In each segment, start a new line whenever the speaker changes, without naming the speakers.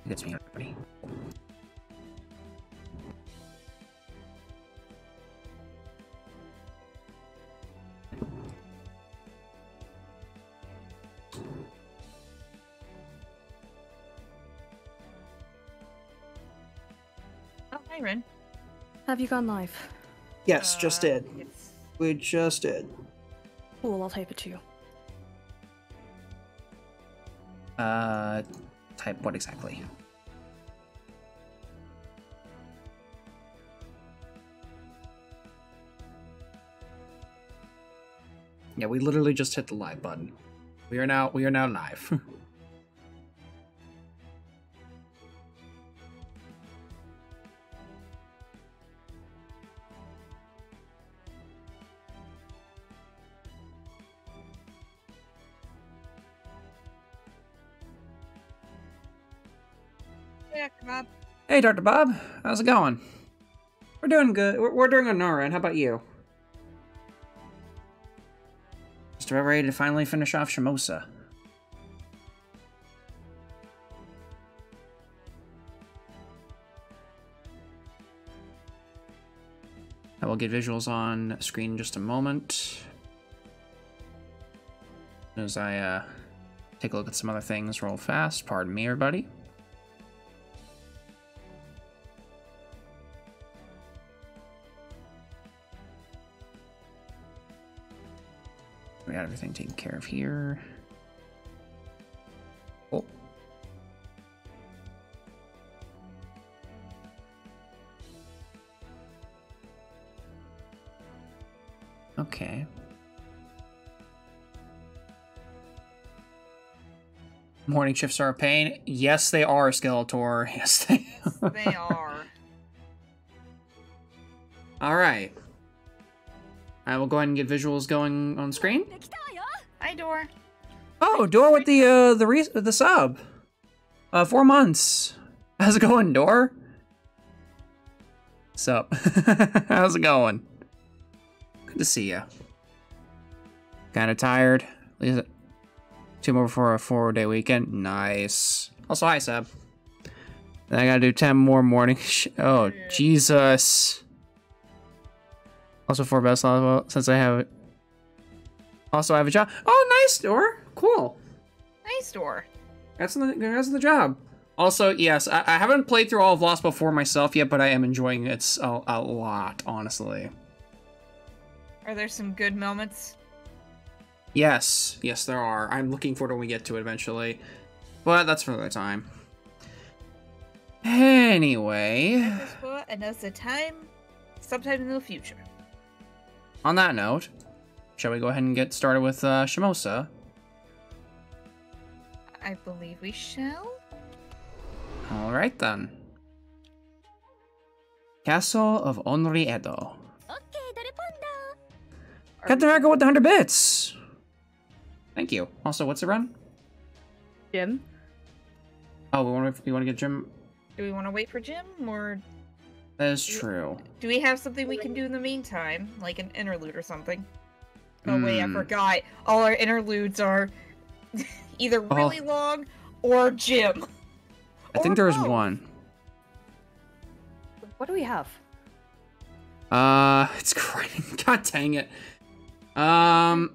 Gets me already.
Oh, hi, Ren.
Have you gone live?
Yes, just did.
It's...
We just did.
Cool, I'll type it to you.
Type what exactly? Yeah, we literally just hit the live button. We are now live.
Yeah, Bob.
Hey, Dr. Bob. How's it going? We're doing good. We're doing good, Nora. How about you? Just about ready to finally finish off Shimosa. I will get visuals on screen in just a moment. As I take a look at some other things real fast. Pardon me, everybody. We got everything taken care of here. Oh. Okay. Morning shifts are a pain. Yes, they are, Skeletor. Yes, they are.
They are.
All right. I will go ahead and get visuals going on screen.
Hi, Dor.
Oh, Dor with the sub. 4 months. How's it going, Dor? Sup? How's it going? Good to see ya. Kind of tired. At least 2 more for a 4-day weekend. Nice. Also, hi, Seb. Then I gotta do 10 more morning. Oh, Jesus. Also 4 best level since I have it. Also, I have a job. Oh, nice, Dor. Cool.
Nice, Dor.
That's the job. Also, yes, I haven't played through all of Lost before myself yet, but I am enjoying it a lot, honestly.
Are there some good moments?
Yes, yes, there are. I'm looking forward when we get to it eventually, but that's for another time. Anyway,
Another time, sometime in the future.
On that note, shall we go ahead and get started with Shimosa?
I believe we shall.
All right then. Castle of Onri Edo. Captain America with the 100 bits. Thank you. Also, what's the run?
Jim?
Oh, we want to get Jim.
Do we want to wait for Jim, or
That is true.
do we have something we can do in the meantime, like an interlude or something? Oh wait, I forgot. All our interludes are either really long or Jim.
I think there's one.
What do we have?
It's grinding. God dang it.
Got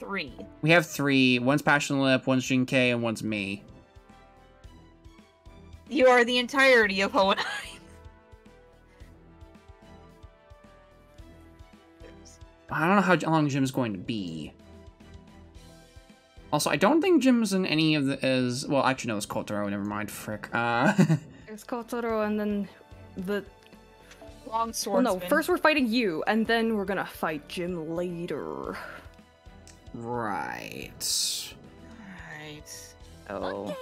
3.
We have 3. One's Passion Lip, one's Jinkai, and one's me.
You are the entirety of Hoenn.
I don't know how long Jim's going to be. Also, I don't think Jim's in any of the well, actually no, it's Kotaro, never mind, frick.
It's Kotaro and then the
Long
well,
swordsman.
no, first we're fighting you, and then we're gonna fight Jim later.
Right.
Right.
Oh.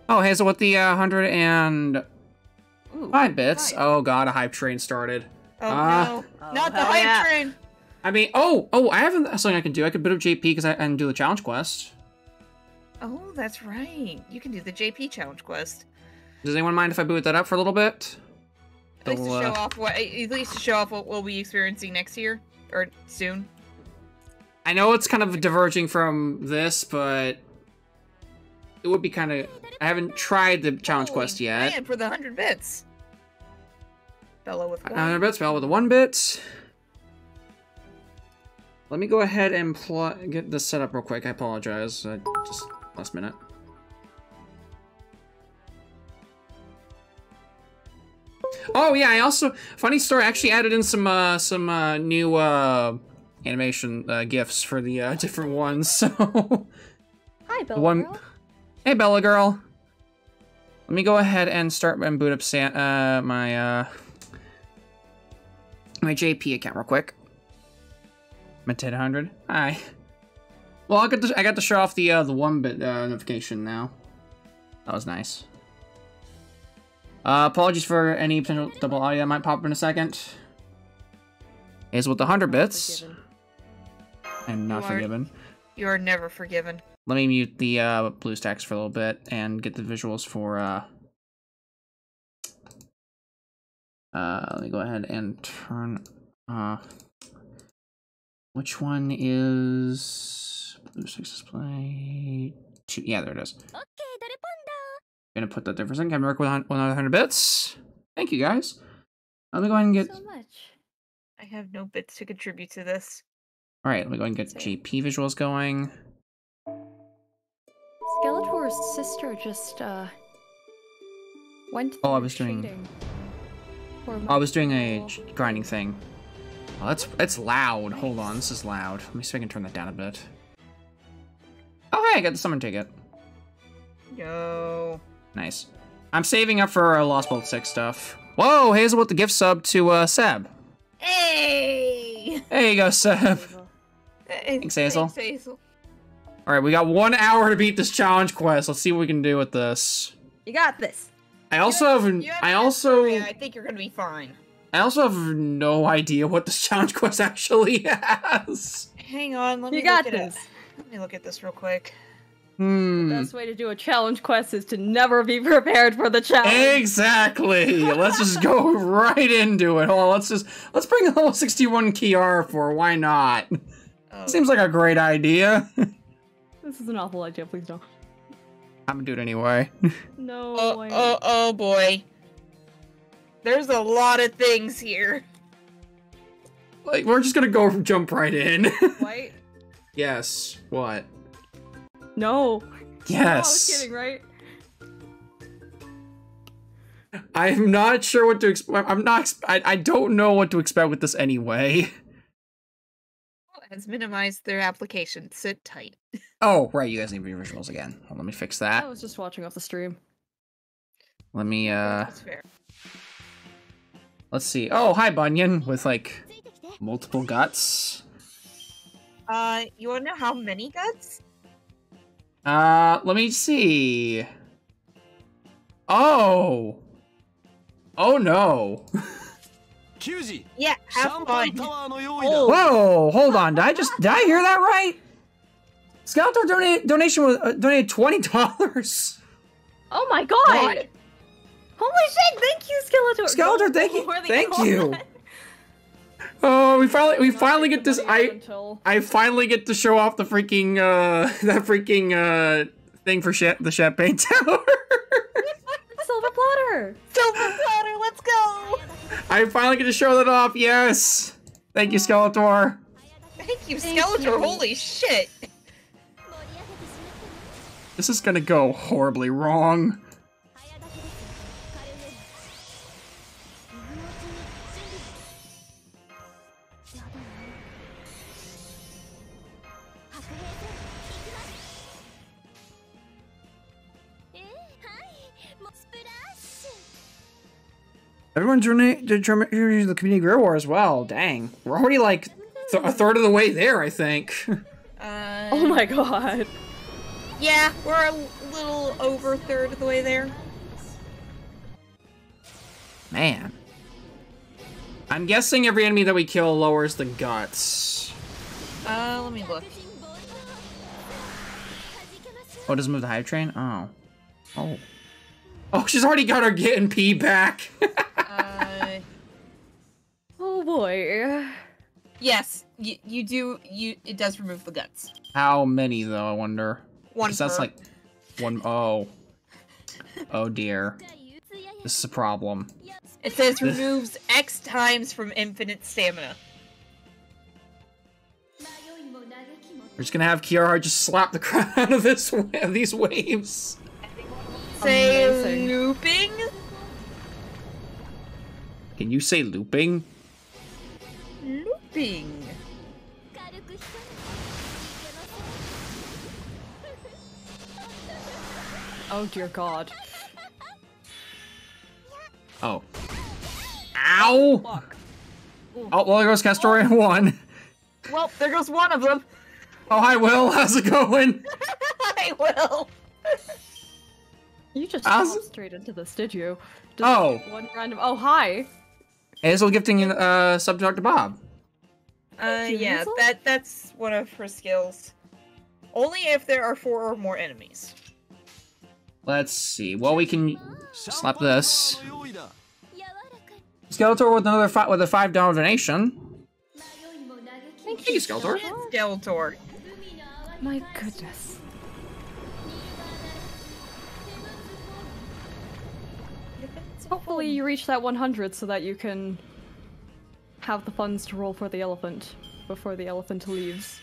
Oh, Hazel with the 105 bits.
Right.
Oh god, a hype train started.
Oh no, not the hype train.
I mean, I have something I can do. I could boot up JP because I can do the challenge quest.
Oh, that's right. You can do the JP challenge quest.
Does anyone mind if I boot that up for a little bit?
At least to show off what we'll be experiencing next year or soon.
I know it's kind of diverging from this, but it would be kind of... I haven't tried the challenge quest yet.
Man, for the 100 bits. Bella with
100 bits, Bella with the 1 bit. Let me go ahead and get this set up real quick. I apologize. Just last minute. Oh yeah, I also... Funny story, I actually added in some new animation GIFs for the different ones, so...
Hi, Bella girl.
Hey, Bella girl. Let me go ahead and start and boot up my JP account real quick. I'm at 100. Hi. Well, I got to show off the 1-bit notification now. That was nice. Apologies for any potential double audio that might pop up in a second. Is with the 100 bits. I'm not forgiven.
You are never forgiven.
Let me mute the BlueStacks for a little bit and get the visuals for let me go ahead and turn which one is BlueStacks display 2? Yeah, there it is. Gonna put that there for a second. Can I work with another 100 bits? Thank you guys. Let me go ahead and get
So much.
I have no bits to contribute to this.
Alright, let me go ahead and get GP visuals going.
Skeletor's sister just went.
Oh, I was doing a grinding thing. Oh, it's loud.
Nice.
Hold on, this is loud. Let me see if I can turn that down a bit. Oh, hey, I got the summon ticket.
Yo.
Nice. I'm saving up for Lost Bolt 6 stuff. Whoa, Hazel with the gift sub to Seb.
Hey!
There you go, Seb. Thanks, Hazel.
Thanks, Hazel.
Alright, we got 1 hour to beat this challenge quest. Let's see what we can do with this.
You got this.
I also
I think you're gonna be fine.
I also have no idea what this challenge quest actually has.
Hang on, let me
You got
look at
this.
Let me look at this real quick.
The best way to do a challenge quest is to never be prepared for the challenge.
Exactly. Let's just go right into it. Hold on, let's bring a level 61 Kiara for why not?
Oh.
Seems like a great idea.
This is an awful idea, please don't.
I'm gonna do it anyway.
No.
Oh boy. There's a lot of things here.
Like, we're just gonna go jump right in.
White?
Yes. What?
No.
Yes.
No, I was kidding, right?
I'm not sure what to expect. I don't know what to expect with this anyway.
Has minimized their application. Sit tight.
Oh, right. You guys need your visuals again. Hold on, let me fix that.
I was just watching off the stream.
Let me,
That's fair.
let's see. Oh, hi, Bunyan, with, like, multiple guts.
You wanna know how many guts?
Let me see. Oh. Oh, no.
Yeah, have fun.
Whoa, hold on. Did I hear that right? Skeletor donation was donated $20.
Oh my god! Holy shit! Thank you, Skeletor.
Skeletor, thank you. Oh, we finally get this. I finally get to show off the freaking that freaking thing for the champagne tower.
Silver platter.
Silver platter, let's go.
I finally get to show that off. Yes. Thank you, Skeletor.
Thank you, Skeletor. Holy shit.
This is gonna go horribly wrong. Everyone joining the community Guerrilla War as well. Dang. We're already like a third of the way there, I think.
Oh my god.
Yeah, we're a little over a third of the way there.
Man. I'm guessing every enemy that we kill lowers the guts.
Let me look.
Oh, it doesn't move the hive train? Oh. Oh. Oh, she's already got her getting pee back.
Oh boy.
Yes, you do. It does remove the guts.
How many though? I wonder.
One.
Because that's
per.
like one. Oh. Oh dear. This is a problem.
It says removes X times from infinite stamina.
We're just gonna have Kiara just slap the crap out of these waves.
Say
Amazing.
looping.
Can you say looping?
Looping.
Oh dear God.
Oh. Ow!
Fuck.
Oh, well, there goes Castoria 1.
Well, there goes one of them.
Oh, hi, Will. How's it going?
I will.
You just
How's-
dropped straight into this, did you? Just
Oh.
One random. Oh hi.
Hazel gifting sub to Dr. Bob.
Yeah,
Hazel?
that's one of her skills. Only if there are 4 or more enemies.
Let's see. Well, we can slap this. Skeletor with another with a $5 donation. Thank you, Skeletor.
Skeletor.
My goodness. Hopefully you reach that 100 so that you can have the funds to roll for the elephant before the elephant leaves.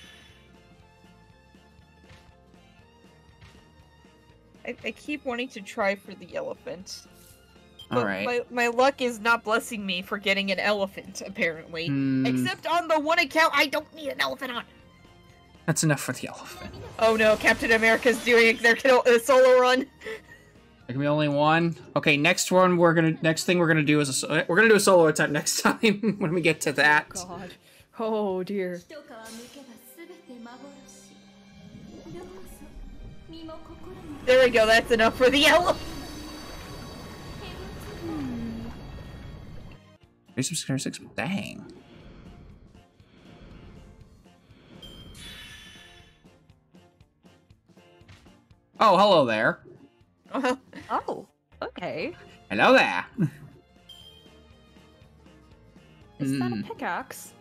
I keep wanting to try for the elephant. But
Alright.
my luck is not blessing me for getting an elephant, apparently.
Hmm.
Except on the one account I don't need an elephant on.
That's enough for the elephant.
Oh no, Captain America's doing their solo run.
There can be only one. Okay, next thing we're gonna do is we're gonna do a solo attempt next time when we get to that.
God. Oh dear.
There we go, that's enough for the elephant.
606. Dang. Oh, hello there.
Oh, okay.
Hello there.
Is that a pickaxe?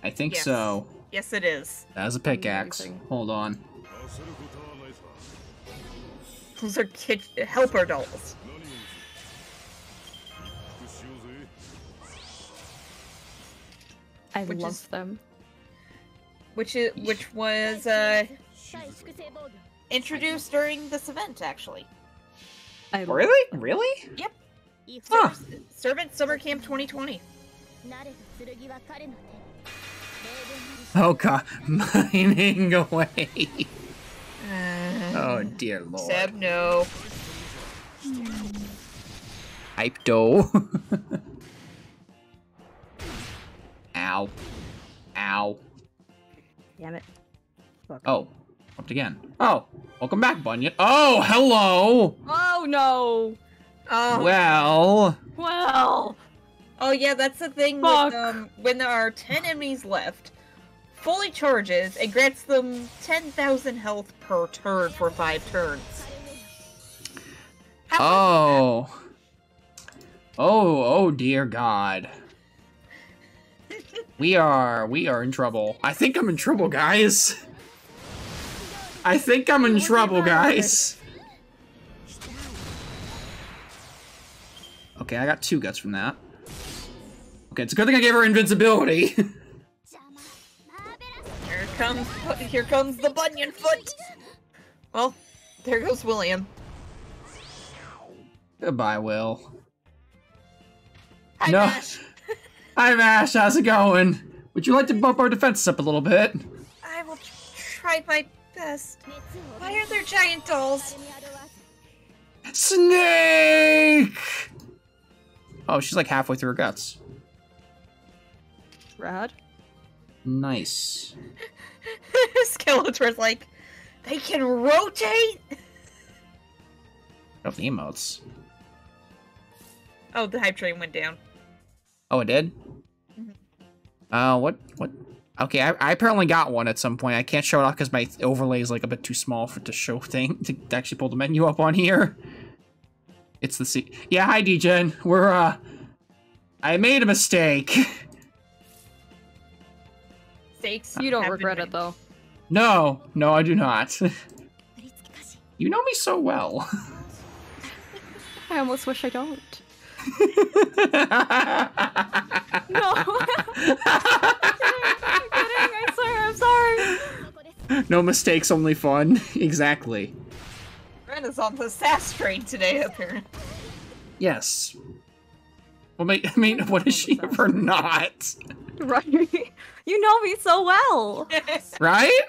I think
Yes.
so.
Yes, it is.
That was a pickaxe.
Amazing.
Hold on.
Those are helper dolls.
I
Which
love
is-
them.
Which was introduced during this event, actually.
I love
Really? Really? Huh.
Servant Summer Camp 2020.
Oh god, mining away. Oh dear lord.
Seb, no.
Hype dough. Ow. Ow.
Damn it.
Oh, upped again. Oh, welcome back, Bunyan. Oh, hello.
Oh no!
Oh,
Well,
Well,
oh yeah, that's the thing
Fuck.
with when there are 10 enemies left, fully charges and grants them 10,000 health per turn for 5 turns.
oh. Oh dear God. We are in trouble. I think I'm in trouble, guys. I think I'm in trouble, guys. Okay, I got 2 guts from that. Okay, it's a good thing I gave her invincibility.
Here comes the Bunyan foot. Well, there goes William.
Goodbye, Will.
Hi,
No.
Mash.
Hi, Mash. How's it going? Would you like to bump our defenses up a little bit?
I will try my best. Why are there giant dolls?
Snake! Oh, she's like halfway through her guts.
rad.
Nice.
Skeletor's like, they can rotate?
Of the emotes.
Oh, the hype train went down.
Oh, it did? What? Okay, I apparently got one at some point. I can't show it off because my overlay is like a bit too small for to show thing to actually pull the menu up on here. It's the C. Yeah, hi DGen. I made a mistake.
mistakes.
You don't
have
regret
been
it, though.
No, no, I do not. You know me so well.
I almost wish I don't. No. I'm kidding. I swear, I'm sorry.
No mistakes, only fun. Exactly.
Ren is on the sass train today, apparently.
Yes. Well, I mean, what is she ever not?
Right. You know me so well.
Right?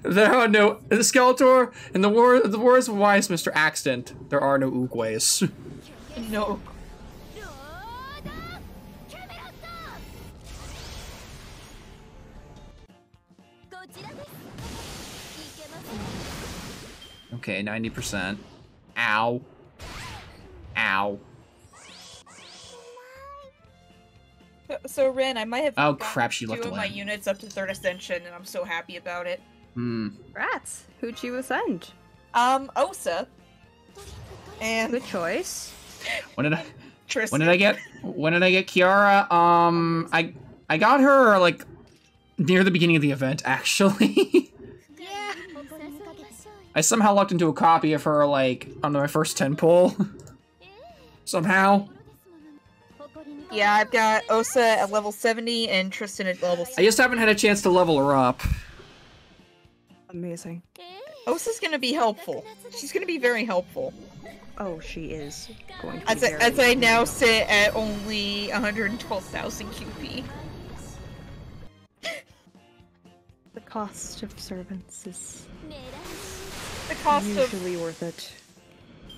There are no Skeletor, in the words of wise Mr. Accident, there are no Oogways.
No.
Okay, 90%. Ow. Ow.
So Ren, I might have
Oh,
gotten
crap, she left
two
a
of my
limb.
units up to 3rd Ascension, and I'm so happy about it.
Rats. Who'd you ascend?
Osa. And
Good choice.
When did I
Tristan.
when did I get Kiara? I got her like near the beginning of the event, actually.
Yeah.
I somehow locked into a copy of her like on my first 10 pull. Somehow.
Yeah, I've got Osa at level 70 and Tristan at level 60.
I just haven't had a chance to level her up.
Amazing.
Osa's gonna be helpful. She's gonna be very helpful.
Oh, she is going to
As I now sit at only 112,000 QP.
The cost of servants is
The cost of...
usually worth it.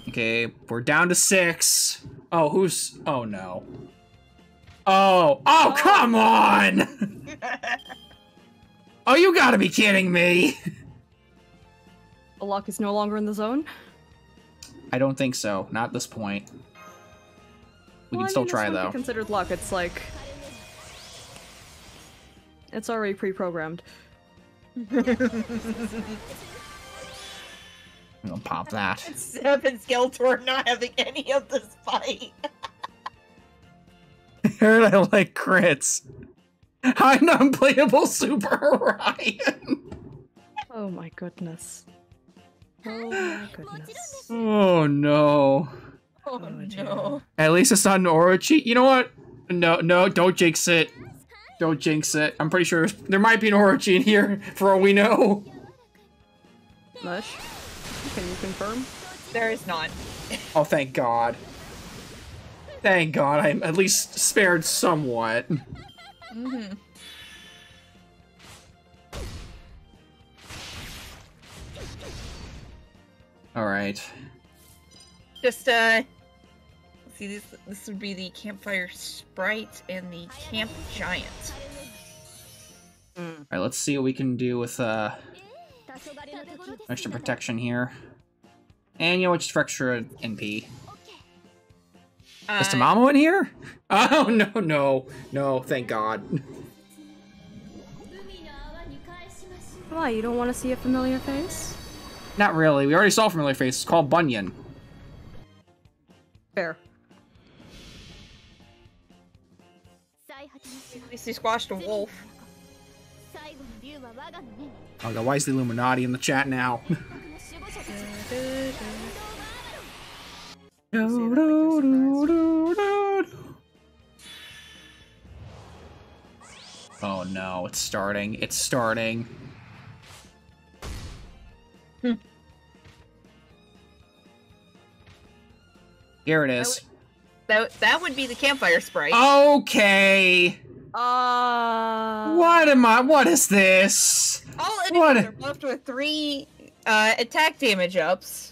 Okay, we're down to 6. Oh, who's... Oh, no. Oh, come on! Oh, you gotta be kidding me!
Alok is no longer in the zone?
I don't think so. Not at this point. We
Well,
can still
I mean,
try,
this won't
though.
be considered luck. It's like... It's already pre-programmed.
I'm gonna pop that.
Seb and Skeletor not having any of this fight.
I heard I like crits. I'm unplayable Super Orion.
Oh my goodness. Oh my goodness.
Oh no.
Oh, no.
At least it's not an Orochi. You know what? No, don't jinx it. Don't jinx it. I'm pretty sure there might be an Orochi in here, for all we know.
Mush, can you confirm?
There is not.
Oh, thank God. Thank God, I'm at least spared somewhat.
Mm-hmm.
Alright.
Just, see, this would be the Campfire Sprite and the Camp Giant.
Alright, let's see what we can do with, extra protection here. And, you know, just for extra NP. Is Tamamo in here? Oh, no, thank God.
Why, you don't want to see a familiar face?
Not really, we already saw a familiar face. It's called Bunyan.
Fair.
At least he squashed a wolf.
Oh, God, why is the Illuminati in the chat now? Oh no, it's starting. It's starting. Here it is.
That would be the Campfire Sprite.
Okay. What is this?
All enemies are left with 3 attack damage ups.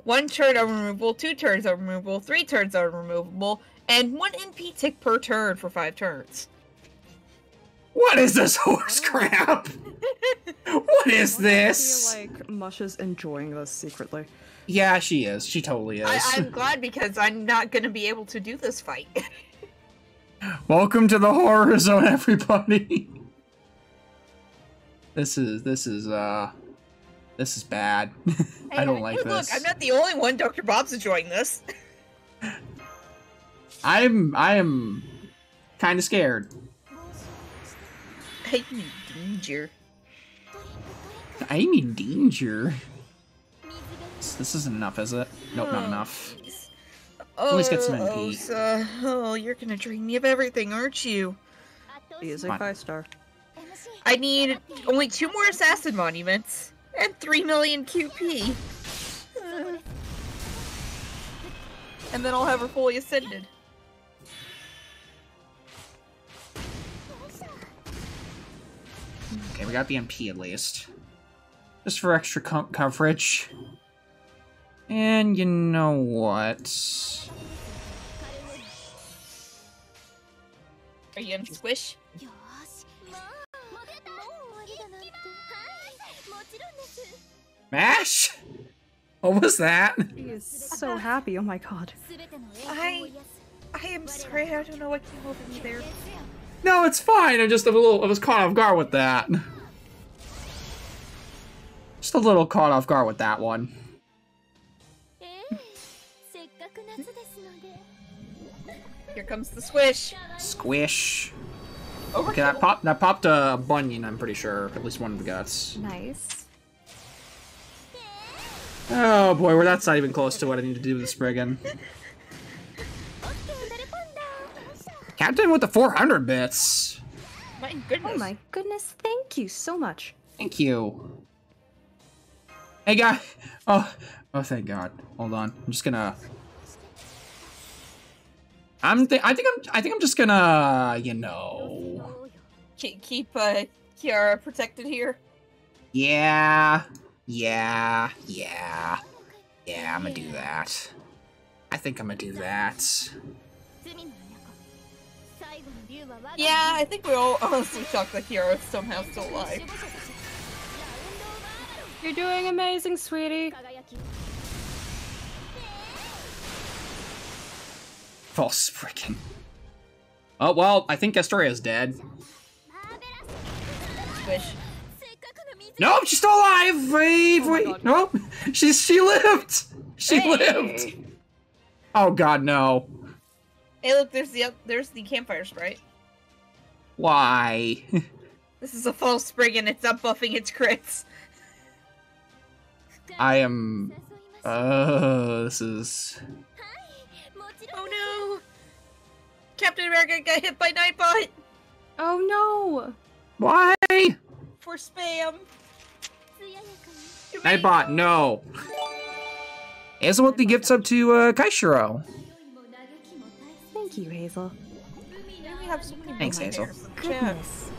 1 turn unremovable, 2 turns unremovable, 3 turns unremovable, and 1 NP tick per turn for 5 turns.
What is this horse crap? What is
I
this?
feel like Mush is enjoying this secretly.
Yeah, she is. She totally is.
I'm glad because I'm not gonna be able to do this fight.
Welcome to the horror zone, everybody. This is bad. I don't like
Look,
this.
I'm not the only one. Dr. Bob's enjoying this.
I am kind of scared.
I'm in danger.
I'm in danger. This isn't enough, is it? Nope, not enough. At least get some MP.
You're gonna drain me of everything, aren't you?
Easy 5-star.
I need only 2 more assassin monuments and 3 million QP. And then I'll have her fully ascended.
Okay, we got the MP at least. Just for extra coverage. And you know what?
Are you gonna squish?
Mash? What was that?
He is so happy, oh my god.
I am sorry, I don't know what came over me there.
No, it's fine. I was caught off guard with that. Just a little caught off guard with that one.
Here comes the swish.
Squish.
Overkill.
Okay, that popped a bunion, I'm pretty sure. At least one of the guts.
Nice.
Oh boy, that's not even close to what I need to do with the Spriggan. Captain with the 400 bits.
My goodness.
Oh my goodness, thank you so much.
Thank you. Hey guy. Oh, thank God. Hold on. I'm just gonna. I think I'm just gonna, you know.
Keep Kiara protected here.
Yeah, I'm gonna do that. I think I'm gonna do that.
Yeah, I think we all honestly shocked that Kiara is somehow still alive.
You're doing amazing, sweetie.
False freaking. Oh well, I think Astoria's dead.
Swish.
Nope, she's still alive. Wait. Nope, she lived. She lived. Oh God, no.
Hey, look, there's the campfire sprite.
Why?
This is a false spring and it's not buffing its crits.
I am. This is.
Oh no! Captain America got hit by Nightbot
Oh no!
Why?
for spam.
Nightbot, no. Isn't what the gifts up to Kaishiro.
Thank you, Hazel.
We have so many
Thanks, Hazel.
Goodness.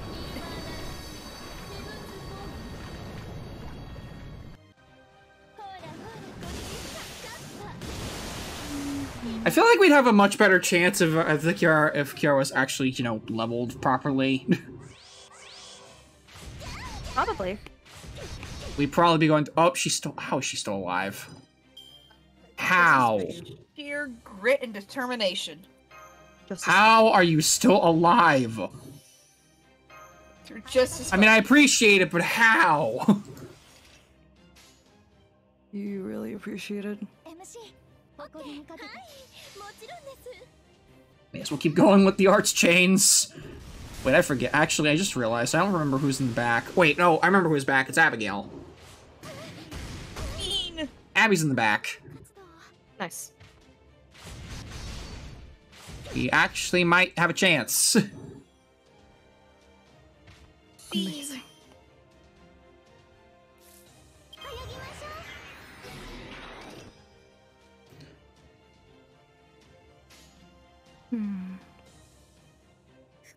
I feel like we'd have a much better chance if Kiara was actually, you know, leveled properly.
Probably.
We'd probably be going to, oh, how is she still alive? How?
Sheer grit and determination.
How are you still alive?
Through justice.
I mean, I appreciate it, but how?
You really appreciate it.
Yes, we'll keep going with the arts chains. Wait, I forget. Actually, I just realized I don't remember who's in the back. Wait, no, I remember who's back. It's Abigail.
Mean.
Abby's in the back.
Nice.
We actually might have a chance.
Amazing.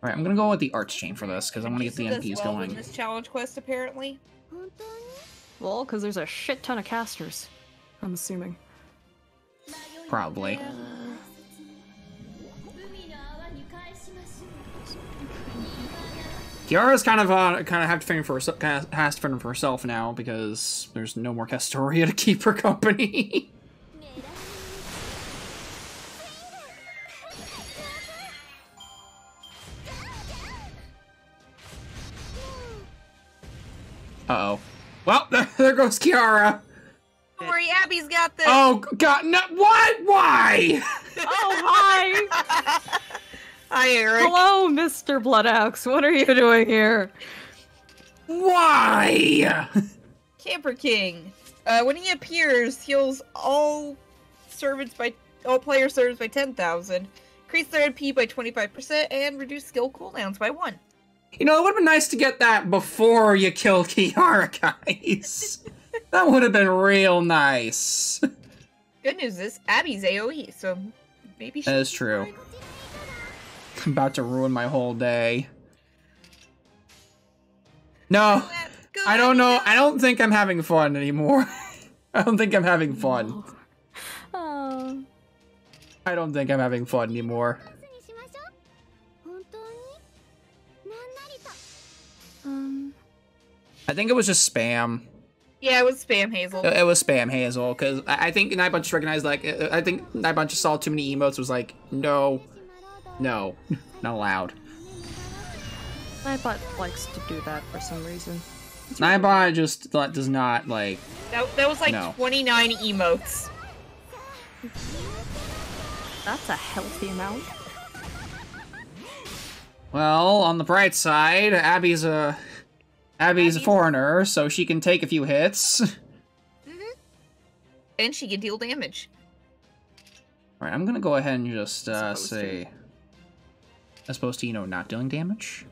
Alright, I'm gonna go with the arts chain for this, because I want to get the
Lisa does
MPs
well
going.
in this challenge quest, apparently.
Well, because there's a shit ton of casters. I'm assuming.
Probably. Kiara's kind of have to fend for herself, has to fend for herself now because there's no more Castoria to keep her company. Uh-oh. Well, there goes Kiara.
Don't worry, Abby's got this.
Oh God, no! What? Why?
Oh, hi!
Hi, Eric.
Hello, Mr. Bloodaxe. What are you doing here?
Why?
Camper King. When he appears, heals all players' servants by 10,000, increase their MP by 25%, and reduce skill cooldowns by 1.
You know, it would have been nice to get that before you killed Kiara, guys. That would have been real nice.
Good news is, Abby's AoE, so maybe she.
That is true. I'm about to ruin my whole day. No, I don't know. I don't think I'm having fun anymore. I don't think I'm having fun.
Oh.
I don't think I'm having fun anymore. I think it was just spam.
Yeah, it was spam, Hazel.
It was spam, Hazel, because I think Nightbunch just recognized, like, I think Nightbunch just saw too many emotes, was like, no, not allowed.
Nightbot likes to do that for some reason.
Nightbot just does not, like...
That was like
no.
29 emotes.
That's a healthy amount.
Well, on the bright side, Abby's a foreigner, so she can take a few hits.
Mm-hmm. And she can deal damage.
Alright, I'm gonna go ahead and just say... As opposed to, you know, not dealing damage?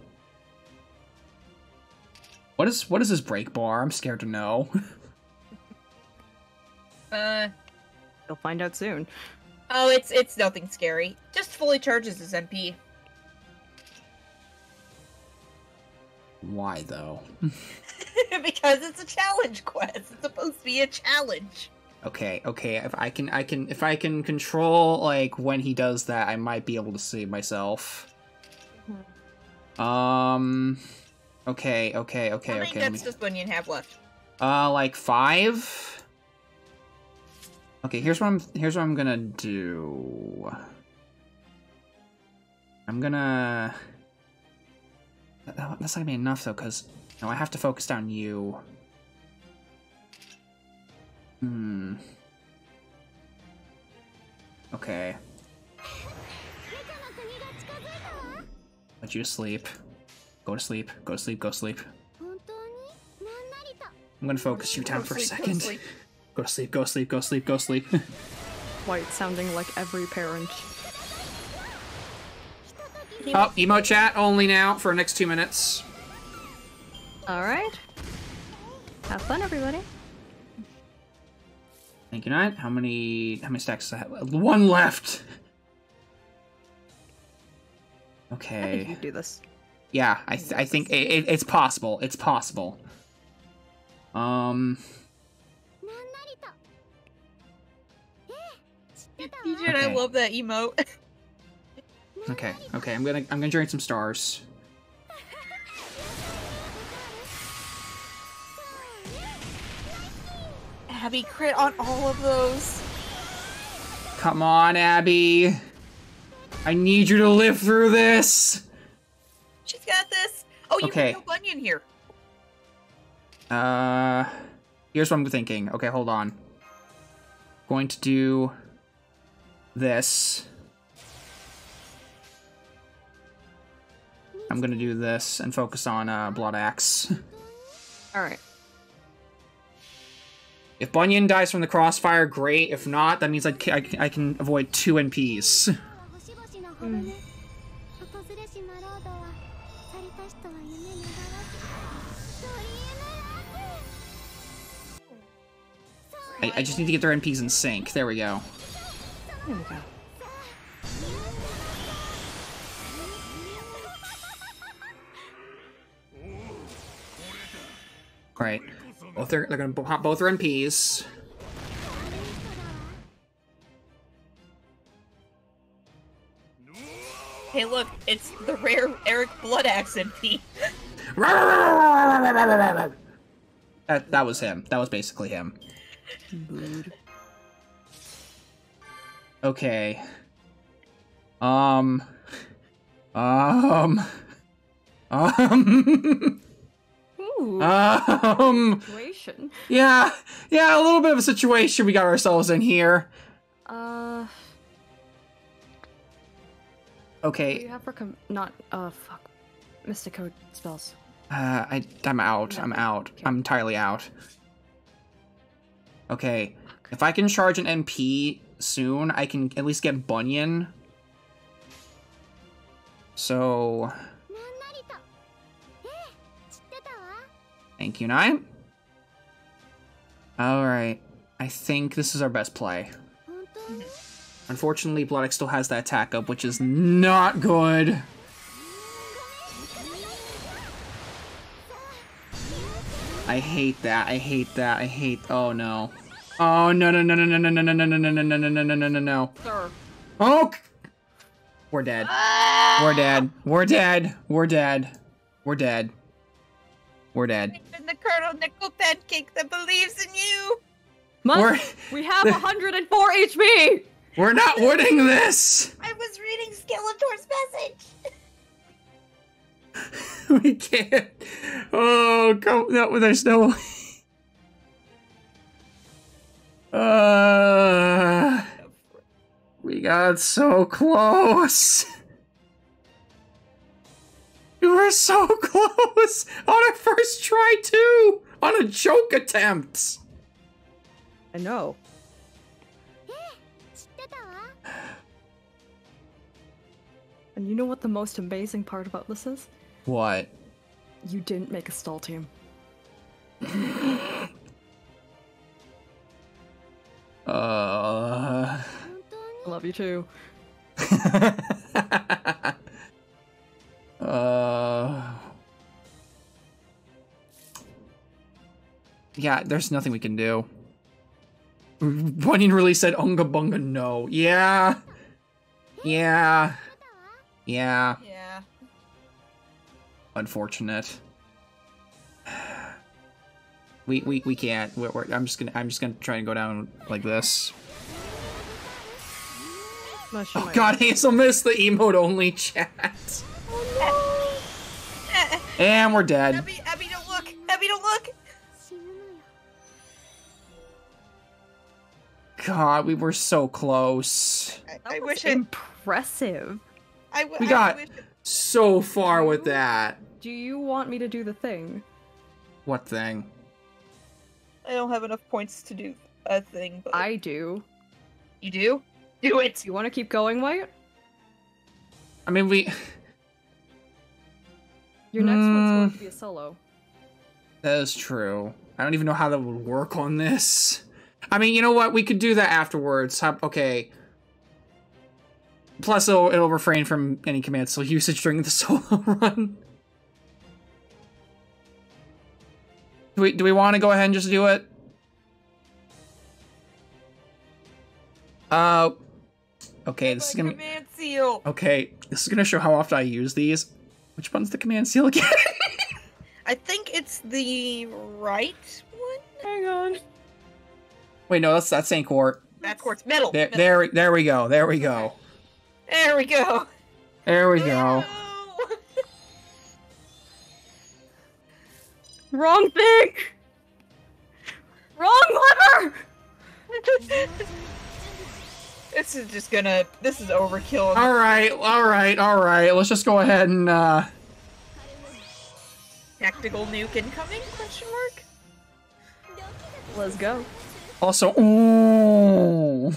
What is this break bar? I'm scared to know.
You'll find out soon.
Oh, it's nothing scary. Just fully charges his MP.
Why, though?
Because it's a challenge quest. It's supposed to be a challenge.
Okay. If I can control, like, when he does that, I might be able to save myself. Okay.
How many deaths does Bunyan have left?
Like 5? Okay, here's what I'm gonna do. I'm gonna... That's not gonna be enough, though, because... No, I have to focus down you. Okay. Put you to sleep. Go to sleep. Go to sleep. Go to sleep. I'm gonna focus you down for a second. Go to sleep. Go to sleep. Go to sleep. Go to sleep.
White sounding like every parent.
Oh, emote chat only now for the next 2 minutes.
Alright. Have fun, everybody.
Thank you, Knight. How many stacks do I have? 1 left! Okay.
I think you can do this.
Yeah, I think it's possible. It's possible.
DJ,
Okay.
I love that emote.
Okay, I'm gonna drain some stars.
Abby crit on all of those.
Come on, Abby. I need you to live through this.
She's got this. Oh, you
Okay.
have no Bunyan here.
Here's what I'm thinking. Okay, hold on. Going to do this. I'm gonna do this and focus on Blood Axe.
Alright.
If Bunyan dies from the crossfire, great. If not, that means I can avoid 2 NPs. I just need to get their NPs in sync. There we go.
There we go.
Right. They're gonna pop both their NPs.
Hey, look, it's the rare Eric Blood Axe MP.
That was him. That was basically him. Okay.
Ooh. Situation.
Yeah, a little bit of a situation we got ourselves in here.
What do
Okay.
you have for fuck. Mystic Code spells.
I'm out. I'm
Nothing.
out.
Okay.
I'm entirely out. Okay. If I can charge an MP soon, I can at least get Bunyan. So... Thank you, 9. Alright. I think this is our best play. Unfortunately, Bloodix still has that attack up, which is not good. I hate that. I hate that. I hate... Oh, no. Oh, no, no, no, no, no, no, no, no, no, no, no, no, no, no, no, no, no, no.
Sir.
Oh! We're dead. We're dead. We're dead. We're dead. We're dead. We're dead.
And the Colonel Nickel Pancake that believes in you.
We have 104 HP!
We're not winning this!
I was reading Skeletor's message.
We can't. Oh, go. No, there's no way. We got so close. We were so close on our first try, too! On a joke attempt!
I know. And you know what the most amazing part about this is?
What?
You didn't make a stall team. I love you too.
Yeah, there's nothing we can do. Bunyan really said unga bunga no. Yeah. Yeah. Yeah.
Yeah.
Unfortunate. We can't. I'm just gonna try and go down like this. Oh god, Hazel missed the emote only chat. And we're dead.
Abby, don't look. Abby, don't look.
God, we were so close.
I wish
impressive.
We got so far with that.
Do you want me to do the thing?
What thing?
I don't have enough points to do a thing, but
I do.
You do? Do it!
You want to keep going, White?
I mean,
Your next one's going to be a solo.
That is true. I don't even know how that would work on this. I mean, you know what? We could do that afterwards. Okay. Plus, it'll refrain from any command skill usage during the solo run. Do we want to go ahead and just do it? Okay, this is gonna
command seal.
Okay, this is gonna show how often I use these. Which one's the command seal again?
I think it's the right one.
Hang on.
Wait, no, that's Saint Court.
That's Court's middle.
There we go. There we go.
There we go.
There we go.
Wrong thing! Wrong lever!
This is just gonna. This is overkill.
Alright. Let's just go ahead and,
Tactical nuke incoming? Question mark?
Let's go.
Also, ooh.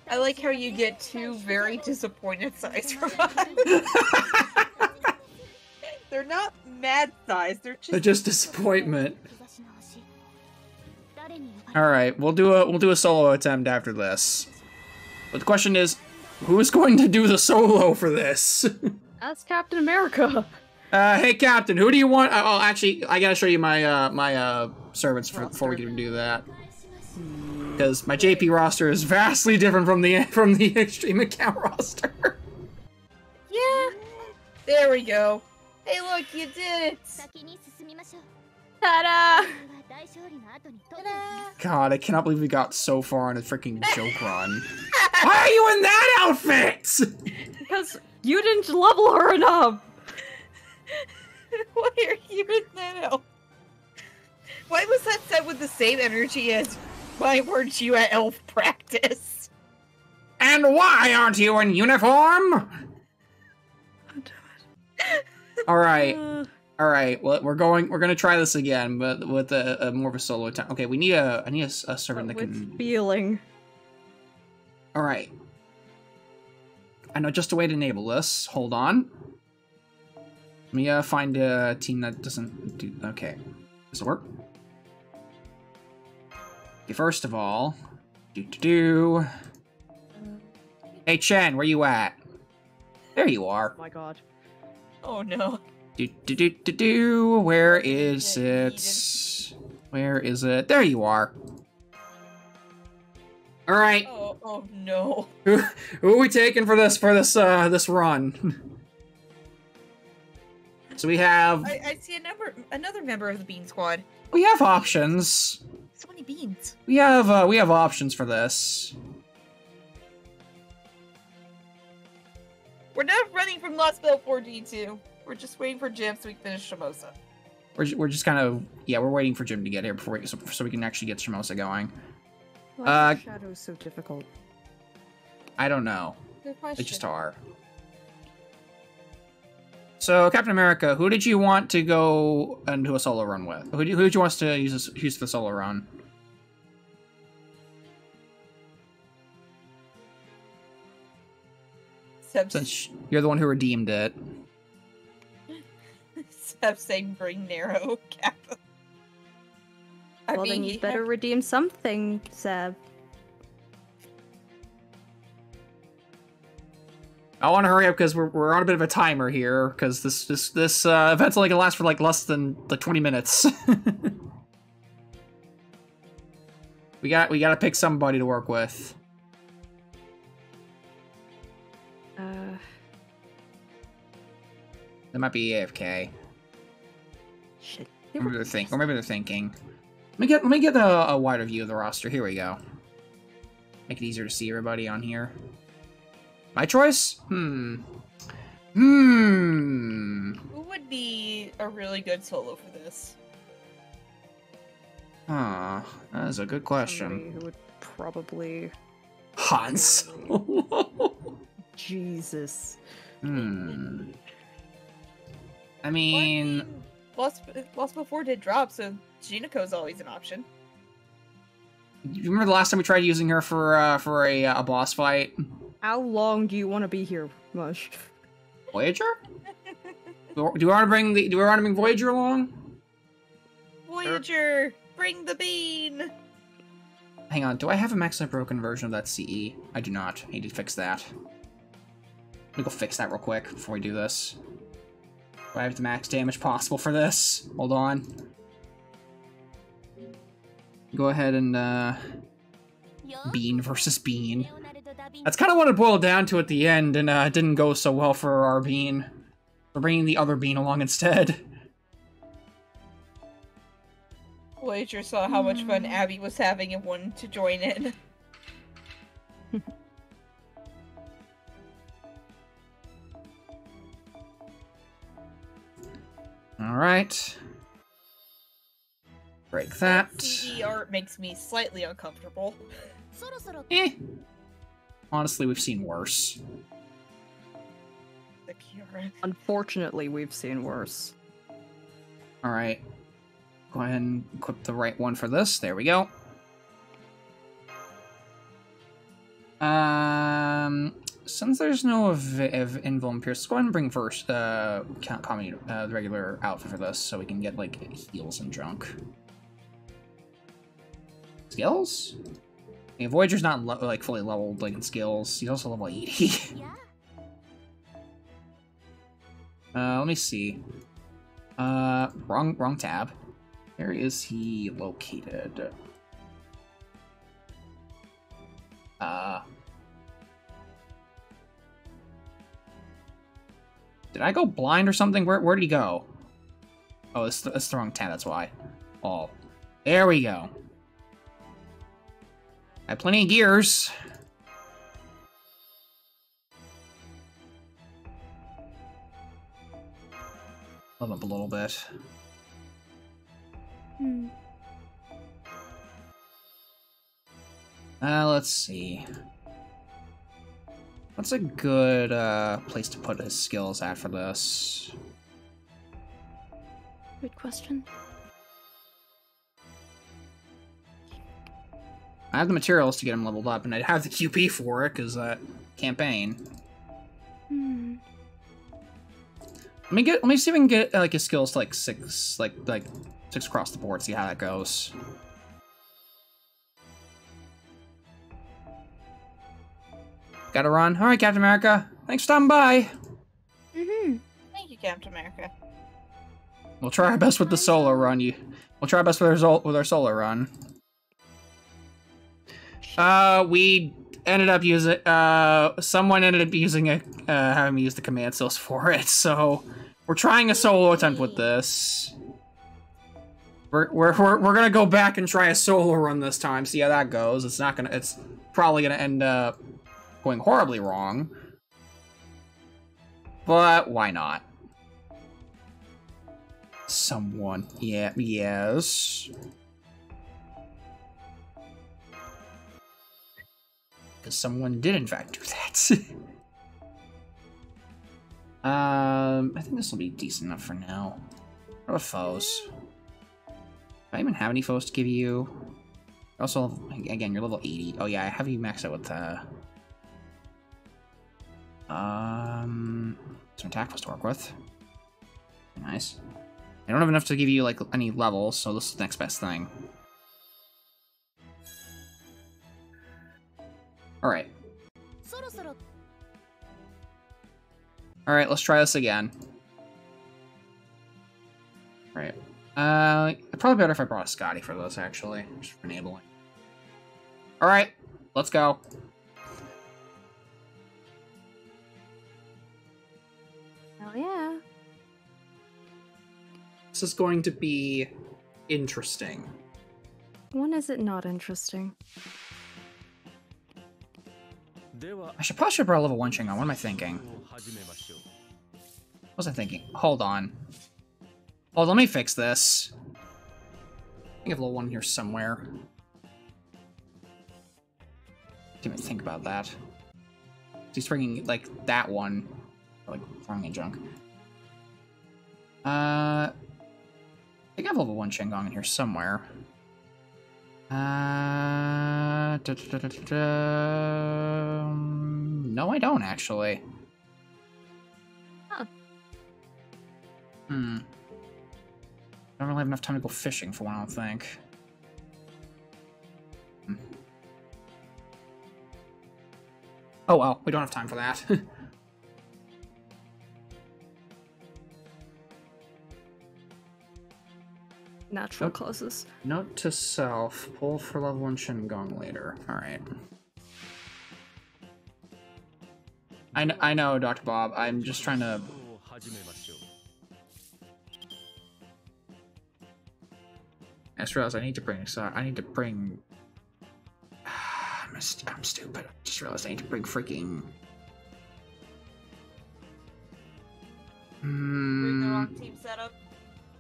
I like how you get two very disappointed size revives. They're not mad size, they're
just disappointment. Alright, we'll do a solo attempt after this. But the question is, who's going to do the solo for this?
That's Captain America.
Hey Captain, who do you want? Oh, actually, I gotta show you my my servants before we can do that. Because my JP roster is vastly different from the Extreme account roster.
Yeah. There we go. Hey, look, you did it.
Ta-da!
God, I cannot believe we got so far on a freaking joke run. Why are you in that outfit?
Because you didn't level her enough.
Why are you in that outfit? Why was that set with the same energy as Why weren't you at elf practice?
And why aren't you in uniform? All right. All right. Well, we're gonna try this again, but with a more of a solo time. Okay, I need a servant that
With
can.
feeling.
All right. I know just a way to enable this. Hold on. Let me find a team that doesn't do. Okay, does it work? Okay, first of all, Hey Chen, where you at? There you are.
Oh my god.
Oh no.
Where is it? Where is it? There you are. All right.
Oh no.
Who are we taking for this this run? So we have.
I see another member of the Bean Squad.
We have options.
So many beans.
We have options for this.
We're not running from Lost Bell 4D2. We're just waiting for Jim so we can finish Shimosa.
We're just kind of we're waiting for Jim to get here before so we can actually get Shimosa going.
Why are shadows so difficult?
I don't know.
Good question.
They just are. So Captain America, who did you want to go and do a solo run with? Who did you want us to use the solo run? Since you're the one who redeemed it.
Seb saying bring Narrow Kappa.
Well, then you better redeem something, Seb.
I want to hurry up because we're on a bit of a timer here because this event's only gonna last for like less than 20 minutes. we gotta pick somebody to work with. They might be AFK.
Shit.
Or maybe they're thinking. Let me get a wider view of the roster. Here we go. Make it easier to see everybody on here. My choice?
Who would be a really good solo for this?
That is a good question.
Somebody who would probably...
Hans.
Jesus.
I mean...
Lost Before did drop, so Jinako's always an option.
You remember the last time we tried using her for a boss fight?
How long do you want to be here, Mush?
Voyager? do we want to bring Voyager along?
Voyager, bring the bean.
Hang on, do I have a maximally broken version of that CE? I do not. I need to fix that. Let me go fix that real quick before we do this. Do I have the max damage possible for this? Hold on. Go ahead and Bean versus Bean. That's kind of what it boiled down to at the end, and it didn't go so well for our Bean. We're bringing the other Bean along instead.
Voyager saw how much fun Abby was having and wanted to join in.
Alright. Break that.
CE art makes me slightly uncomfortable.
Eh. Honestly, we've seen worse.
The Kiara.
Unfortunately, we've seen worse.
Alright. Go ahead and equip the right one for this. There we go. Since there's no Invul and Pierce, let's go ahead and bring first the regular outfit for this so we can get like heals and junk. Skills? Yeah, Voyager's not like fully leveled like in skills. He's also level 80. Let me see. Wrong tab. Where is he located? Did I go blind or something? Where did he go? Oh, it's the wrong tab, that's why. Oh. There we go. I have plenty of gears. Level up a little bit. Let's see. What's a good place to put his skills at for this?
Good question.
I have the materials to get him leveled up, and I have the QP for it, because campaign. Let me see if we can get like his skills to like 6, like 6 across the board, see how that goes. Gotta run. Alright, Captain America. Thanks for stopping by.
Thank you, Captain America.
We'll try our best with the solo run. We'll try our best with our solo run. We ended up using someone ended up using having me use the command skills for it, so we're trying a solo attempt with this. We're gonna go back and try a solo run this time, see how that goes. It's probably gonna end up going horribly wrong. But why not? Someone. Yeah, yes. Because someone did in fact do that. I think this will be decent enough for now. What about foes? Do I even have any foes to give you? Also, again, you're level 80. Oh yeah, I have you maxed out with some attack plus to work with. Nice. I don't have enough to give you like any levels, so this is the next best thing. Alright. Alright, let's try this again. Right. Probably better if I brought a Scotty for this, actually. Just for enabling. Alright, let's go.
Hell yeah.
This is going to be interesting.
When is it not interesting?
I should probably bring a level 1 Shingon. What am I thinking? What was I thinking? Hold on. Oh, let me fix this. I think I have level 1 here somewhere. Didn't even think about that. He's bringing, like, that one. Like, throwing in junk. I think I have level 1 Shingon in here somewhere. No, I don't, actually.
Huh.
I don't really have enough time to go fishing for one, I don't think. Oh well, we don't have time for that.
Natural causes.
Note to self, pull for level 1 Shingon later. Alright. I know, Dr. Bob, I'm just trying to... I just realized I need to bring... I'm stupid. I just realized I need to bring freaking...
Bring the wrong team setup.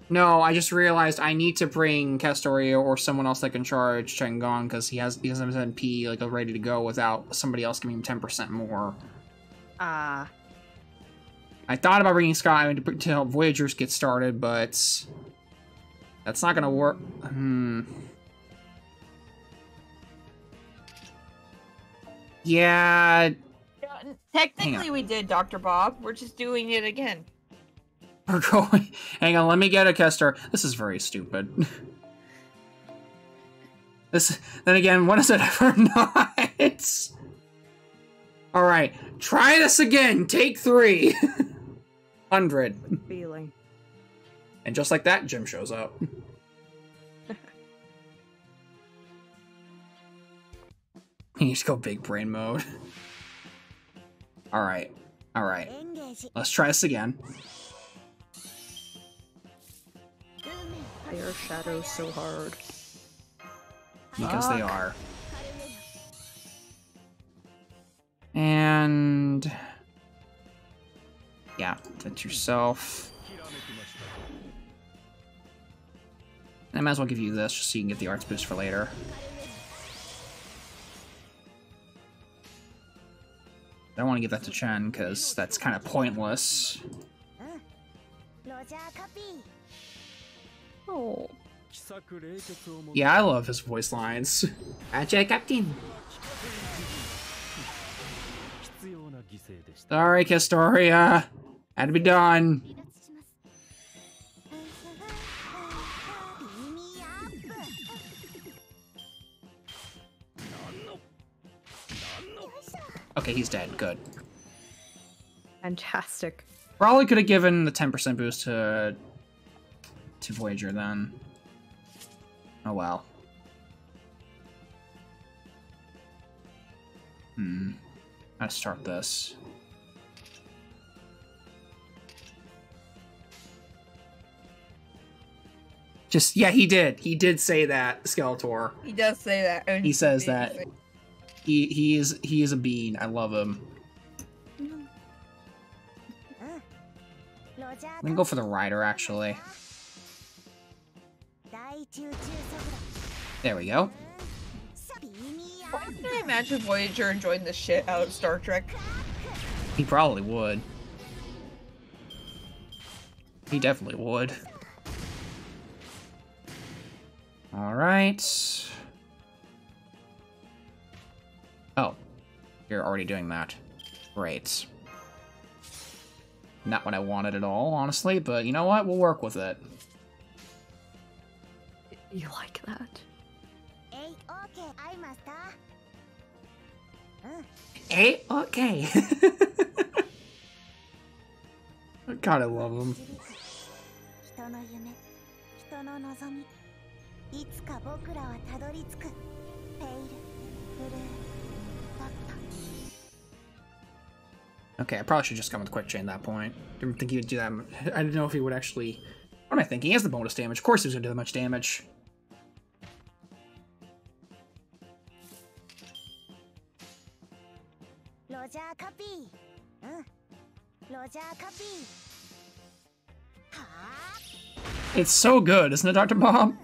No, I just realized I need to bring Castorio or someone else that can charge Shingon because he has his MP like ready to go without somebody else giving him 10% more.
Ah.
I thought about bringing Sky to help Voyagers get started, but that's not gonna work. Yeah.
Technically, we did, Dr. Bob. We're just doing it again.
We're going. Hang on, let me get a Kester. This is very stupid. Then again, when is it ever not? Alright, try this again. Take 3. 100.
Good feeling.
And just like that, Jim shows up. You need to go big brain mode. Alright. Alright. Let's try this again.
They are shadows so hard.
Because they are. And... yeah, that's yourself. And I might as well give you this, just so you can get the arts boost for later. I don't want to give that to Chen, because that's kind of pointless.
Oh.
Yeah, I love his voice lines. Roger, Captain. Sorry, Castoria. Had to be done. Okay, he's dead. Good.
Fantastic.
Probably could have given the 10% boost to Voyager then. Oh well. How to start this? Just yeah, he did. He did say that, Skeletor.
He does say that. And
He says that. He is a bean. I love him. I'm gonna go for the rider actually. There we go.
Why can I imagine Voyager enjoying the shit out of Star Trek?
He probably would. He definitely would. Alright. Oh. You're already doing that. Great. Not what I wanted at all, honestly, but you know what? We'll work with it.
You like that?
Hey, okay. God, I love him. Okay, I probably should just come with Quick Chain at that point. Didn't think he would do that. I didn't know if he would actually... What am I thinking? He has the bonus damage. Of course he was going to do that much damage. It's so good, isn't it, Dr. Bob?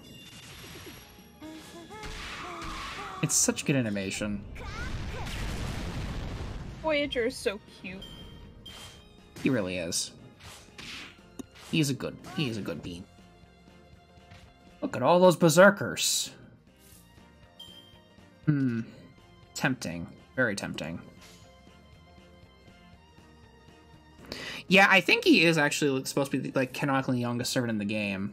It's such good animation.
Voyager is so cute.
He really is. He is a good bean. Look at all those berserkers. Tempting. Very tempting. Yeah, I think he is actually supposed to be, like, canonically the youngest servant in the game.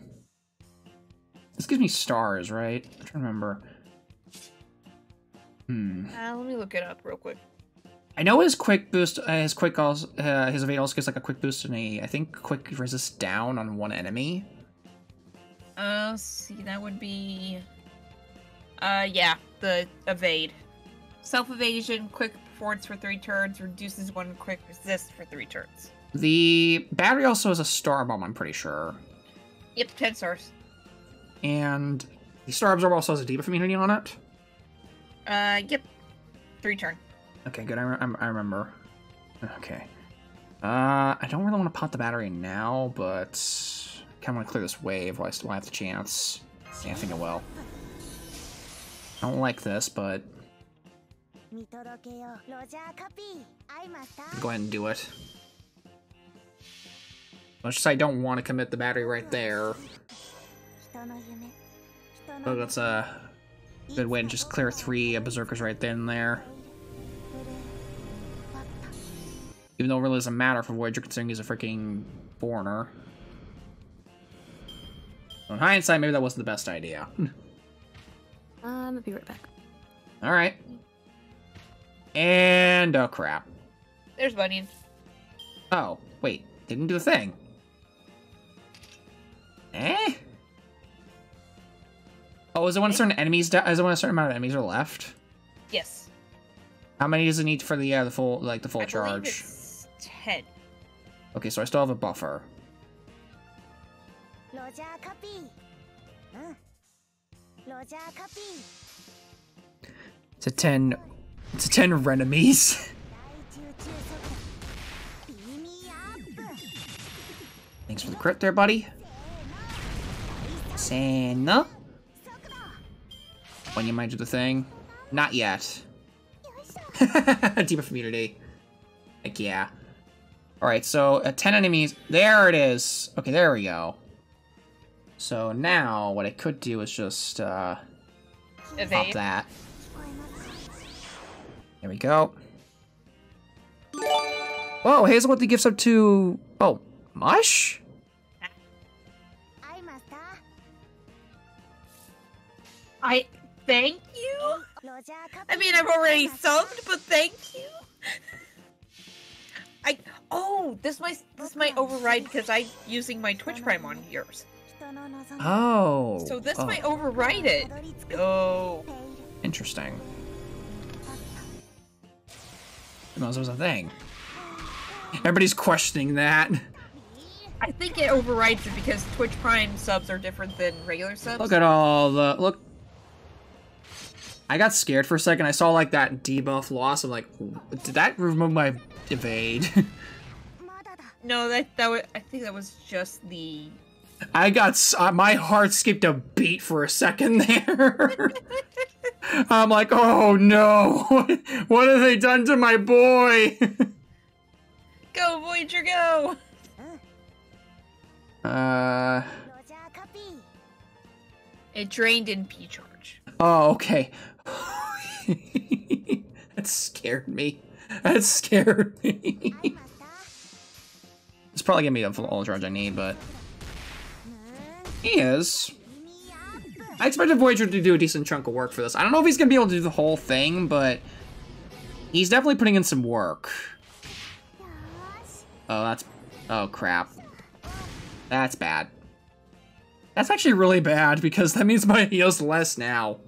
This gives me stars, right? I'm trying to remember.
Let me look it up real quick.
I know his quick boost, his evade also gives, like, a quick boost and I think quick resist down on one enemy.
See, that would be... yeah, the evade. Self-evasion, quick performance for 3 turns, reduces 1 quick resist for 3 turns.
The battery also has a star bomb, I'm pretty sure.
Yep, 10 stars.
And the star absorb also has a debuff immunity on it?
Yep. 3 turn.
Okay, good, I remember. Okay. I don't really want to pop the battery now, but I kind of want to clear this wave while I still have the chance. Yeah, I think I will. I don't like this, but... Go ahead and do it. Let's just say I don't want to commit the battery right there. So that's a good way to just clear 3 berserkers right then and there. Even though it really doesn't matter for Voyager considering he's a freaking foreigner. So in hindsight, maybe that wasn't the best idea.
I'll be right back.
Alright. And oh crap.
There's Bunny.
Oh, wait. Didn't do the thing. Eh? Oh, is it when certain enemies die? Is it when a certain amount of enemies are left?
Yes.
How many does it need for the full
I
charge?
believe it's 10.
Okay, so I still have a buffer. It's a 10. It's a 10 Renemies. Thanks for the crit there, buddy. Senna. When you might do the thing. Not yet. Debuff immunity. Heck yeah. Alright, so 10 enemies. There it is. Okay, there we go. So now what I could do is just pop that. There we go. Oh, Hazel with the gifts up to... Oh, Mush?
Thank you? I mean, I've already subbed, but thank you. This might override because I'm using my Twitch Prime on yours.
Oh.
So this might override it. Oh.
Interesting. Who knows, was a thing. Everybody's questioning that.
I think it overrides it because Twitch Prime subs are different than regular subs.
Look at all the... Look. I got scared for a second. I saw, like, that debuff loss. I'm like, did that remove my evade?
No, I think that was just the...
I got... my heart skipped a beat for a second there. I'm like, oh no. What have they done to my boy?
Go, Voyager, go! It drained NP charge.
Oh, okay. That scared me. That scared me. It's probably gonna be the full charge I need, but... He is. I expected Voyager to do a decent chunk of work for this. I don't know if he's gonna be able to do the whole thing, but... He's definitely putting in some work. Oh, that's... Oh, crap. That's bad. That's actually really bad, because that means my heal's less now.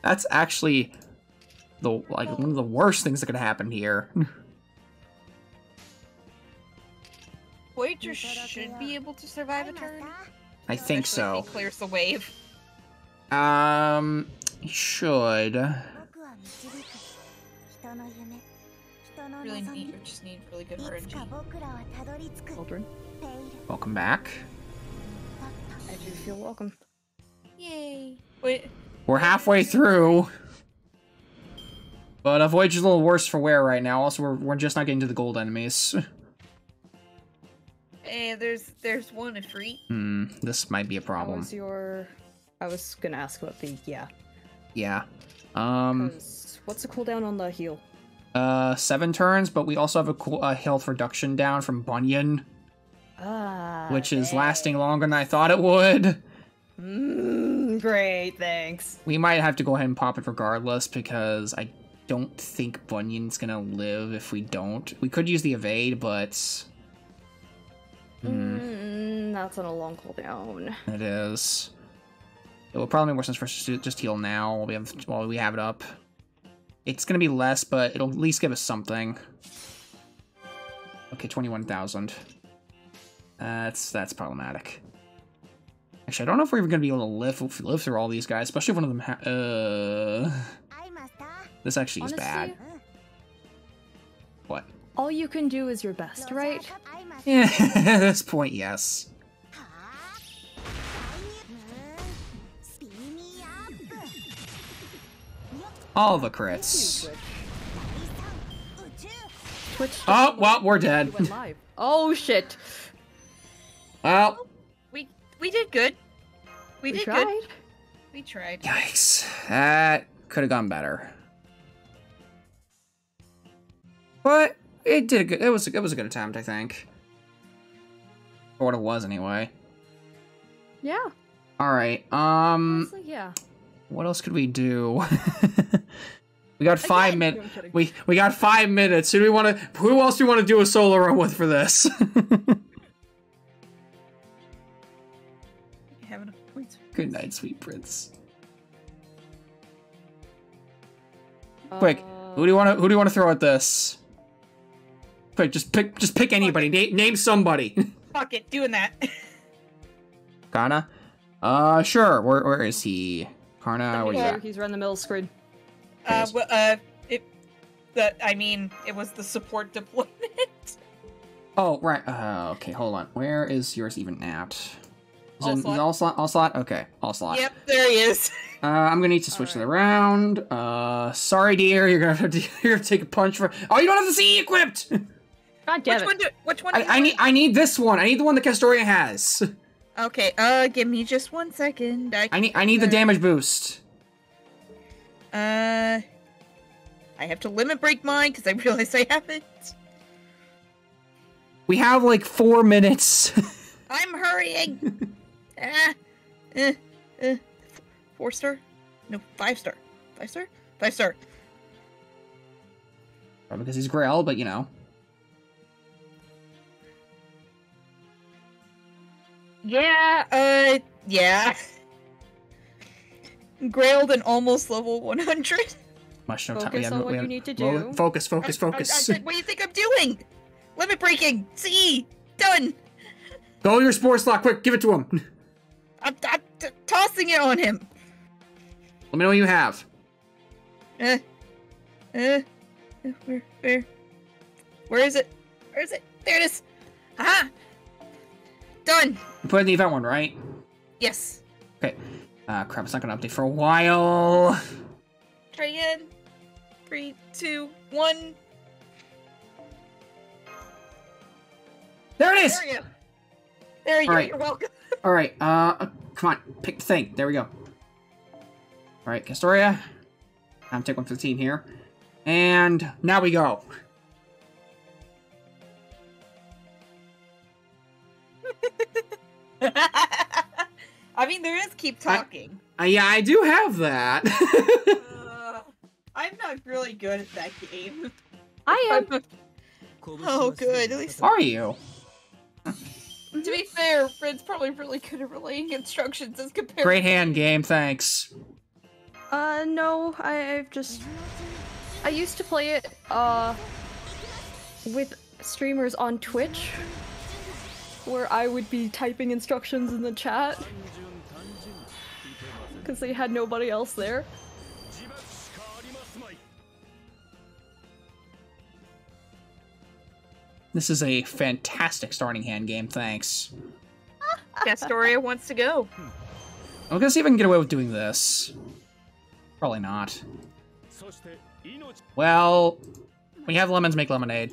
That's actually... one of the worst things that could happen here.
Voyager should be able to survive a turn.
I think so.
If he clears the wave.
He should.
Just need really good RNG.
Children.
Welcome back.
I do feel welcome.
Yay. Wait.
We're halfway through. But Voyager's a little worse for wear right now. Also, we're just not getting to the gold enemies.
Hey, there's one free.
This might be a problem.
What was your... I was gonna ask about the... Yeah.
Yeah.
What's the cooldown on the heal?
7 turns, but we also have a cool health reduction down from Bunyan. Which is lasting longer than I thought it would.
Great, thanks.
We might have to go ahead and pop it regardless, because I don't think Bunyan's gonna live if we don't. We could use the evade, but...
That's on a long cooldown.
It is. It will probably make more sense for us to just heal now while we have it up. It's gonna be less, but it'll at least give us something. Okay, 21,000. That's problematic. Actually, I don't know if we're even gonna be able to live through all these guys, especially if one of them This actually is bad. What?
All you can do is your best, right?
Yeah, at this point, yes. All the crits. Oh, well, we're dead.
Oh, shit.
Well.
We did good. We did
tried.
Good. We tried.
Yikes. That could have gone better. But it did a good, it was a good attempt, I think. For what it was anyway.
Yeah.
Alright,
Honestly, yeah.
What else could we do? We got 5 minutes. We got 5 minutes. Who else do we want to do a solo run with for this?
Have enough points.
Good night, sweet prince. Quick, who do you want to throw at this? Quick, just pick anybody. Name somebody.
Fuck it, doing that.
Kana? Sure. Where is he? Karna, where you at?
He's right in the middle of the screen.
It was the support deployment.
Oh, right. Okay, hold on. Where is yours even at? Is
All
it
slot.
all slot? All slot? Okay, all slot.
Yep, there he is.
I'm gonna need to switch it around. Sorry, dear, you're gonna have to take a punch for. Oh, you don't have the CE equipped.
God damn it!
Which one?
I need this one. I need the one that Castoria has.
Okay. Give me just 1 second.
I need the damage boost.
I have to limit break mine because I realize I haven't.
We have like 4 minutes.
I'm hurrying. 4-star? No, 5-star. 5-star? 5-star.
Probably because he's Grail, but you know.
Yeah, yeah. Grailed and almost level 100.
Much no time.
Focus on what you need to do.
Focus.
I said, what do you think I'm doing? Limit breaking. See, done.
Go your spore slot, quick. Give it to him.
I'm tossing it on him.
Let me know what you have.
Where is it? Where is it? There it is. Aha! Done.
You put in the event one, right?
Yes.
Okay. Crap, it's not gonna update for a while.
Try again. 3, 2, 1.
There it is!
There you go. There you go.
Alright.
You're welcome.
Alright, come on. Pick the thing. There we go. Alright, Castoria. I'm take one for the team here. And now we go.
I mean, there is keep talking.
Yeah, I do have that.
I'm not really good at that game.
I am.
Oh, good. At least,
Are you?
to be fair, Fred's probably really good at relaying instructions as compared.
Great hand game, thanks.
No, I used to play it, with streamers on Twitch, where I would be typing instructions in the chat, because they had nobody else there.
This is a fantastic starting hand game, thanks.
Castoria wants to go.
I'm gonna see if I can get away with doing this. Probably not. Well, when you have lemons, make lemonade.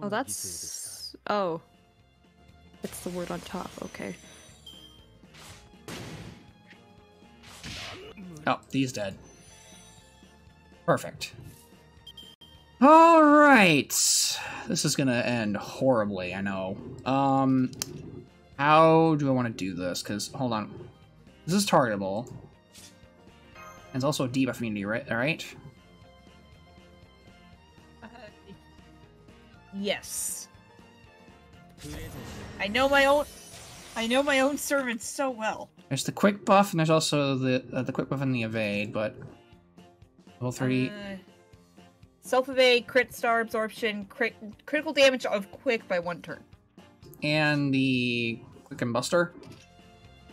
Oh, that's... Oh. It's the word on top, okay.
Oh, he's dead. Perfect. Alright. This is gonna end horribly, I know. How do I want to do this? Because, hold on. This is targetable. And it's also a debuff immunity, right? Alright?
Yes. I know my own servants so well.
There's the quick buff, and there's also the quick buff and the evade, but... Level 3...
Self-evade, crit star absorption, critical damage of quick by 1 turn.
And the quick and buster?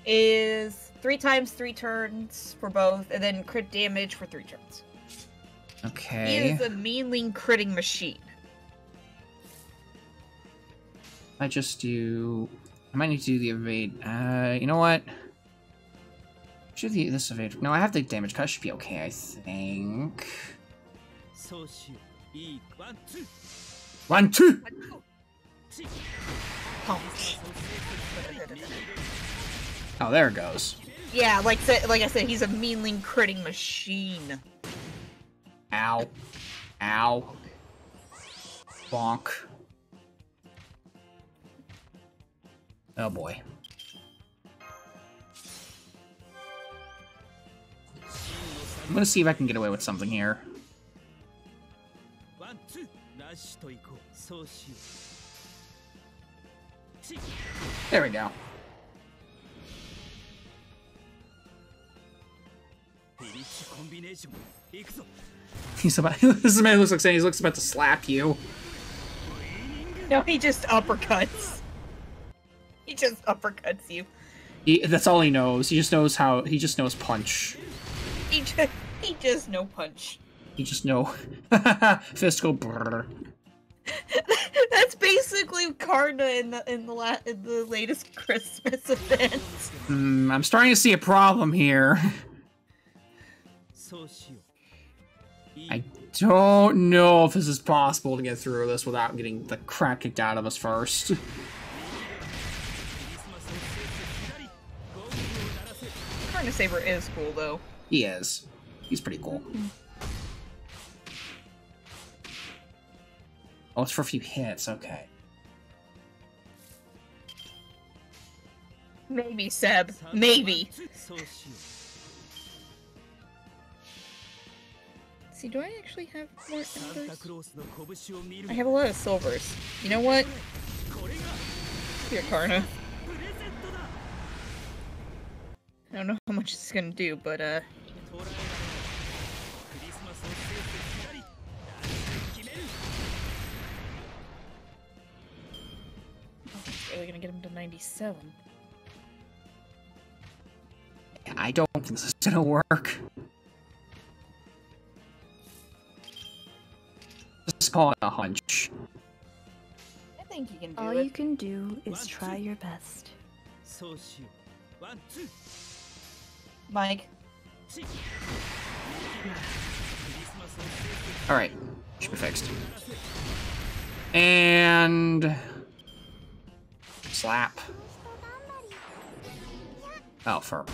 Is 3 times 3 turns for both, and then crit damage for 3 turns.
Okay.
He is a meanling critting machine.
I might need to do the evade. You know what? Should this evade? No, I have the damage cut. Should be okay, I think. 1, 2. Oh, there it goes.
Yeah, like I said, he's a meanling critting machine.
Ow. Ow. Bonk. Oh boy. I'm gonna see if I can get away with something here. There we go. He's about. This man looks like saying he looks about to slap you.
No, he just uppercuts. He just uppercuts you.
That's all he knows. He just knows punch.
He just no punch.
He just no fiscal brr.
That's basically Karna in the latest Christmas event.
I'm starting to see a problem here. I don't know if this is possible to get through this without getting the crap kicked out of us first.
Karna Saber is cool though.
He is. He's pretty cool. Oh, it's for a few hits, okay.
Maybe, Seb. Maybe. See, do I actually have more embers? I have a lot of silvers. You know what? Here, Karna. I don't know how much it's gonna do, but really gonna get him to 97.
Yeah, I don't think this is gonna work. Just call it a hunch.
I think you can do
All
it.
you can do is try your best.
Mike.
Alright, should be fixed. And... slap. Oh, fur.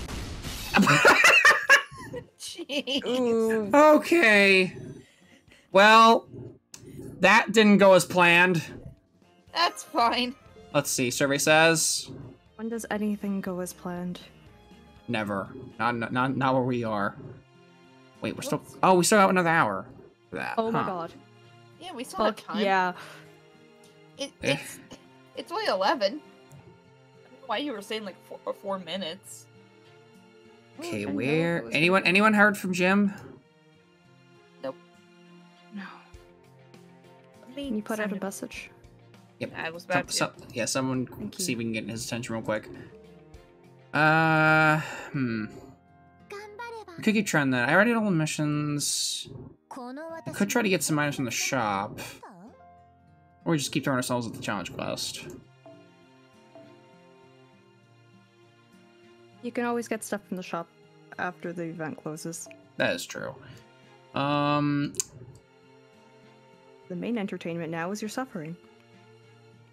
Jeez.
Okay. Well, that didn't go as planned.
That's fine.
Let's see, survey says...
When does anything go as planned?
Never. Not where we are. Wait, we're still... Oh, we still got another hour for that.
Oh my god.
Yeah, we still have
Fuck
time.
yeah.
It's only 11. I don't know why you were saying like 4 minutes.
Okay,
I
where...
know.
Anyone heard from Jim?
Nope.
No. Can you put out a message?
Yep.
I was about to.
Yeah, someone
Thank you.
see if we can get his attention real quick. We could keep trying that. I already did all the missions. We could try to get some items from the shop. Or we just keep throwing ourselves at the challenge quest.
You can always get stuff from the shop after the event closes.
That is true.
The main entertainment now is your suffering.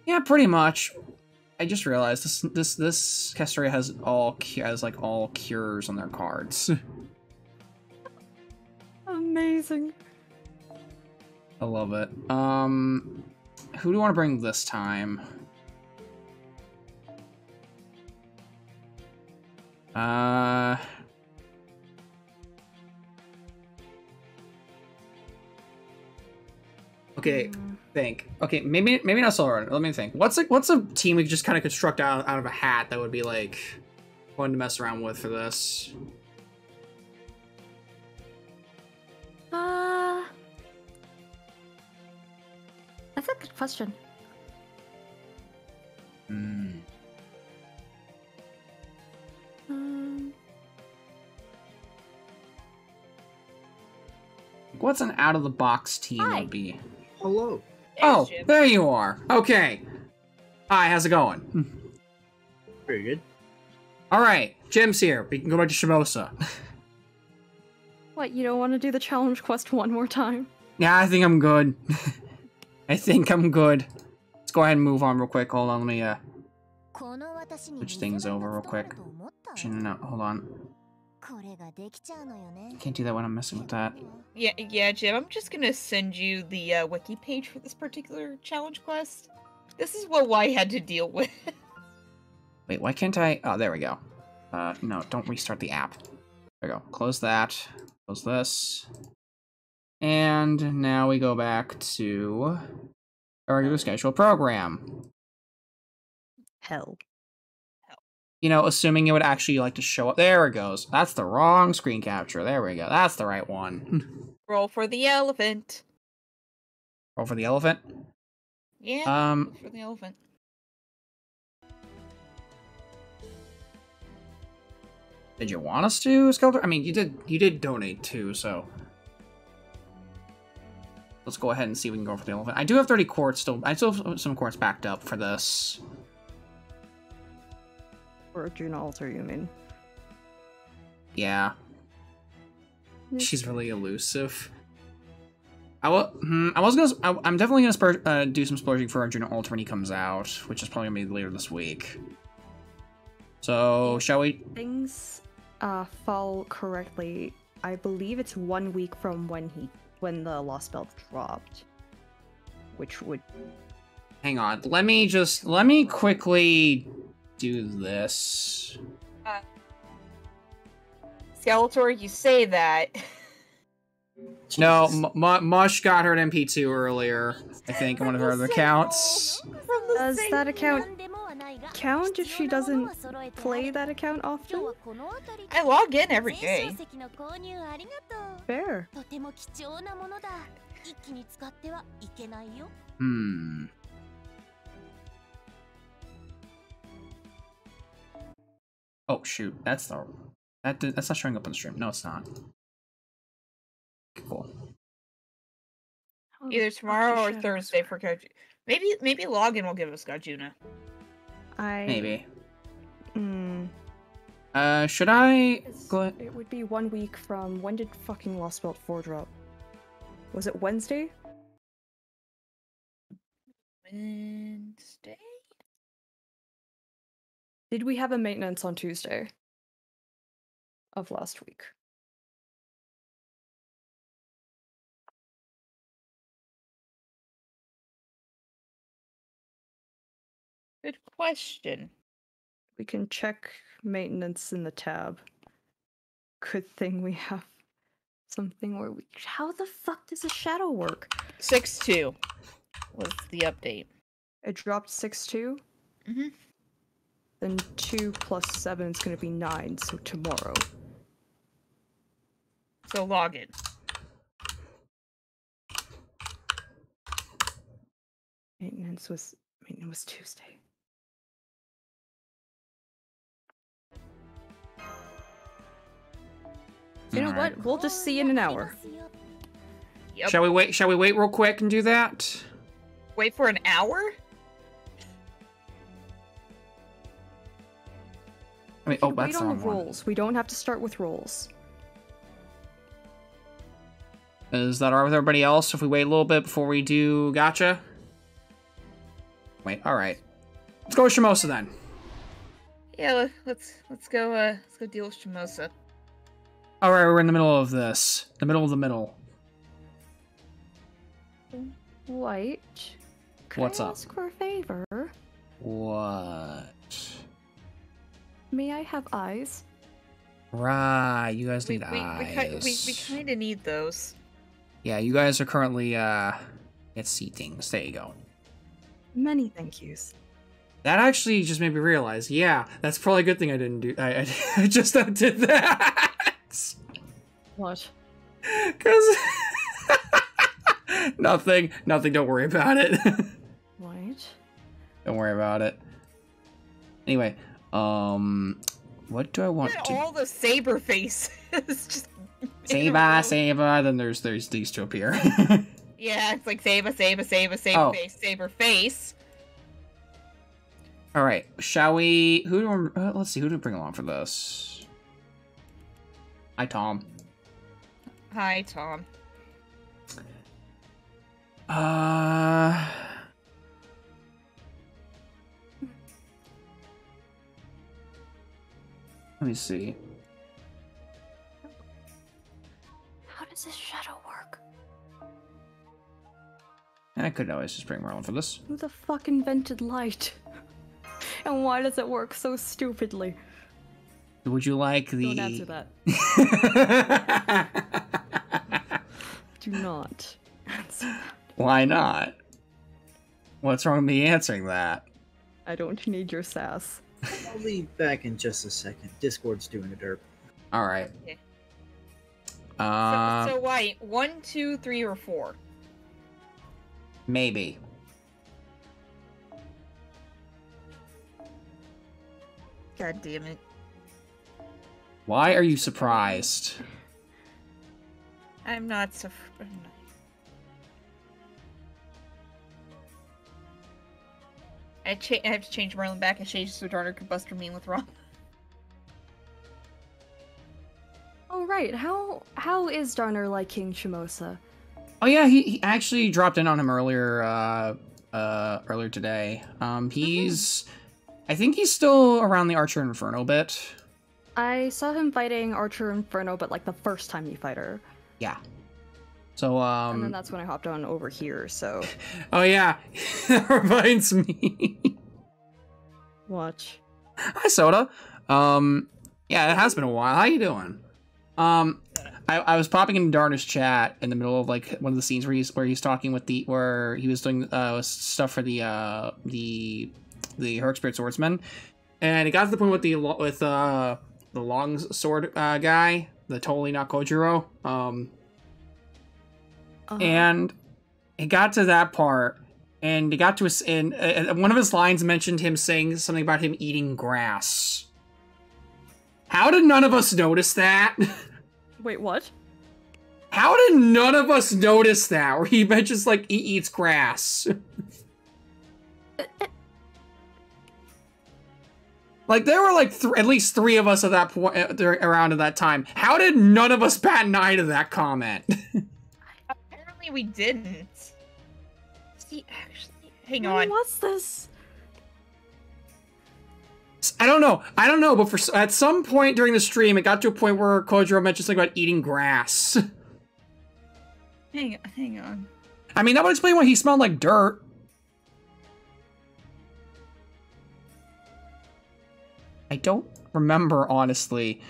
Yeah, pretty much. I just realized this Casteria has all cures on their cards.
Amazing.
I love it. Who do you want to bring this time? Okay, think. Okay, maybe not Solar. Let me think. What's a team we could just kind of construct out of a hat that would be like fun to mess around with for this?
That's a good question.
What's an out-of-the-box team
Hi.
would be?
Hello.
Oh,
Jim.
there you are. Okay. Hi, how's it going?
Very good.
All right, Jim's here. We can go back to Shimosa.
What, you don't want to do the challenge quest one more time?
Yeah, I think I'm good. I think I'm good. Let's go ahead and move on real quick. Hold on, let me switch things over real quick. Actually, no, hold on. Can't do that when I'm messing with that.
Yeah, Jim. I'm just gonna send you the wiki page for this particular challenge quest. This is what Y had to deal with.
Wait, why can't I? Oh, there we go. No, don't restart the app. There we go. Close that. Close this. And now we go back to our regular scheduled program.
Hell.
You know, assuming it would actually like to show up. There it goes. That's the wrong screen capture. There we go. That's the right one.
Roll for the elephant.
Roll for the elephant.
Yeah. Roll for the elephant.
Did you want us to, Skeletor? I mean, you did donate too, so let's go ahead and see if we can go for the elephant. I do have 30 quartz still. I still have some quartz backed up for this.
For Juna Alter, you mean?
Yeah. She's really elusive. I'm definitely gonna do some splurging for Arjuna Alter when he comes out, which is probably gonna be later this week. So, shall we?
Things fall correctly. I believe it's 1 week from when the Lost Belt dropped, which would.
Hang on. Let me quickly do this.
Skeletor, you say that.
No, Mush got her at MP2 earlier, I think, on one of her other accounts.
Does that account count if she doesn't play that account often?
I log in every day.
Fair.
Oh shoot, that's not showing up on the stream. No, it's not. Cool.
Either tomorrow or Thursday for Coach. Maybe login will give us Gajuna.
Maybe. Should I go ahead?
It would be 1 week from when did fucking Lost Belt 4 drop? Was it Wednesday?
Wednesday?
Did we have a maintenance on Tuesday of last week?
Good question.
We can check maintenance in the tab. Good thing we have something where we. How the fuck does a shadow work?
6-2 was the update.
It dropped 6-2?
Mm-hmm.
Then 2 plus 7 is gonna be 9, so tomorrow.
So login.
Maintenance was Tuesday. You know what? We'll just see in an hour.
Yep.
Shall we wait? Shall we wait real quick and do that?
Wait for an hour?
I mean,
Wait
that's
on the
wrong one.
rolls. We don't have to start with rolls.
Is that alright with everybody else if we wait a little bit before we do gotcha? Wait, alright. Let's go with Shimosa then.
Yeah, let's go deal with Shimosa.
Alright, we're in the middle of this. The middle of the middle.
White.
What's up?
Ask for a favor?
What?
May I have eyes?
Right, you guys need eyes.
We kind of need those.
Yeah, you guys are currently, at seatings. There you go.
Many thank yous.
That actually just made me realize, yeah, that's probably a good thing I didn't do. I just did that.
What?
Because... Nothing, don't worry about it.
What?
Don't worry about it. Anyway, what do I want to...
All the saber faces. Just
Saber, then there's these two up here.
Yeah, it's like saber
Oh.
saber face.
Alright, shall we... let's see, who do we bring along for this? Hi, Tom.
Hi, Tom.
Let me see.
How does this shadow work?
I could always just bring Marlon for this.
Who the fuck invented light?
And why does it work so stupidly?
Would you like the...
Don't answer that. Do not answer that.
Why not? What's wrong with me answering that?
I don't need your sass.
I'll be back in just a second. Discord's doing a derp.
Alright.
Okay.
Uh,
So White, 1, 2, 3, or 4?
maybe.
God damn it.
Why are you surprised?
I'm not so. I have to change Merlin back and change so Darner could bust her mean with Ron.
Oh right, how is Darner like King Shimosa?
Oh yeah, he actually dropped in on him earlier earlier today. I think he's still around the Archer Inferno bit.
I saw him fighting Archer Inferno, but like the first time you fight her.
Yeah. So
and then that's when I hopped on over here, so
oh yeah. That reminds me.
watch.
Hi Soda. Yeah, it has been a while. How you doing? I was popping into Darner's chat in the middle of like one of the scenes where he's talking with where he was doing stuff for the Herc Spirit Swordsman, and it got to the point with the long sword guy, the totally not Kojiro. And it got to that part, and it got to and one of his lines mentioned him saying something about him eating grass. How did none of us notice that?
Wait, what?
How did none of us notice that? Where he mentions like he eats grass. Like there were like at least 3 of us at that point around at that time. How did none of us bat an eye to that comment?
Apparently we didn't. See, actually, hang
When
on.
was this?
I don't know, but at some point during the stream, it got to a point where Kojiro mentioned something about eating grass.
Hang on.
I mean, that would explain why he smelled like dirt. I don't remember, honestly.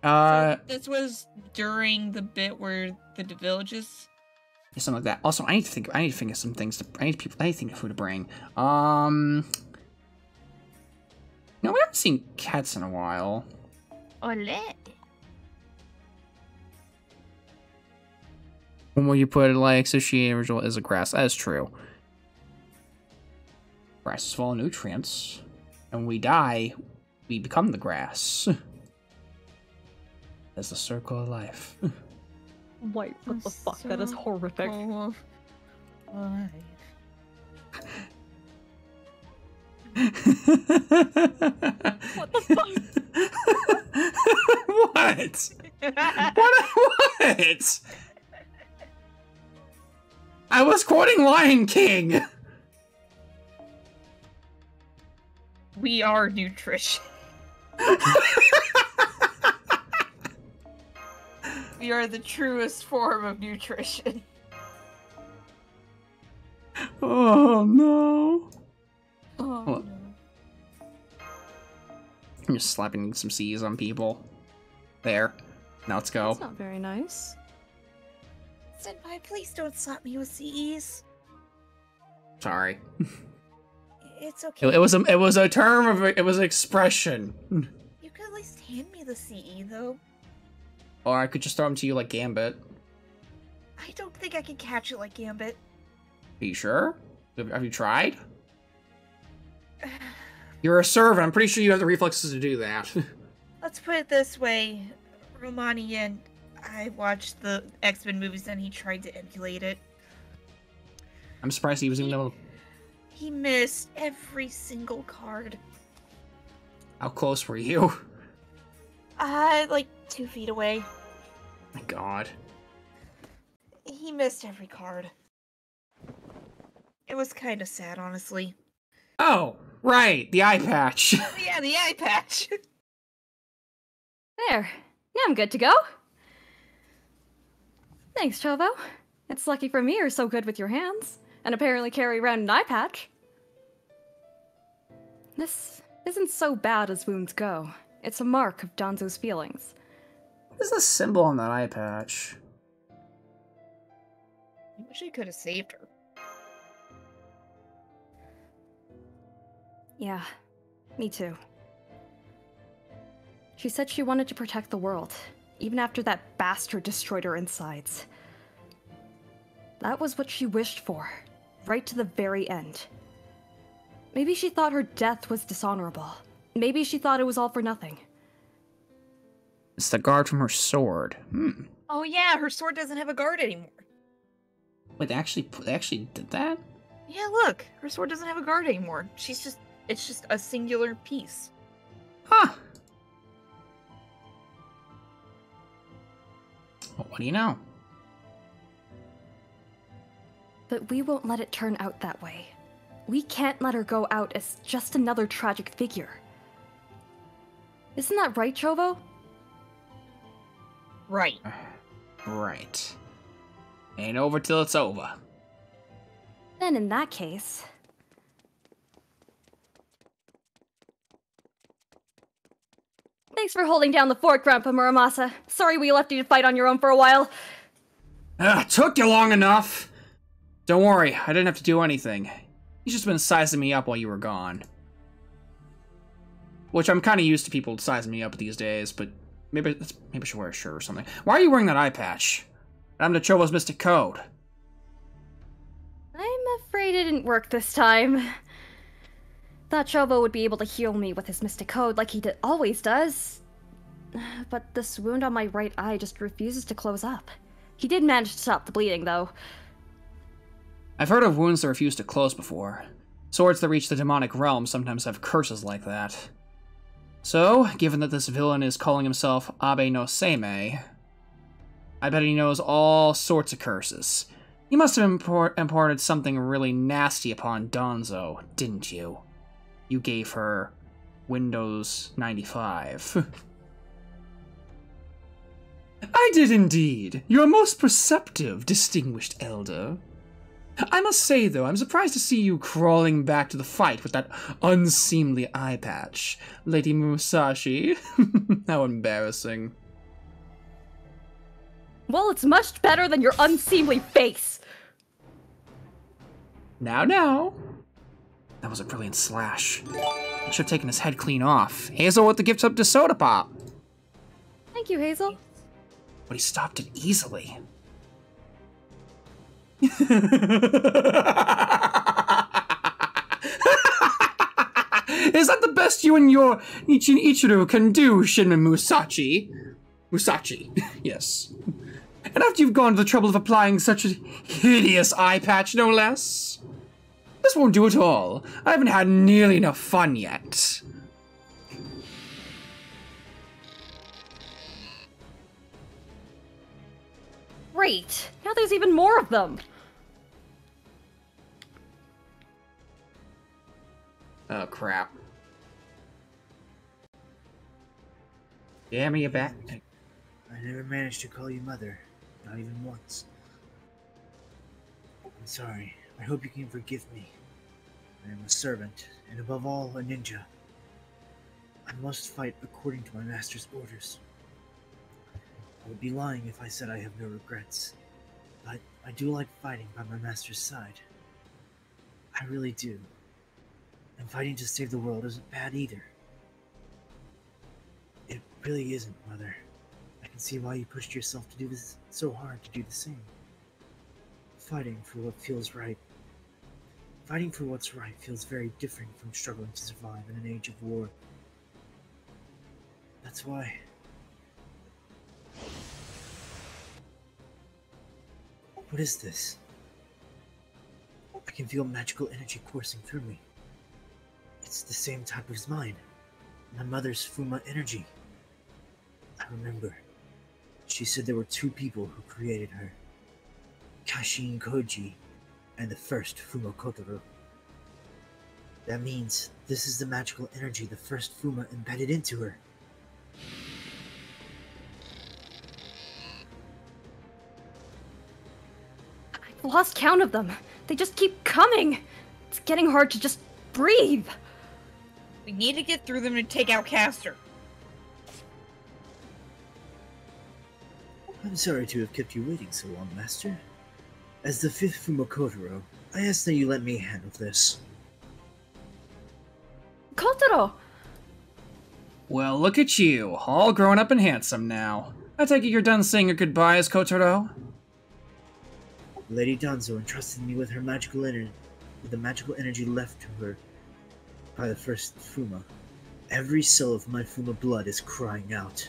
This was during the bit where the villages.
Something like that. Also, I need to think of some things I need to think of who to bring. No, we haven't seen cats in a while.
Ole.
When will you put it like sushi original is a grass? That is true. Grass is full of nutrients. And when we die, we become the grass. That's the circle of life.
Wait, what the fuck? That is horrific.
What the fuck?
What? What? I was quoting Lion King.
We are nutrition. We are the truest form of nutrition.
Oh no.
Oh,
Well, I'm just slapping some C's on people. There. Now let's go.
That's not very nice.
Senpai, please don't slap me with CEs.
Sorry.
It's okay.
It was a term of it was an expression.
You could at least hand me the CE though.
Or I could just throw them to you like Gambit.
I don't think I can catch it like Gambit.
Are you sure? Have you tried? You're a servant. I'm pretty sure you have the reflexes to do that.
Let's put it this way. Romani and I watched the X-Men movies and he tried to emulate it.
I'm surprised he was even able to...
He missed every single card.
How close were you?
Like 2 feet away.
My god.
He missed every card. It was kind of sad, honestly.
Oh, right. The eye patch.
Yeah, the eye patch.
There. Now I'm good to go. Thanks, Chovo. It's lucky for me you're so good with your hands, and apparently carry around an eye patch. This isn't so bad as wounds go. It's a mark of Danzo's feelings.
What is the symbol on that eye patch?
I wish I could have saved her.
Yeah, me too. She said she wanted to protect the world, even after that bastard destroyed her insides. That was what she wished for, right to the very end. Maybe she thought her death was dishonorable. Maybe she thought it was all for nothing.
It's the guard from her sword. Hmm.
Oh yeah, her sword doesn't have a guard anymore.
Wait, they actually did that?
Yeah, look, her sword doesn't have a guard anymore. It's just a singular piece.
Huh. Well, what do you know?
But we won't let it turn out that way. We can't let her go out as just another tragic figure. Isn't that right, Chovo?
Right.
Right. Ain't over till it's over.
Then in that case... Thanks for holding down the fort, Grandpa Muramasa. Sorry we left you to fight on your own for a while.
Took you long enough. Don't worry, I didn't have to do anything. You've just been sizing me up while you were gone. Which I'm kind of used to people sizing me up these days, but maybe I should wear a shirt or something. Why are you wearing that eye patch? I'm the Chovo's Mystic Code.
I'm afraid it didn't work this time. Thought Chovo would be able to heal me with his Mystic Code like he always does. But this wound on my right eye just refuses to close up. He did manage to stop the bleeding, though.
I've heard of wounds that refuse to close before. Swords that reach the demonic realm sometimes have curses like that. So, given that this villain is calling himself Abe no Seimei, I bet he knows all sorts of curses. You must have imparted something really nasty upon Danzo, didn't you? You gave her Windows 95. I did indeed. You are most perceptive, distinguished elder. I must say, though, I'm surprised to see you crawling back to the fight with that unseemly eye patch. Lady Musashi. How embarrassing.
Well, it's much better than your unseemly face!
Now. That was a brilliant slash. He should have taken his head clean off. Hazel with the gift up to Soda Pop.
Thank you, Hazel.
But he stopped it easily. Is that the best you and your Ichiru can do, Shinra Musashi? Musashi, yes. And after you've gone to the trouble of applying such a hideous eye patch, no less? This won't do at all. I haven't had nearly enough fun yet.
Great! Now there's even more of them!
Oh, crap. Damn me, you back.
I never managed to call you mother, not even once. I'm sorry. I hope you can forgive me. I am a servant, and above all, a ninja. I must fight according to my master's orders. I would be lying if I said I have no regrets, but I do like fighting by my master's side. I really do. And fighting to save the world isn't bad either. It really isn't, Mother. I can see why you pushed yourself to do this so hard to do the same. Fighting for what feels right. Fighting for what's right feels very different from struggling to survive in an age of war. That's why... What is this? I can feel magical energy coursing through me. It's the same type as mine. My mother's Fuma energy. I remember. She said there were two people who created her. Kashin Koji and the first Fuma Kotaro. That means this is the magical energy the first Fuma embedded into her.
I've lost count of them. They just keep coming. It's getting hard to just breathe.
We need to get through them to take out Castor.
I'm sorry to have kept you waiting so long, Master. As the fifth Fumakotaro, I ask that you let me handle this.
Kotaro!
Well, look at you, all grown up and handsome now. I take it you're done saying your goodbyes, Kotaro?
Lady Danzo entrusted me with her magical energy, with the magical energy left to her by the first Fuma. Every cell of my Fuma blood is crying out.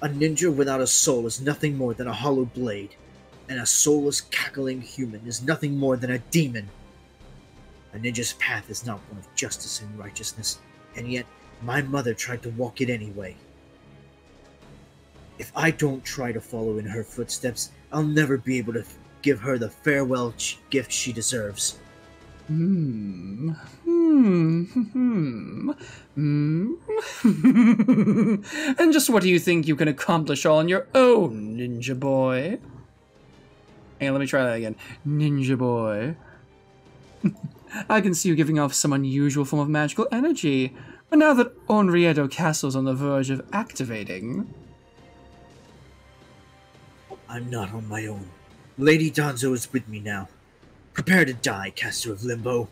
A ninja without a soul is nothing more than a hollow blade, and a soulless, cackling human is nothing more than a demon. A ninja's path is not one of justice and righteousness, and yet my mother tried to walk it anyway. If I don't try to follow in her footsteps, I'll never be able to give her the farewell gift she deserves.
And just what do you think you can accomplish all on your own, ninja boy? Hey, let me try that again. Ninja boy. I can see you giving off some unusual form of magical energy, but now that Onriedo Castle's on the verge of activating...
I'm not on my own. Lady Danzo is with me now. Prepare to die, caster of limbo.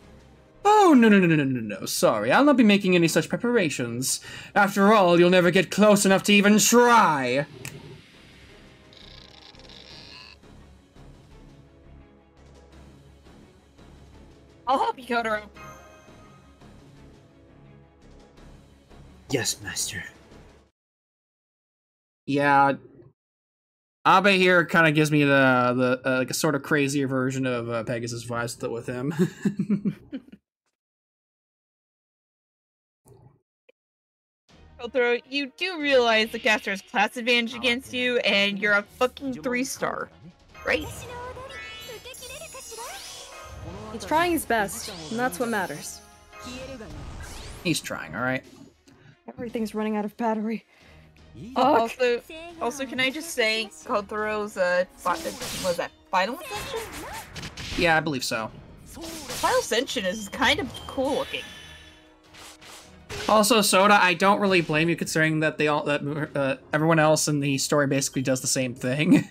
Oh, no. Sorry, I'll not be making any such preparations. After all, you'll never get close enough to even try.
I'll help you, Kotaro.
Yes, master.
Yeah, Abe here kind of gives me the like a sort of crazier version of Pegasus vibes with him.
Kotaro, you do realize the caster has class advantage against you, and you're a fucking 3-star, right?
He's trying his best, and that's what matters.
He's trying, all right.
Everything's running out of battery.
Also, can I just say, Kotaro's, was that final ascension?
Yeah, I believe so.
Final ascension is kind of cool looking.
Also, Soda, I don't really blame you considering that everyone else in the story basically does the same thing.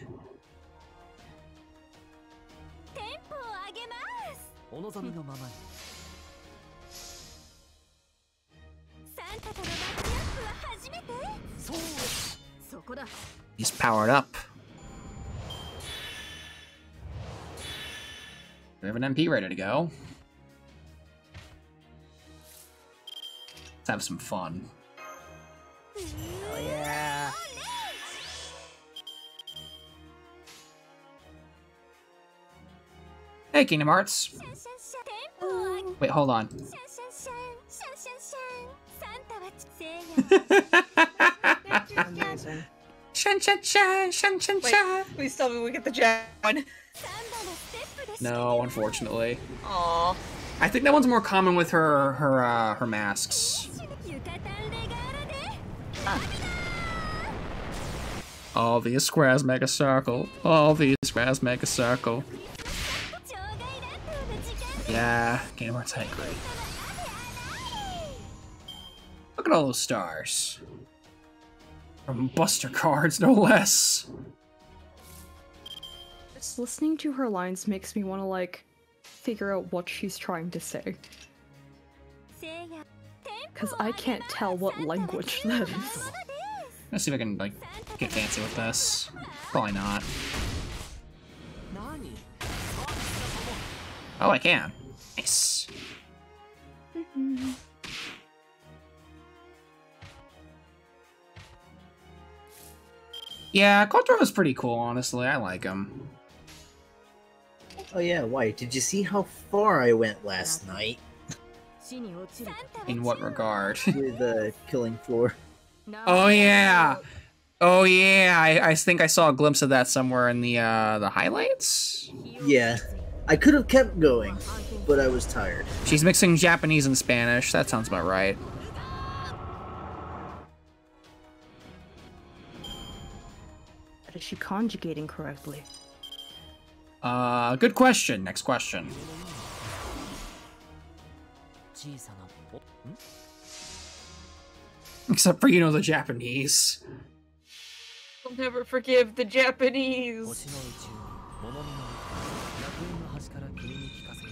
He's powered up. We have an MP ready to go. Let's have some fun.
Oh yeah.
Hey, Kingdom Hearts. Wait, hold on.
Amazing.
Shun.
Wait, please tell me we get the jab one.
No, unfortunately.
Aww.
I think that one's more common with her masks. All these squares make a circle. All these squares make a circle. Yeah, Kingdom Hearts had great. Look at all those stars. From Buster cards, no less.
Just listening to her lines makes me want to, like, figure out what she's trying to say. Because I can't tell what language that is.
Let's see if I can, like, get fancy with this. Probably not. Oh, I can. Nice. Yeah, Kotaro is pretty cool, honestly. I like him.
Oh yeah, White, did you see how far I went last night?
In what regard?
With killing floor.
Oh yeah! Oh yeah! I think I saw a glimpse of that somewhere in the highlights?
Yeah. I could have kept going, but I was tired.
She's mixing Japanese and Spanish. That sounds about right.
But is she conjugating correctly?
Good question. Next question. Except for, you know, the Japanese.
I'll never forgive the Japanese.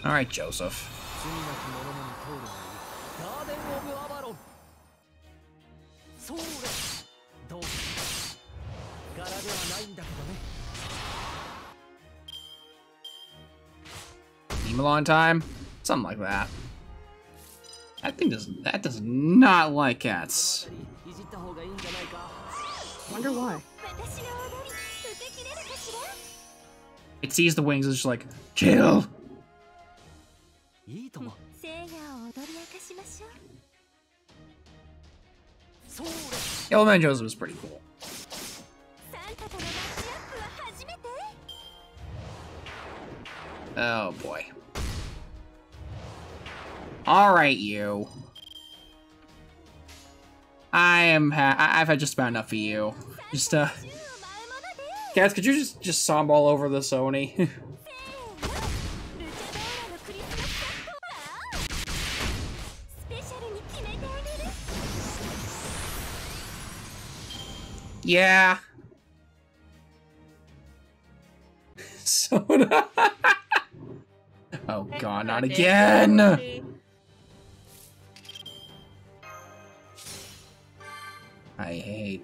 Alright, Joseph. Email time? Something like that. That does not like cats.
Wonder why.
It sees the wings and it's just like, chill. Yellow Man Joseph was pretty cool. Oh boy. Alright, you. I've had just about enough of you. Just, Cats, could you just somb all over the Sony? Yeah. Soda. Oh god, not again! I hate,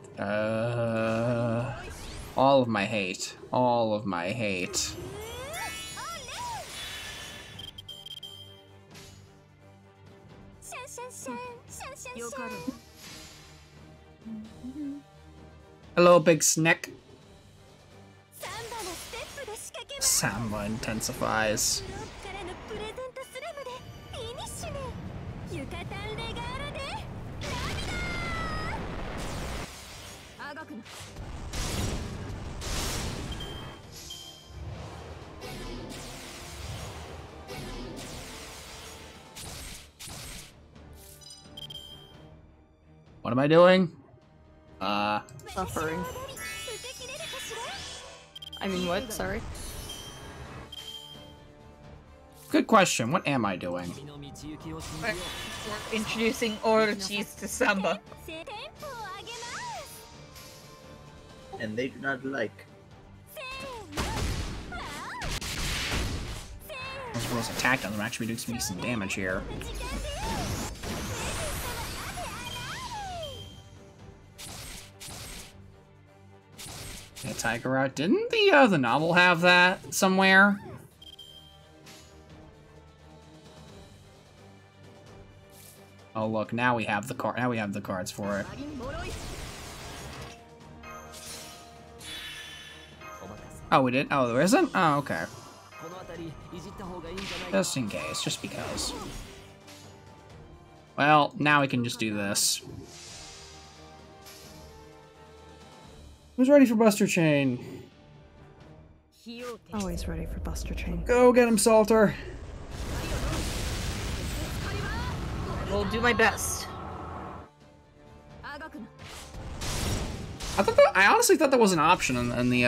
all of my hate. All of my hate. Hello, big snack. Samba intensifies. What am I doing?
Suffering. I mean, what? Sorry.
Good question. What am I doing?
We're introducing Orochis to Samba.
And they do not like.
Those girls attacked them. I'm actually doing some decent damage here. Yeah, Tiger out. Didn't the novel have that somewhere? Oh look, now we have the card. Now we have the cards for it. Oh, we did? Oh, there isn't? Oh, okay. Just in case, just because. Well, now we can just do this. Who's ready for Buster Chain?
Always ready for Buster Chain.
Go get him, Salter.
Will do my best.
I honestly thought that was an option in the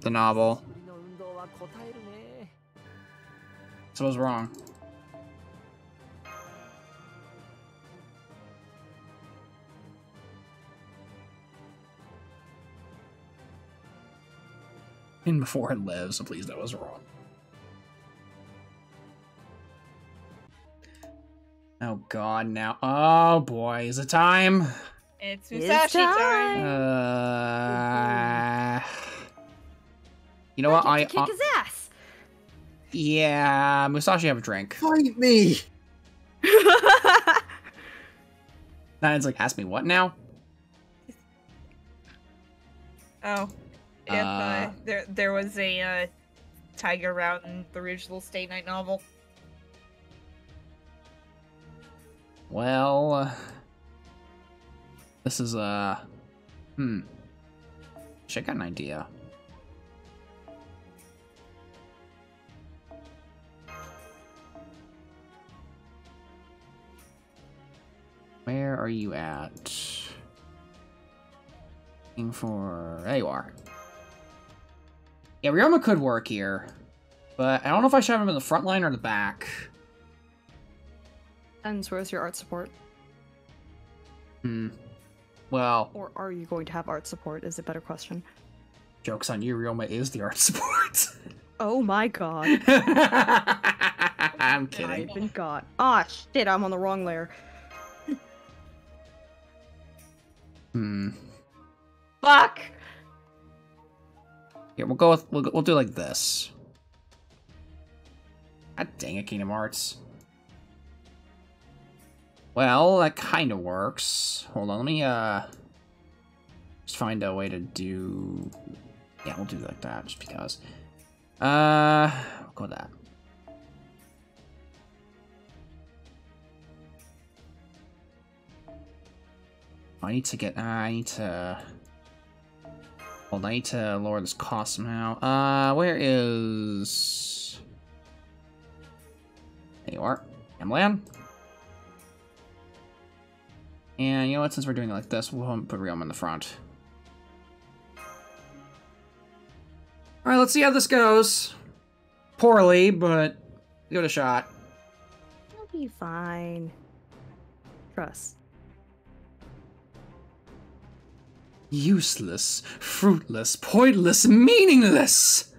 novel. So I was wrong. And before it lives, so please, that was wrong. Oh god, now. Oh boy, is it time?
It's Musashi time.
You know what?
I kick his ass.
Yeah, Musashi, have a drink.
Fight me!
Nine's like, ask me what now?
Oh, if there was a tiger route in the original Stay Night novel.
Well, this is Should I got an idea. Where are you at? Looking for... There you are. Yeah, Ryoma could work here, but I don't know if I should have him in the front line or the back.
And where's your art support?
Well...
Or are you going to have art support is a better question.
Joke's on you, Ryoma is the art support.
Oh my god.
I'm kidding.
I've been got. Ah, shit, I'm on the wrong layer.
Fuck!
Yeah, we'll go with... We'll do like this. God dang it, Kingdom Hearts. Well, that kind of works. Hold on, let me, just find a way to do... Yeah, we'll do it like that, just because. We'll go with that. I need to get... I need to... Hold on, I need to lower this cost somehow. Where is... There you are. Emlan. And you know what, since we're doing it like this, we'll put Realm in the front. Alright, let's see how this goes. Poorly, but give it a shot.
It'll be fine. Trust.
Useless, fruitless, pointless, meaningless!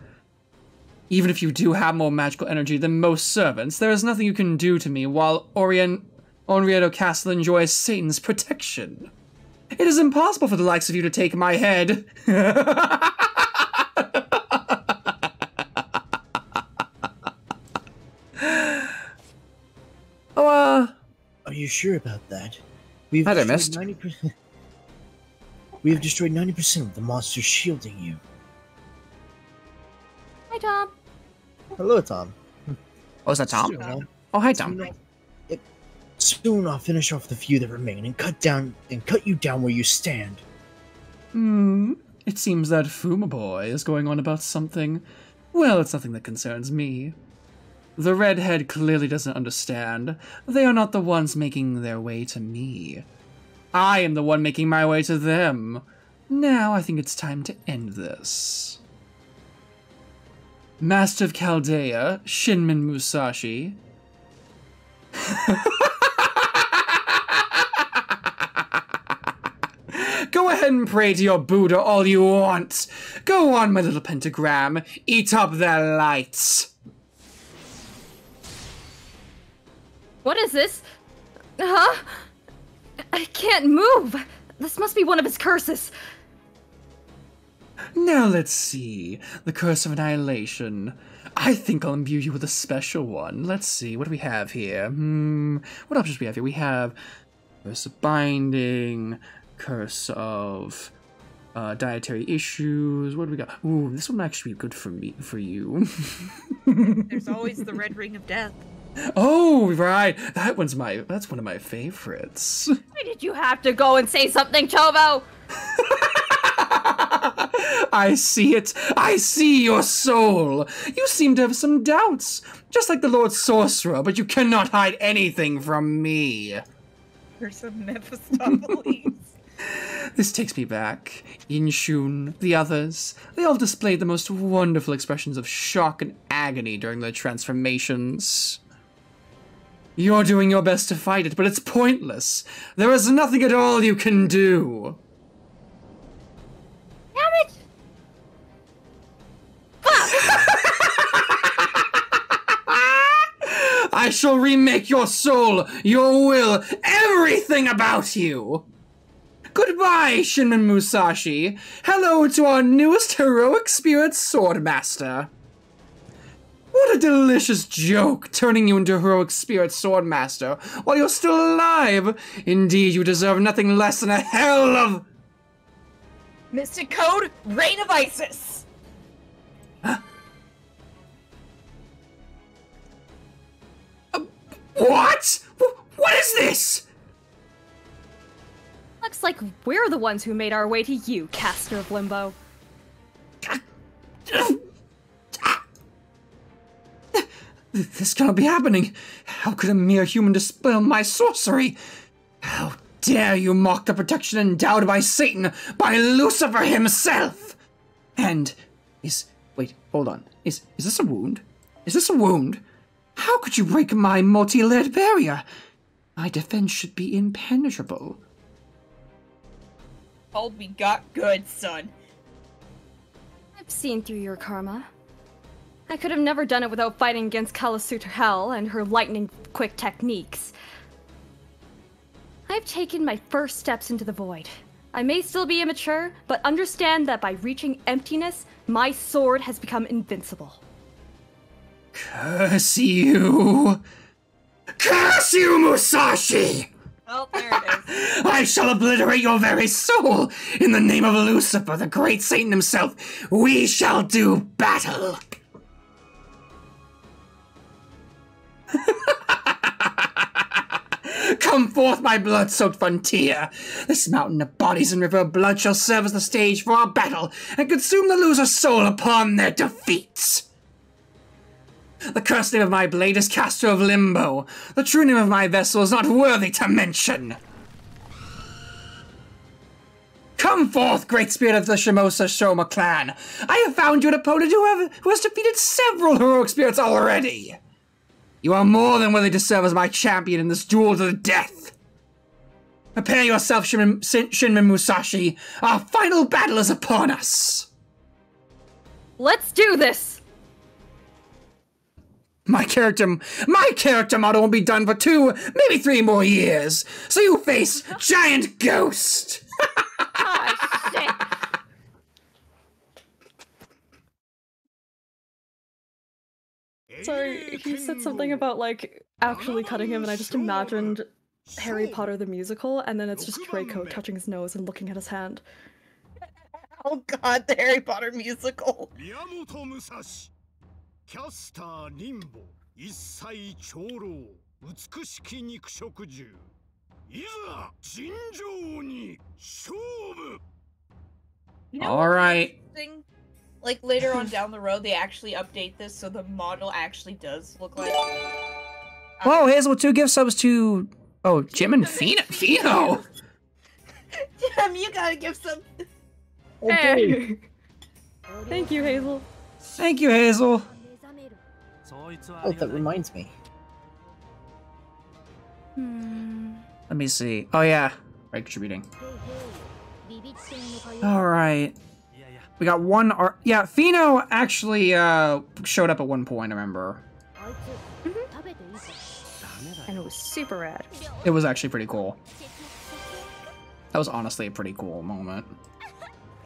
Even if you do have more magical energy than most servants, there is nothing you can do to me while Oriedo Castle enjoys Satan's protection. It is impossible for the likes of you to take my head.
Are you sure about that? We've
Had I
destroyed
missed?
90%. We have destroyed 90% of the monsters shielding you.
Hi, Tom.
Hello, Tom.
Oh, is that Tom?
Soon
Oh, hi, Tom.
Soon I'll finish off the few that remain and cut you down where you stand.
It seems that Fuma Boy is going on about something. Well, it's nothing that concerns me. The redhead clearly doesn't understand. They are not the ones making their way to me. I am the one making my way to them. Now I think it's time to end this. Master of Chaldea, Shinmin Musashi. Go ahead and pray to your Buddha all you want. Go on, my little pentagram. Eat up that light.
What is this? Huh? I can't move. This must be one of his curses.
Now let's see. The Curse of Annihilation. I think I'll imbue you with a special one. Let's see. What do we have here? What options do we have here? We have Curse of Binding, Curse of Dietary Issues. What do we got? Ooh, this one might actually be good for you.
There's always the Red Ring of Death.
Oh, right. That's one of my favorites.
Why did you have to go and say something, Chobo?
I see it. I see your soul. You seem to have some doubts, just like the Lord Sorcerer, but you cannot hide anything from me.
There's some Mephistopheles.
This takes me back. Inshun, the others, they all displayed the most wonderful expressions of shock and agony during their transformations. You're doing your best to fight it, but it's pointless. There is nothing at all you can do.
Damn it!
I shall remake your soul, your will, everything about you. Goodbye, Shinmin Musashi. Hello to our newest heroic spirit swordmaster. What a delicious joke, turning you into heroic spirit swordmaster while you're still alive. Indeed, you deserve nothing less than a hell of...
Mystic Code, Reign of Isis.
Huh? What? What is this?
Looks like we're the ones who made our way to you, Caster of Limbo.
This cannot be happening. How could a mere human dispel my sorcery? How dare you mock the protection endowed by Satan, by Lucifer himself? And wait, hold on. Is this a wound? Is this a wound? How could you break my multi-layered barrier? My defense should be impenetrable.
Told me got good, son.
I've seen through your karma. I could have never done it without fighting against Kalasutra Hell and her lightning-quick techniques. I've taken my first steps into the void. I may still be immature, but understand that by reaching emptiness, my sword has become invincible.
Curse you! Curse you, Musashi!
Oh, there it is.
I shall obliterate your very soul! In the name of Lucifer, the great Satan himself, we shall do battle! Come forth, my blood-soaked frontier! This mountain of bodies and river of blood shall serve as the stage for our battle, and consume the loser's soul upon their defeat! The cursed name of my blade is Caster of Limbo. The true name of my vessel is not worthy to mention. Come forth, great spirit of the Shimosa Shoma clan. I have found you an opponent who has defeated several heroic spirits already. You are more than worthy to serve as my champion in this duel to the death. Prepare yourself, Shinmin Musashi. Our final battle is upon us.
Let's do this!
My character model won't be done for 2, maybe 3 more years. So you face Giant Ghost.
Ah, shit.
Sorry, he said something about, like, actually cutting him, and I just imagined Harry Potter the musical, and then it's just Draco touching his nose and looking at his hand.
Oh god, the Harry Potter musical. You know
All right.
Like later on down the road, they actually update this so the model actually does look like.
Whoa, Hazel with 2 gift subs to Jim and Fino.
Damn, you gotta give some.
Hey! Thank you, Hazel.
Thank you, Hazel.
Oh, that reminds me.
Let me see. Oh yeah, right, contributing. All right. We got one. Yeah, Fino actually showed up at one point. I remember.
And it was super rad.
It was actually pretty cool. That was honestly a pretty cool moment.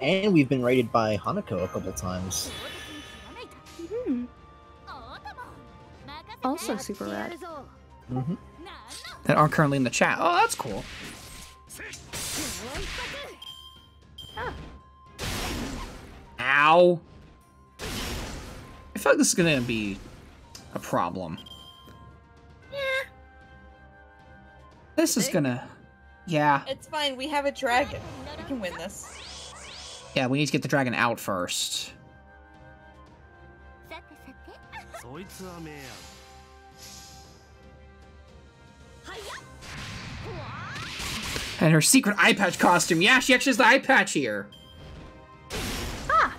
And we've been raided by Hanako a couple times.
Also super rad.
That aren't currently in the chat. Oh, that's cool. Ow. I feel like this is gonna be a problem.
Yeah.
This is gonna... Yeah.
It's fine, we have a dragon. We can win this.
Yeah, we need to get the dragon out first. And her secret eye patch costume. Yeah, she actually has the eye patch here.
Ah!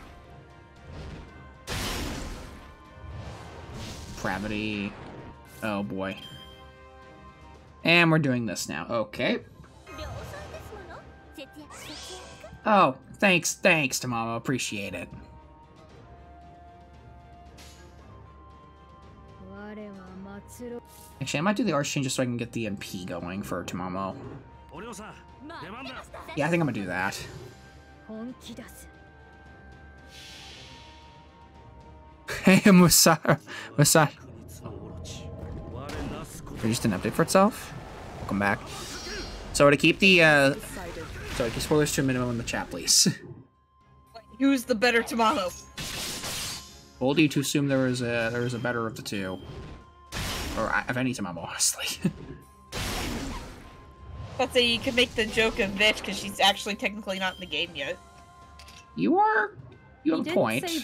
Gravity. Oh boy. And we're doing this now. Okay. Oh, thanks, Tamamo. Appreciate it. Actually, I might do the arch change just so I can get the MP going for Tamamo. Yeah, I think I'm gonna do that. Hey, Musa. It just didn't update for itself. Welcome back. So to keep the keep spoilers to a minimum in the chat, please.
Who's the better tomato?
Bold you to assume there was a better of the two, or of any Tamamo, honestly.
Let's say you could make the joke of Vitch because she's actually technically not in the game yet.
You have a point.
Say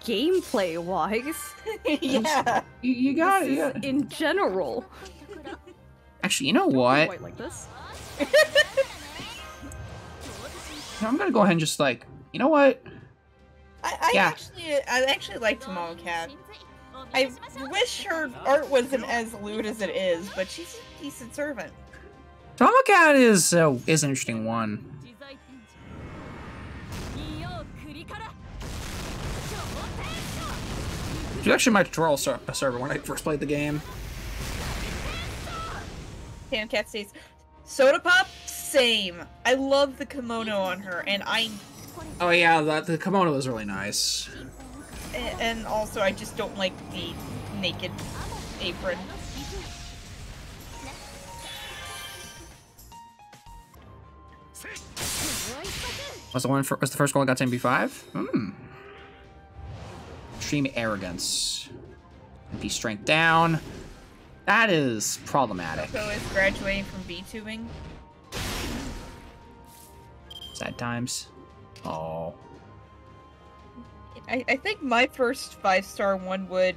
gameplay wise.
Yeah.
You got it. Yeah.
In general.
Actually, you know what?
Quite like this.
I'm gonna go ahead and just like, you know what?
I actually like Tamamo Cat. I wish her art wasn't as lewd as it is, but she's a decent servant.
Tamamo Cat is an interesting one. She's actually my tutorial server when I first played the game.
Tan Cat stays. Soda Pop, same. I love the kimono on her, and
Oh yeah, the kimono is really nice.
And also, I just don't like the naked apron.
Was the first goal I got to MP5? Hmm. Extreme arrogance. MP strength down. That is problematic.
So is graduating from B-tubing.
Sad times. Oh.
I think my first 5-star one would.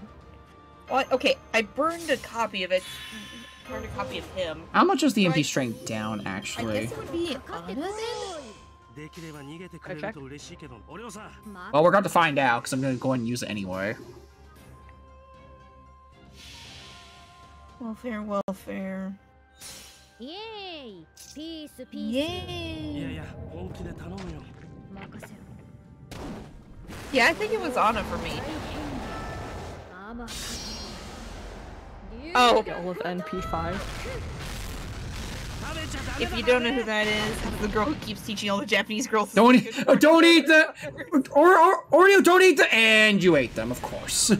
Well, okay, I burned a copy of it. Burned a copy of him.
How much is the MP
Right.
strength down,
I
actually?
guess it would be honest.
Well, we're about to find out, because I'm going to go ahead and use it anyway.
Welfare, welfare.
Yay! Peace, peace.
Yay!
任せろ
Yeah, I think it was Anna for me.
甘かった
Oh,
All of NP5.
if you don't know who that is, it's the girl who keeps teaching all the Japanese girls.
Don't eat the Oreo. Don't eat the, and you ate them, of course. I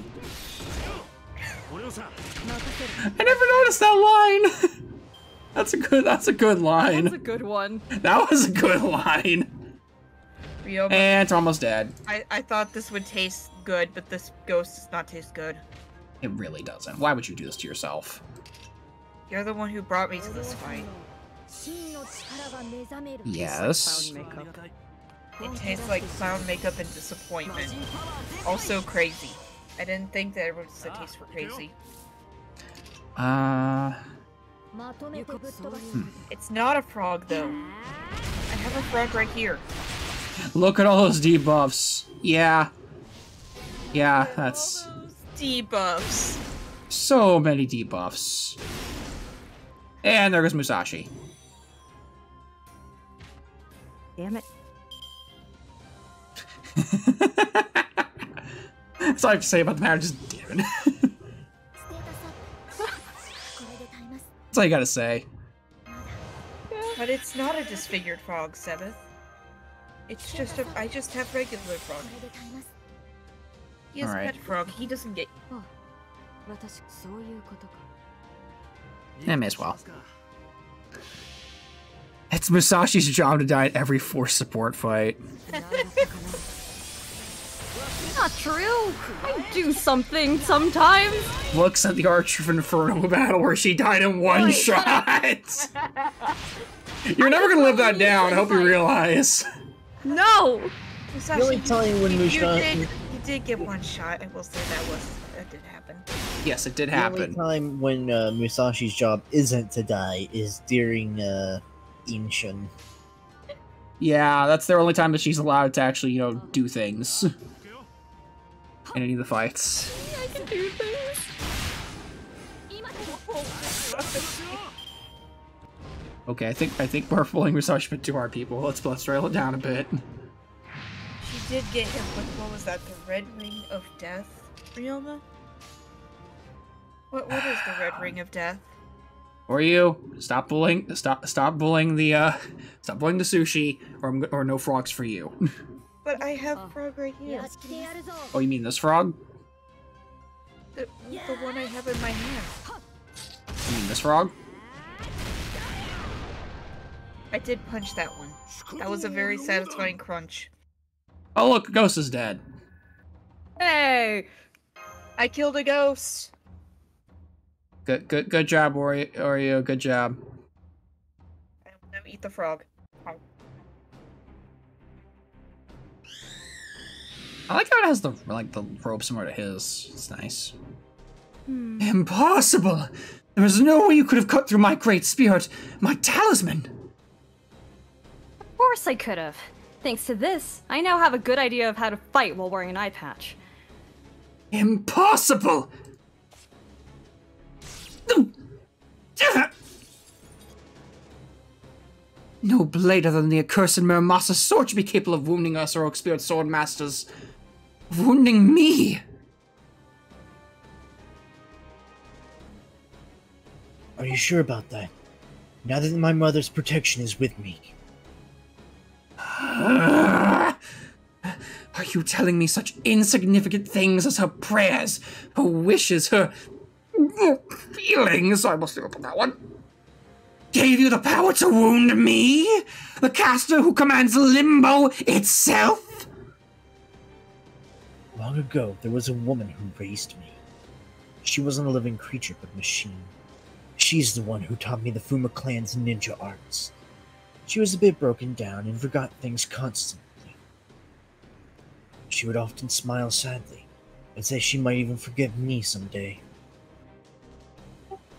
never noticed that line. That's a good line.
That's a good one.
That was a good line.
Ryoma,
And it's almost dead.
I thought this would taste good, but this ghost does not taste good.
It really doesn't. Why would you do this to yourself?
You're the one who brought me to this fight.
真の力が目覚める
Yes.
Cloud makeup.
It tastes like clown makeup and disappointment. Also crazy. I didn't think that everyone said taste for crazy.
まとめてぶっ飛ばす
It's not a frog though. I have a frog right here.
Look at all those debuffs. Yeah. Yeah, that's
Debuffs.
so many debuffs. And there goes Musashi.
Damn it.
That's all I have to say about the matter. Just damn it.
ステータスアップこれで耐えます
That's all you gotta say.
But it's not a disfigured frog, Sebeth. It's just I just have regular frog.
これで耐えます
He has a
Alright.
pet frog. He doesn't get.
私そういうことか
Yeah, may as well. It's Musashi's job to die at every force support fight.
何だったかな
Not true. I do something sometimes.
Looks at the Archer of Inferno battle where she died in one
Wait,
shot. You're never gonna live that down, I hope you realize.
No.
Musashi,
The only time when
you
Musashi-
did get one shot. I will say that did happen.
Yes, it did
The only
happen.
time when Musashi's job isn't to die is during Inshin.
Yeah, that's the only time that she's allowed to actually, do things. In any of the fights.
I can do things.
今だ
Okay, I think we're pulling Musashi a bit too hard, people. Let's rail it down a bit.
She did get him with what was that? The Red Ring of Death, Ryoma? What is the Red Ring of Death?
Or you stop bullying the sushi, or no frogs for you.
But I have frog right here.
やってやるぞ
Oh, you mean this frog?
The one I have in my hand.
You mean this frog?
I did punch that one. That was a very satisfying crunch.
Oh look, Ghost is dead.
Hey.
I killed a ghost.
Good job, Oreo. Good job.
I will now eat the frog. Ow.
I like how it has the rope similar to his. It's nice. Impossible! There was no way you could have cut through my great spirit, my talisman!
Of course I could have. Thanks to this, I now have a good idea of how to fight while wearing an eye patch.
Impossible! No blade other than the accursed Muramasa's sword should be capable of wounding us heroic spirit sword masters. Wounding me!
Are you sure about that? Now that my mother's protection is with me.
Are you telling me such insignificant things as her prayers, her wishes, her feelings? I must open that one. gave you the power to wound me? The caster who commands Limbo itself?
Long ago, there was a woman who raised me. She wasn't a living creature, but machine. She's the one who taught me the Fuma clan's ninja arts. She was a bit broken down and forgot things constantly. She would often smile sadly, and say she might even forgive me someday.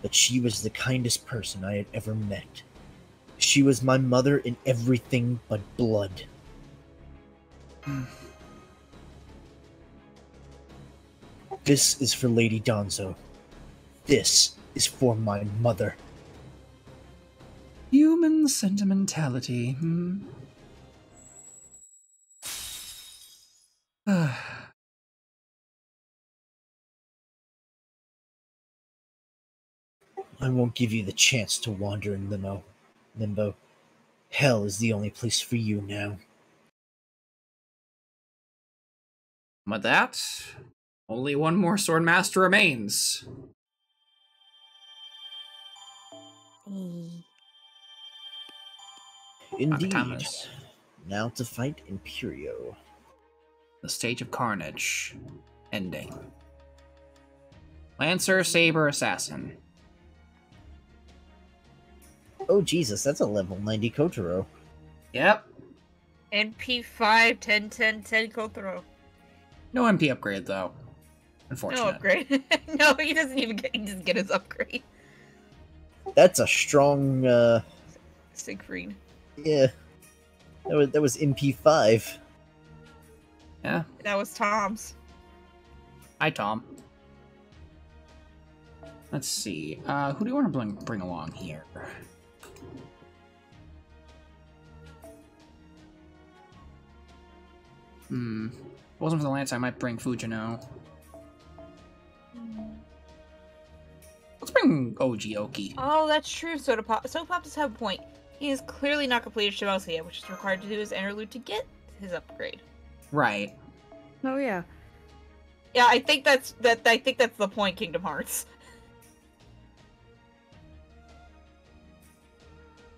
But she was the kindest person I had ever met. She was my mother in everything but blood. This is for Lady Donzo. This is for my mother.
Human sentimentality,
I won't give you the chance to wander in Limbo. Hell is the only place for you now.
With that, only one more Swordmaster remains.
Indeed.
Thomas.
Now to fight Imperio.
The stage of carnage. Ending. Lancer, Saber, Assassin.
Oh Jesus, that's a level 90 Kotaro.
Yep.
NP5, 10, 10, 10 Kotaro.
No MP upgrade, though.
No
Unfortunate.
upgrade. No, he doesn't even get, he doesn't get his upgrade.
That's a strong,
Siegfried.
yeah. That was MP5.
Yeah.
That was Tom's.
Hi, Tom. Let's see. Who do you want to bring along here? If it wasn't for the Lance, I might bring Fujino. Let's bring Oji.
Oh, that's true. Soda Pop does have a point. He has clearly not completed Shimosa yet, which is required to do his interlude to get his upgrade.
Right.
Oh yeah.
Yeah, I think that's the point, Kingdom Hearts.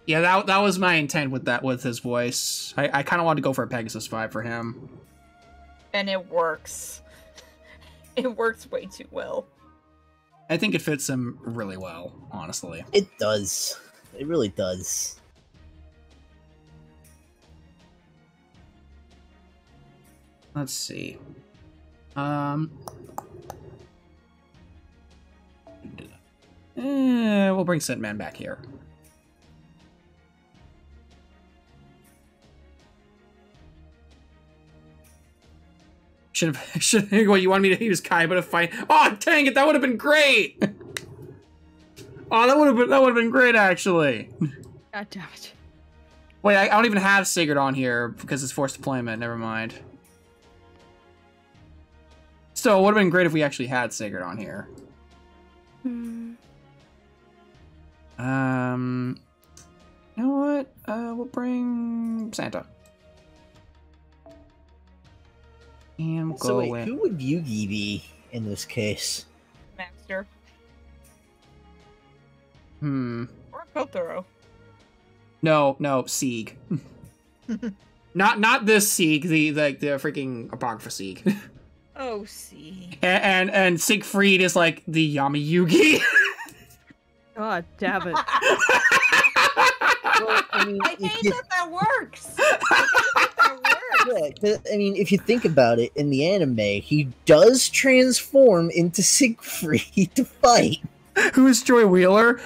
Yeah, that was my intent with his voice. I kind of wanted to go for a Pegasus 5 for him.
And it works. It works way too well.
I think it fits him really well, honestly.
It does. It really does.
Let's see. We'll bring Scentman back here. Should what you wanted me to use Kaiba to fight? Oh dang it, that would have been great! Oh, that would have been great actually.
God damn it.
Wait, I don't even have Sigurd on here because it's forced deployment. Never mind. So it would have been great if we actually had Sigurd on here. You know what? We'll bring Santa. And we'll
So
go
wait,
with...
who would Yugi be in this case?
Master.
Or
Kotaro.
No, Sieg. not this Sieg, the freaking Apocrypha Sieg.
Oh, see.
and Siegfried is like the Yami Yugi.
God damn it.
Well, I mean,
I hate that works. That works.
yeah, I mean, if you think about it, in the anime, he does transform into Siegfried to fight.
Who's Joy Wheeler?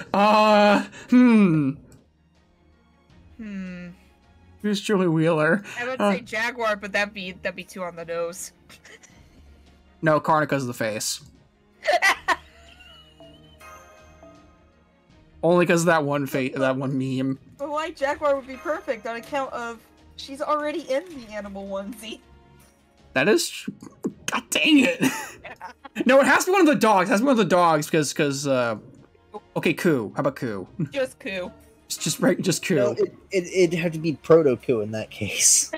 Who's Joy Wheeler?
I would say Jaguar, but that'd be too on the nose.
No, Karnaka's the face. Only because of that one meme.
But why Jaguar would be perfect on account of she's already in the animal onesie.
That is... God dang it. No, it has to be one of the dogs. It has to be one of the dogs because okay, Ku. How about Ku?
Just Ku.
Just Ku.
No, it'd have to be Proto-Ku in that case.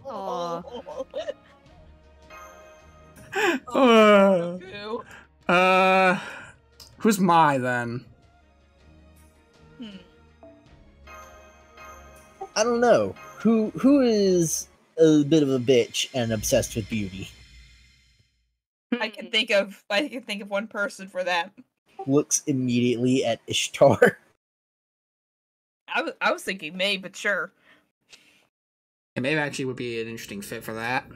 Aw.
Ku.
Who's Mai then?
Hmm.
I don't know. Who is a bit of a bitch and obsessed with beauty?
I can think of one person for that.
Looks immediately at Ishtar.
I was thinking May, but sure.
And maybe actually would be an interesting fit for that.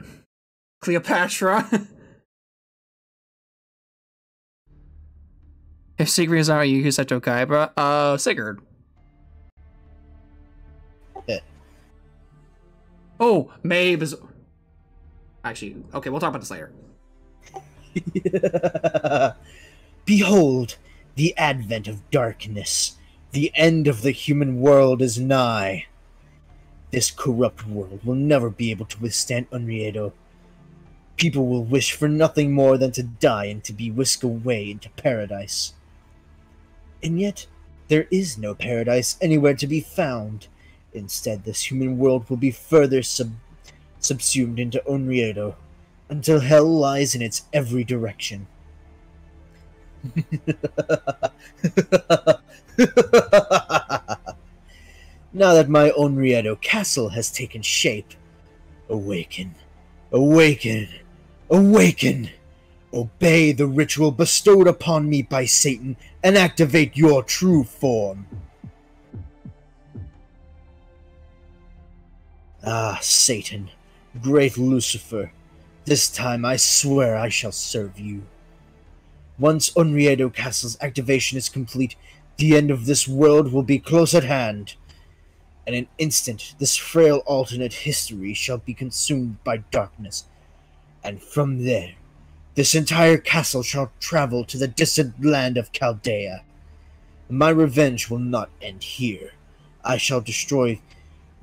Cleopatra. If Sigrid is not Yuki Seto Kaiba, Sigurd.
Yeah.
Oh, Mabe is... Actually, okay, we'll talk about this later.
Behold, the advent of darkness. The end of the human world is nigh. This corrupt world will never be able to withstand Unriedo. People will wish for nothing more than to die and to be whisked away into paradise. And yet, there is no paradise anywhere to be found. Instead, this human world will be further subsumed into Unriedo, until hell lies in its every direction. Now that my Onriedo castle has taken shape, awaken, awaken, awaken! Obey the ritual bestowed upon me by Satan and activate your true form. Ah, Satan, great Lucifer, this time I swear I shall serve you. Once Unriedo Castle's activation is complete, the end of this world will be close at hand. In an instant, this frail alternate history shall be consumed by darkness, and from there, this entire castle shall travel to the distant land of Chaldea. My revenge will not end here. I shall destroy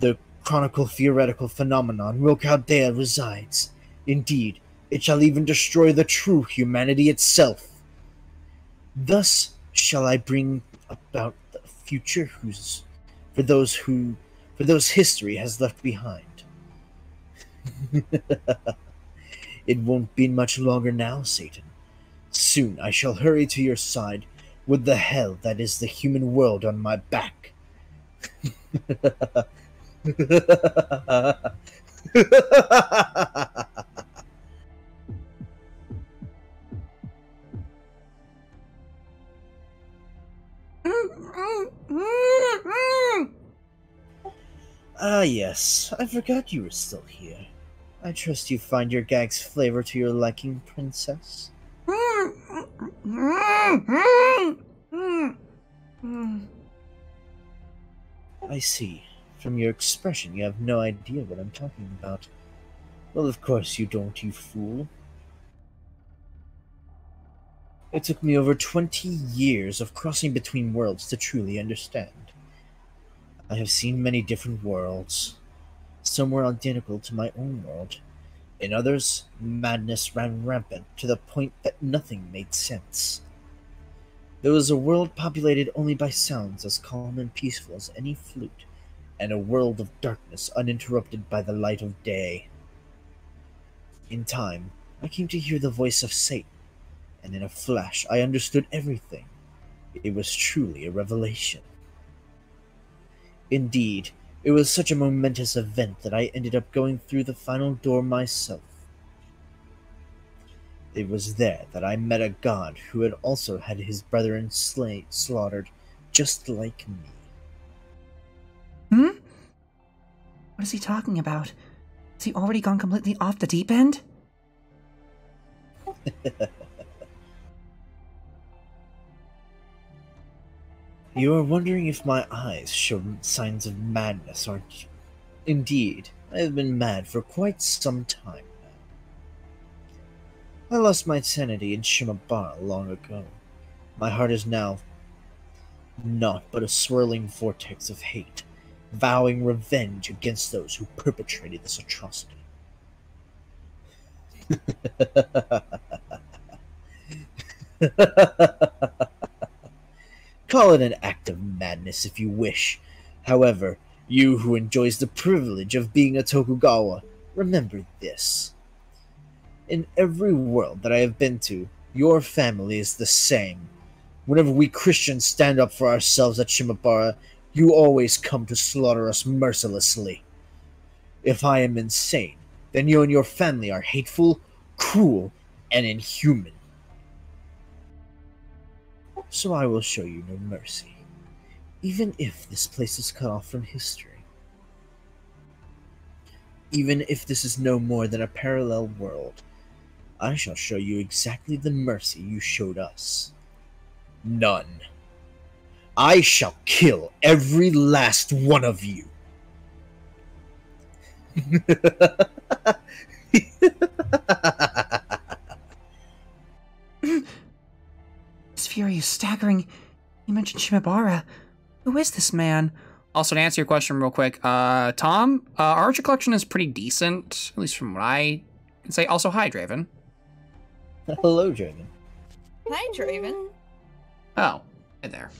the chronicle theoretical phenomenon where Chaldea resides. Indeed, it shall even destroy the true humanity itself. Thus shall I bring about the future for those history has left behind. It won't be much longer now, Satan. Soon I shall hurry to your side with the hell that is the human world on my back. Ah, yes. I forgot you were still here. I trust you find your gag's flavor to your liking, princess. I see. From your expression, you have no idea what I'm talking about. Well, of course you don't, you fool. It took me over 20 years of crossing between worlds to truly understand. I have seen many different worlds. Some were identical to my own world. In others, madness ran rampant to the point that nothing made sense. There was a world populated only by sounds as calm and peaceful as any flute, and a world of darkness uninterrupted by the light of day. In time, I came to hear the voice of Satan, and in a flash I understood everything. It was truly a revelation. Indeed, it was such a momentous event that I ended up going through the final door myself. It was there that I met a god who had also had his brethren slaughtered, just like me.
What is he talking about? Has he already gone completely off the deep end?
You are wondering if my eyes show signs of madness, aren't you? Indeed, I have been mad for quite some time now. I lost my sanity in Shimabara long ago. My heart is now naught but a swirling vortex of hate, vowing revenge against those who perpetrated this atrocity. Call it an act of madness if you wish. However, you who enjoys the privilege of being a Tokugawa, remember this. In every world that I have been to, your family is the same. Whenever we Christians stand up for ourselves at Shimabara, you always come to slaughter us mercilessly. If I am insane, then you and your family are hateful, cruel, and inhuman. So I will show you no mercy, even if this place is cut off from history. Even if this is no more than a parallel world, I shall show you exactly the mercy you showed us. None. I shall kill every last one of you.
His fury is staggering. You mentioned Shimabara. Who is this man? Also, to answer your question real quick, Tom, our Archer collection is pretty decent, at least from what I can say. Also, hi, Draven.
Hello, Draven.
Hi, Draven.
Oh, hey there.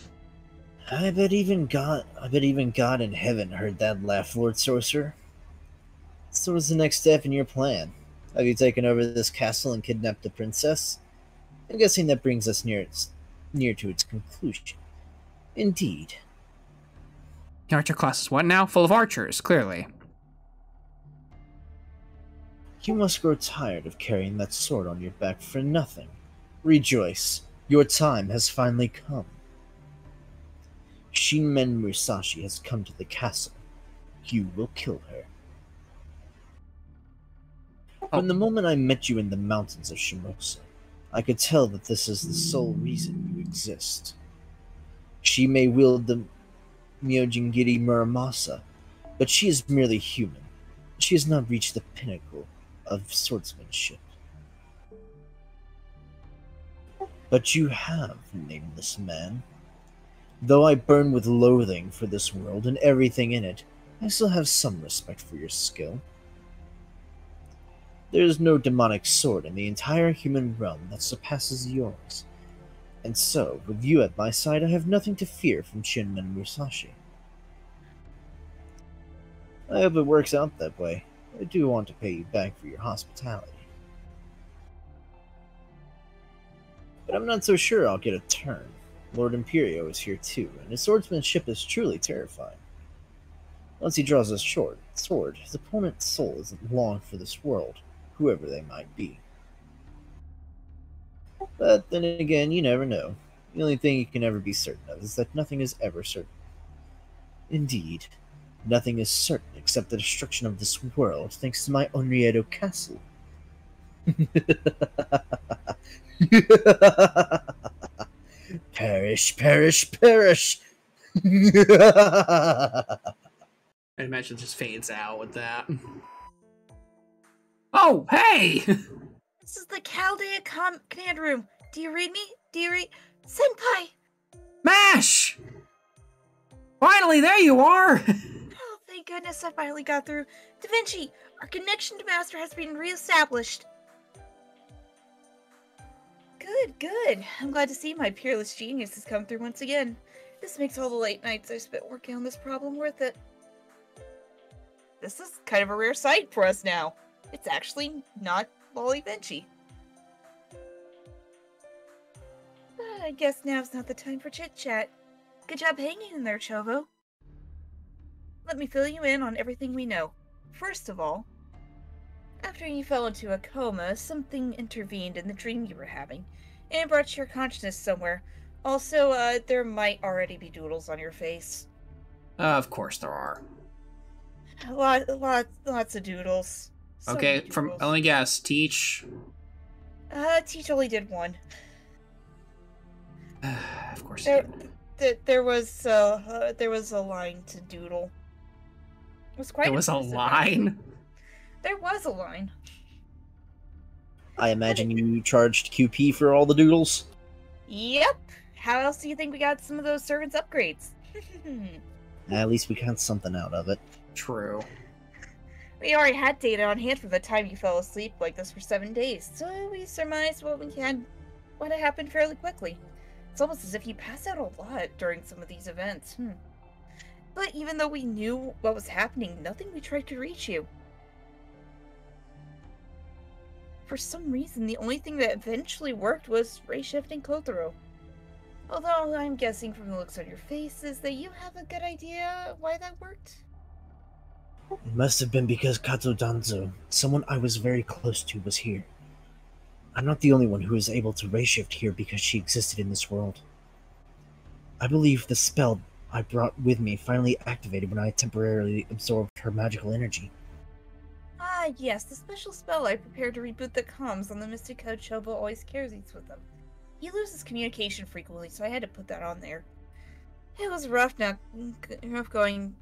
I bet even God in heaven heard that laugh, Lord Sorcerer. So what's the next step in your plan? Have you taken over this castle and kidnapped the princess? I'm guessing that brings us near to its conclusion. Indeed.
The Archer class is what now? Full of archers, clearly.
You must grow tired of carrying that sword on your back for nothing. Rejoice, your time has finally come. Shinmen Musashi has come to the castle. You will kill her. From the moment I met you in the mountains of Shimosa, I could tell that this is the sole reason you exist. She may wield the Myojingiri Muramasa, but she is merely human. She has not reached the pinnacle of swordsmanship. But you have, nameless man. Though I burn with loathing for this world and everything in it, I still have some respect for your skill. There is no demonic sword in the entire human realm that surpasses yours. And so, with you at my side, I have nothing to fear from Shinmen Musashi. I hope it works out that way. I do want to pay you back for your hospitality. But I'm not so sure I'll get a turn. Lord Imperio is here too, and his swordsmanship is truly terrifying. Once he draws his sword, his opponent's soul isn't long for this world, whoever they might be. But then again, you never know. The only thing you can ever be certain of is that nothing is ever certain. Indeed, nothing is certain except the destruction of this world thanks to my Onriedo castle. Perish, perish, perish!
I imagine it just fades out with that. Oh, hey!
This is the Chaldea command room. Do you read me? Do you read? Senpai!
MASH! Finally, there you are!
Oh, thank goodness I finally got through. Da Vinci, our connection to Master has been reestablished. Good, good. I'm glad to see my peerless genius has come through once again. This makes all the late nights I spent working on this problem worth it. This is kind of a rare sight for us now. It's actually not Lolly Vinci. But I guess now's not the time for chit-chat. Good job hanging in there, Chovo. Let me fill you in on everything we know. First of all, after you fell into a coma, something intervened in the dream you were having, and brought your consciousness somewhere. Also, there might already be doodles on your face.
Of course there are.
Lots of doodles. So
Okay,
many doodles.
let me guess. Teach.
Teach only did one.
Of course.
There was a line to doodle. It was quite.
There was a
impressive,
line.
actually. There was a line.
I imagine you charged QP for all the doodles?
Yep. How else do you think we got some of those servants' upgrades?
At least we got something out of it.
True.
We already had data on hand from the time you fell asleep like this for 7 days, so we surmised what had happened fairly quickly. It's almost as if you passed out a lot during some of these events. But even though we knew what was happening, nothing we tried could reach you. For some reason, the only thing that eventually worked was ray shifting Kotharo. Although I'm guessing from the looks on your faces that you have a good idea why that worked.
It must have been because Kato Danzo, someone I was very close to, was here. I'm not the only one who was able to ray-shift here because she existed in this world. I believe the spell I brought with me finally activated when I temporarily absorbed her magical energy.
Ah, yes, the special spell I prepared to reboot the comms on the Mystic Code Chobo always carries with them. He loses communication frequently, so I had to put that on there. It was rough rough going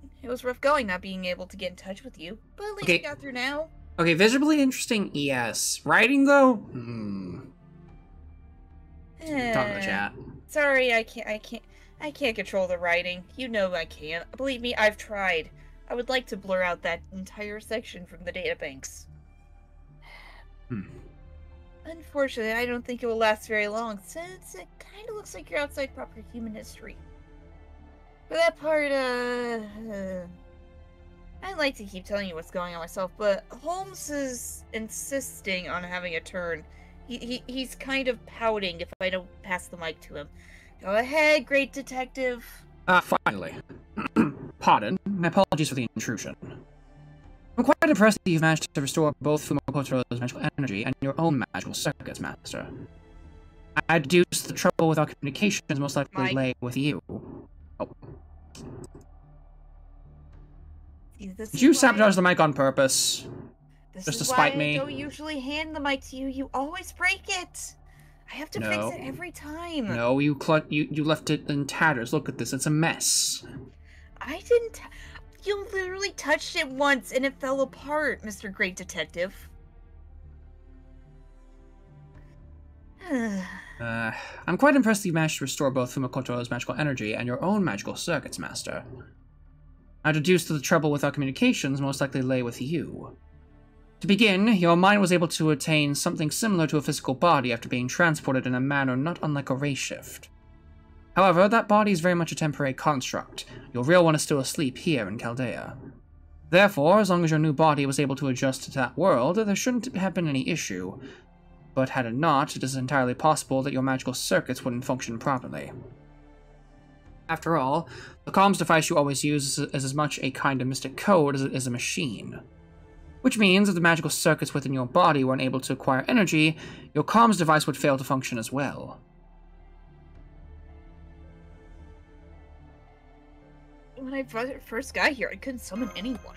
not being able to get in touch with you, but at least we got through now.
Okay, visually interesting, yes. Writing, though? Talk in the chat.
Sorry, I can't control the writing. You know I can't. Believe me, I've tried. I would like to blur out that entire section from the databanks. Unfortunately, I don't think it will last very long, since it kind of looks like you're outside proper human history. For that part, I'd like to keep telling you what's going on myself, but Holmes is insisting on having a turn. He's kind of pouting if I don't pass the mic to him. Go ahead, great detective.
Finally. Pardon. My apologies for the intrusion. I'm quite impressed that you've managed to restore both Fumokoto's magical energy and your own magical circuits, Master. I deduce the trouble with our communications most likely lay with you. Oh. Did you sabotage the mic on purpose? Just to spite me?
I don't usually hand the mic to you. You always break it. I have to fix it every time.
No, you left it in tatters. Look at this. It's a mess.
I didn't. You literally touched it once and it fell apart, Mr. Great Detective.
I'm quite impressed that you managed to restore both Fumokoto's magical energy and your own magical circuits, Master. I deduced that the trouble with our communications most likely lay with you. To begin, your mind was able to attain something similar to a physical body after being transported in a manner not unlike a ray shift. However, that body is very much a temporary construct. Your real one is still asleep here in Chaldea. Therefore, as long as your new body was able to adjust to that world, there shouldn't have been any issue. But had it not, it is entirely possible that your magical circuits wouldn't function properly. After all, the comms device you always use is as much a kind of mystic code as it is a machine. Which means if the magical circuits within your body weren't able to acquire energy, your comms device would fail to function as well.
When I first got here, I couldn't summon anyone.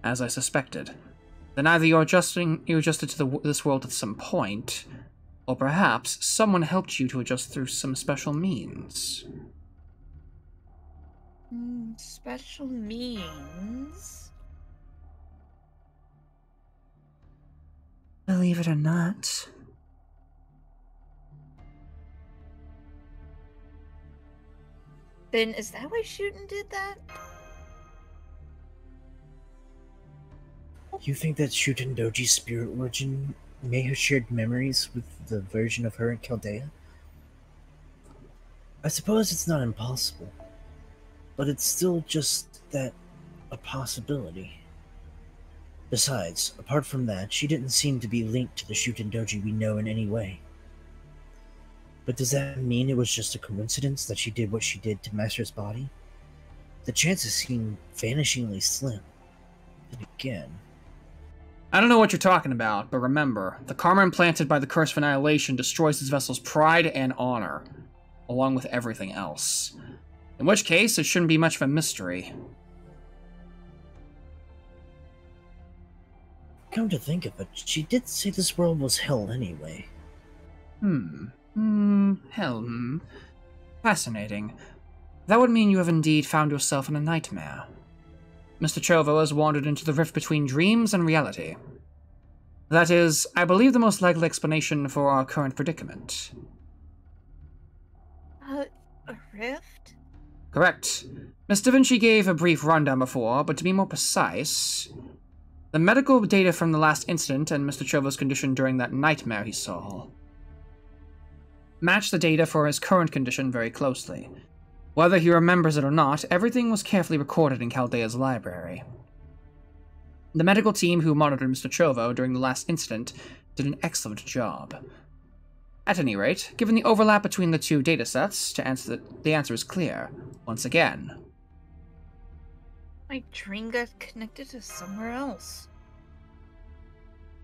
As I suspected. Then either you adjusted to this world at some point, or perhaps someone helped you to adjust through some special means.
Special means?
Believe it or not.
Then is that why Shooten did that?
You think that Shuten Doji's spirit origin may have shared memories with the version of her in Chaldea? I suppose it's not impossible, but it's still just that a possibility. Besides, apart from that, she didn't seem to be linked to the Shuten Doji we know in any way. But does that mean it was just a coincidence that she did what she did to Master's body? The chances seem vanishingly slim. Then again...
I don't know what you're talking about, but remember, the karma implanted by the Curse of Annihilation destroys this vessel's pride and honor, along with everything else. In which case, it shouldn't be much of a mystery.
Come to think of it, she did say this world was hell anyway.
Hell, Fascinating. That would mean you have indeed found yourself in a nightmare. Mr. Chovo has wandered into the rift between dreams and reality. That is, I believe, the most likely explanation for our current predicament.
A rift?
Correct. Miss Da Vinci gave a brief rundown before, but to be more precise, the medical data from the last incident and Mr. Chovo's condition during that nightmare he saw match the data for his current condition very closely. Whether he remembers it or not, everything was carefully recorded in Chaldea's library. The medical team who monitored Mr. Chovo during the last incident did an excellent job. At any rate, given the overlap between the two datasets, the answer is clear. Once again.
My dream got connected to somewhere else.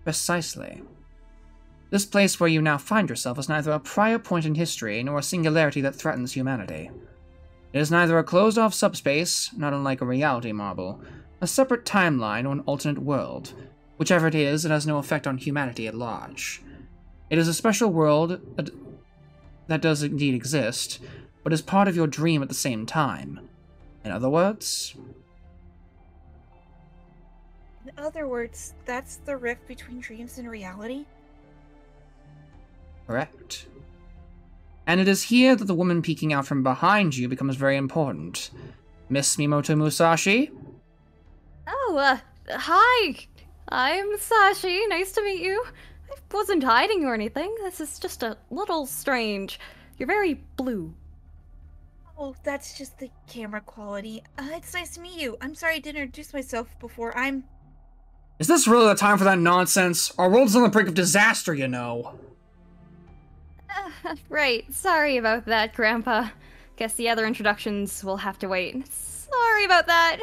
Precisely. This place where you now find yourself is neither a prior point in history nor a singularity that threatens humanity. It is neither a closed-off subspace, not unlike a reality marble, a separate timeline, or an alternate world. Whichever it has no effect on humanity at large. It is a special world that does indeed exist, but is part of your dream at the same time. In other words...
In other words, that's the rift between dreams and reality?
Correct. And it is here that the woman peeking out from behind you becomes very important. Miss Mimoto Musashi?
Oh, hi! I'm Musashi. Nice to meet you. I wasn't hiding or anything. This is just a little strange. You're very blue.
Oh, that's just the camera quality. It's nice to meet you. I'm sorry I didn't introduce myself before.
Is this really the time for that nonsense? Our world's on the brink of disaster, you know.
Right. Sorry about that, Grandpa. Guess the other introductions will have to wait. Sorry about that.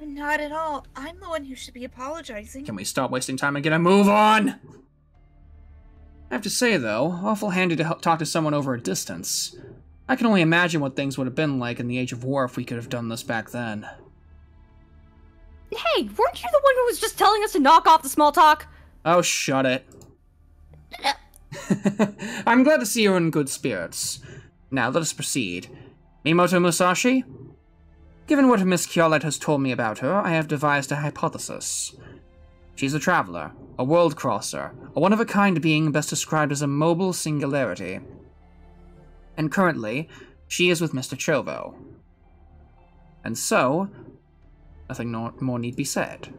Not at all. I'm the one who should be apologizing.
Can we stop wasting time and get a move on? I have to say, though, awful handy to talk to someone over a distance. I can only imagine what things would have been like in the Age of War if we could have done this back then.
Hey, weren't you the one who was just telling us to knock off the small talk?
Oh, shut it. I'm glad to see you're in good spirits. Now, let us proceed. Mimoto Musashi? Given what Miss Kyolet has told me about her, I have devised a hypothesis. She's a traveler, a world-crosser, a one-of-a-kind being best described as a mobile singularity. And currently, she is with Mr. Chovo. And so, nothing more need be said.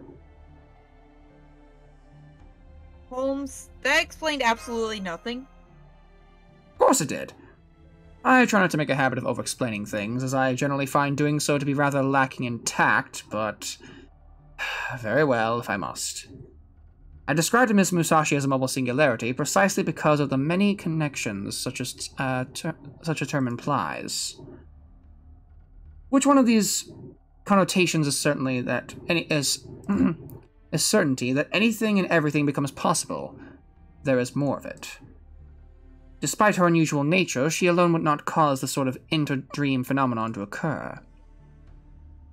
Holmes, that explained absolutely nothing.
Of course it did. I try not to make a habit of over-explaining things, as I generally find doing so to be rather lacking in tact, but... very well, if I must. I described Miss Musashi as a mobile singularity precisely because of the many connections such a term implies. Which one of these connotations is certainty that anything and everything becomes possible? There is more of it. Despite her unusual nature, she alone would not cause the sort of inter-dream phenomenon to occur.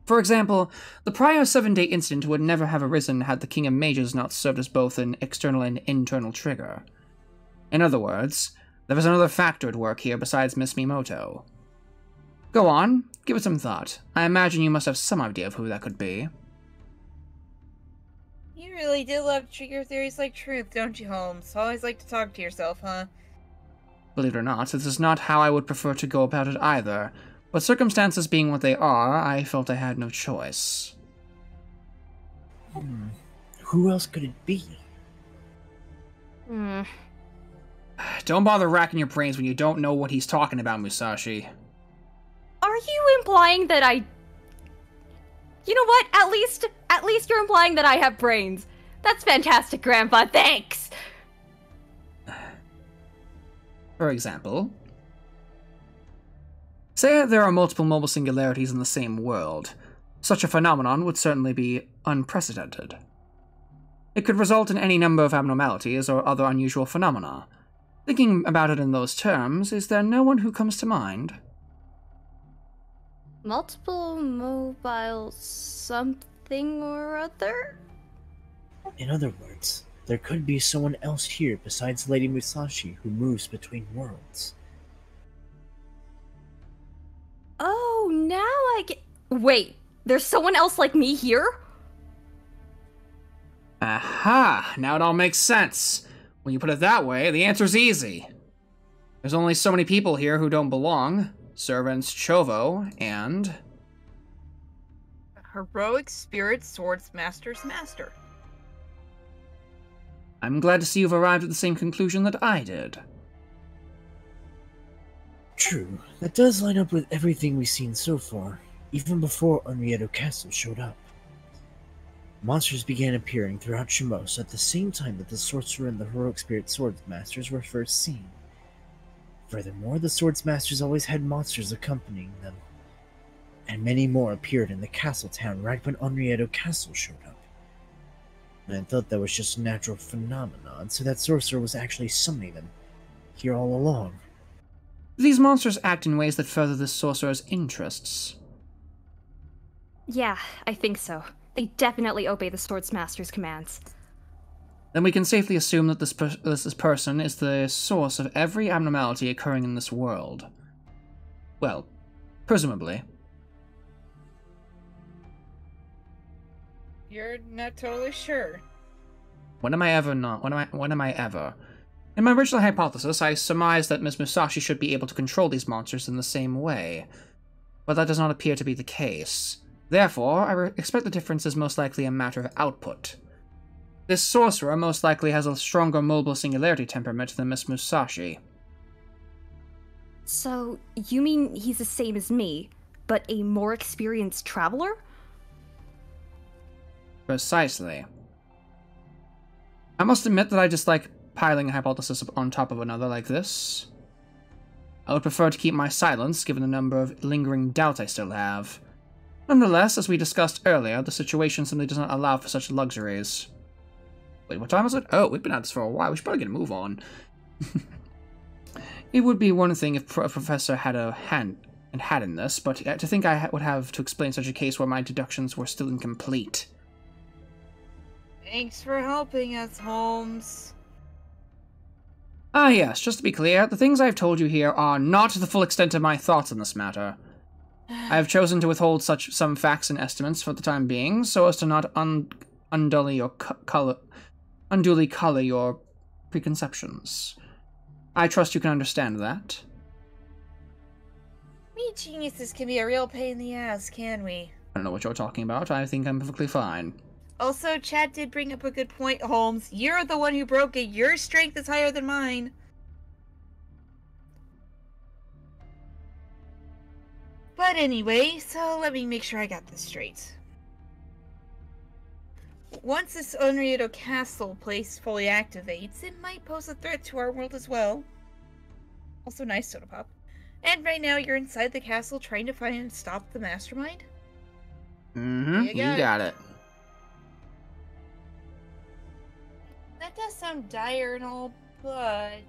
For example, the prior 7-day incident would never have arisen had the King of Mages not served as both an external and internal trigger. In other words, there is another factor at work here besides Miss Mimoto. Go on, give it some thought. I imagine you must have some idea of who that could be.
You really do love to treat your theories like truth, don't you, Holmes? Always like to talk to yourself, huh?
Believe it or not, this is not how I would prefer to go about it either, but circumstances being what they are, I felt I had no choice.
Who else could it be?
Don't bother racking your brains when you don't know what he's talking about, Musashi.
Are you implying that I... You know what? At least you're implying that I have brains. That's fantastic, Grandpa. Thanks!
For example, say there are multiple mobile singularities in the same world. Such a phenomenon would certainly be unprecedented. It could result in any number of abnormalities or other unusual phenomena. Thinking about it in those terms, is there no one who comes to mind?
Multiple mobile something or other?
In other words, there could be someone else here besides Lady Musashi who moves between worlds.
Oh, now I get... Wait, there's someone else like me here?
Aha! Now it all makes sense. When you put it that way, the answer's easy. There's only so many people here who don't belong. Servants Chovo and...
Heroic Spirit Swords Master's Master.
I'm glad to see you've arrived at the same conclusion that I did.
True, that does line up with everything we've seen so far, even before Unrieto Castle showed up. Monsters began appearing throughout Shimosa at the same time that the sorcerer and the heroic spirit swords masters were first seen. Furthermore, the Swords Masters always had monsters accompanying them, and many more appeared in the castle town right when Onriedo Castle showed up. I thought that was just a natural phenomenon, so that sorcerer was actually summoning them here all along.
These monsters act in ways that further this sorcerer's interests.
Yeah, I think so. They definitely obey the Swords Master's commands.
Then we can safely assume that this person is the source of every abnormality occurring in this world. Well, presumably.
You're not totally sure.
When am I ever not? When am I ever? In my original hypothesis, I surmised that Ms. Musashi should be able to control these monsters in the same way. But that does not appear to be the case. Therefore, I expect the difference is most likely a matter of output. This sorcerer most likely has a stronger mobile singularity temperament than Ms. Musashi.
So, you mean he's the same as me, but a more experienced traveler?
Precisely. I must admit that I dislike piling a hypothesis on top of another like this. I would prefer to keep my silence, given the number of lingering doubts I still have. Nonetheless, as we discussed earlier, the situation simply does not allow for such luxuries. Wait, what time is it? Oh, we've been at this for a while. We should probably get a move on. It would be one thing if a professor had a hand in this, but to think I would have to explain such a case where my deductions were still incomplete.
Thanks for helping us, Holmes.
Ah yes, just to be clear, the things I've told you here are not the full extent of my thoughts on this matter. I have chosen to withhold some facts and estimates for the time being, so as to not unduly color your preconceptions. I trust you can understand that.
We geniuses can be a real pain in the ass, can we?
I don't know what you're talking about. I think I'm perfectly fine.
Also, Chad did bring up a good point, Holmes. You're the one who broke it. Your strength is higher than mine. But anyway, so let me make sure I got this straight. Once this Onriedo Castle place fully activates, it might pose a threat to our world as well. Also nice, Soda Pop. And right now you're inside the castle trying to find and stop the mastermind?
Mm-hmm, you got it.
That does sound dire and all, but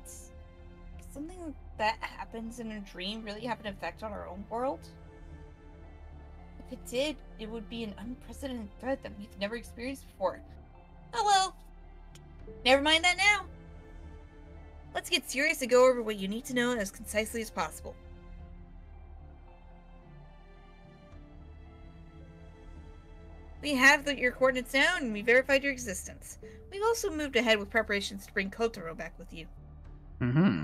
something that happens in a dream really have an effect on our own world? If it did, it would be an unprecedented threat that we've never experienced before. Oh well. Never mind that now. Let's get serious and go over what you need to know as concisely as possible. We have your coordinates now, and we verified your existence. We've also moved ahead with preparations to bring Kotaro back with you.
Mm-hmm.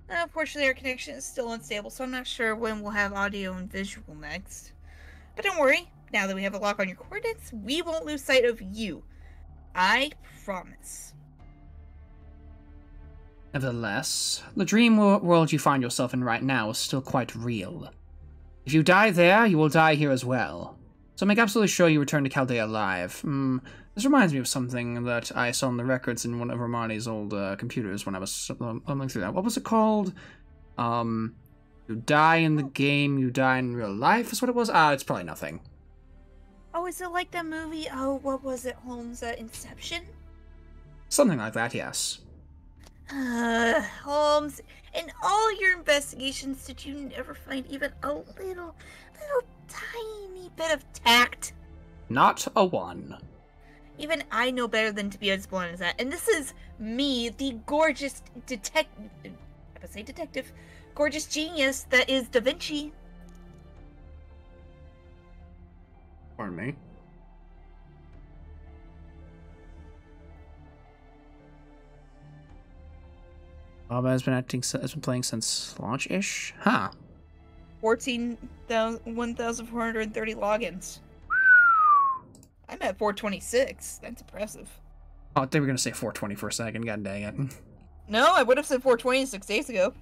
Unfortunately, our connection is still unstable, so I'm not sure when we'll have audio and visual next. But don't worry, now that we have a lock on your coordinates, we won't lose sight of you. I promise.
Nevertheless, the dream world you find yourself in right now is still quite real. If you die there, you will die here as well. So make absolutely sure you return to Chaldea alive. This reminds me of something that I saw in the records in one of Romani's old computers when I was thumbing through that. What was it called? You die in the game, you die in real life is what it was? It's probably nothing.
Oh, is it like that movie? Oh, what was it, Holmes? Inception?
Something like that, yes.
Holmes, in all your investigations, did you never find even a little tiny bit of tact?
Not a one.
Even I know better than to be as blunt as that. And this is me, the gorgeous detective, gorgeous genius that is Da Vinci.
Pardon me. Bob has been playing since launch-ish? Huh.
1,430 logins. I'm at 426. That's impressive.
Oh, they were going to say 420 for a second. God dang it.
No, I would have said 420 6 days ago.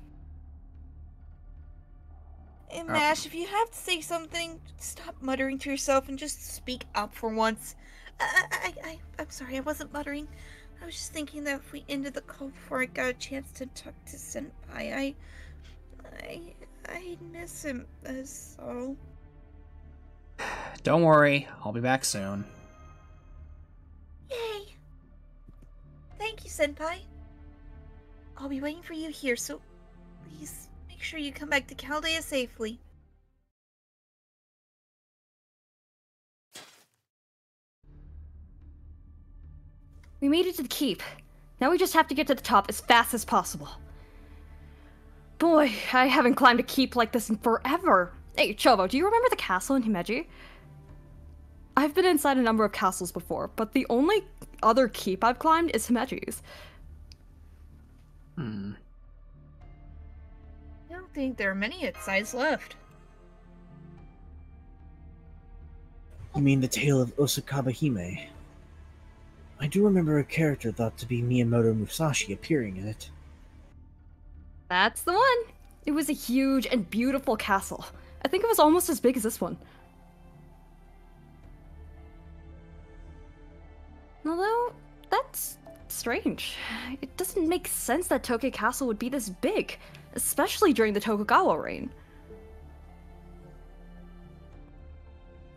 And Mash, if you have to say something, stop muttering to yourself and just speak up for once. I'm sorry, I wasn't muttering. I was just thinking that if we ended the call before I got a chance to talk to Senpai, I miss him, that's all.
Don't worry, I'll be back soon.
Yay! Thank you, Senpai. I'll be waiting for you here, so please make sure you come back to Chaldea safely.
We made it to the keep. Now we just have to get to the top as fast as possible. Boy, I haven't climbed a keep like this in forever. Hey, Chobo, do you remember the castle in Himeji? I've been inside a number of castles before, but the only other keep I've climbed is Himeji's.
I don't think there are many its size left.
You mean the tale of Osakawa Hime? I do remember a character thought to be Miyamoto Musashi appearing in it.
That's the one! It was a huge and beautiful castle. I think it was almost as big as this one. Although, that's strange. It doesn't make sense that Tokyo Castle would be this big, especially during the Tokugawa reign.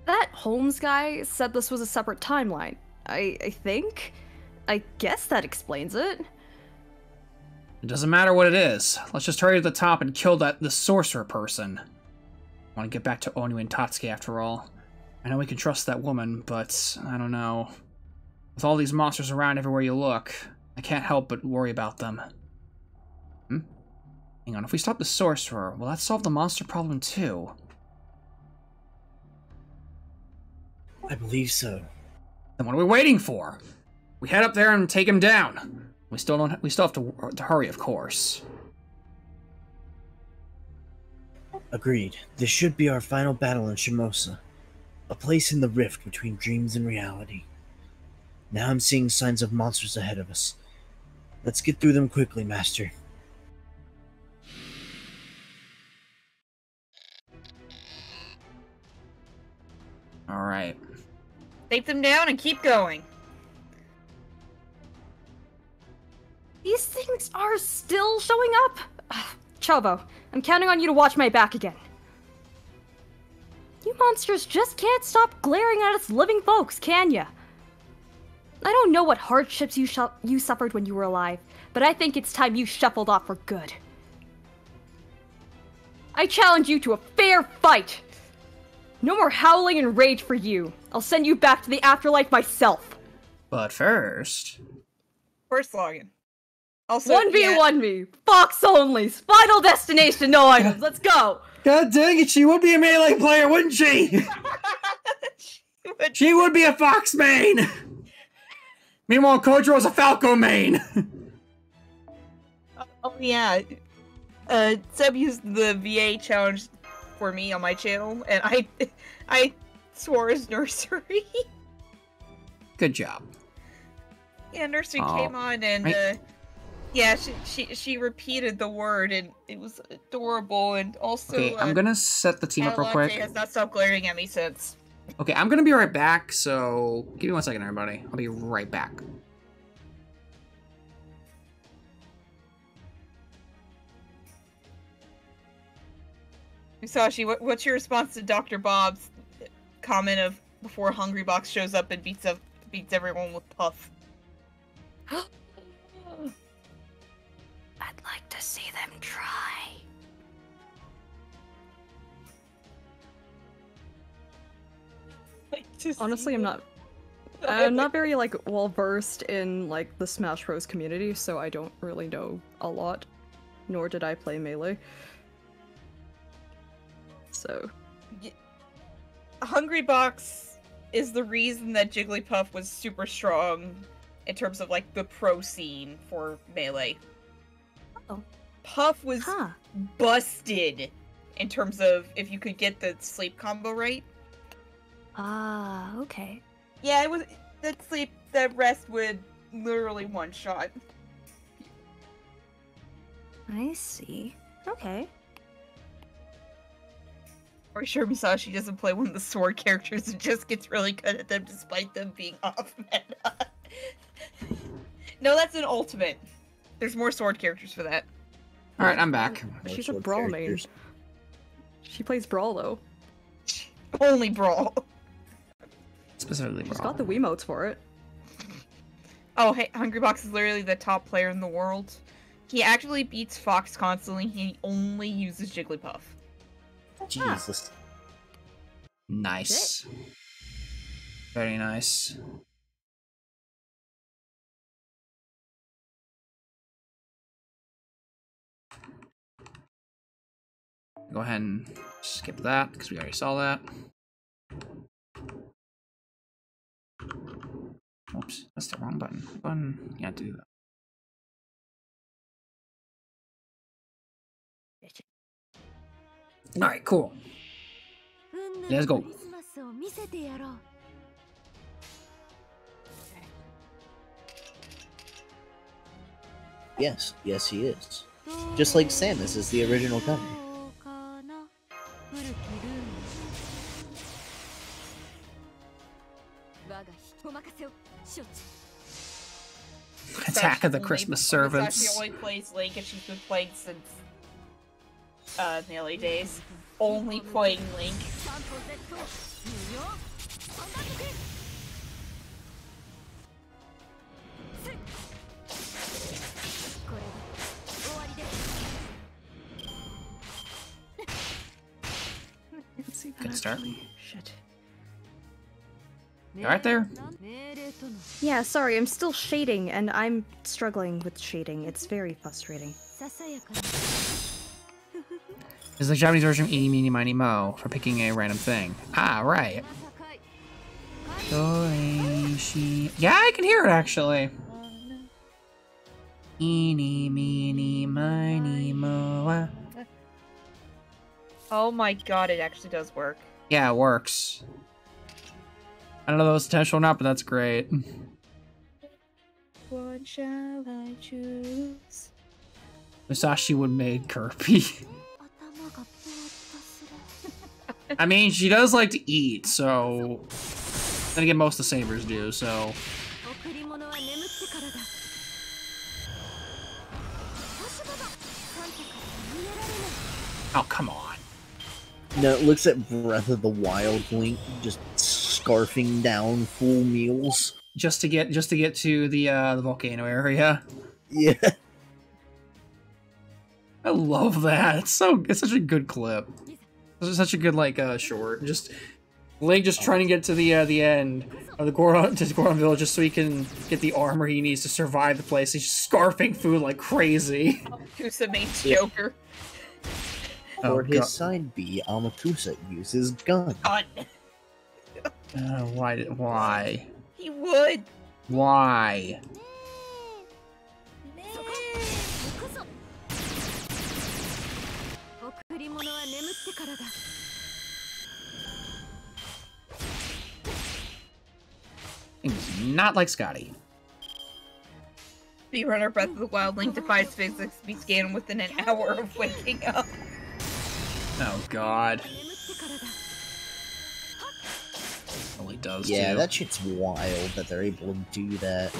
That Holmes guy said this was a separate timeline. I think? I guess that explains it.
It doesn't matter what it is. Let's just hurry to the top and kill the sorcerer person. I want to get back to Onu and Tatsuki after all. I know we can trust that woman, but I don't know. With all these monsters around everywhere you look, I can't help but worry about them. Hang on, if we stop the sorcerer, will that solve the monster problem too?
I believe so.
Then what are we waiting for? We head up there and take him down. We still have to hurry, of course.
Agreed. This should be our final battle in Shimosa. A place in the rift between dreams and reality. Now I'm seeing signs of monsters ahead of us. Let's get through them quickly, Master.
Alright.
Take them down and keep going.
These things are still showing up! Chobo, I'm counting on you to watch my back again. You monsters just can't stop glaring at us living folks, can ya? I don't know what hardships you suffered when you were alive, but I think it's time you shuffled off for good. I challenge you to a fair fight! No more howling and rage for you. I'll send you back to the afterlife myself.
But first...
First login. Also,
1v1 me! Fox only! Final destination, no items! Let's go!
God dang it, she would be a melee player, wouldn't she? She would be a Fox main! Meanwhile, Kojiro's a Falco main!
Oh yeah. Seb used the VA challenge for me on my channel, and I swore his nursery.
Good job.
Yeah, nursery came on and yeah, she repeated the word and it was adorable and also
Okay, I'm gonna set the team up real quick.
has not stopped glaring at me since.
Okay, I'm gonna be right back, so give me 1 second, everybody. I'll be right back.
Musashi, what's your response to Dr. Bob's comment of before Hungry Box shows up and beats everyone with Puff?
I'd like to see them try. Honestly, I'm not very well versed in the Smash Bros community, so I don't really know a lot. Nor did I play Melee. So,
Hungry Box is the reason that Jigglypuff was super strong in terms of the pro scene for Melee.
Oh.
Puff was busted in terms of if you could get the sleep combo right.
Ah, okay.
Yeah, it was that rest would literally one shot.
I see. Okay.
Are you sure Musashi doesn't play one of the sword characters and just gets really good at them despite them being off meta? No, that's an ultimate. There's more sword characters for that.
Alright, I'm back.
She's a
sword
brawl main.
characters.
She plays brawl though.
Only brawl.
Specifically
She's
Brawl.
got the Wiimotes for it.
Oh, hey, Hungrybox is literally the top player in the world. He actually beats Fox constantly. He only uses Jigglypuff.
Jesus.
Nice. Very nice. Go ahead and skip that, because we already saw that. Oops, that's the wrong button. Button, yeah, do that. Alright, cool. Let's go.
Yes, yes, he is. Just like Samus is the original Gummy.
Attack of the Christmas Servants.
She only plays Link, and she's been playing since the early days. Only playing Link.
Good start.
Shit.
You alright there?
Yeah, sorry, I'm still shading, and I'm struggling with shading. It's very frustrating.
It's the Japanese version of Eeny, Meeny, Miny, Mo for picking a random thing. Ah, right. Yeah, I can hear it actually. Eeny, Meeny, Miny, Mo.
Oh my god, it actually does work.
Yeah, it works. I don't know if that was intentional or not, but that's great.
What shall I choose?
Musashi would make Kirby. I mean, she does like to eat, so... Then again, most of the Sabers do, so... Oh, come on.
No, it looks at Breath of the Wild Link just scarfing down full meals.
Just to get to the volcano area.
Yeah.
I love that. It's such a good clip. It's such a good short. Just Link just trying to get to the end of the Goron village just so he can get the armor he needs to survive the place. He's just scarfing food like crazy.
Amakusa mains Joker.
For his
God.
side B, Amakusa uses gun.
God.
Why?
He would.
Why? He's not like Scotty.
Speedrunner Breath of the Wild Link defies physics, be scanned within an hour of waking up.
Oh God. Well, he does
Yeah,
too.
that shit's wild that they're able to do that.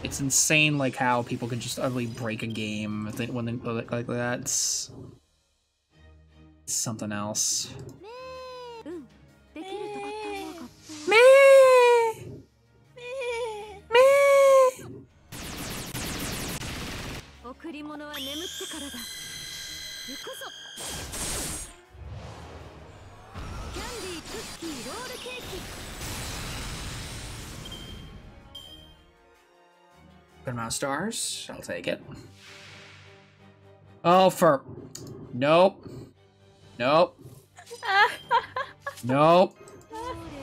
It's insane, like how people can just utterly break a game when they like that. It's something else. Good amount of stars. I'll take it. Oh, for... Nope. Nope. Nope.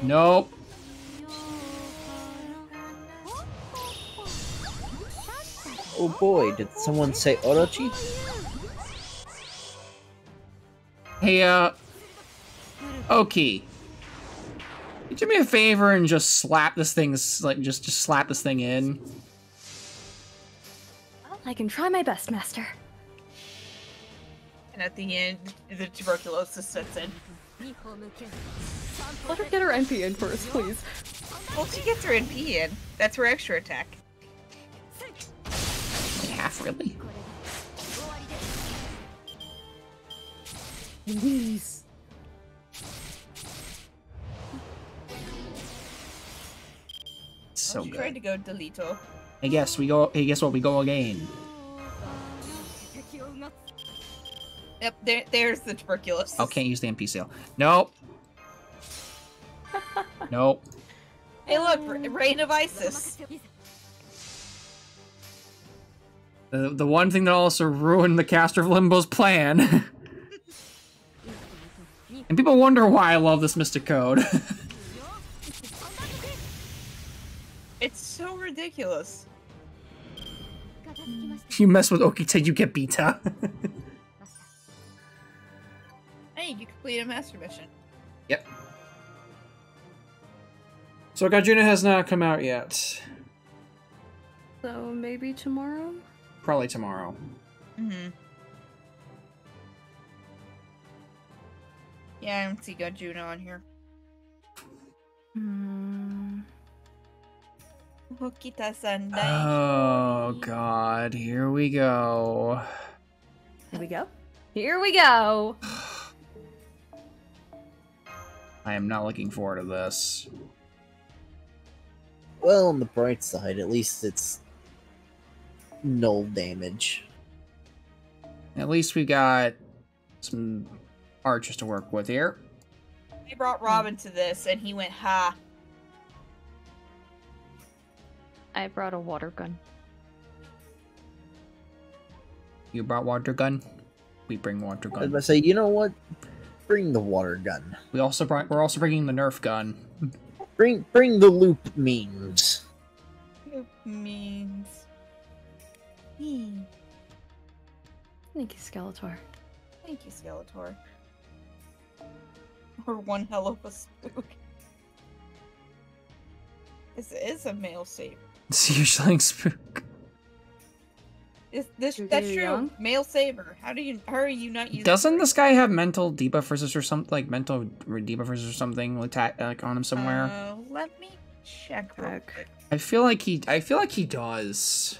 Nope.
Oh boy, did someone say Orochi?
Hey, Oki. Could you do me a favor and just slap this thing, just slap this thing in?
I can try my best, Master.
And at the end, the tuberculosis sets in.
Let her get her MP in first, please.
Well, she gets her NP in. That's her extra attack.
Half, really?
Please.
So
She
good.
tried to go Delito.
Hey, guess we go. Hey, guess what? We go again.
Yep, there's the tuberculosis.
Oh, can't use the MP seal. Nope. Nope.
Hey, look, Reign of Isis.
The one thing that also ruined the Caster of Limbo's plan. And people wonder why I love this Mystic Code.
It's so ridiculous.
If you mess with Okita, you get Beta.
Hey, you complete a master mission.
Yep. So Gajuna has not come out yet.
So maybe tomorrow?
Probably tomorrow.
Mm-hmm. Yeah, I don't see Gajuna on here. Okita Sunday.
Oh god, here we go.
Here we go. Here we go.
I am not looking forward to this.
Well, on the bright side, at least it's null damage.
At least we got some archers to work with here.
They brought Robin to this, and he went, ha.
I brought a water gun.
You brought water gun. We bring water
I was
gun.
about to say, you know what? Bring the water gun.
We're also bringing the Nerf gun.
Bring the loop memes.
It means...
Thank you, Skeletor.
Thank you, Skeletor. Or one hell of a spook. This is a male saber.
It's usually spook.
That's
You're
true.
young?
Male saber. How are you not using?
Doesn't this guy have mental debuffers or something, like mental debuffers or something, like on him somewhere?
Let me check real
Heck.
quick.
I feel like he does.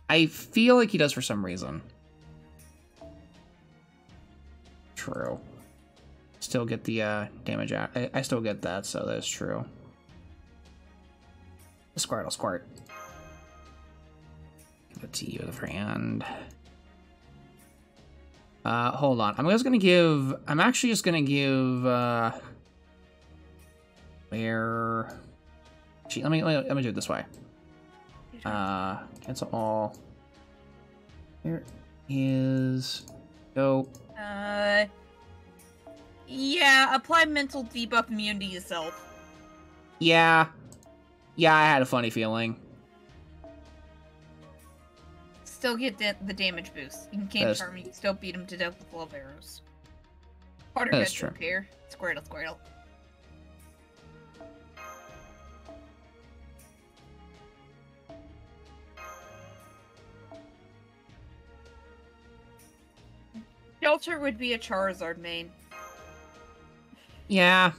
I feel like he does for some reason. True. Still get the damage out. I still get that, so that's true. Squirtle, squirt. Give it to you, the friend. Hold on. I'm actually just gonna give, where... Gee, let me do it this way. Cancel all. There is... Go.
Yeah, apply mental debuff immune to yourself.
Yeah. Yeah, I had a funny feeling.
Still get the damage boost. You can't charm me. You still beat him to death with love arrows. Water
That's
gun
true.
here. Squirtle, Squirtle. Shelter would be a Charizard main.
Yeah.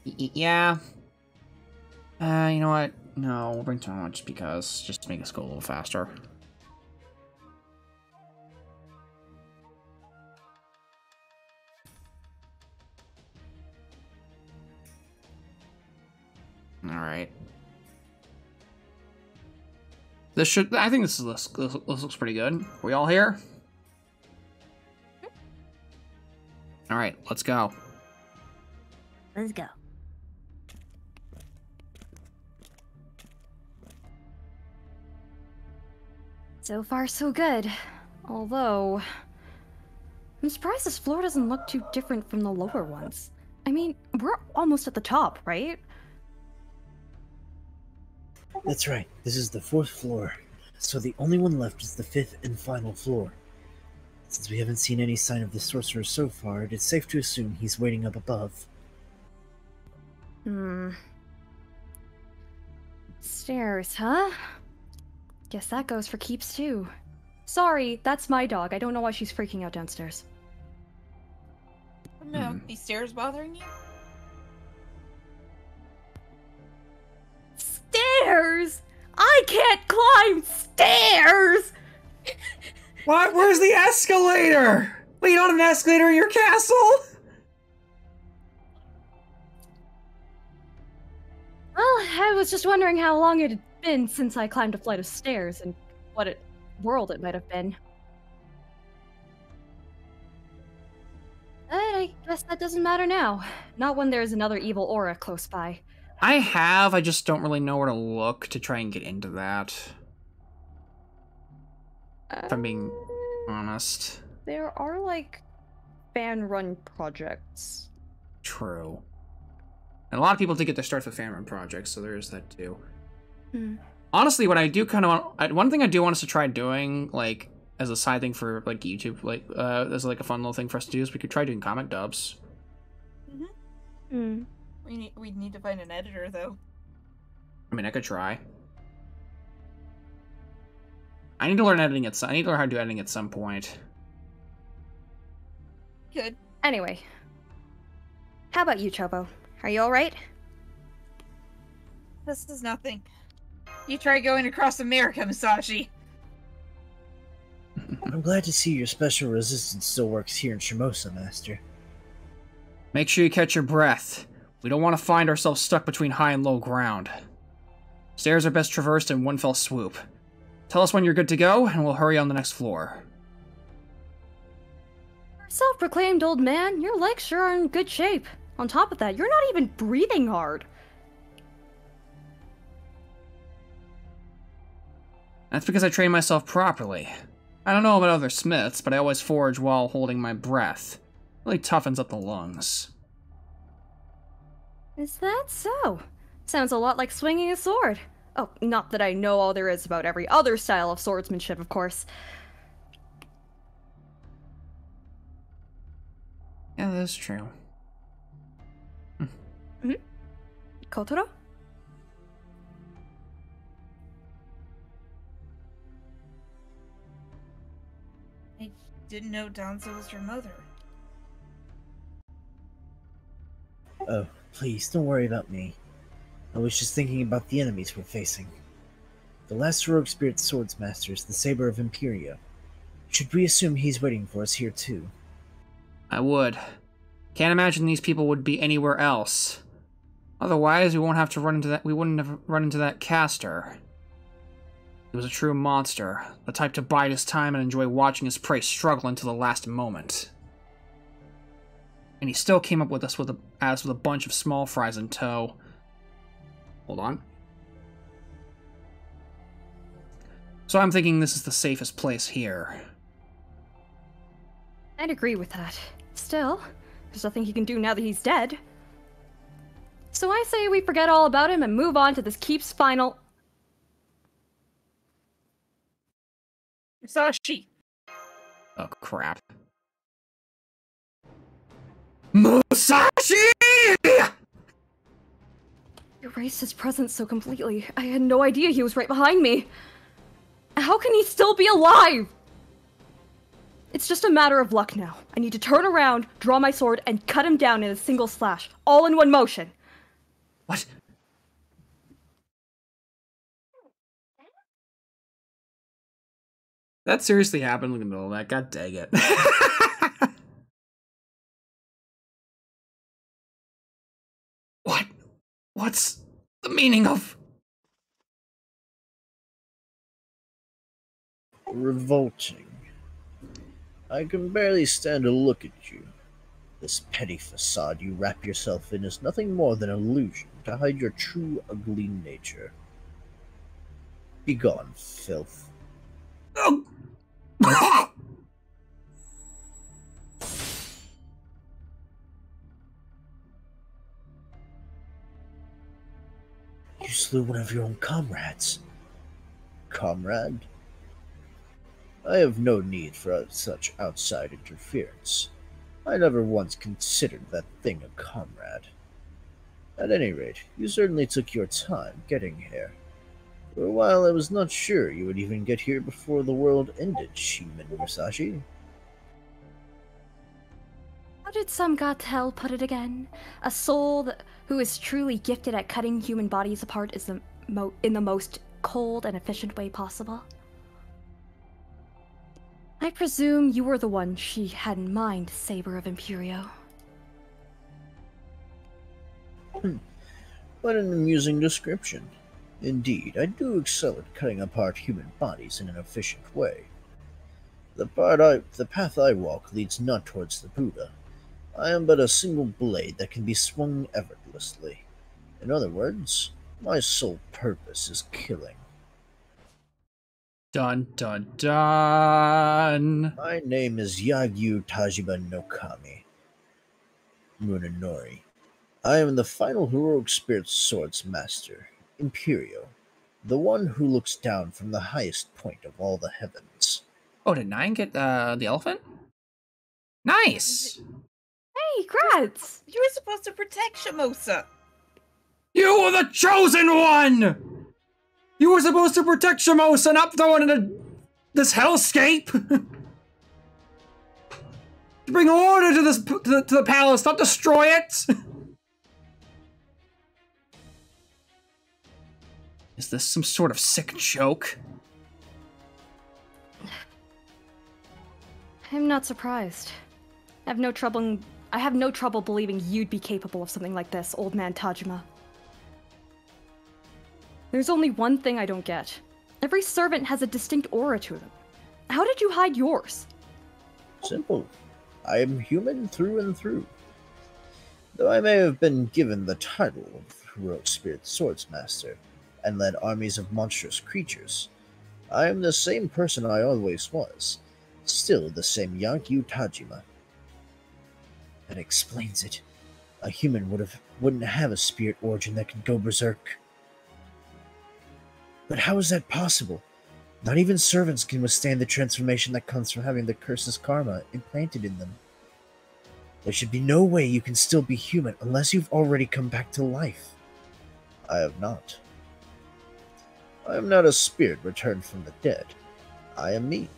Yeah. You know what? No, we'll bring Tomo just because, just to make us go a little faster. All right. I think this looks pretty good. Are we all here? All right, let's go.
Let's go.
So far, so good. Although, I'm surprised this floor doesn't look too different from the lower ones. I mean, we're almost at the top, right?
That's right. This is the 4th floor. So the only one left is the 5th and final floor. Since we haven't seen any sign of the sorcerer so far, it is safe to assume he's waiting up above.
Stairs, huh? Guess that goes for keeps too. Sorry, that's my dog. I don't know why she's freaking out downstairs.
No, these stairs bothering you?
Stairs? I can't climb stairs!
What? Where's the escalator? Wait, you don't have an escalator in your castle?
Well, I was just wondering how long it had been since I climbed a flight of stairs and what world it might have been. But I guess that doesn't matter now. Not when there's another evil aura close by.
I just don't really know where to look to try and get into that. If I'm being honest.
There are, like, fan-run projects.
True. And a lot of people did get their start with fan-run projects, so there is that too. Honestly, what I do kind of want... One thing I do want us to try doing, like, as a side thing for, like, YouTube, like, as, like, a fun little thing for us to do is we could try doing comic dubs.
We need to find an editor, though.
I mean, I could try. I need to learn editing I need to learn how to do editing at some point.
Good.
Anyway. How about you, Chobo? Are you alright?
This is nothing. You try going across America, Musashi.
I'm glad to see your special resistance still works here in Shimosa, Master.
Make sure you catch your breath. We don't want to find ourselves stuck between high and low ground. Stairs are best traversed in one fell swoop. Tell us when you're good to go, and we'll hurry on the next floor.
Self-proclaimed old man, your legs sure are in good shape. On top of that, you're not even breathing hard.
That's because I train myself properly. I don't know about other smiths, but I always forage while holding my breath. Really toughens up the lungs.
Is that so? Sounds a lot like swinging a sword. Oh, not that I know all there is about every other style of swordsmanship, of course.
Yeah, that's true.
Kotaro?
I didn't know Danzo was your mother.
Oh, please, don't worry about me. I was just thinking about the enemies we're facing. The last rogue spirit swordsmaster is the Saber of Imperia. Should we assume he's waiting for us here too?
I would. Can't imagine these people would be anywhere else. Otherwise, we wouldn't have run into that caster. He was a true monster, the type to bide his time and enjoy watching his prey struggle until the last moment. And he still came up with us with a bunch of small fries in tow. Hold on. So I'm thinking this is the safest place here.
I'd agree with that. Still, there's nothing he can do now that he's dead. So I say we forget all about him and move on to this keep's final...
Musashi!
Oh, crap. Musashi!
You erased his presence so completely. I had no idea he was right behind me. How can he still be alive? It's just a matter of luck now. I need to turn around, draw my sword, and cut him down in a single slash, all in one motion.
What? That seriously happened in the middle of that. God dang it. What? What's the meaning of...
Revolting. I can barely stand to look at you. This petty facade you wrap yourself in is nothing more than an illusion to hide your true ugly nature. Begone, filth.
Oh.
You slew one of your own comrades. Comrade? I have no need for such outside interference. I never once considered that thing a comrade. At any rate, you certainly took your time getting here. For a while I was not sure you would even get here before the world ended, Shimin Musashi.
How did some god hell put it again? A soul who is truly gifted at cutting human bodies apart is in the most cold and efficient way possible. I presume you were the one she had in mind, Saber of Imperio.
What an amusing description. Indeed, I do excel at cutting apart human bodies in an efficient way. The path I walk leads not towards the Buddha. I am but a single blade that can be swung effortlessly. In other words, my sole purpose is killing.
Dun dun dun.
My name is Yagyu Tajiba no Kami Munenori. I am the final heroic spirit swords master, Imperio, the one who looks down from the highest point of all the heavens.
Oh, did 9 get the elephant? Nice!
Hey, grats!
You were supposed to protect Shimosa.
You were the chosen one! You were supposed to protect Shimosa, not throw it into this hellscape! To bring order to this to the palace, not destroy it! Is this some sort of sick joke?
I'm not surprised. I have no trouble believing you'd be capable of something like this, old man Tajima. There's only one thing I don't get. Every servant has a distinct aura to them. How did you hide yours?
Simple. I am human through and through. Though I may have been given the title of heroic spirit swordsmaster and led armies of monstrous creatures, I am the same person I always was. Still the same Yagyu Tajima. That explains it. A human wouldn't have a spirit origin that could go berserk. But how is that possible? Not even servants can withstand the transformation that comes from having the curse's karma implanted in them. There should be no way you can still be human unless you've already come back to life. I have not. I am not a spirit returned from the dead. I am me.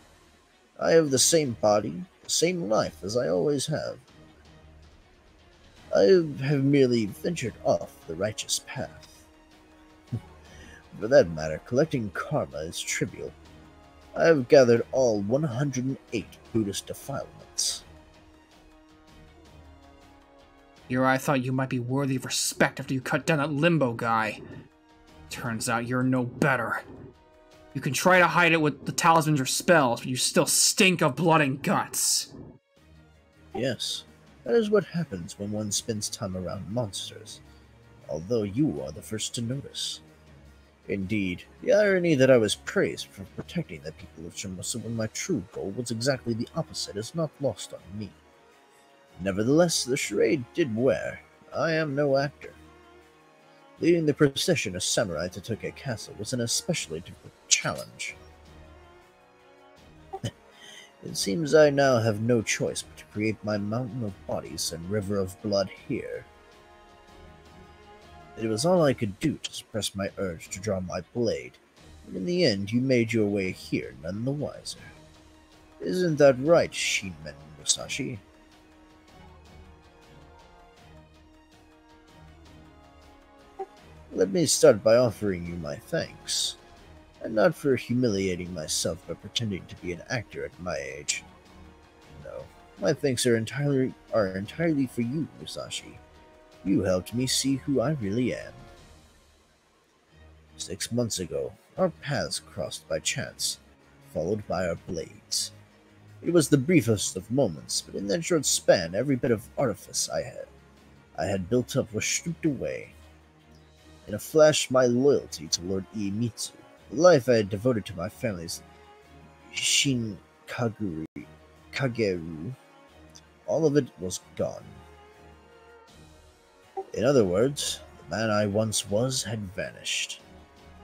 I have the same body, the same life as I always have. I have merely ventured off the righteous path. For that matter, collecting karma is trivial. I have gathered all 108 Buddhist defilements.
Here I thought you might be worthy of respect after you cut down that limbo guy. Turns out you're no better. You can try to hide it with the talismans or spells, but you still stink of blood and guts.
Yes, that is what happens when one spends time around monsters, although you are the first to notice. Indeed, the irony that I was praised for protecting the people of Shimosa when my true goal was exactly the opposite is not lost on me. Nevertheless, the charade did wear. I am no actor. Leading the procession of samurai to Tokyo Castle was an especially difficult challenge. It seems I now have no choice but to create my mountain of bodies and river of blood here. It was all I could do to suppress my urge to draw my blade, and in the end you made your way here none the wiser. Isn't that right, Shinmen Musashi? Let me start by offering you my thanks, and not for humiliating myself by pretending to be an actor at my age. No, my thanks are entirely for you, Musashi. You helped me see who I really am. 6 months ago, our paths crossed by chance, followed by our blades. It was the briefest of moments, but in that short span, every bit of artifice I had built up was stripped away. In a flash, my loyalty to Lord Iemitsu, the life I had devoted to my family's Kageru, all of it was gone. In other words, the man I once was had vanished,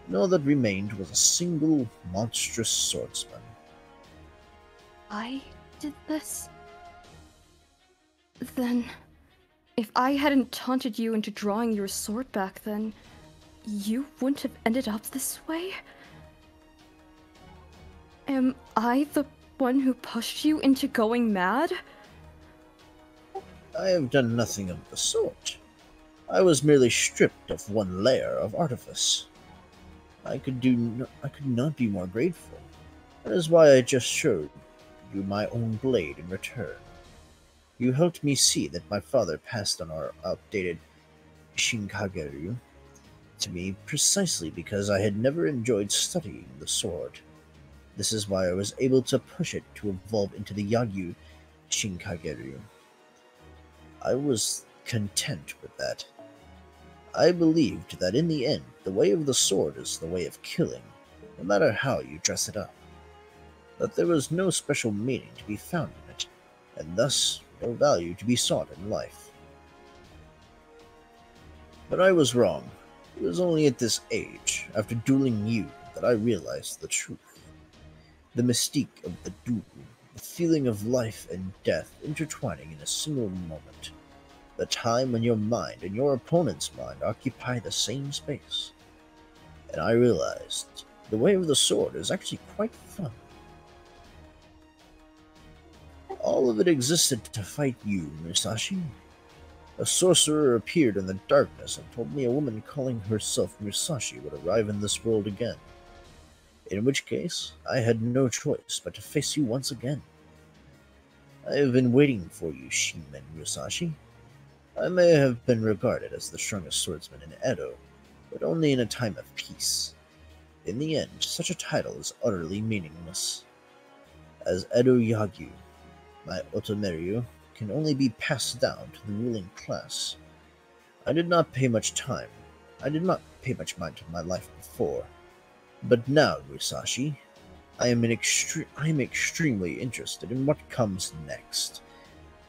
and all that remained was a single monstrous swordsman.
I did this? Then, if I hadn't taunted you into drawing your sword back then, you wouldn't have ended up this way? Am I the one who pushed you into going mad?
I have done nothing of the sort. I was merely stripped of one layer of artifice. I could not be more grateful. That is why I just showed you my own blade in return. You helped me see that my father passed on our outdated Shinkageryu to me precisely because I had never enjoyed studying the sword. This is why I was able to push it to evolve into the Yagyu Shinkageryu. I was content with that. I believed that in the end, the way of the sword is the way of killing, no matter how you dress it up. That there was no special meaning to be found in it, and thus no value to be sought in life. But I was wrong. It was only at this age, after dueling you, that I realized the truth. The mystique of the duel, the feeling of life and death intertwining in a single moment. The time when your mind and your opponent's mind occupy the same space. And I realized the way of the sword is actually quite fun. All of it existed to fight you, Musashi. A sorcerer appeared in the darkness and told me a woman calling herself Musashi would arrive in this world again. In which case, I had no choice but to face you once again. I have been waiting for you, Shinmen Musashi. I may have been regarded as the strongest swordsman in Edo, but only in a time of peace. In the end, such a title is utterly meaningless. As Edo Yagyu, my Otomeryu can only be passed down to the ruling class. I did not pay much mind to my life before, but now, Musashi, I am extremely interested in what comes next.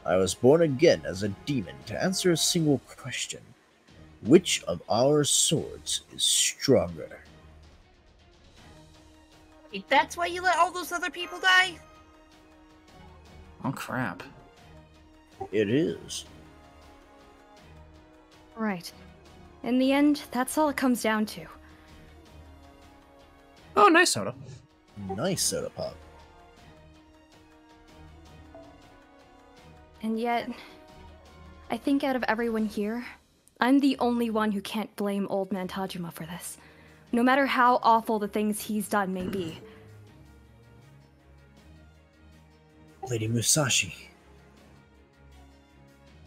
I was born again as a demon to answer a single question. Which of our swords is stronger?
Wait, that's why you let all those other people die?
Oh, crap.
It is.
Right. In the end, that's all it comes down to.
Oh, nice soda.
Nice soda pop.
And yet, I think out of everyone here, I'm the only one who can't blame old man Tajima for this. No matter how awful the things he's done may be.
Lady Musashi.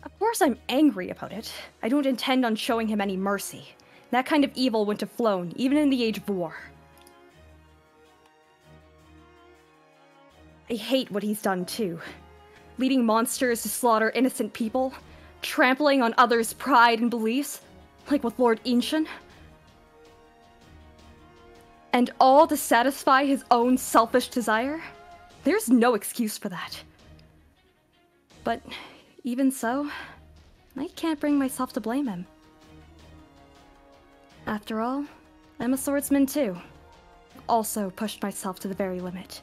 Of course I'm angry about it. I don't intend on showing him any mercy. That kind of evil wouldn't have flown, even in the age of war. I hate what he's done too. Leading monsters to slaughter innocent people, trampling on others' pride and beliefs, like with Lord Inshin. And all to satisfy his own selfish desire? There's no excuse for that. But even so, I can't bring myself to blame him. After all, I'm a swordsman too. Also pushed myself to the very limit.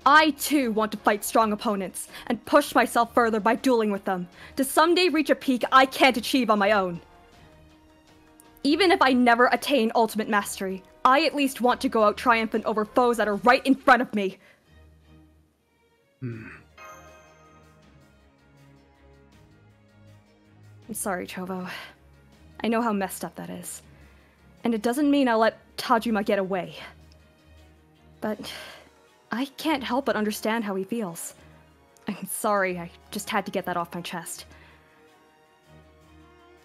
I too want to fight strong opponents, and push myself further by dueling with them, to someday reach a peak I can't achieve on my own. Even if I never attain ultimate mastery, I at least want to go out triumphant over foes that are right in front of me. I'm sorry, Chovo. I know how messed up that is. And it doesn't mean I'll let Tajima get away. But I can't help but understand how he feels. I'm sorry, I just had to get that off my chest.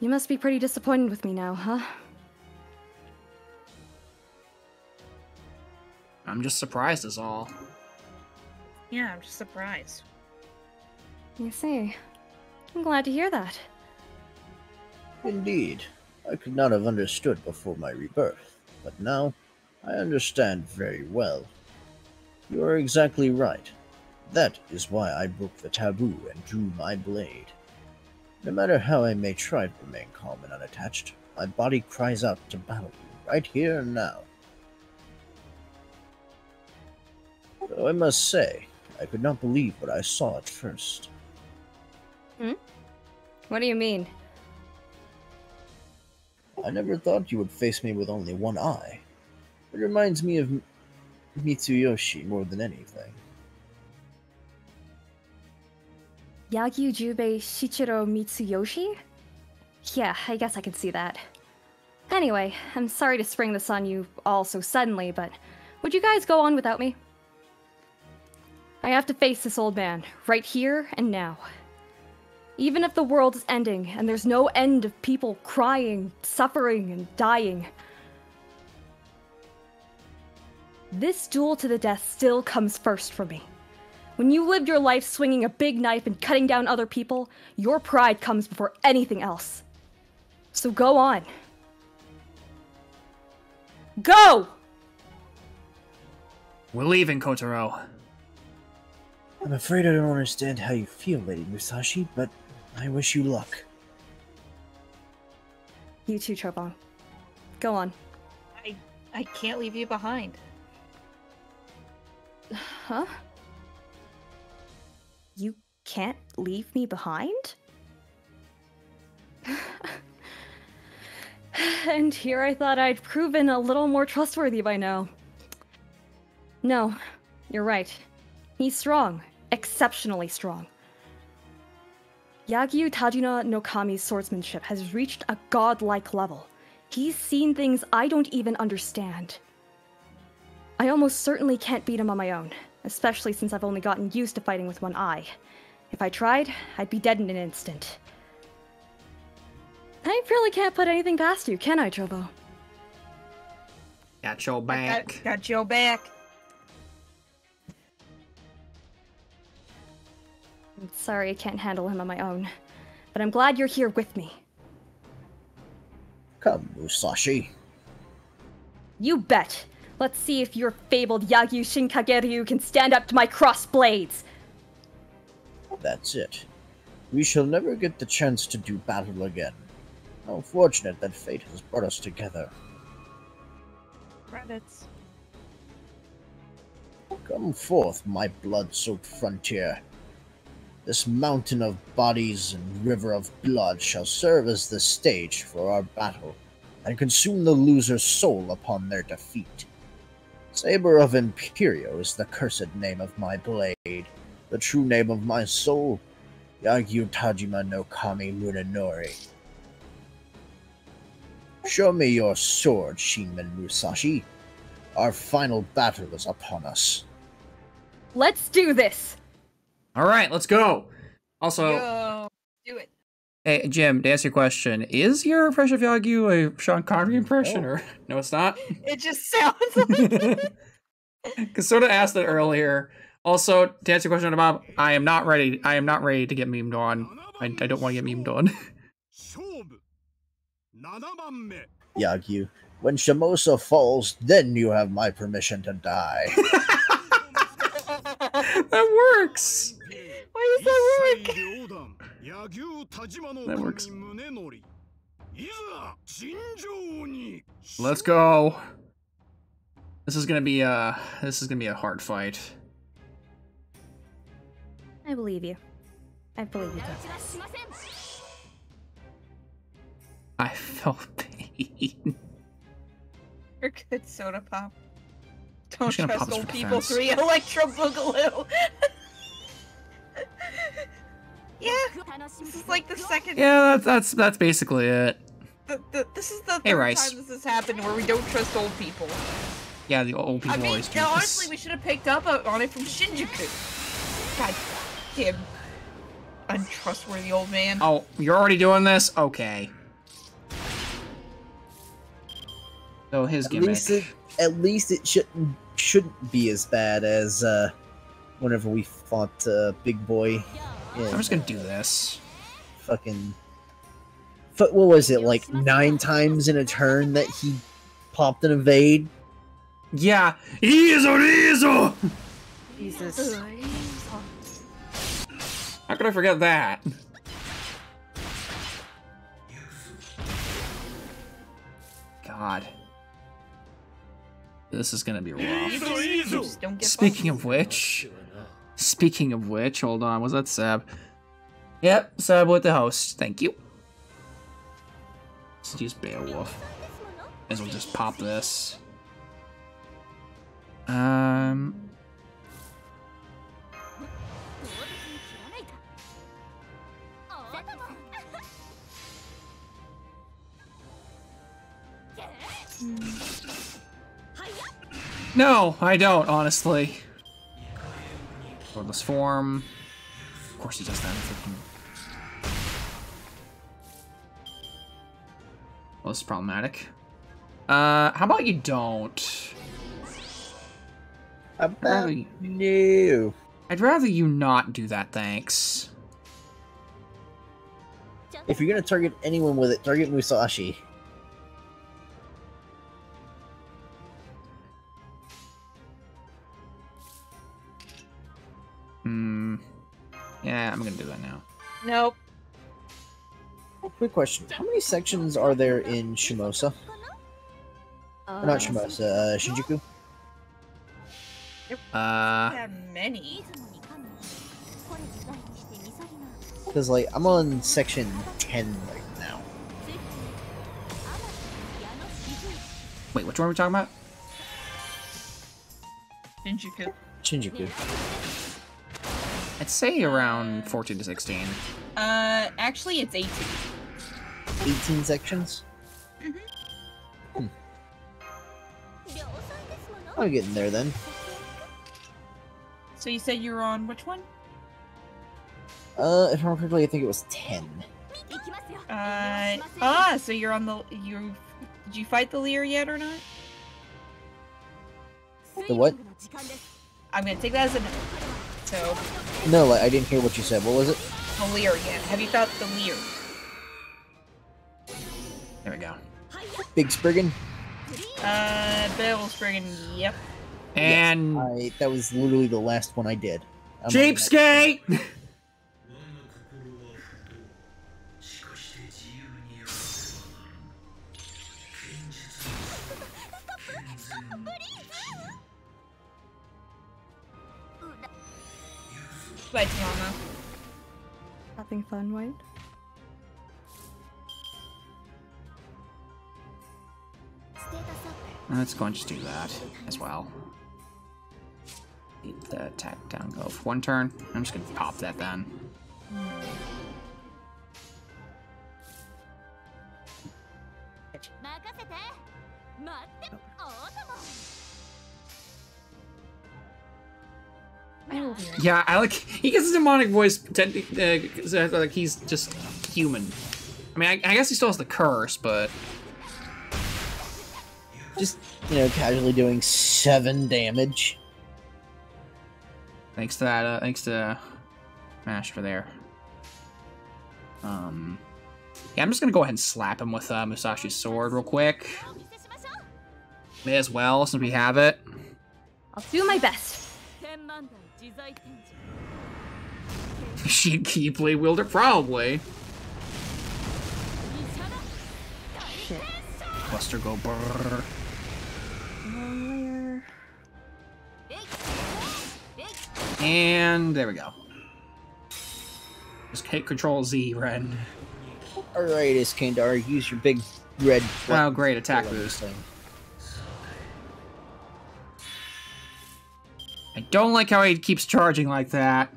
You must be pretty disappointed with me now, huh?
I'm just surprised is all.
Yeah, I'm just surprised.
You see. I'm glad to hear that.
Indeed. I could not have understood before my rebirth, but now I understand very well. You are exactly right. That is why I broke the taboo and drew my blade. No matter how I may try to remain calm and unattached, my body cries out to battle you, right here and now. Though I must say, I could not believe what I saw at first.
What do you mean?
I never thought you would face me with only one eye. It reminds me of Mitsuyoshi more than anything.
Yagyu Jubei Shichiro Mitsuyoshi? Yeah, I guess I can see that. Anyway, I'm sorry to spring this on you all so suddenly, but would you guys go on without me? I have to face this old man, right here and now. Even if the world is ending, and there's no end of people crying, suffering, and dying, this duel to the death still comes first for me. When you lived your life swinging a big knife and cutting down other people, your pride comes before anything else. So go on. Go!
We're leaving, Kotaro.
I'm afraid I don't understand how you feel, Lady Musashi, but I wish you luck.
You too, Chobon. Go on.
I can't leave you behind.
Huh? You can't leave me behind? And here I thought I'd proven a little more trustworthy by now. No, you're right. He's strong. Exceptionally strong. Yagyu Tajina no Kami's swordsmanship has reached a godlike level. He's seen things I don't even understand. I almost certainly can't beat him on my own, especially since I've only gotten used to fighting with one eye. If I tried, I'd be dead in an instant. I really can't put anything past you, can I, Chobo?
Got your back.
Got your back.
I'm sorry I can't handle him on my own, but I'm glad you're here with me.
Come, Musashi.
You bet! Let's see if your fabled Yagyu Shinkageryu can stand up to my crossed blades!
That's it. We shall never get the chance to do battle again. How fortunate that fate has brought us together.
Credits.
Come forth, my blood-soaked frontier. This mountain of bodies and river of blood shall serve as the stage for our battle, and consume the loser's soul upon their defeat. Saber of Imperio is the cursed name of my blade. The true name of my soul, Yagyu Tajima no Kami Munenori. Show me your sword, Shinmen Musashi. Our final battle is upon us.
Let's do this!
Alright, let's go! Also,
Yo, do it.
hey, Jim, to answer your question, is your impression of Yagyu a Sean Connery impression, or... No, it's not?
It just sounds like it.
Because sort of asked it earlier. Also, to answer your question about Bob, I am not ready to get memed on. I don't want to get memed on.
Yagyu, when Shimosa falls, then you have my permission to die.
That works!
Why does that work?
That works. Let's go. This is gonna be a hard fight.
I believe you. I believe you.
I felt pain.
You're good, Soda Pop. Don't
just gonna
trust
pop this
old
for
people.
defense.
3 Electro Boogaloo. Yeah, this is like the second.
Yeah, that's basically it.
This is the
Hey,
third
Rice.
time this has happened where we don't trust old people.
Yeah, the old people
I mean,
always do
no,
this.
honestly, we should have picked up on it from Shinjuku. God damn, untrustworthy old man.
Oh, you're already doing this? Okay. So his gimmick.
At least it shouldn't be as bad as whenever we fought Big Boy.
I'm just gonna do this.
Fucking. What was it, like 9 times in a turn that he popped an evade?
Yeah. Easy.
Jesus.
How could I forget that? God. This is gonna be rough.
You just don't get
Speaking of which, hold on, was that Seb? Yep, Seb with the host. Thank you. Let's use Beowulf. As we'll just pop this. No, I don't, honestly. Wordless form. Of course he does that. Well, this is problematic. How about you don't?
No.
I'd rather you not do that, thanks.
If you're gonna target anyone with it, target Musashi.
Yeah, I'm gonna do that now.
Nope.
Quick question. How many sections are there in Shimosa? Or not Shimosa, Shinjuku?
That many.
Because, like, I'm on section 10 right now.
Wait, which one are we talking about?
Shinjuku.
Shinjuku.
I'd say around 14 to 16.
Actually, it's 18.
18 sections? I'm getting there then.
So you said you were on which one?
If I remember correctly, I think it was 10.
So you're on the... Did you fight the Lear yet or not?
The what?
I'm gonna take that as a no. So...
No, like, I didn't hear what you said. What was it?
The Lear yet. Have you fought the Lear?
There we go.
Big Spriggan?
Bill Spriggan, yep.
And...
Yes, that was literally the last one I did.
Cheapskate!
Bye, Mama.
Having fun, White?
Let's go and just do that as well. Keep the attack down go for 1 turn. I'm just gonna pop that then. Yeah, I like he gets a demonic voice, like he's just human. I mean, I guess he still has the curse, but
Just, casually doing 7 damage.
thanks to that, thanks to Mash for there. Yeah, I'm just gonna go ahead and slap him with Musashi's sword real quick. May as well, since we have it.
I'll do my best.
She'd keyblade wielder, probably.
Shit.
Buster go brrr. And there we go. Just hit Control Z, Ren.
Alright, Iskandar, use your big red...
Oh, great attack boost. I don't like how he keeps charging like that.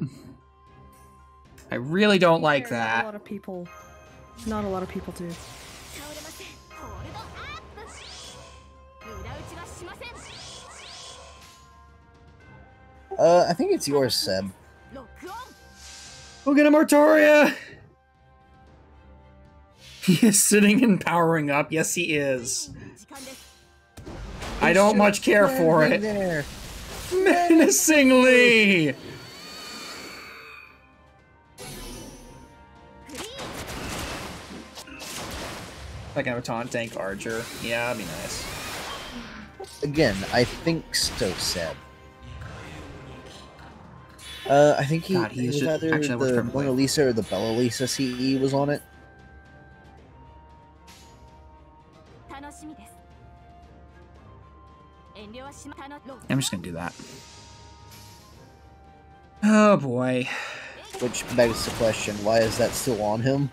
I really don't like that.
Not a lot of people do.
I think it's yours, Seb.
We'll get a Mortoria! He is sitting and powering up. Yes, he is. I don't much care for it.
There.
Menacingly! Like I have a taunt tank archer. Yeah, that'd be nice.
Again, I think so, Seb. I think he
God,
it was
just,
either
actually,
the Mona Lisa or the Bella Lisa CE was on it.
I'm just gonna do that. Oh boy.
Which begs the question, why is that still on him?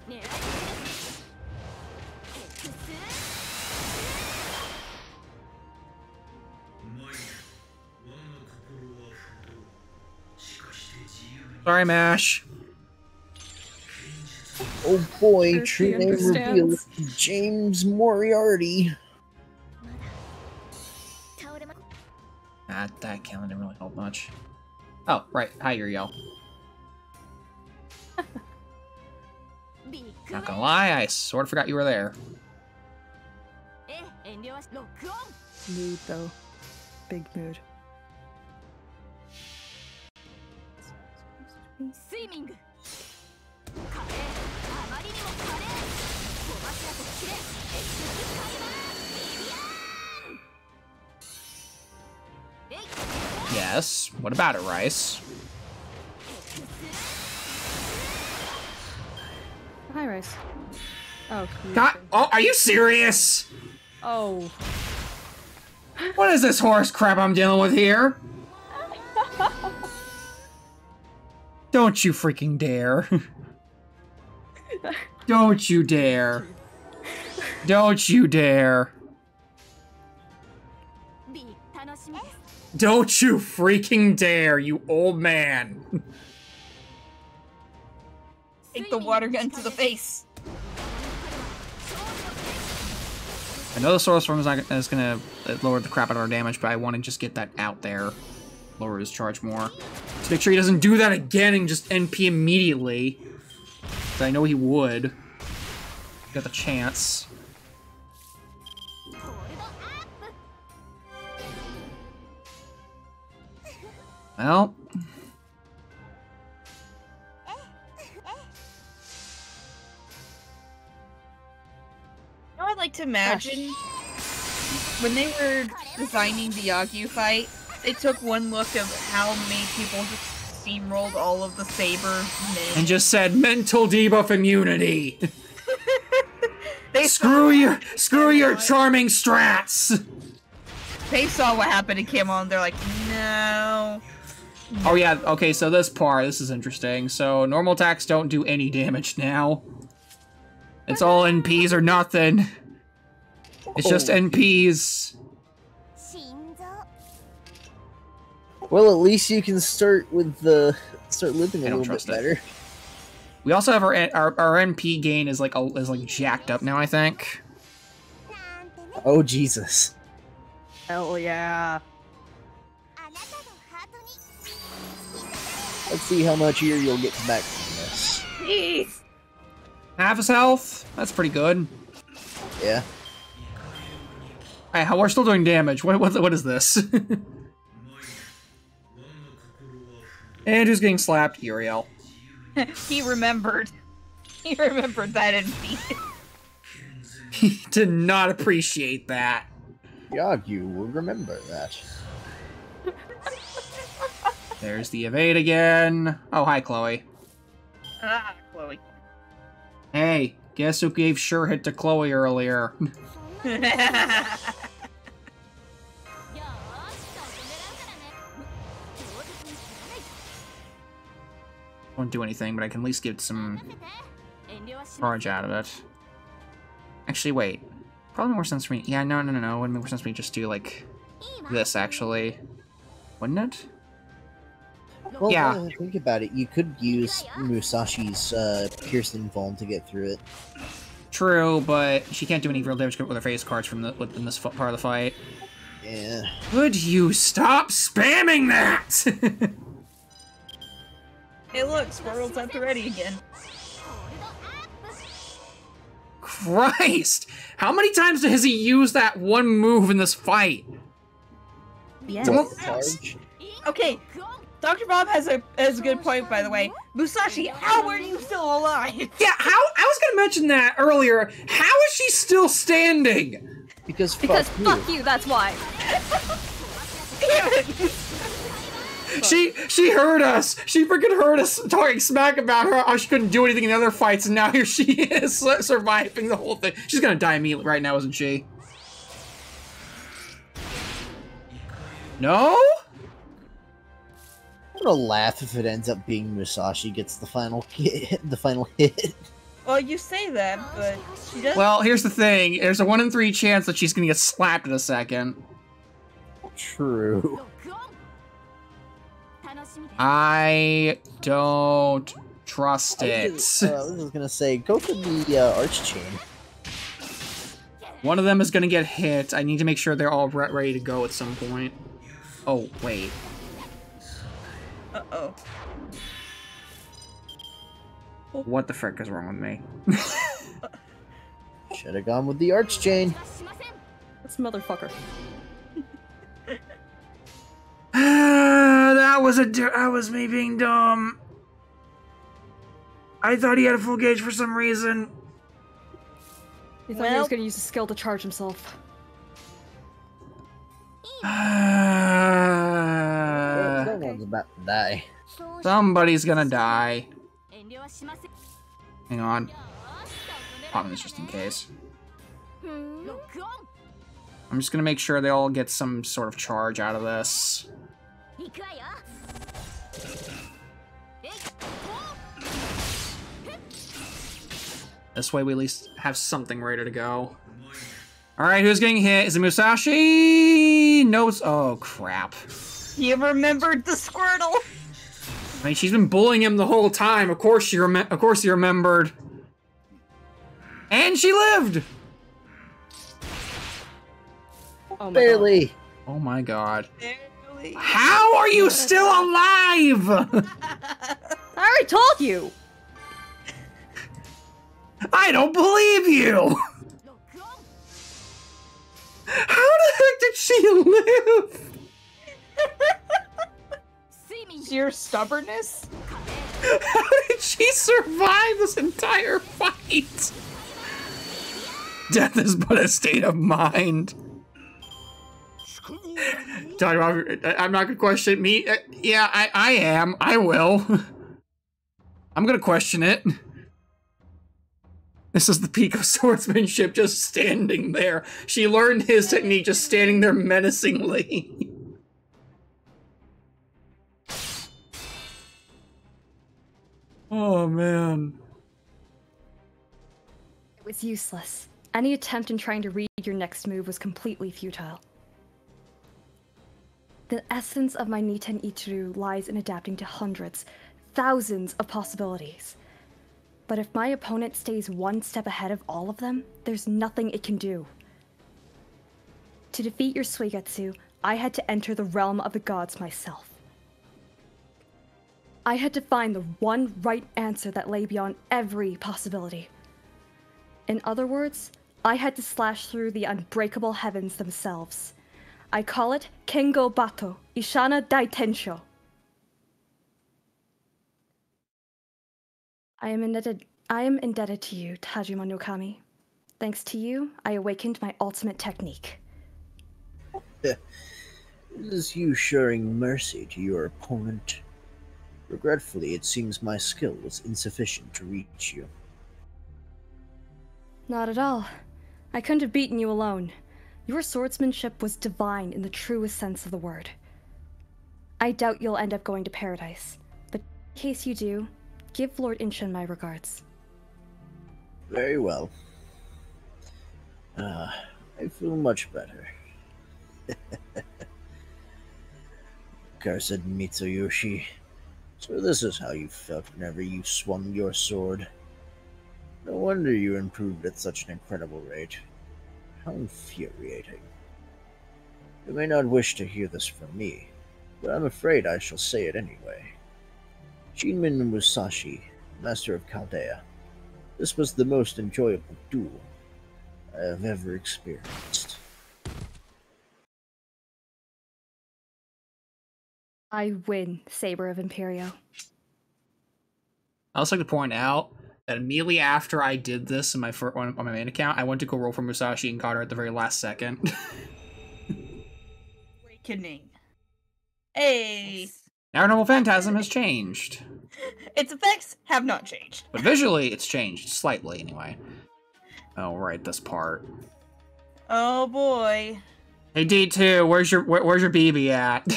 Sorry, Mash.
Oh boy,
There's
true
the
name revealed.
understands.
James Moriarty.
that killing didn't really help much. Oh, right. Hi, Uriel. Not gonna lie, I sort of forgot you were there.
Mood, though. Big mood.
Yes. What about it, Rice?
Hi, Rice. Oh,
God, oh, are you serious?
Oh.
What is this horse crap I'm dealing with here? Don't you freaking dare. Don't you dare. Don't you dare. Don't you freaking dare, you old man.
Take the water gun to the face.
I know the source form is gonna lower the crap out of our damage, but I want to just get that out there. Lower his charge more. To make sure he doesn't do that again and just NP immediately. Because I know he would. Got the chance. Well.
I'd like to imagine when they were designing the Yagyu fight, they took one look of how many people just steamrolled all of the Saber men.
And just said mental debuff immunity.
They
screw your charming strats.
They saw what happened to Camel and they're like, no.
Oh yeah, okay, so this is interesting. So normal attacks don't do any damage now. It's all NPs or nothing. It's just NPs.
Well, at least you can start with start living a little bit better.
We also have our NP gain is like jacked up now, I think.
Oh Jesus.
Hell yeah.
Let's see how much Uriel gets back from this.
Jeez.
Half his health? That's pretty good.
Yeah.
Hey, we're still doing damage. What is this? And who's getting slapped? Uriel.
He remembered. He remembered that NP.
He did not appreciate that.
Yagyu will remember that.
There's the evade again. Oh, hi, Chloe.
Ah, Chloe.
Hey, guess who gave sure hit to Chloe earlier? Won't do anything, but I can at least get some charge out of it. Actually, wait. Probably more sense for me. Yeah, no. Wouldn't make more sense for me to just do, like, this, actually. Wouldn't it?
Well,
yeah.
Think about it. You could use Musashi's Piercing Vuln to get through it.
True, but she can't do any real damage with her face cards from in this part of the fight.
Yeah.
Would you stop spamming that?
Hey, look, Squirrel's at the ready again.
Christ! How many times has he used that one move in this fight?
Yes.
Charge?
Okay, Dr. Bob has a good point, by the way. Musashi, how are you still alive?
Yeah, I was gonna mention that earlier. How is she still standing?
Because fuck you, that's why.
Damn it!
She heard us. She freaking heard us talking smack about her. How she couldn't do anything in the other fights, and now here she is surviving the whole thing. She's gonna die immediately right now, isn't she? No?
I'm gonna laugh if it ends up being Musashi gets the final hit.
Well, you say that, but she doesn't.
Well, here's the thing. There's a 1 in 3 chance that she's gonna get slapped in a second.
True.
I don't trust it.
I was gonna say, go for the Arch Chain.
One of them is gonna get hit. I need to make sure they're all ready to go at some point. Oh, wait.
Uh-oh.
What the frick is wrong with me?
Should have gone with the arch chain.
This motherfucker.
That was me being dumb. I thought he had a full gauge for some reason.
He thought he was going to use a skill to charge himself.
Someone's about to die.
Somebody's gonna die. Hang on. Popping this just in case. I'm just gonna make sure they all get some sort of charge out of this. This way we at least have something ready to go. Alright, who's getting hit? Is it Musashi? No, it's... Oh, crap.
You remembered the Squirtle!
I mean, she's been bullying him the whole time. Of course he remembered. And she lived!
Oh my
Barely.
Oh my god.
Barely.
How are you still alive?
I already told you!
I don't believe you! How the heck did she live?
Your stubbornness?
How did she survive this entire fight? Death is but a state of mind. Talking about, I'm not gonna question me. Yeah, I am. I will. I'm gonna question it. This is the peak of swordsmanship, just standing there. She learned his technique just standing there menacingly. Oh, man.
It was useless. Any attempt in trying to read your next move was completely futile. The essence of my Niten Ichiru lies in adapting to hundreds, thousands of possibilities. But if my opponent stays one step ahead of all of them, there's nothing it can do. To defeat your Suigetsu, I had to enter the realm of the gods myself. I had to find the one right answer that lay beyond every possibility. In other words, I had to slash through the unbreakable heavens themselves. I call it Kengo Bato, Ishana Daitensho. I am indebted to you, Tajima no Kami. Thanks to you, I awakened my ultimate technique.
It is you showing mercy to your opponent. Regretfully, it seems my skill was insufficient to reach you.
Not at all. I couldn't have beaten you alone. Your swordsmanship was divine in the truest sense of the word. I doubt you'll end up going to paradise, but in case you do, give Lord Inshin my regards.
Very well. I feel much better. Cursed Mitsuyoshi. So this is how you felt whenever you swung your sword. No wonder you improved at such an incredible rate. How infuriating. You may not wish to hear this from me, but I'm afraid I shall say it anyway. Shinmin Musashi, Master of Chaldea. This was the most enjoyable duel I have ever experienced.
I win, Saber of Imperio.
I also like to point out that immediately after I did this in my first one on my main account, I went to go roll for Musashi and caught her at the very last second.
Awakening. Hey!
Now Normal Phantasm has changed.
Its effects have not changed.
But visually, it's changed. Slightly, anyway. Oh, right, this part.
Oh boy.
Hey, D2, where's your BB at?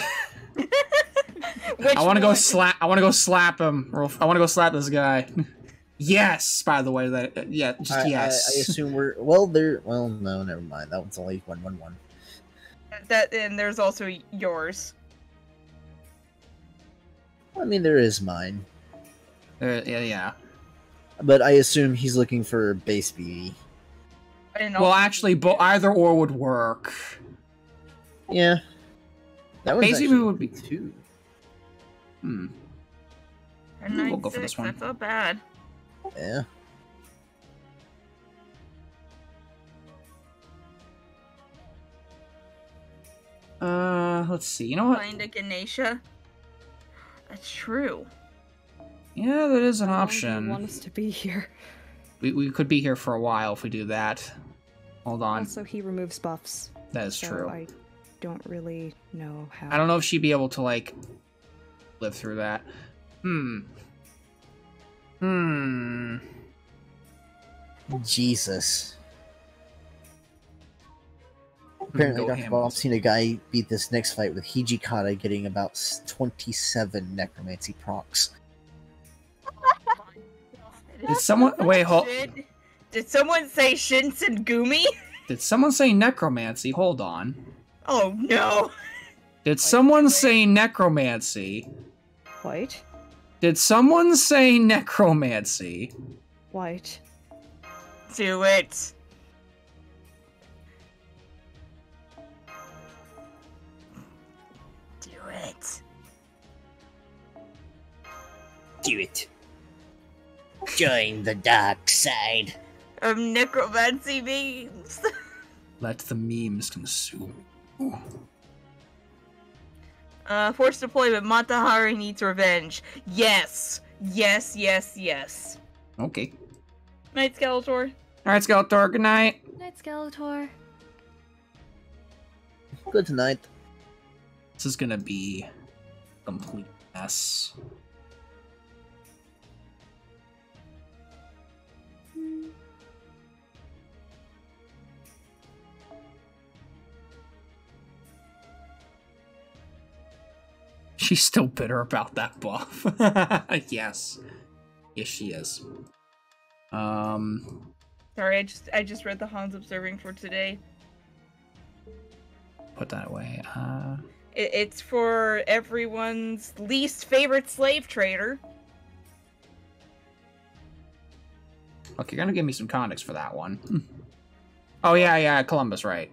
I want to go slap him. I want to go slap this guy. Yes, by the way, yeah, just yes.
I assume we're well, no, never mind. That one's only 111.
That, and there's also yours.
I mean, there is mine.
Yeah.
But I assume he's looking for base BB.
Well, actually, either or would work.
Yeah. That was
Basic
actually
move would be
2.
We'll go for this
9-6,
one.
that's not bad.
Yeah.
Let's see. You know what?
Find a Ganesha. That's true.
Yeah, that is an
How long do you
option.
want us to be here?
We could be here for a while if we do that. Hold on.
Also, he removes buffs.
That is
so
true.
I don't really know how.
I don't know if she'd be able to, like, live through that.
Jesus. Apparently,
Go
Dr.
ham.
Bob's seen a guy beat this next fight with Hijikata getting about 27 necromancy procs.
Did someone wait? Hold.
Did someone say Shinsengumi?
Did someone say necromancy? Hold on.
Oh no.
Did someone say necromancy?
White?
Did someone say necromancy?
White.
Do it. Do it.
Do it. Join the dark side.
Necromancy memes.
Let the memes consume you.
Forced deployment. Matahari needs revenge. Yes. Yes, yes, yes.
Okay.
Night Skeletor.
Alright, Skeletor, good night.
Night, Skeletor.
Good tonight.
This is gonna be a complete mess. She's still bitter about that buff. Yes. Yes, she is.
Sorry, I just read the Hans observing for today.
Put that away.
It's for everyone's least favorite slave trader.
Look, you're gonna give me some context for that one. Oh, yeah, Columbus, right.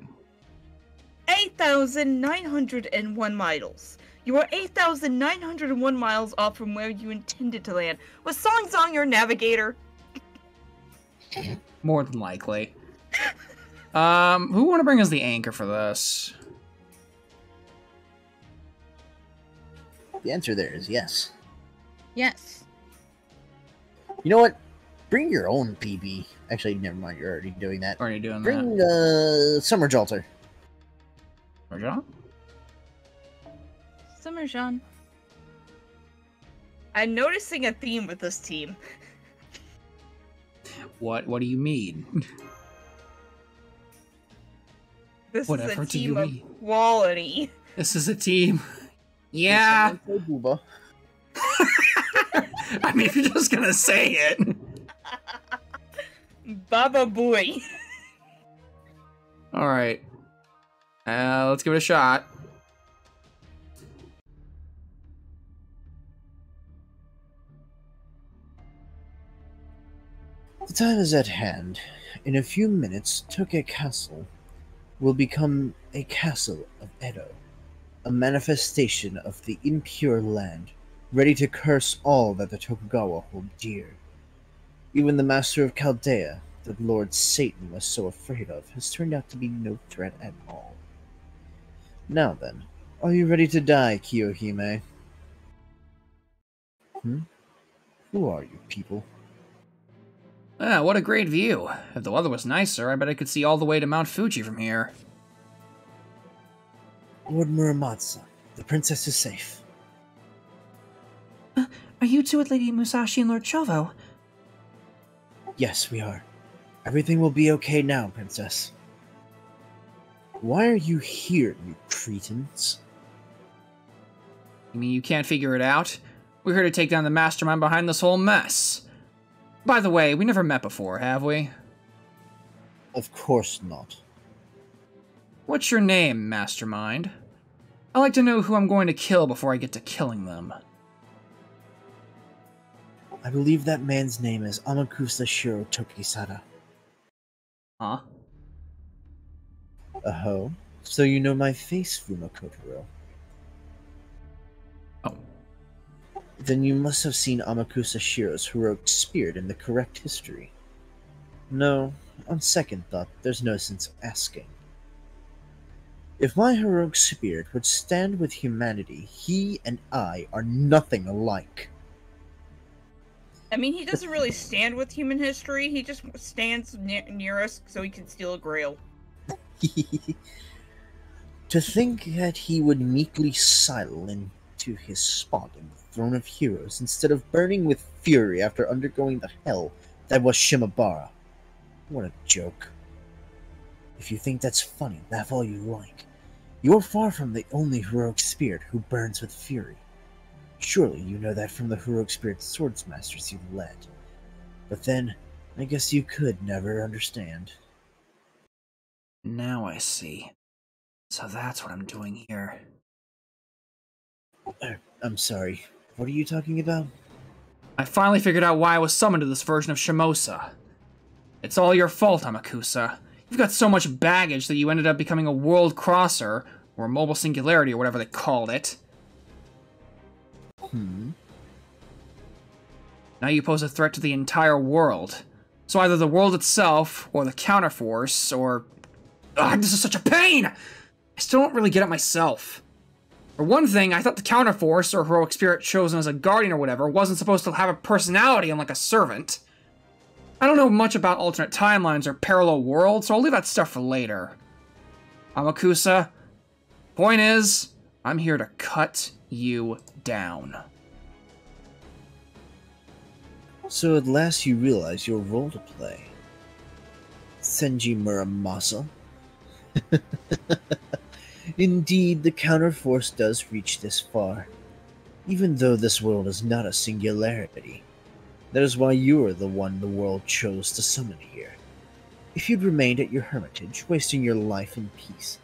8,901 miles. You are 8,901 miles off from where you intended to land. Was Song Song your navigator?
More than likely. Who want to bring us the anchor for this?
The answer there is yes.
Yes.
You know what? Bring your own PB. Actually, never mind. You're already doing that.
Are you doing
Bring
that?
Summer Jolter.
Rajan?
Summer Jean. I'm noticing a theme with this team.
What do you mean?
This
Whatever
is a
do you
team of
mean?
quality.
This is a team. Yeah.
Booba.
I mean, if you're just gonna say it.
Baba Booey.
Alright. Let's give it a shot.
The time is at hand. In a few minutes, Toke Castle will become a castle of Edo, a manifestation of the impure land, ready to curse all that the Tokugawa hold dear. Even the master of Chaldea, that Lord Satan was so afraid of, has turned out to be no threat at all. Now then, are you ready to die, Kiyohime? Who are you people?
Ah, what a great view. If the weather was nicer, I bet I could see all the way to Mount Fuji from here.
Lord Muramatsu, the princess is safe.
Are you two with Lady Musashi and Lord Chovo?
Yes, we are. Everything will be okay now, princess. Why are you here, you cretins?
You mean you can't figure it out? We're here to take down the mastermind behind this whole mess. By the way, we never met before, have we?
Of course not.
What's your name, mastermind? I like to know who I'm going to kill before I get to killing them.
I believe that man's name is Amakusa Shiro Tokisada.
Huh?
Oh, so you know my face, Fuma Kotaro. Then you must have seen Amakusa Shiro's heroic spirit in the correct history. No, on second thought, there's no sense of asking. If my heroic spirit would stand with humanity, he and I are nothing alike.
I mean, he doesn't really stand with human history. He just stands near us so he can steal a grail.
To think that he would meekly sidle into his spot in the throne of heroes instead of burning with fury after undergoing the hell that was Shimabara. What a joke. If you think that's funny, laugh all you like. You're far from the only heroic spirit who burns with fury. Surely you know that from the heroic spirit swordsmasters you've led. But then, I guess you could never understand.
Now I see. So that's what I'm doing here.
I'm sorry, what are you talking about?
I finally figured out why I was summoned to this version of Shimosa. It's all your fault, Amakusa. You've got so much baggage that you ended up becoming a world crosser, or a mobile singularity, or whatever they called it. Now you pose a threat to the entire world. So either the world itself, or the counterforce, or... Ugh, this is such a pain! I still don't really get it myself. For one thing, I thought the counterforce, or heroic spirit chosen as a guardian or whatever, wasn't supposed to have a personality unlike a servant. I don't know much about alternate timelines or parallel worlds, so I'll leave that stuff for later. Amakusa, point is, I'm here to cut you down.
So at last you realize your role to play. Senji Muramasa. Indeed, the counterforce does reach this far. Even though this world is not a singularity. That is why you are the one the world chose to summon here. If you'd remained at your hermitage, wasting your life in peace,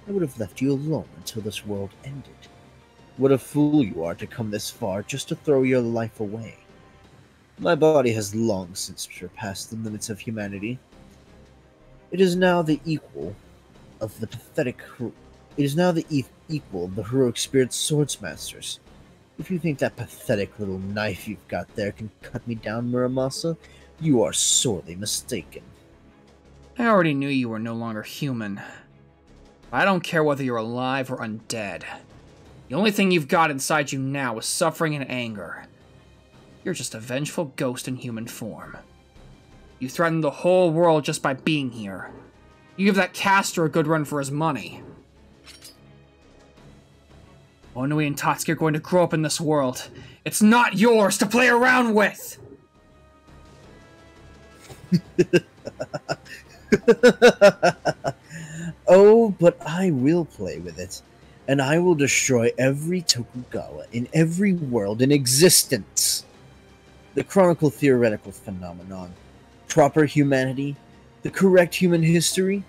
I would have left you alone until this world ended. What a fool you are to come this far just to throw your life away. My body has long since surpassed the limits of humanity. It is now the equal of the equal of the heroic spirit swordsmasters. If you think that pathetic little knife you've got there can cut me down, Muramasa, you are sorely mistaken.
I already knew you were no longer human. I don't care whether you're alive or undead. The only thing you've got inside you now is suffering and anger. You're just a vengeful ghost in human form. You threaten the whole world just by being here. You give that caster a good run for his money. Onui and Tatsuki are going to grow up in this world. It's not yours to play around with!
Oh, but I will play with it. And I will destroy every Tokugawa in every world in existence. The Chronicle theoretical phenomenon. Proper humanity. The correct human history.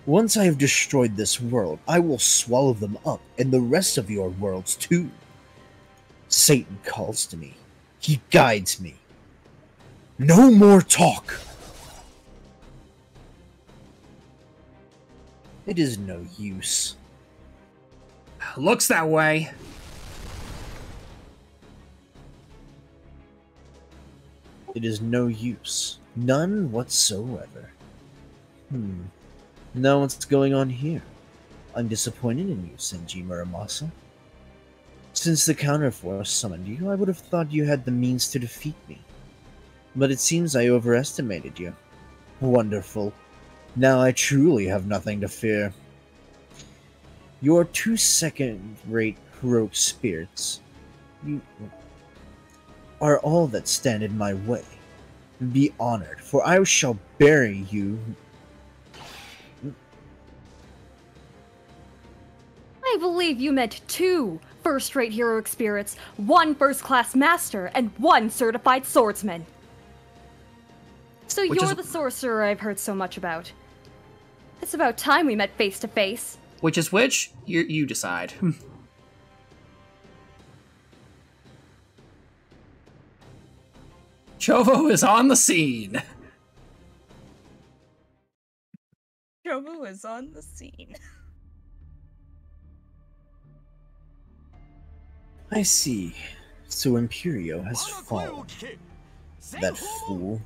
Once I have destroyed this world, I will swallow them up, and the rest of your worlds too. Satan calls to me. He guides me. No more talk! It is no use.
Looks that way.
It is no use. None whatsoever. Now what's going on here? I'm disappointed in you, Senji Muramasa. Since the counterforce summoned you, I would have thought you had the means to defeat me. But it seems I overestimated you. Wonderful. Now I truly have nothing to fear. Your two second-rate heroic spirits are all that stand in my way. Be honored, for I shall bury you.
I believe you meant 2 first-rate heroic spirits, 1 first-class master, and 1 certified swordsman. So you're the sorcerer I've heard so much about. It's about time we met face to face.
Which is which? You decide. Chovo is on the scene.
Chovo is on the scene.
I see. So Imperio has fallen. That fool.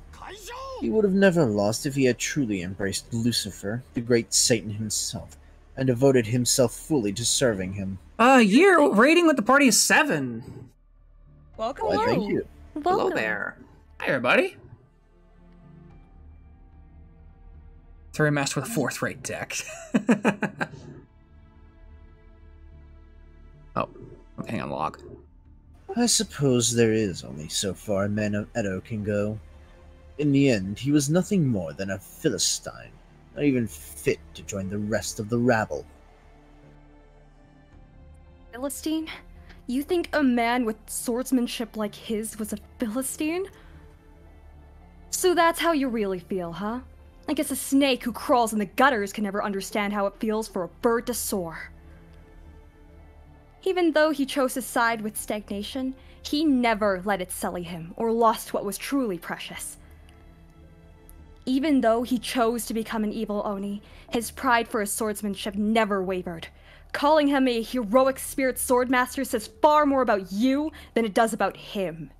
He would have never lost if he had truly embraced Lucifer, the great Satan himself, and devoted himself fully to serving him.
Your rating with the party is 7.
Welcome.
Why, thank you.
Hello
Welcome.
there. Hi, everybody. Three messed with 4th-rate deck. Oh, hang on, log.
I suppose there is only so far a man of Edo can go. In the end, he was nothing more than a Philistine, not even fit to join the rest of the rabble.
Philistine? You think a man with swordsmanship like his was a Philistine? So that's how you really feel, huh? I guess a snake who crawls in the gutters can never understand how it feels for a bird to soar. Even though he chose to side with stagnation, he never let it sully him or lost what was truly precious. Even though he chose to become an evil Oni, his pride for his swordsmanship never wavered. Calling him a heroic spirit swordmaster says far more about you than it does about him.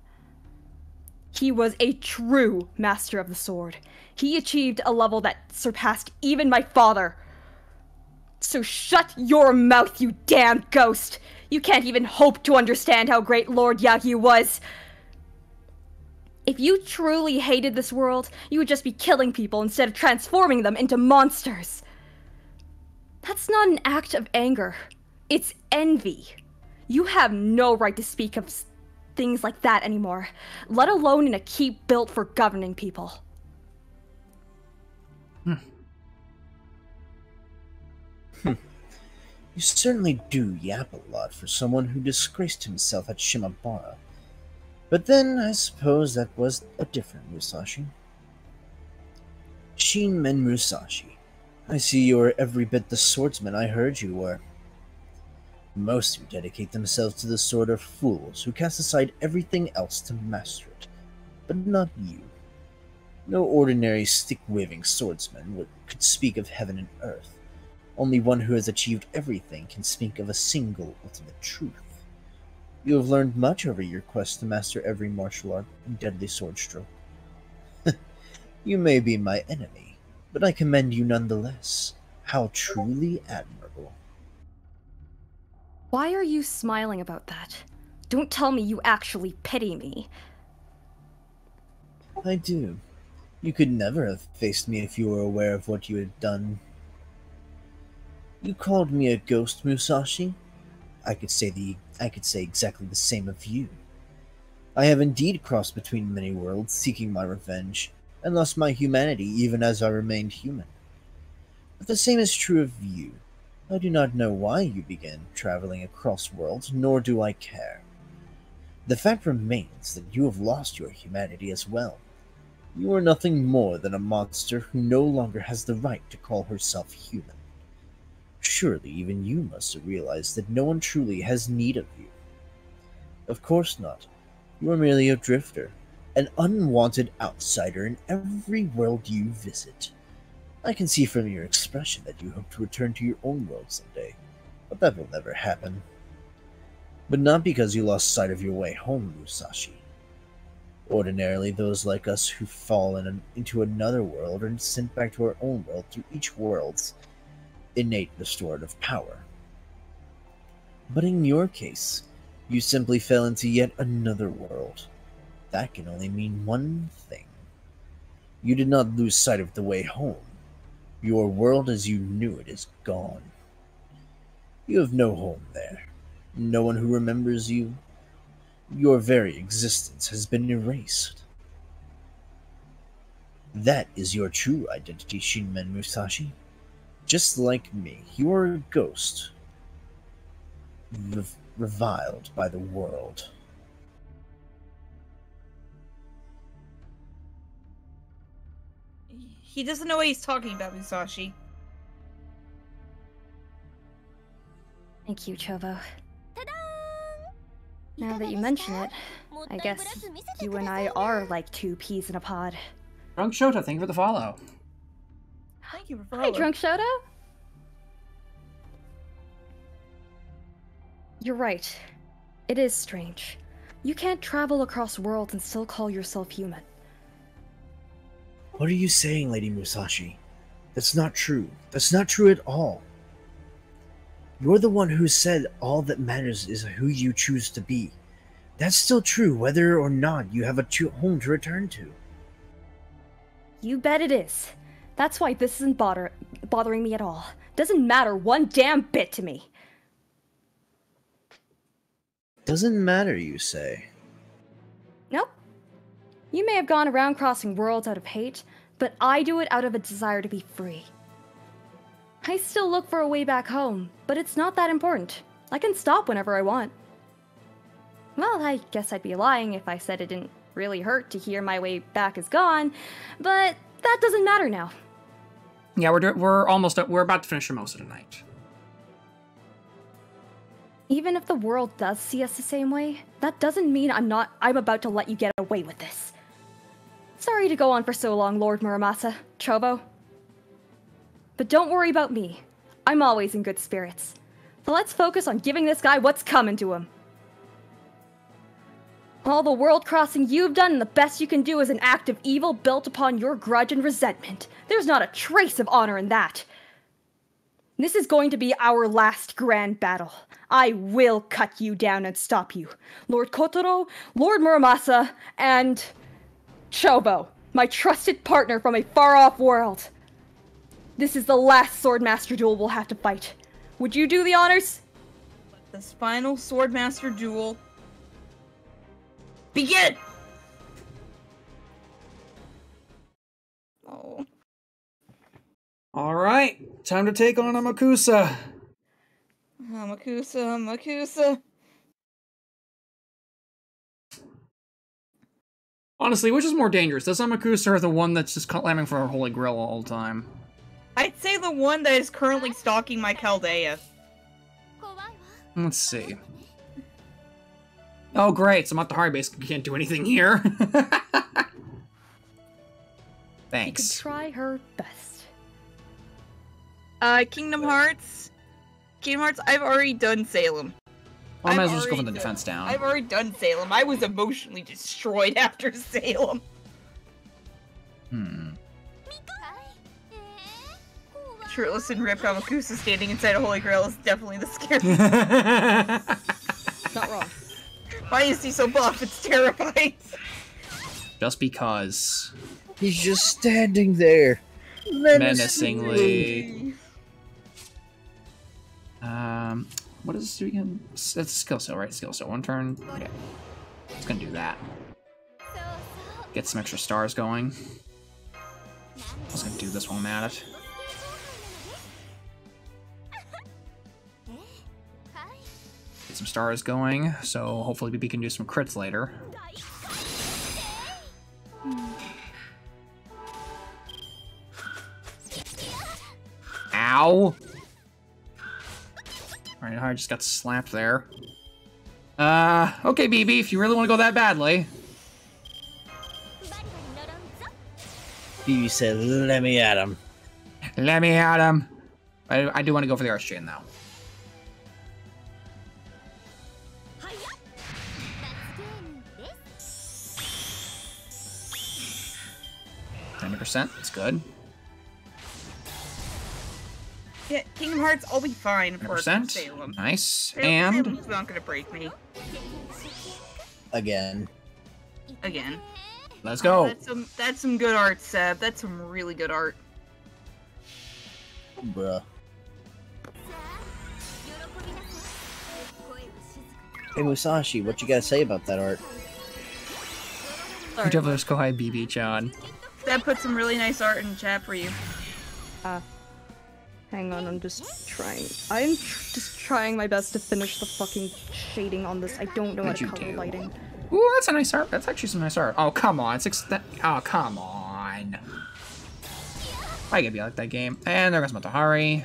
He was a true master of the sword. He achieved a level that surpassed even my father. So shut your mouth, you damn ghost! You can't even hope to understand how great Lord Yagyu was. If you truly hated this world, you would just be killing people instead of transforming them into monsters. That's not an act of anger. It's envy. You have no right to speak of things like that anymore, let alone in a keep built for governing people.
You certainly do yap a lot for someone who disgraced himself at Shimabara. But then, I suppose that was a different Musashi. Shinmen Musashi, I see you're every bit the swordsman I heard you were. Most who dedicate themselves to the sword are fools who cast aside everything else to master it. But not you. No ordinary stick-waving swordsman could speak of heaven and earth. Only one who has achieved everything can speak of a single ultimate truth. You have learned much over your quest to master every martial art and deadly sword stroke. You may be my enemy, but I commend you nonetheless. How truly admirable.
Why are you smiling about that? Don't tell me you actually pity me.
I do. You could never have faced me if you were aware of what you had done. You called me a ghost, Musashi? I could say exactly the same of you. I have indeed crossed between many worlds, seeking my revenge, and lost my humanity even as I remained human. But the same is true of you. I do not know why you began traveling across worlds, nor do I care. The fact remains that you have lost your humanity as well. You are nothing more than a monster who no longer has the right to call herself human. Surely even you must have realized that no one truly has need of you. Of course not. You are merely a drifter, an unwanted outsider in every world you visit. I can see from your expression that you hope to return to your own world someday, but that will never happen. But not because you lost sight of your way home, Musashi. Ordinarily, those like us who fall into another world are sent back to our own world through each world's innate restorative power. But in your case, you simply fell into yet another world. That can only mean one thing. You did not lose sight of the way home. Your world as you knew it is gone. You have no home there. No one who remembers you. Your very existence has been erased. That is your true identity, Shinmen Musashi. Just like me, you are a ghost. Reviled by the world.
He doesn't know what he's talking about, Musashi.
Thank you, Chovo. Now that you mention it, I guess you and I are like two peas in a pod.
Drunk Shota, thank you for the follow.
Thank you for
Hi,
following.
Drunk Shota! You're right. It is strange. You can't travel across worlds and still call yourself human.
What are you saying, Lady Musashi? That's not true. That's not true at all. You're the one who said all that matters is who you choose to be. That's still true, whether or not you have a home to return to.
You bet it is. That's why this isn't bothering me at all. Doesn't matter one damn bit to me.
Doesn't matter, you say?
Nope. You may have gone around crossing worlds out of hate, but I do it out of a desire to be free. I still look for a way back home, but it's not that important. I can stop whenever I want. Well, I guess I'd be lying if I said it didn't really hurt to hear my way back is gone, but that doesn't matter now.
Yeah, we're about to finish Shimosa tonight.
Even if the world does see us the same way, that doesn't mean I'm about to let you get away with this. Sorry to go on for so long, Lord Muramasa, Chobo. But don't worry about me. I'm always in good spirits. So let's focus on giving this guy what's coming to him. All the world crossing you've done and the best you can do is an act of evil built upon your grudge and resentment. There's not a trace of honor in that. This is going to be our last grand battle. I will cut you down and stop you. Lord Kotaro, Lord Muramasa, and Chobo, my trusted partner from a far-off world. This is the last Swordmaster duel we'll have to fight. Would you do the honors?
This final Swordmaster duel begin! Oh.
Alright, time to take on Amakusa.
Amakusa.
Honestly, which is more dangerous? Does Amakusa or the one that's just clamming for her holy grail all the time?
I'd say the one that is currently stalking my Chaldea.
Let's see. Oh great, so Matahari basically can't do anything here. Thanks.
You could try her best.
Kingdom Hearts, I've already done Salem.
Well, I might as well just go for the defense down.
I've already done Salem. I was emotionally destroyed after Salem. Shirtless and ripped Amakusa standing inside a Holy Grail is definitely the scariest.
Not wrong.
Why is he so buff? It's terrifying.
Just because.
He's just standing there.
Menacingly. What is this again? That's skill cell, right? Skill cell. One turn. Yeah. It's gonna do that. Get some extra stars going. I was gonna do this while I'm at it. Get some stars going, so hopefully BB can do some crits later. Ow! Alright, I just got slapped there. Okay, BB, if you really want to go that badly.
You said, let me at him.
Let me at him. I do want to go for the Archchain, though. 90%, that's good.
Yeah, Kingdom Hearts, I'll be fine for
100%,
Salem.
nice,
Salem's not gonna break me.
Again.
Let's go.
That's some good art, Seb. That's some really good art.
Bruh. Hey Musashi, what you gotta say about that art?
Good job, let's go hi, BB-chan.
Seb put some really nice art in the chat for you.
Hang on, I'm just trying. I'm just trying my best to finish the fucking shading on this. I don't know how to color lighting.
Ooh, that's a nice art. That's actually some nice art. Oh, come on. Oh, come on. I get you like that game. And there goes Matahari.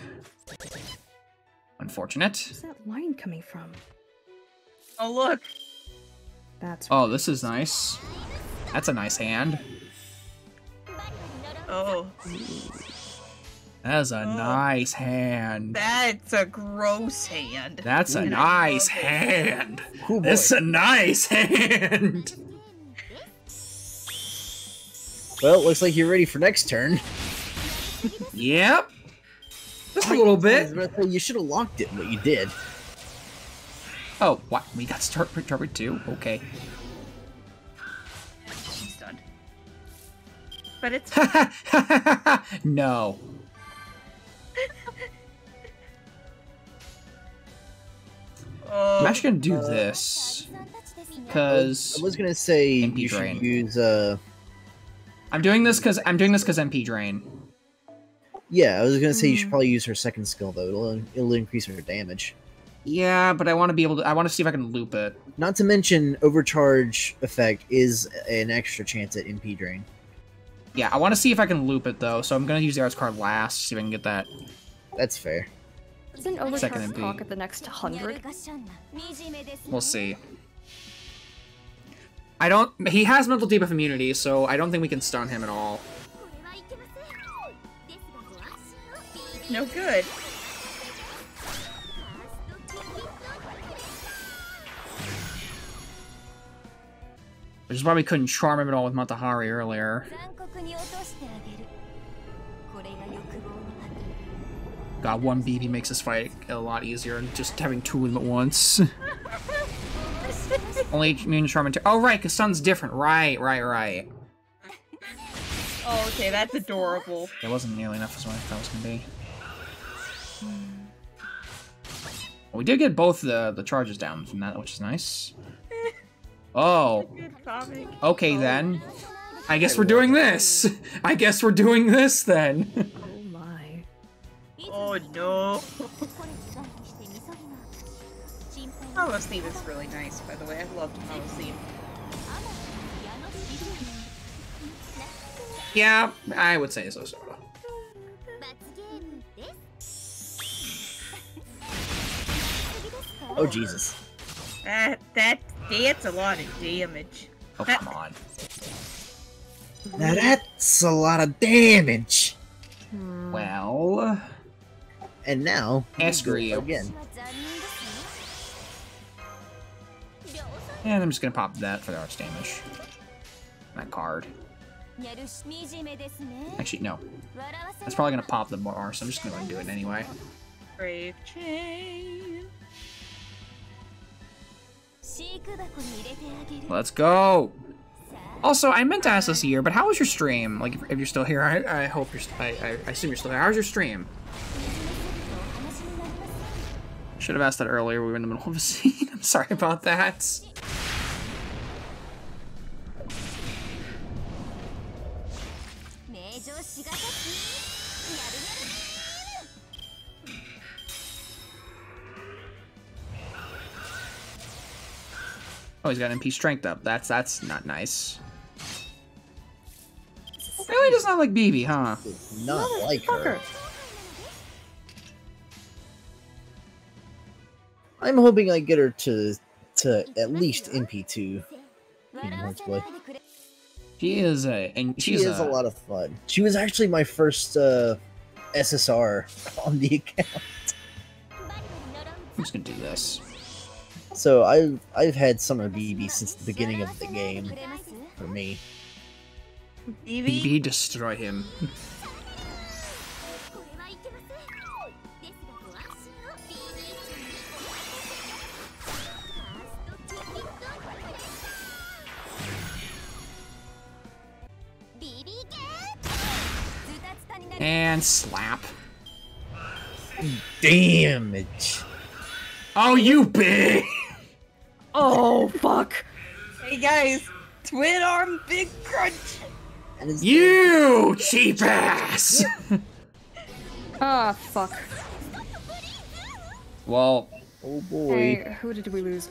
Unfortunate.
Where's that line coming from?
Oh, look.
That's.
Oh, this is nice. That's a nice hand.
Oh.
That's a nice hand.
That's a gross hand.
That's a
And I
nice
love it.
hand.
Oh, boy.
That's a nice hand.
Well, looks like you're ready for next turn.
Yep. Just a little
I
bit.
was about to say, you should have locked it, but you did.
Oh, what? We got start too? Okay.
She's done. But it's
No. I'm actually gonna do this. Because
I was gonna say
MP
you should
drain.
use
I'm doing this because MP drain.
yeah, I was gonna say you should probably use her second skill though. It'll increase her damage.
Yeah, but I want to be able to. I want to see if I can loop it.
Not to mention, overcharge effect is an extra chance at MP drain.
Yeah, I want to see if I can loop it though. So I'm gonna use the arts card last. See if I can get that.
That's fair.
Isn't
Second
Overcharge
MP.
proc at the next 100?
We'll see. I don't. He has mental debuff immunity, so I don't think we can stun him at all.
no good.
Which is why we couldn't charm him at all with Matahari earlier. God, one BB makes this fight a lot easier than just having two of them at once. Only immune charm and oh right, because stun's different. Right.
Oh, okay, that's adorable.
It wasn't nearly enough as what I thought it was gonna be. Well, we did get both the charges down from that, which is nice. Oh,
Good comic.
okay then. I guess we're doing this. I guess we're doing this then.
Oh my.
Oh no. Hollows theme is really nice, by the way. I loved Hollows theme.
Yeah, I would say so.
Oh Jesus!
That's a lot of damage.
Oh come on.
Now that's a lot of damage.
Well,
And now
Screw you.
again.
and I'm just gonna pop that for the arch damage. That card. Actually, no. That's probably gonna pop the bar, so I'm just gonna do it anyway.
Brave chain.
Let's go. Also, I meant to ask this year, but how was your stream? Like, if you're still here, I hope you're. I assume you're still here. How's your stream? Should have asked that earlier. We were in the middle of a scene. I'm sorry about that. Oh, he's got MP strength up. That's not nice. Really does not like BB, huh?
It's not like her. I'm hoping I get her to at least MP2. Hopefully.
She is and
She is a lot of fun. She was actually my first SSR on the account.
I'm just gonna do this.
So I've had Summer BB since the beginning of the game for me.
BB destroy him. And slap.
Damage.
Oh, you big!
Oh, fuck.
Hey guys, twin arm big crunch.
And it's
You cheap ass!
Ah, fuck.
Well,
oh boy.
Hey, who did we lose?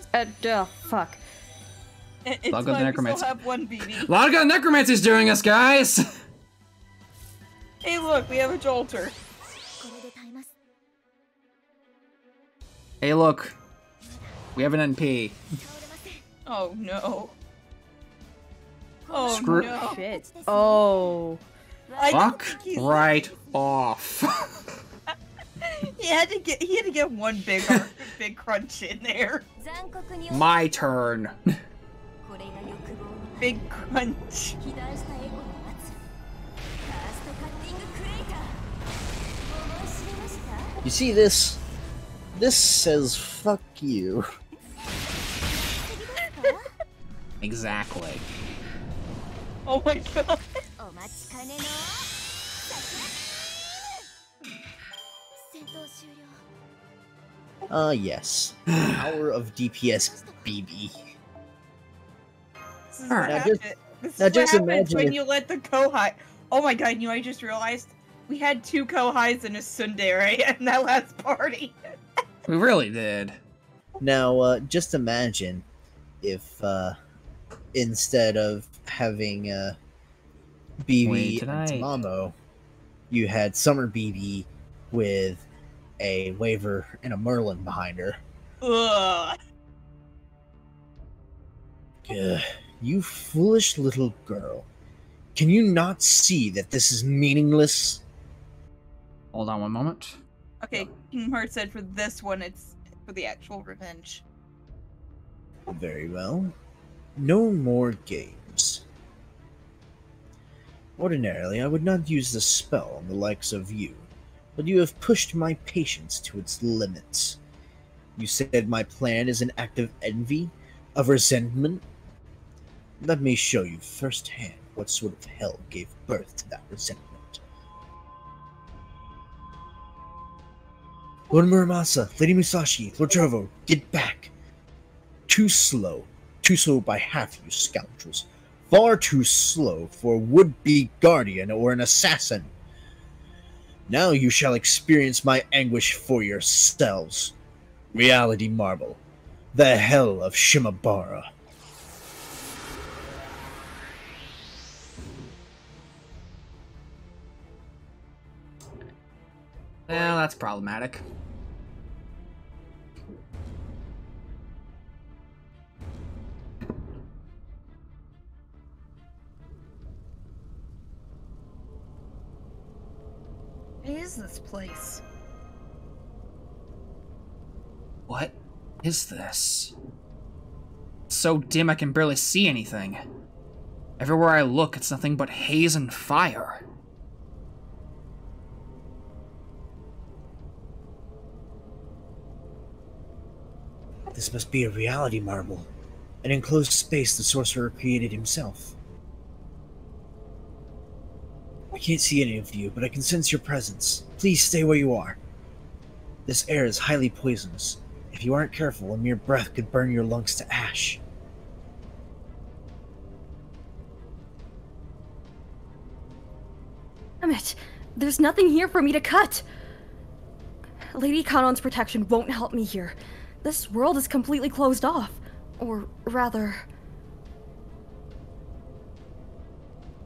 Fuck.
It's
Log of the
fine, we
Necromancer.
still have one BB.
Log of Necromancer's doing us, guys!
Hey look, we have a jolter.
Hey, look. We have an NP.
Oh no. Oh
Screw-
no.
Shit. Oh.
I don't
Fuck
think he's...
right off.
He had to get one big big crunch in there.
My turn.
Big crunch.
You see this? This says fuck you.
Exactly.
Oh my god.
Yes. Power of DPS BB.
This is
All
what
right.
happens. This is
now
what
just
happens
imagine
when
if-
you let the Kohai. Oh my god, you know, I just realized we had 2 Kohais and a Tsundere in that last party.
We really did.
Now, just imagine if, instead of having,
Wait,
BB
did
and
I-
Tamamo, you had Summer BB with a Waver and a Merlin behind her.
Ugh.
Ugh, you foolish little girl. Can you not see that this is meaningless?
Hold on one moment.
Okay, Kingdom Hearts said for this one, it's for the actual revenge.
Very well. No more games. Ordinarily, I would not use this spell on the likes of you, but you have pushed my patience to its limits. You said my plan is an act of envy, of resentment. Let me show you firsthand what sort of hell gave birth to that resentment. Lord Muramasa, Lady Musashi, Lord Trovo, get back! Too slow by half, you scoundrels. Far too slow for a would-be guardian or an assassin. Now you shall experience my anguish for yourselves. Reality Marble, the hell of Shimabara.
Well, that's problematic.
What is this place?
What is this? It's so dim I can barely see anything. Everywhere I look, it's nothing but haze and fire.
This must be a reality marble, an enclosed space the sorcerer created himself. I can't see any of you, but I can sense your presence. Please stay where you are. This air is highly poisonous. If you aren't careful, a mere breath could burn your lungs to ash.
Damn it! There's nothing here for me to cut! Lady Kanon's protection won't help me here. This world is completely closed off. Or rather...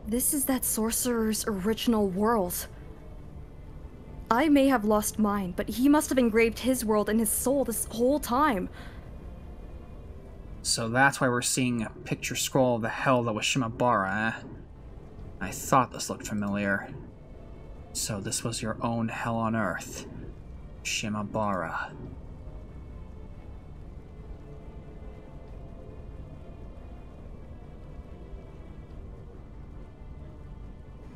This is that sorcerer's original world. I may have lost mine, but he must have engraved his world in his soul this whole time.
So that's why we're seeing a picture scroll of the hell that was Shimabara, eh? I thought this looked familiar. So this was your own hell on Earth. Shimabara.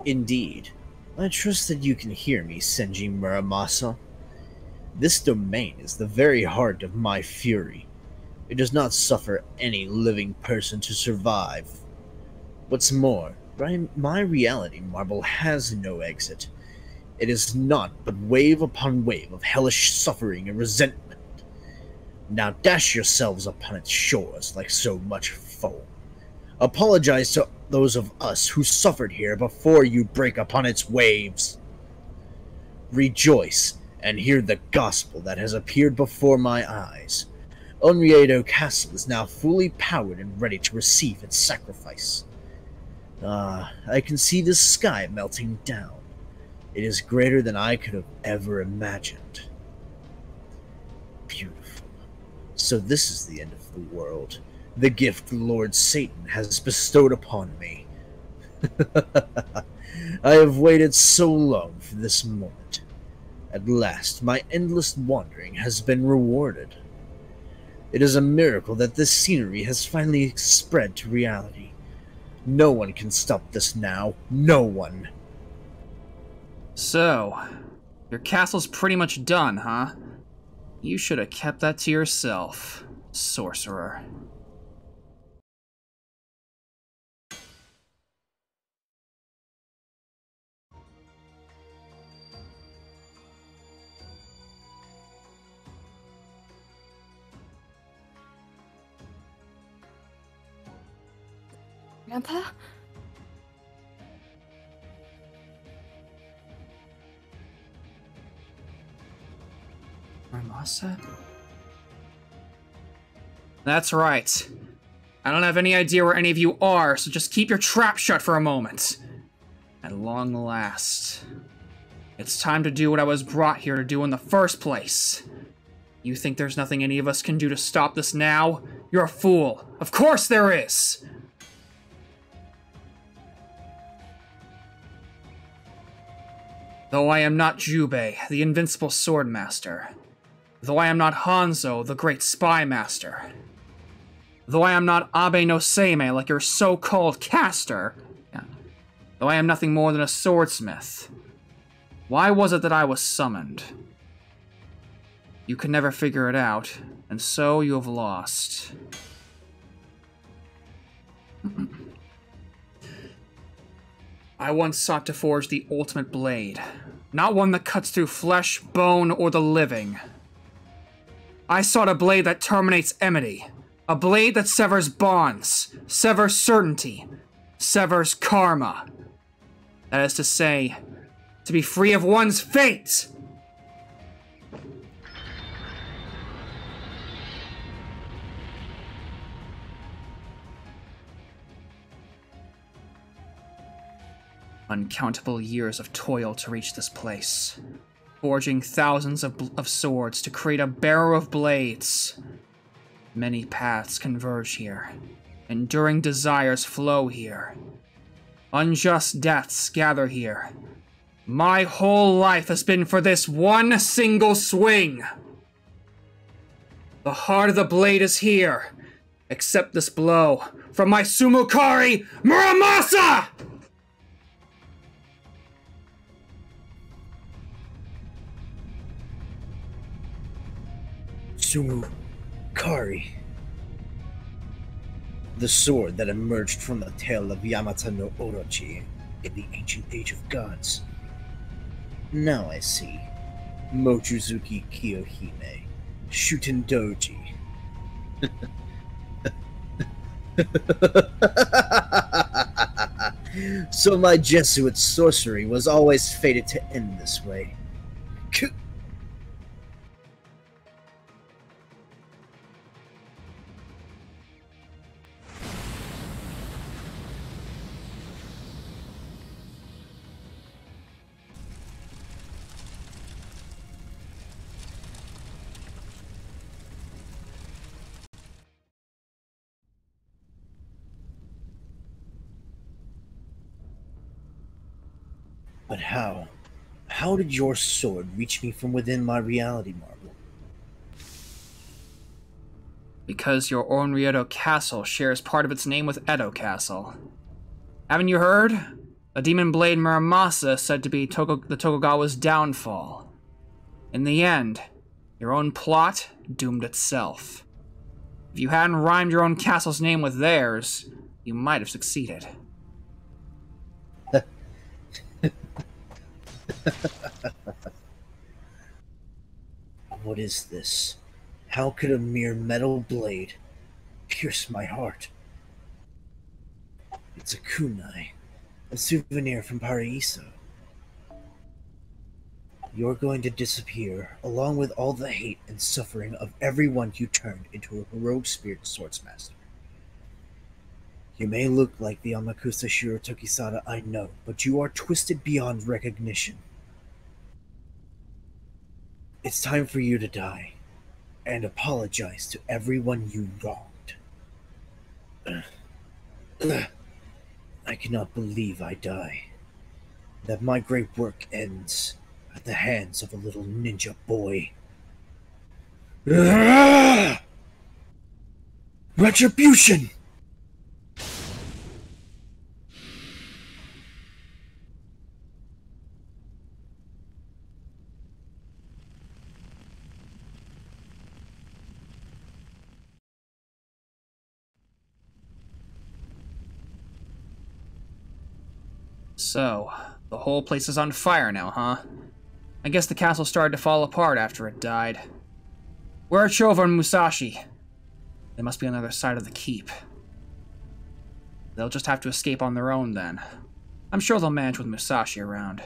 Indeed. I trust that you can hear me, Senji Muramasa. This domain is the very heart of my fury. It does not suffer any living person to survive. What's more, my reality marble has no exit. It is naught but wave upon wave of hellish suffering and resentment. Now dash yourselves upon its shores like so much foam. Apologize to those of us who suffered here before you break upon its waves. Rejoice and hear the gospel that has appeared before my eyes. Onriedo Castle is now fully powered and ready to receive its sacrifice. I can see the sky melting down. It is greater than I could have ever imagined. Beautiful. So this is the end of the world. The gift Lord Satan has bestowed upon me. I have waited so long for this moment. At last, my endless wandering has been rewarded. It is a miracle that this scenery has finally spread to reality. No one can stop this now. No one.
So, your castle's pretty much done, huh? You should have kept that to yourself, sorcerer.
Grandpa?
Shimosa? That's right. I don't have any idea where any of you are, so just keep your trap shut for a moment. At long last, it's time to do what I was brought here to do in the first place. You think there's nothing any of us can do to stop this now? You're a fool. Of course there is! Though I am not Jubei, the invincible sword master. Though I am not Hanzo, the great spy master. Though I am not Abe no Seimei, like your so-called caster. Yeah. Though I am nothing more than a swordsmith. Why was it that I was summoned? You could never figure it out, and so you have lost. I once sought to forge the ultimate blade, not one that cuts through flesh, bone, or the living. I sought a blade that terminates enmity, a blade that severs bonds, severs certainty, severs karma. That is to say, to be free of one's fate! Uncountable years of toil to reach this place, forging thousands of swords to create a barrow of blades. Many paths converge here, enduring desires flow here. Unjust deaths gather here. My whole life has been for this one single swing. The heart of the blade is here. Accept this blow from my Sumukari Muramasa!
Sumukari. The sword that emerged from the tail of Yamata no Orochi in the ancient age of gods. Now I see. Mochizuki Kiyohime. Shuten Doji. So my Jesuit sorcery was always fated to end this way. But how? How did your sword reach me from within my reality marble?
Because your Onryodo Castle shares part of its name with Edo Castle. Haven't you heard? A demon blade Muramasa said to be the Tokugawa's downfall. In the end, your own plot doomed itself. If you hadn't rhymed your own castle's name with theirs, you might have succeeded.
What is this? How could a mere metal blade pierce my heart? It's a kunai, a souvenir from Paraiso. You're going to disappear, along with all the hate and suffering of everyone you turned into a heroic spirit swordsmaster. You may look like the Amakusa Shiro Tokisada I know, but you are twisted beyond recognition. It's time for you to die, and apologize to everyone you wronged. I cannot believe I die. that my great work ends at the hands of a little ninja boy. Ah! Retribution!
So, the whole place is on fire now, huh? I guess the castle started to fall apart after it died. Where are Chova and Musashi? They must be on the other side of the keep. They'll just have to escape on their own then. I'm sure they'll manage with Musashi around.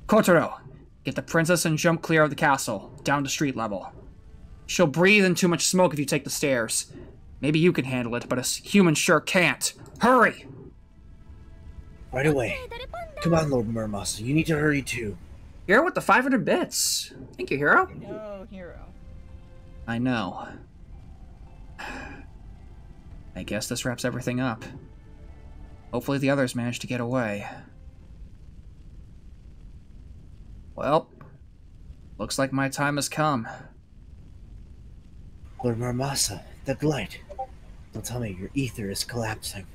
Kotaro, get the princess and jump clear of the castle, down to street level. She'll breathe in too much smoke if you take the stairs. Maybe you can handle it, but a human sure can't. Hurry!
Right away. Come on, Lord Muramasa, you need to hurry too.
Hero with the 500 bits. Thank you, Hero.
No, hero.
I know. I guess this wraps everything up. Hopefully the others manage to get away. Well, looks like my time has come.
Lord Muramasa, that blight. Don't tell me your ether is collapsing.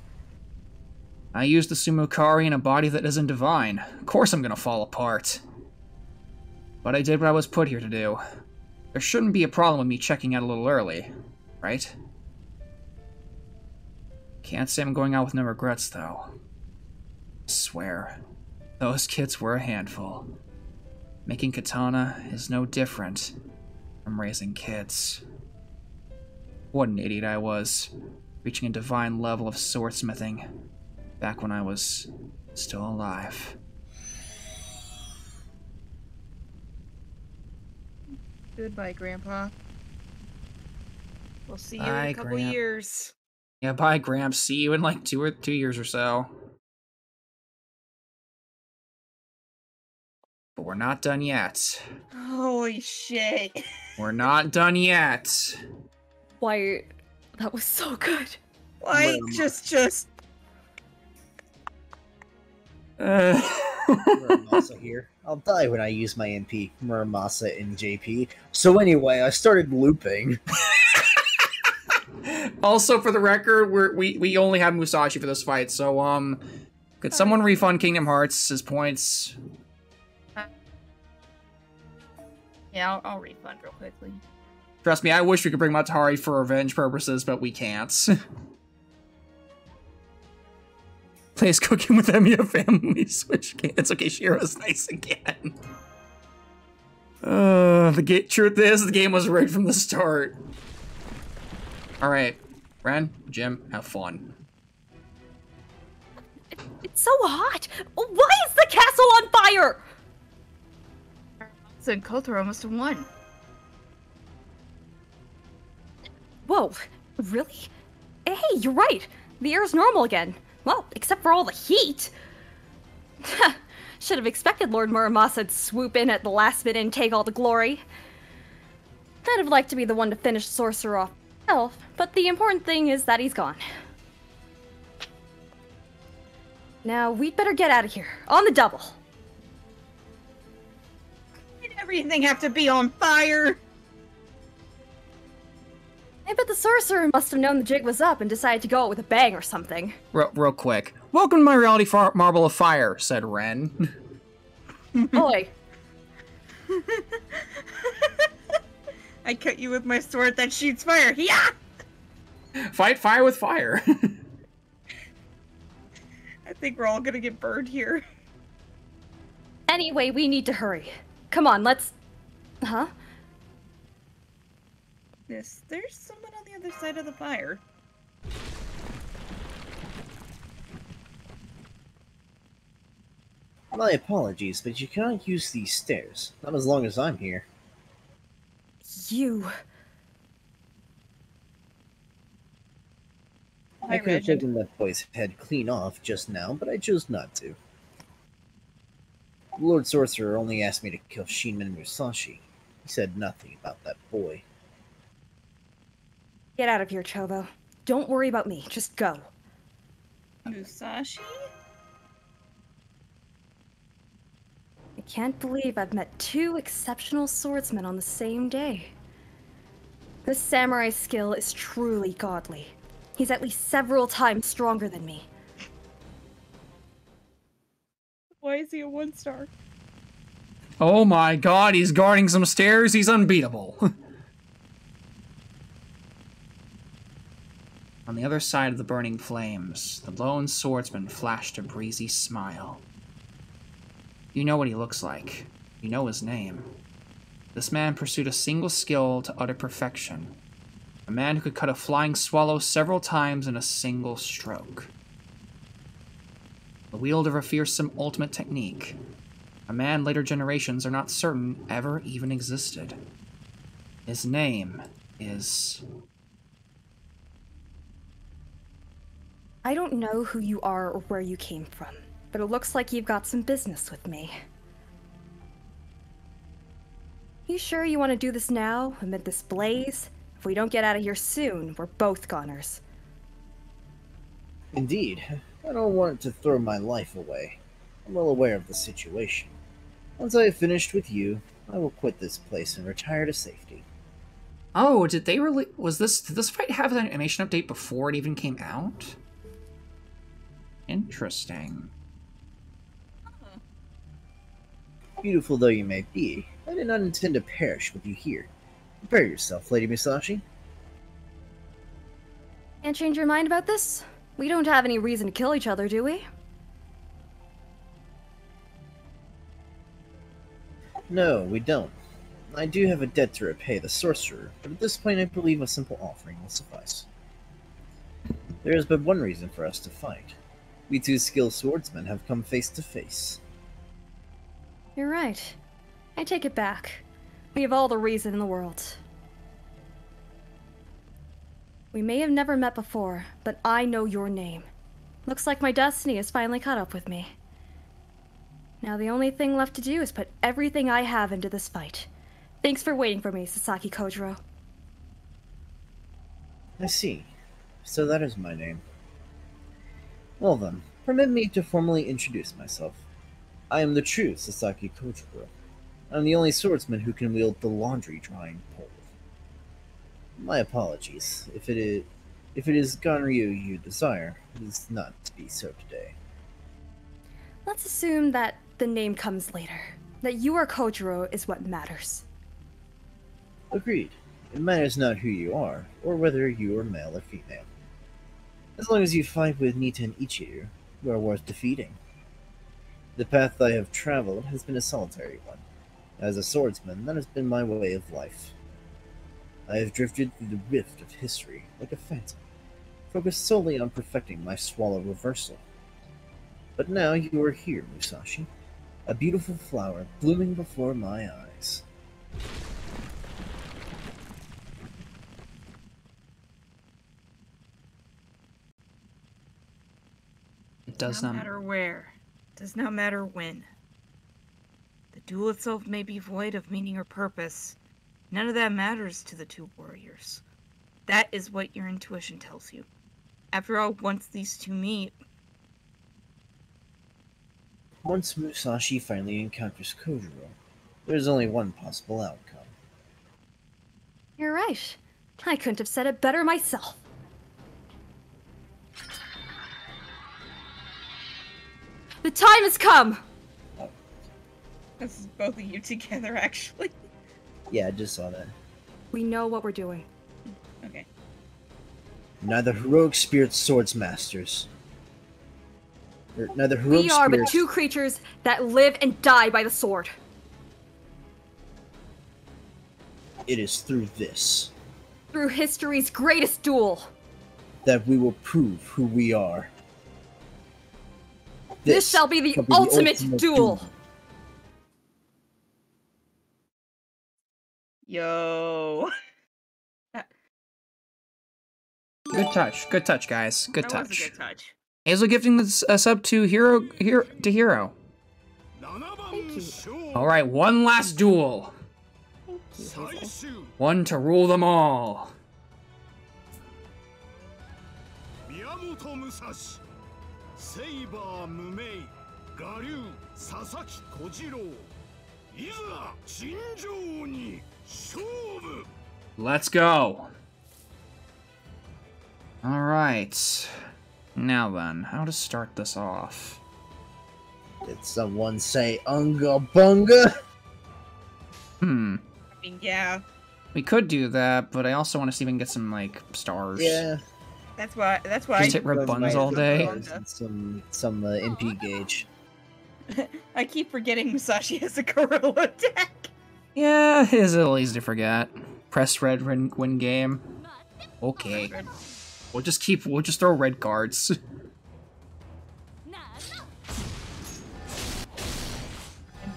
I used the Sumukari in a body that isn't divine. Of course I'm gonna fall apart. But I did what I was put here to do. There shouldn't be a problem with me checking out a little early, right? Can't say I'm going out with no regrets, though. I swear, those kids were a handful. Making katana is no different from raising kids. What an idiot I was, reaching a divine level of swordsmithing back when I was still alive.
Goodbye, Grandpa. We'll see you
Bye,
in a couple
Gramp.
years.
Yeah, bye, Gramps. See you in like 2 years or so. But we're not done yet.
Holy shit.
We're not done yet.
Why, that was so good.
Like, just...
Muramasa here. I'll die when I use my MP, Muramasa in JP. So anyway, I started looping.
Also, for the record, we only have Musashi for this fight, so could someone refund Kingdom Hearts' points?
Yeah, I'll refund real quickly.
Trust me, I wish we could bring Matahari for revenge purposes, but we can't. Plays cooking with Emiya family switch game. It's okay, Shiro's nice again. Truth is, the game was rigged from the start. Alright, Ren, Jim, have fun.
It's so hot! Why is the castle on fire?
Said Kotaro must have won.
Whoa, really? Hey, you're right. The air's normal again. Well, except for all the heat. Should have expected Lord Muramasa to swoop in at the last minute and take all the glory. I'd have liked to be the one to finish Sorcerer off himself, but the important thing is that he's gone. Now, we'd better get out of here. On the double.
Did everything have to be on fire?
I bet the sorcerer must have known the jig was up and decided to go out with a bang or something.
Real quick. Welcome to my reality marble of fire, said Ren.
Oi.
I cut you with my sword that shoots fire. Yeah!
Fight fire with fire.
I think we're all gonna get burned here.
Anyway, we need to hurry. Come on, let's... Huh?
Yes, there's someone on the other side of the fire.
My apologies, but you cannot use these stairs. Not as long as I'm here.
You...
I could have taken that boy's head clean off just now, but I chose not to. The Lord Sorcerer only asked me to kill Shinman and Musashi. He said nothing about that boy.
Get out of here, Chobo. Don't worry about me, just go.
Musashi?
Can't believe I've met two exceptional swordsmen on the same day. This samurai skill is truly godly. He's at least several times stronger than me.
Why is he a 1-star?
Oh my god, he's guarding some stairs. He's unbeatable. On the other side of the burning flames, the lone swordsman flashed a breezy smile. You know what he looks like. You know his name. This man pursued a single skill to utter perfection. A man who could cut a flying swallow several times in a single stroke. The wielder of a fearsome ultimate technique. A man later generations are not certain ever even existed. His name is...
I don't know who you are or where you came from, but it looks like you've got some business with me. You sure you want to do this now, amid this blaze? If we don't get out of here soon, we're both goners.
Indeed. I don't want to throw my life away. I'm well aware of the situation. Once I have finished with you, I will quit this place and retire to safety.
Oh, did they really... did this fight have an animation update before it even came out? Interesting.
Beautiful though you may be, I did not intend to perish with you here. Prepare yourself, Lady Musashi.
Can't change your mind about this? We don't have any reason to kill each other, do we?
No, we don't. I do have a debt to repay the sorcerer, but at this point I believe a simple offering will suffice. There is but one reason for us to fight. We two skilled swordsmen have come face to face.
You're right. I take it back. We have all the reason in the world. We may have never met before, but I know your name. Looks like my destiny has finally caught up with me. Now the only thing left to do is put everything I have into this fight. Thanks for waiting for me, Sasaki Kojiro.
I see. So that is my name. Well then, permit me to formally introduce myself. I am the true Sasaki Kojiro. I'm the only swordsman who can wield the laundry drying pole. My apologies. If it is Ganryu you desire, it is not to be so today.
Let's assume that the name comes later. That you are Kojiro is what matters.
Agreed. It matters not who you are, or whether you are male or female. As long as you fight with Nita and Ichiru, you are worth defeating. The path I have traveled has been a solitary one. As a swordsman, that has been my way of life. I have drifted through the rift of history like a phantom, focused solely on perfecting my swallow reversal. But now you are here, Musashi, a beautiful flower blooming before my eyes.
It does
not matter where. Does not matter when. The duel itself may be void of meaning or purpose. None of that matters to the two warriors. That is what your intuition tells you. After all, once these two meet...
Once Musashi finally encounters Kojiro, there is only one possible outcome.
You're right. I couldn't have said it better myself. The time has come!
This is both of you together, actually.
Yeah, I just saw that.
We know what we're doing.
Okay.
Neither heroic spirit swords masters. Neither heroic
We are but
spirits...
two creatures that live and die by the sword.
It is through this
Through history's greatest duel.
that we will prove who we are.
This shall be the ultimate duel.
Yo.
Good touch, guys. Good
That
touch.
was a good touch.
Hazel gifting this sub to Hero.
Thank you.
All right, one last duel.
Thank you, Hazel.
One to rule them all. Let's go. Alright. Now then, how to start this off?
Did someone say Unga Bunga?
I mean, yeah.
We could do that, but I also want to see if we can get some, like, stars.
Yeah.
That's why.
Just hit red buns all day.
And some MP gauge.
I keep forgetting Musashi has a gorilla deck.
Yeah, it is a little easy to forget. Press red, win game. Okay. We'll just throw red cards.
I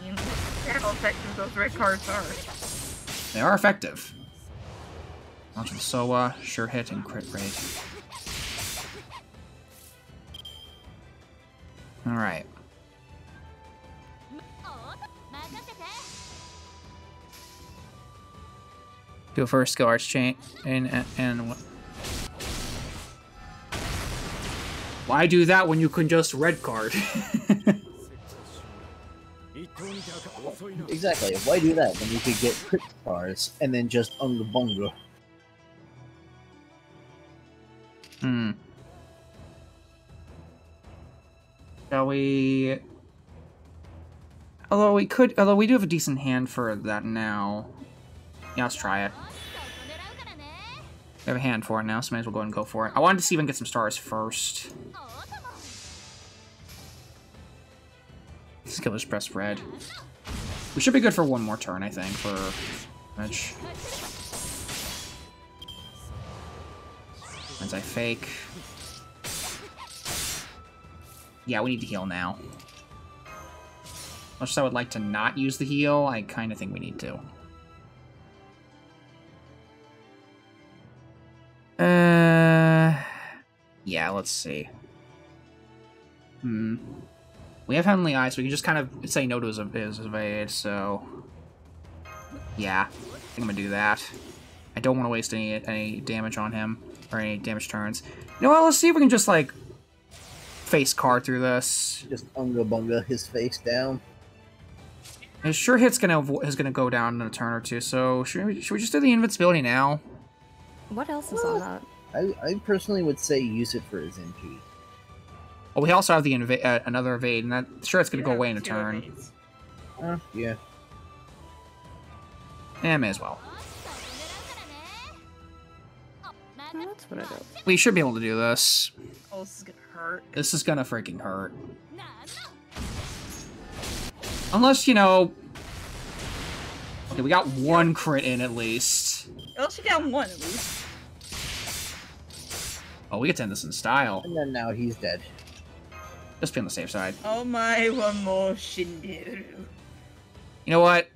mean, how effective those red cards are.
They are effective. Launch with Soa, sure hit, and crit rate. Alright. Do a first skill arts chain and why do that when you can just red card?
Exactly. Why do that when you could get crit cards and then just Unga Bunga?
Shall we? Although we do have a decent hand for that now. Yeah, let's try it. We have a hand for it now, so might as well go ahead and go for it. I wanted to see if I can get some stars first. Let's just press red. We should be good for one more turn, I think, for damage. As I fake. Yeah, we need to heal now. Much as I would like to not use the heal, I kind of think we need to. Yeah, let's see. We have Heavenly Eye, so we can just kind of say no to his evade, so... Yeah, I think I'm gonna do that. I don't want to waste any damage on him, or any damage turns. You know what, let's see if we can just, like, face card through this.
Just Unga Bunga his face down.
His sure hit's gonna go down in a turn or two, so should we just do the invincibility now?
What else is on that?
I personally would say use it for his MP.
Oh, we also have the another evade, and that sure it's gonna go away in a turn.
Yeah.
Yeah, may as well.
Oh, that's what I do.
We should be able to do this.
Oh, this is gonna hurt.
This is gonna freaking hurt. Unless, you know... Okay, we got one crit in at least.
Well, she got one at least.
Oh, we get to end this in style.
And then now he's dead.
Just be on the safe side.
Oh my, one more Shinderu.
You know what?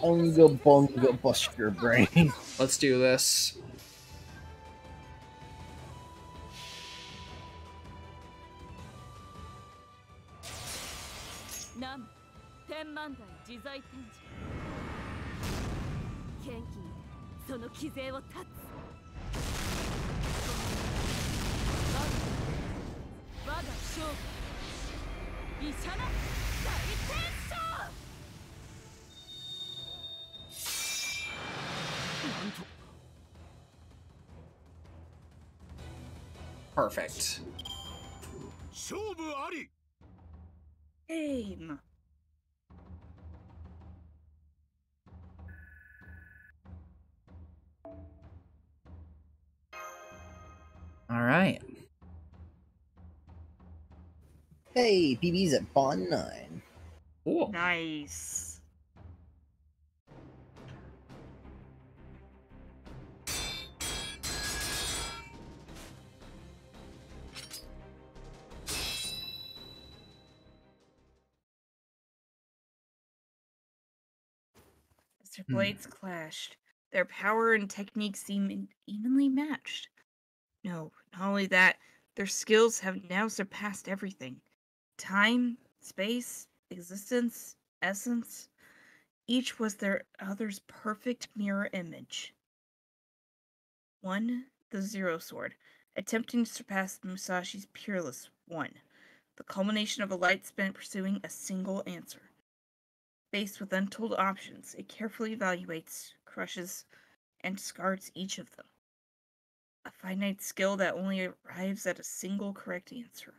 Unga Bunga bust your brain.
Let's do this. Perfect.
Aim.
All right.
Hey, BB's at Bond 9.
Cool.
Nice. As their blades clashed, their power and technique seemed evenly matched. No, not only that, their skills have now surpassed everything. Time, space, existence, essence. Each was their other's perfect mirror image. One, the Zero Sword, attempting to surpass Musashi's Peerless One, the culmination of a light spent pursuing a single answer. Faced with untold options, it carefully evaluates, crushes, and discards each of them. A finite skill that only arrives at a single correct answer.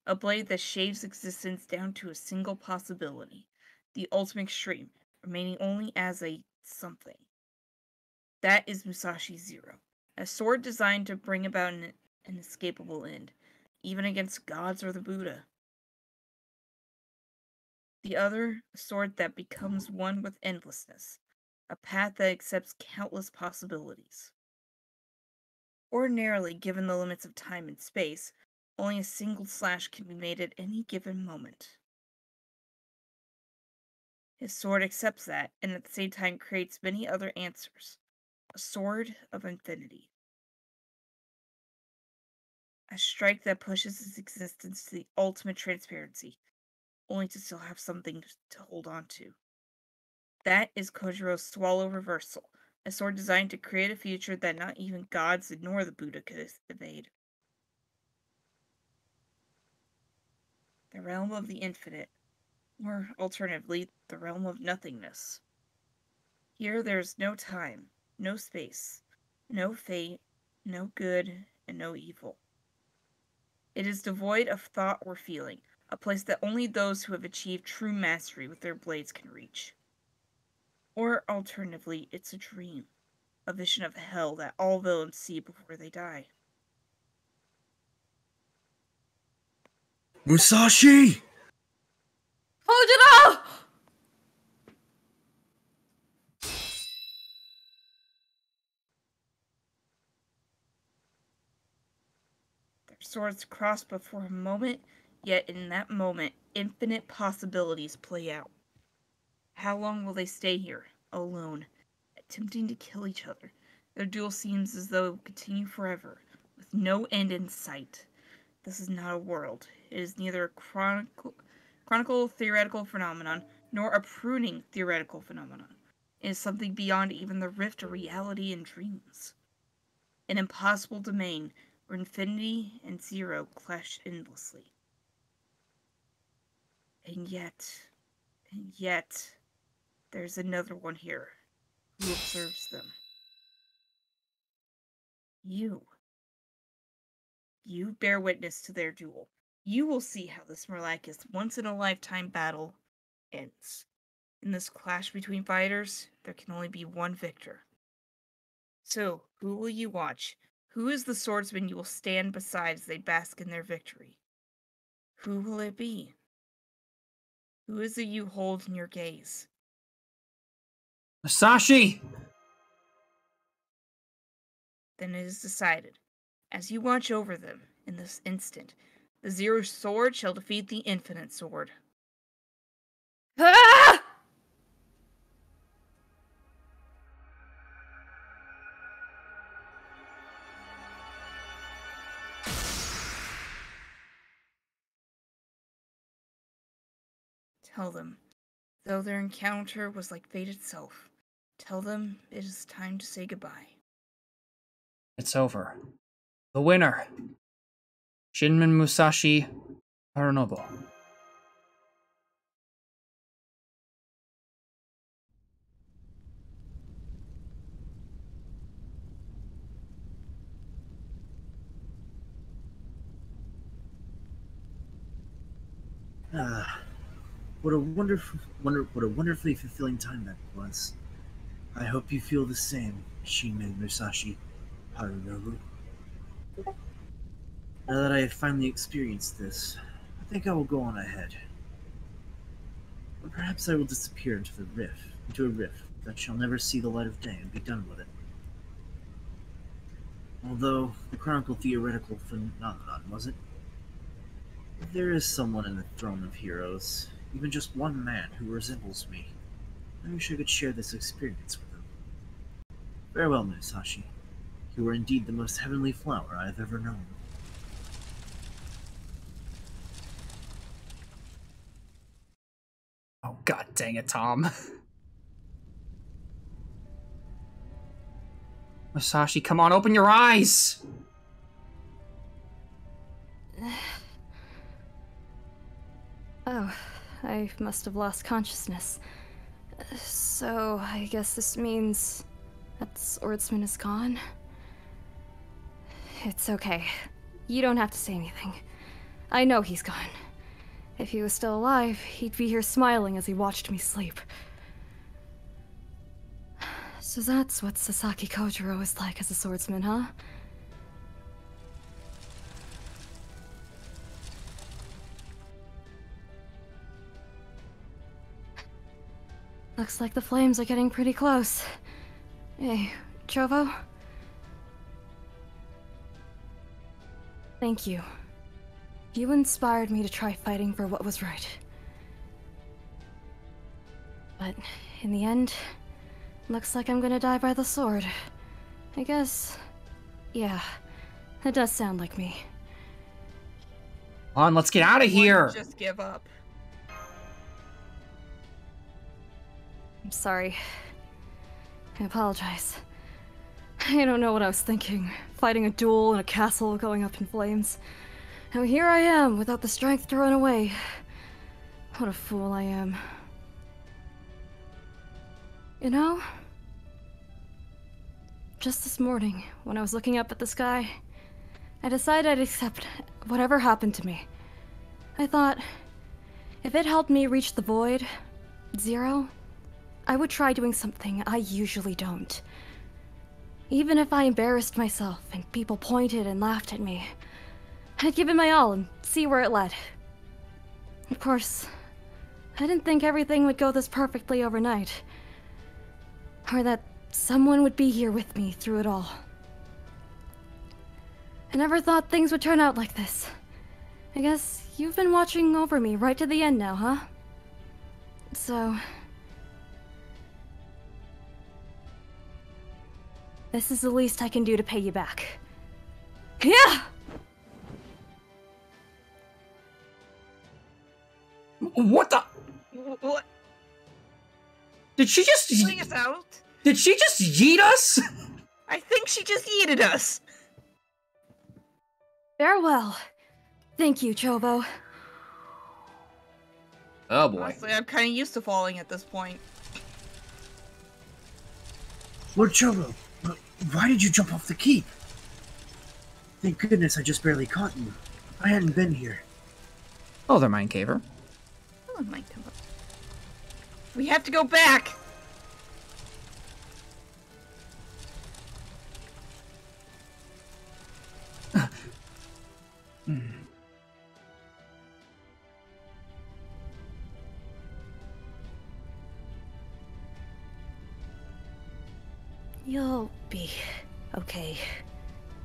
A blade that shaves existence down to a single possibility, the ultimate extreme, remaining only as a something. That is Musashi Zero, a sword designed to bring about an inescapable end, even against gods or the Buddha. The other, a sword that becomes one with endlessness, a path that accepts countless possibilities. Ordinarily, given the limits of time and space, only a single slash can be made at any given moment. His sword accepts that, and at the same time creates many other answers. A sword of infinity. A strike that pushes his existence to the ultimate transparency, only to still have something to hold on to. That is Kojiro's Swallow Reversal, a sword designed to create a future that not even gods nor the Buddha could evade. The realm of the infinite, or alternatively, the realm of nothingness. Here there is no time, no space, no fate, no good, and no evil. It is devoid of thought or feeling, a place that only those who have achieved true mastery with their blades can reach. Or alternatively, it's a dream, a vision of hell that all villains see before they die.
Musashi!
Kojiro!
Their swords cross before a moment, yet in that moment, infinite possibilities play out. How long will they stay here, alone, attempting to kill each other? Their duel seems as though it will continue forever, with no end in sight. This is not a world. It is neither a chronicle theoretical phenomenon, nor a pruning theoretical phenomenon. It is something beyond even the rift of reality and dreams. An impossible domain where infinity and zero clash endlessly. And yet, there's another one here who observes them. You. You bear witness to their duel. You will see how this miraculous once-in-a-lifetime battle ends. In this clash between fighters, there can only be one victor. So, who will you watch? Who is the swordsman you will stand beside as they bask in their victory? Who will it be? Who is it you hold in your gaze?
Musashi!
Then it is decided. As you watch over them, in this instant, the Zero Sword shall defeat the Infinite Sword.
Ah!
Tell them, though their encounter was like fate itself, tell them it is time to say goodbye.
It's over. The winner, Shinmen Musashi Harunobu.
Ah, what a wonderfully fulfilling time that was. I hope you feel the same, Shinmen Musashi Harunobu. Now that I have finally experienced this, I think I will go on ahead. Or perhaps I will disappear into a rift that shall never see the light of day and be done with it. Although the chronicle theoretical phenomenon wasn't, if there is someone in the throne of heroes, even just one man who resembles me, I wish I could share this experience with him. Farewell, Musashi. You are indeed the most heavenly flower I have ever known.
Oh, god dang it, Tom. Musashi, come on, open your eyes!
Oh, I must have lost consciousness. So, I guess this means that swordsman is gone? It's okay. You don't have to say anything. I know he's gone. If he was still alive, he'd be here smiling as he watched me sleep. So that's what Sasaki Kojiro is like as a swordsman, huh? Looks like the flames are getting pretty close. Hey, Chovo? Thank you. You inspired me to try fighting for what was right. But in the end, looks like I'm gonna die by the sword. I guess... yeah, that does sound like me.
Come on, let's get out of here!
Just give up.
I'm sorry. I apologize. I don't know what I was thinking. Fighting a duel in a castle going up in flames. Now here I am, without the strength to run away. What a fool I am. You know? Just this morning, when I was looking up at the sky, I decided I'd accept whatever happened to me. I thought, if it helped me reach the void, Zero, I would try doing something I usually don't. Even if I embarrassed myself and people pointed and laughed at me, I'd give it my all and see where it led. Of course, I didn't think everything would go this perfectly overnight. Or that someone would be here with me through it all. I never thought things would turn out like this. I guess you've been watching over me right to the end now, huh? So... this is the least I can do to pay you back. Yeah!
What the?
What?
Did she just...
Putting us out?
Did she just yeet us?
I think she just yeeted us.
Farewell. Thank you, Chovo.
Oh boy.
Honestly, I'm kind of used to falling at this point.
Lord Chovo, why did you jump off the keep? Thank goodness I just barely caught you. I hadn't been here.
Oh, they're Mind Caver.
Oh, it might come up. We have to go back!
You'll be okay,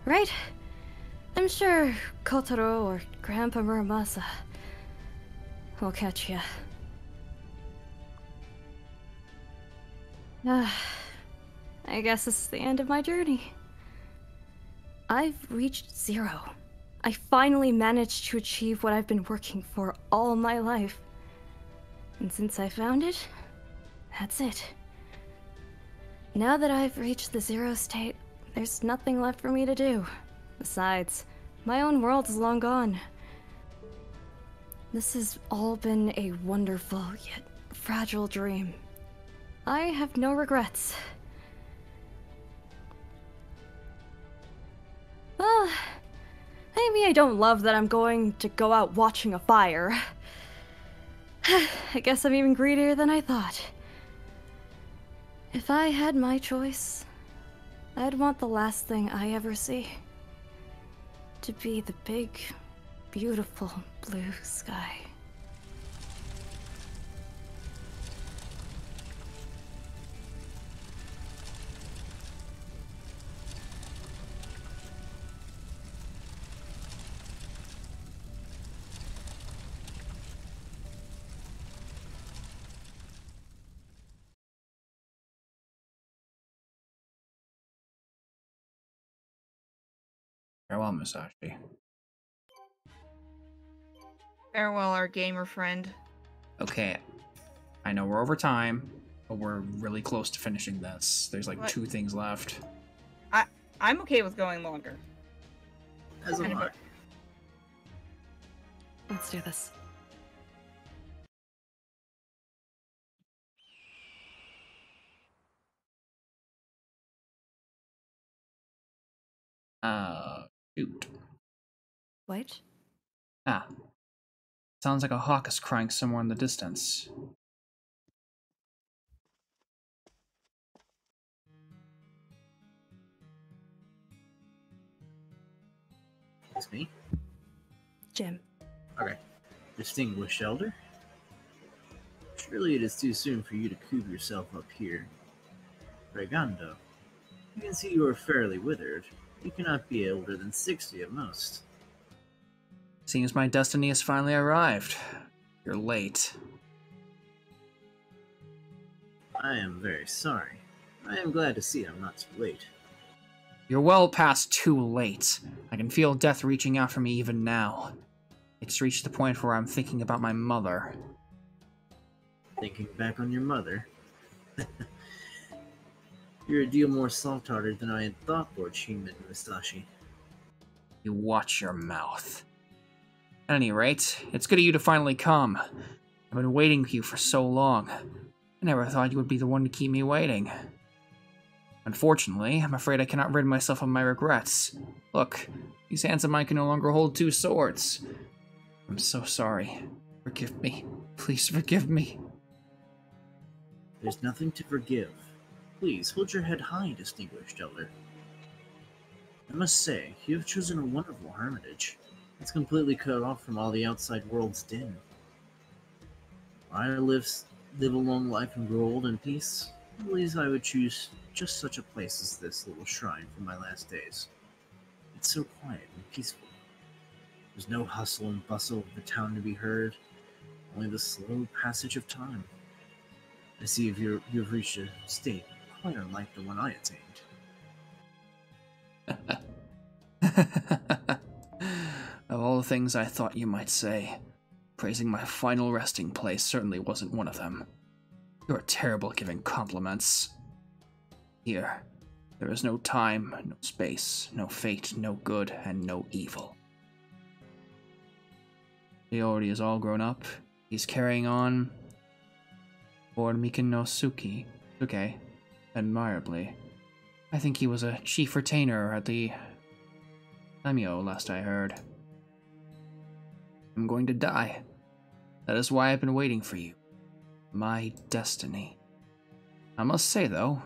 right? I'm sure Kotaro or Grandpa Muramasa will catch ya. I guess this is the end of my journey. I've reached Zero. I finally managed to achieve what I've been working for all my life. And since I found it, that's it. Now that I've reached the Zero state, there's nothing left for me to do. Besides, my own world is long gone. This has all been a wonderful yet fragile dream. I have no regrets. Well, maybe I don't love that I'm going to go out watching a fire. I guess I'm even greedier than I thought. If I had my choice, I'd want the last thing I ever see to be the big, beautiful blue sky.
Farewell, Musashi.
Farewell, our gamer friend.
Okay. I know we're over time, but we're really close to finishing this. There's like
What?
2 things left.
I'm okay with going longer.
As am I.
Let's do this.
Shoot.
What?
Ah. Sounds like a hawk is crying somewhere in the distance.
It's me.
Jim.
Okay. Distinguished Elder. Surely it is too soon for you to coop yourself up here. Regando. You can see you are fairly withered. You cannot be older than 60 at most.
Seems my destiny has finally arrived. You're late.
I am very sorry. I am glad to see I'm not too late.
You're well past too late. I can feel death reaching out for me even now. It's reached the point where I'm thinking about my mother.
Thinking back on your mother. You're a deal more soft-hearted than I had thought, Lord Shinmen Musashi.
You watch your mouth. At any rate, it's good of you to finally come. I've been waiting for you for so long. I never thought you would be the one to keep me waiting. Unfortunately, I'm afraid I cannot rid myself of my regrets. Look, these hands of mine can no longer hold two swords. I'm so sorry. Forgive me. Please forgive me.
There's nothing to forgive. Please, hold your head high, distinguished elder. I must say, you have chosen a wonderful hermitage. It's completely cut off from all the outside world's din. While I live a long life and grow old in peace, I believe I would choose just such a place as this little shrine for my last days. It's so quiet and peaceful. There's no hustle and bustle of the town to be heard, only the slow passage of time. I see you've reached a state quite unlike the one I attained.
Of all the things I thought you might say, praising my final resting place certainly wasn't one of them. You're terrible at giving compliments. Here, there is no time, no space, no fate, no good, and no evil. He already is all grown up. He's carrying on for Mikinosuke, admirably. I think he was a chief retainer at the Daimyo, last I heard. I'm going to die. That is why I've been waiting for you. My destiny. I must say, though,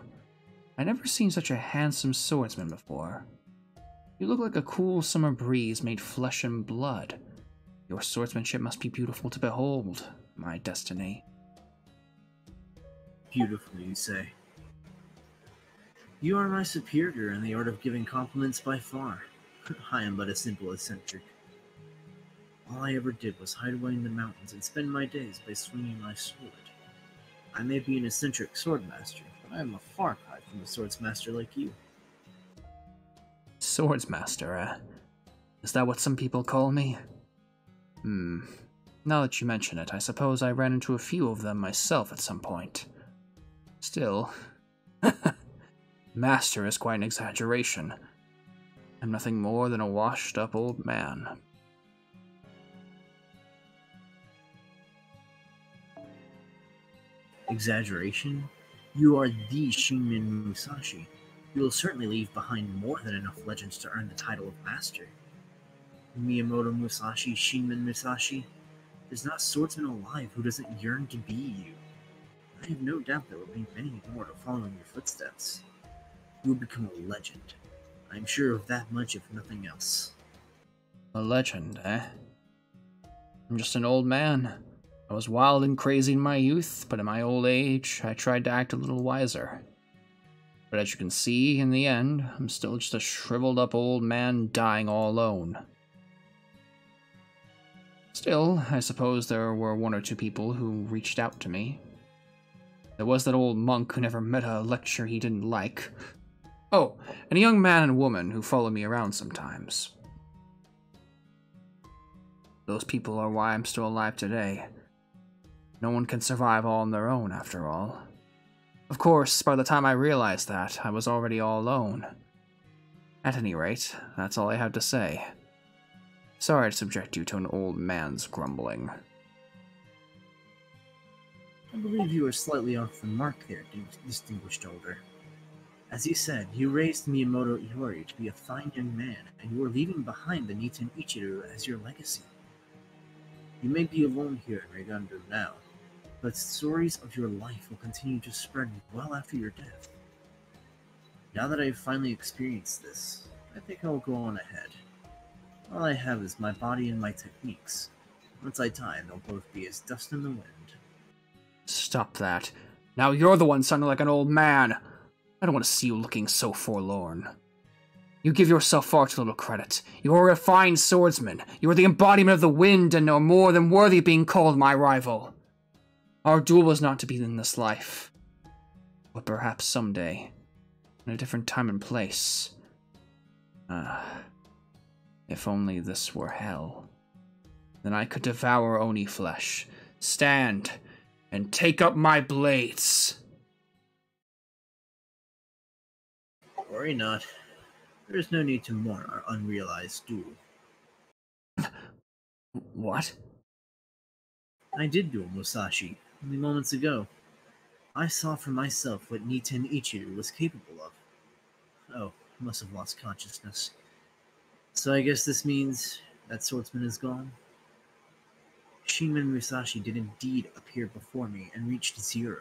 I've never seen such a handsome swordsman before. You look like a cool summer breeze made flesh and blood. Your swordsmanship must be beautiful to behold, my destiny.
Beautiful, you say. You are my superior in the art of giving compliments by far. I am but a simple eccentric. All I ever did was hide away in the mountains and spend my days by swinging my sword. I may be an eccentric swordmaster, but I am a far cry from a swordsmaster like you.
Swordsmaster, eh? Is that what some people call me? Now that you mention it, I suppose I ran into a few of them myself at some point. Still, master is quite an exaggeration. I'm nothing more than a washed-up old man.
Exaggeration? You are the Shinmen Musashi. You will certainly leave behind more than enough legends to earn the title of master. Miyamoto Musashi, Shinmen Musashi. There's not a swordsman alive who doesn't yearn to be you. I have no doubt there will be many more to follow in your footsteps. You will become a legend. I am sure of that much, if nothing else.
A legend, eh? I'm just an old man. I was wild and crazy in my youth, but in my old age, I tried to act a little wiser. But as you can see, in the end, I'm still just a shriveled up old man dying all alone. Still, I suppose there were one or two people who reached out to me. There was that old monk who never met a lecture he didn't like. Oh, and a young man and woman who follow me around sometimes. Those people are why I'm still alive today. No one can survive all on their own, after all. Of course, by the time I realized that, I was already all alone. At any rate, that's all I have to say. Sorry to subject you to an old man's grumbling.
I believe you are slightly off the mark there, distinguished elder. As you said, you raised Miyamoto Iori to be a fine young man, and you are leaving behind the Niten Ichiru as your legacy. You may be alone here in Regundu now, but stories of your life will continue to spread well after your death. Now that I have finally experienced this, I think I will go on ahead. All I have is my body and my techniques. Once I die, they'll both be as dust in the wind.
Stop that. Now you're the one sounding like an old man. I don't want to see you looking so forlorn. You give yourself far too little credit. You are a fine swordsman. You are the embodiment of the wind and are more than worthy of being called my rival. Our duel was not to be in this life, but perhaps someday, in a different time and place. If only this were hell. Then I could devour Oni flesh, stand, and take up my blades.
Worry not. There is no need to mourn our unrealized duel.
What?
I did duel Musashi only moments ago. I saw for myself what Niten Ichiru was capable of. Oh, I must have lost consciousness. So I guess this means that swordsman is gone? Shinman Musashi did indeed appear before me and reached 0.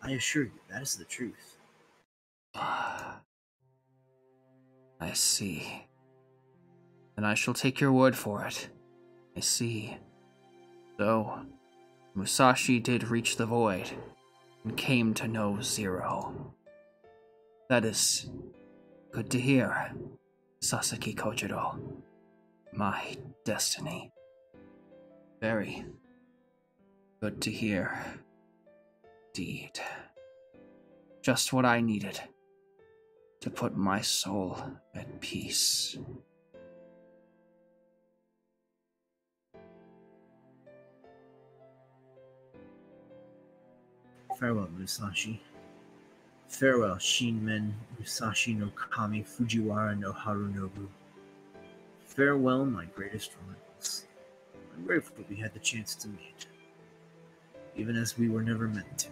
I assure you, that is the truth.
I see. Then I shall take your word for it. I see. So, Musashi did reach the void, and came to know 0. That is good to hear, Sasaki Kojiro. My destiny. Very good to hear. Indeed. Just what I needed to put my soul at peace.
Farewell, Musashi. Farewell, Shinmen Musashi no Kami Fujiwara no Harunobu. Farewell, my greatest rivals. I'm grateful we had the chance to meet, even as we were never meant to.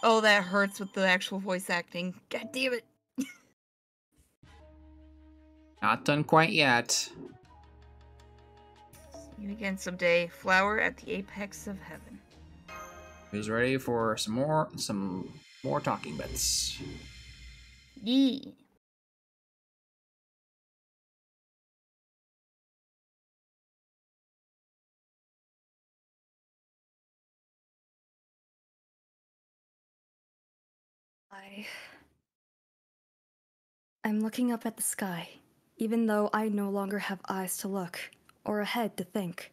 Oh, that hurts with the actual voice acting. God damn it.
Not done quite yet.
See you again someday. Flower at the apex of heaven.
Who's ready for some more talking bits?
Yeah.
I'm looking up at the sky, even though I no longer have eyes to look, or a head to think.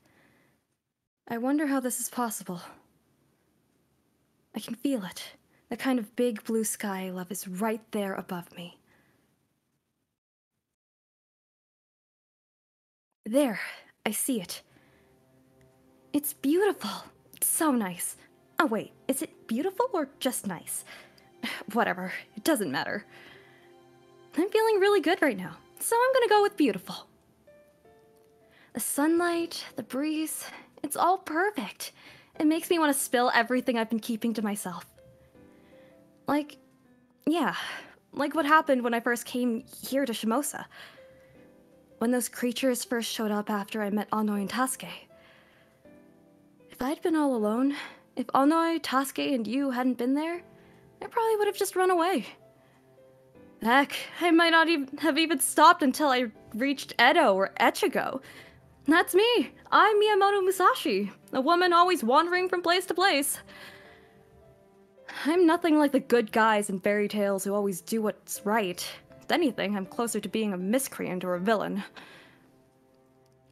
I wonder how this is possible. I can feel it. The kind of big blue sky I love is right there above me. There, I see it. It's beautiful. It's so nice. Oh wait, is it beautiful or just nice? Whatever, it doesn't matter. I'm feeling really good right now, so I'm gonna go with beautiful. The sunlight, the breeze, it's all perfect. It makes me want to spill everything I've been keeping to myself. Like what happened when I first came here to Shimosa. When those creatures first showed up after I met Onoi and Tasuke. If I'd been all alone, if Onoi, Tasuke, and you hadn't been there, I probably would have just run away. Heck, I might not have even stopped until I reached Edo or Echigo. That's me. I'm Miyamoto Musashi, a woman always wandering from place to place. I'm nothing like the good guys in fairy tales who always do what's right. If anything, I'm closer to being a miscreant or a villain.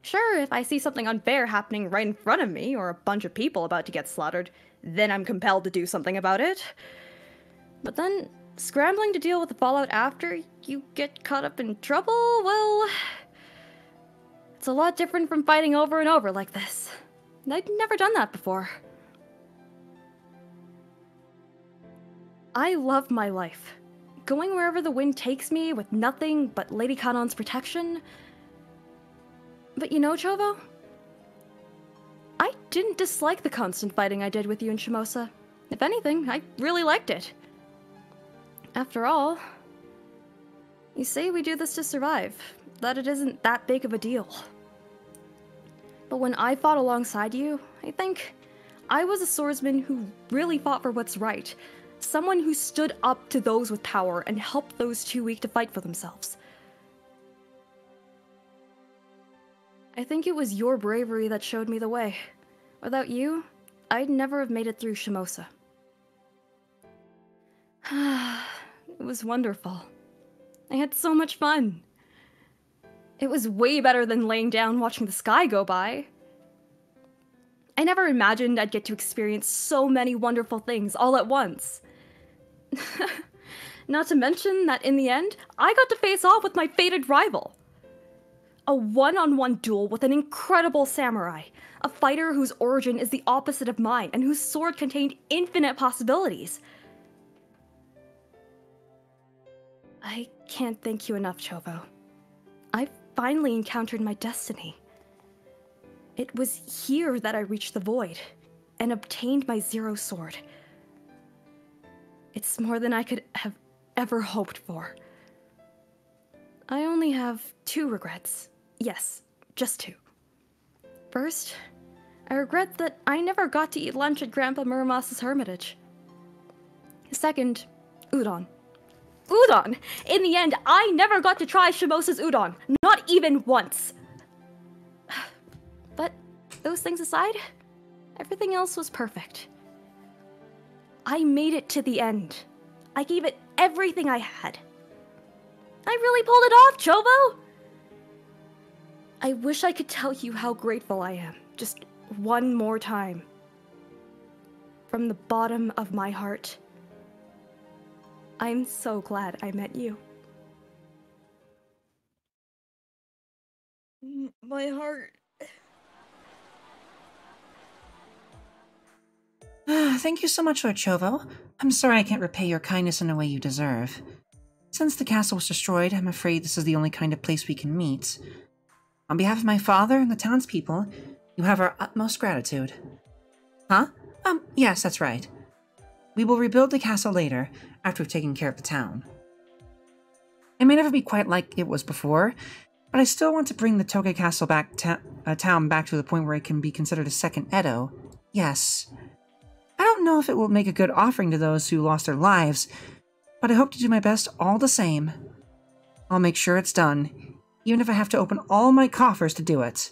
Sure, if I see something unfair happening right in front of me, or a bunch of people about to get slaughtered, then I'm compelled to do something about it. But then, scrambling to deal with the fallout after you get caught up in trouble, well, it's a lot different from fighting over and over like this. I'd never done that before. I love my life. Going wherever the wind takes me with nothing but Lady Kanon's protection. But you know, Chovo? didn't dislike the constant fighting I did with you in Shimosa. If anything, I really liked it. After all, you say we do this to survive, that it isn't that big of a deal. But when I fought alongside you, I think I was a swordsman who really fought for what's right. Someone who stood up to those with power and helped those too weak to fight for themselves. I think it was your bravery that showed me the way. Without you, I'd never have made it through Shimosa. It was wonderful. I had so much fun. It was way better than laying down watching the sky go by. I never imagined I'd get to experience so many wonderful things all at once. Not to mention that in the end, I got to face off with my fated rival. A one-on-one duel with an incredible samurai, a fighter whose origin is the opposite of mine and whose sword contained infinite possibilities. I can't thank you enough, Chovo. I finally encountered my destiny. It was here that I reached the void and obtained my Zero Sword. It's more than I could have ever hoped for. I only have 2 regrets. Yes, just 2. First, I regret that I never got to eat lunch at Grandpa Muramasa's hermitage. Second, udon. Udon! In the end, I never got to try Shimosa's udon. Not even once. But those things aside, everything else was perfect. I made it to the end. I gave it everything I had. I really pulled it off, Chovo! I wish I could tell you how grateful I am, just one more time. From the bottom of my heart, I'm so glad I met you.
My heart.
Thank you so much, Lord Chovo. I'm sorry I can't repay your kindness in a way you deserve. Since the castle was destroyed, I'm afraid this is the only kind of place we can meet. On behalf of my father and the townspeople, you have our utmost gratitude. Huh? Yes, that's right. We will rebuild the castle later, after we've taken care of the town. It may never be quite like it was before, but I still want to bring the Toge Castle town back to the point where it can be considered a second Edo. Yes. I don't know if it will make a good offering to those who lost their lives, but I hope to do my best all the same. I'll make sure it's done, even if I have to open all my coffers to do it.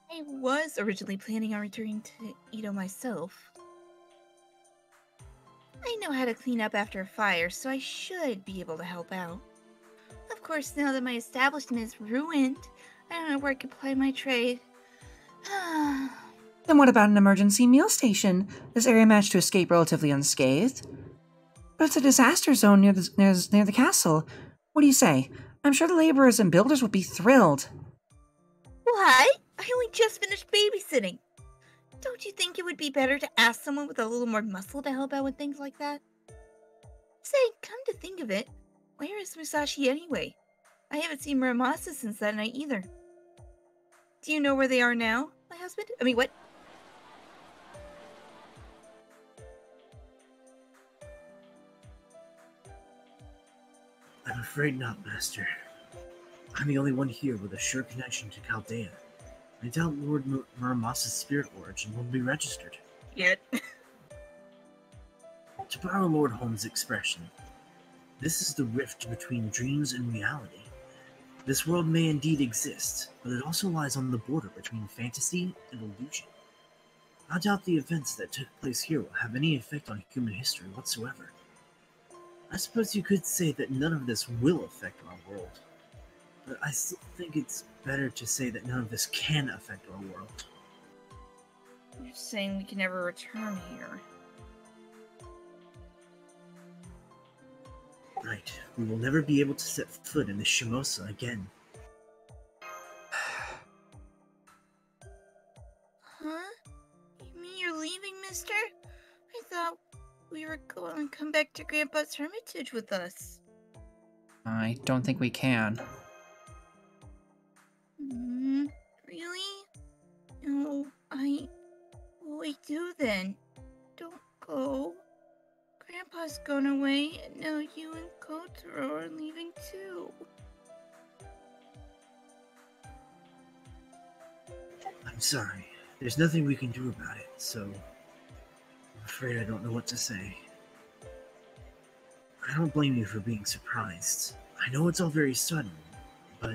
I was originally planning on returning to Edo myself. I know how to clean up after a fire, so I should be able to help out. Of course, now that my establishment is ruined, I don't know where I can apply my trade.
Then what about an emergency meal station? This area managed to escape relatively unscathed. But it's a disaster zone near the castle. What do you say? I'm sure the laborers and builders would be thrilled.
What? I only just finished babysitting. Don't you think it would be better to ask someone with a little more muscle to help out with things like that? Say, come to think of it, where is Musashi anyway? I haven't seen Muramasa since that night either. Do you know where they are now, my husband? I mean, what?
I'm afraid not, Master. I'm the only one here with a sure connection to Chaldea. I doubt Lord Muramasa's spirit origin will be registered.
Yet.
To borrow Lord Holmes' expression, this is the rift between dreams and reality. This world may indeed exist, but it also lies on the border between fantasy and illusion. I doubt the events that took place here will have any effect on human history whatsoever. I suppose you could say that none of this will affect our world, but I still think it's better to say that none of this can affect our world.
You're saying we can never return here.
Right, we will never be able to set foot in the Shimosa again.
Huh? You mean you're leaving, mister? I thought we were going to come back to Grandpa's hermitage with us.
I don't think we can.
Really? No, we do then? Don't go. Grandpa's gone away, and now you and Kotaro are leaving too.
I'm sorry. There's nothing we can do about it, so I'm afraid I don't know what to say. I don't blame you for being surprised. I know it's all very sudden, but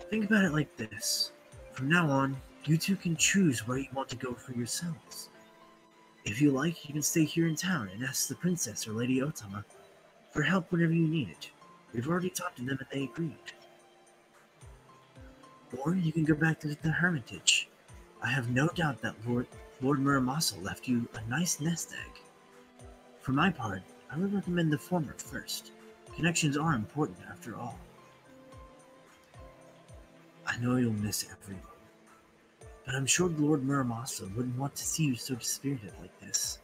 think about it like this. From now on, you two can choose where you want to go for yourselves. If you like, you can stay here in town and ask the princess or Lady Otama for help whenever you need it. We've already talked to them and they agreed. Or you can go back to the Hermitage. I have no doubt that Lord Muramasa left you a nice nest egg. For my part, I would recommend the former first. Connections are important after all. I know you'll miss everyone, but I'm sure Lord Muramasa wouldn't want to see you so dispirited like this.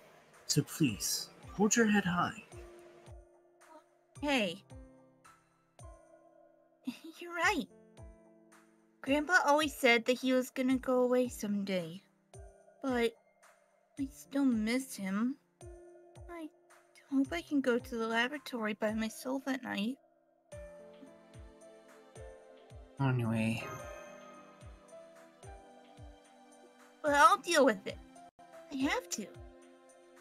So please, hold your head high.
Hey. You're right. Grandpa always said that he was gonna go away someday. But I still miss him. I hope I can go to the laboratory by myself at night.
Anyway.
But I'll deal with it. I have to.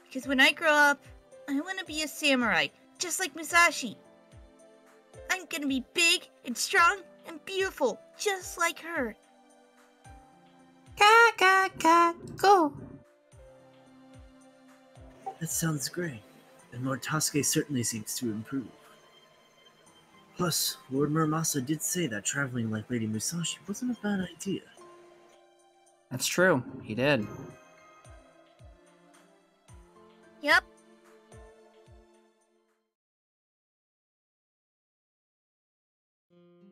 Because when I grow up, I want to be a samurai, just like Musashi. I'm gonna be big and strong and beautiful, just like her.
Go.
That sounds great, and Lord Tasuke certainly seems to improve. Plus, Lord Muramasa did say that traveling like Lady Musashi wasn't a bad idea.
That's true. He did.
Yep.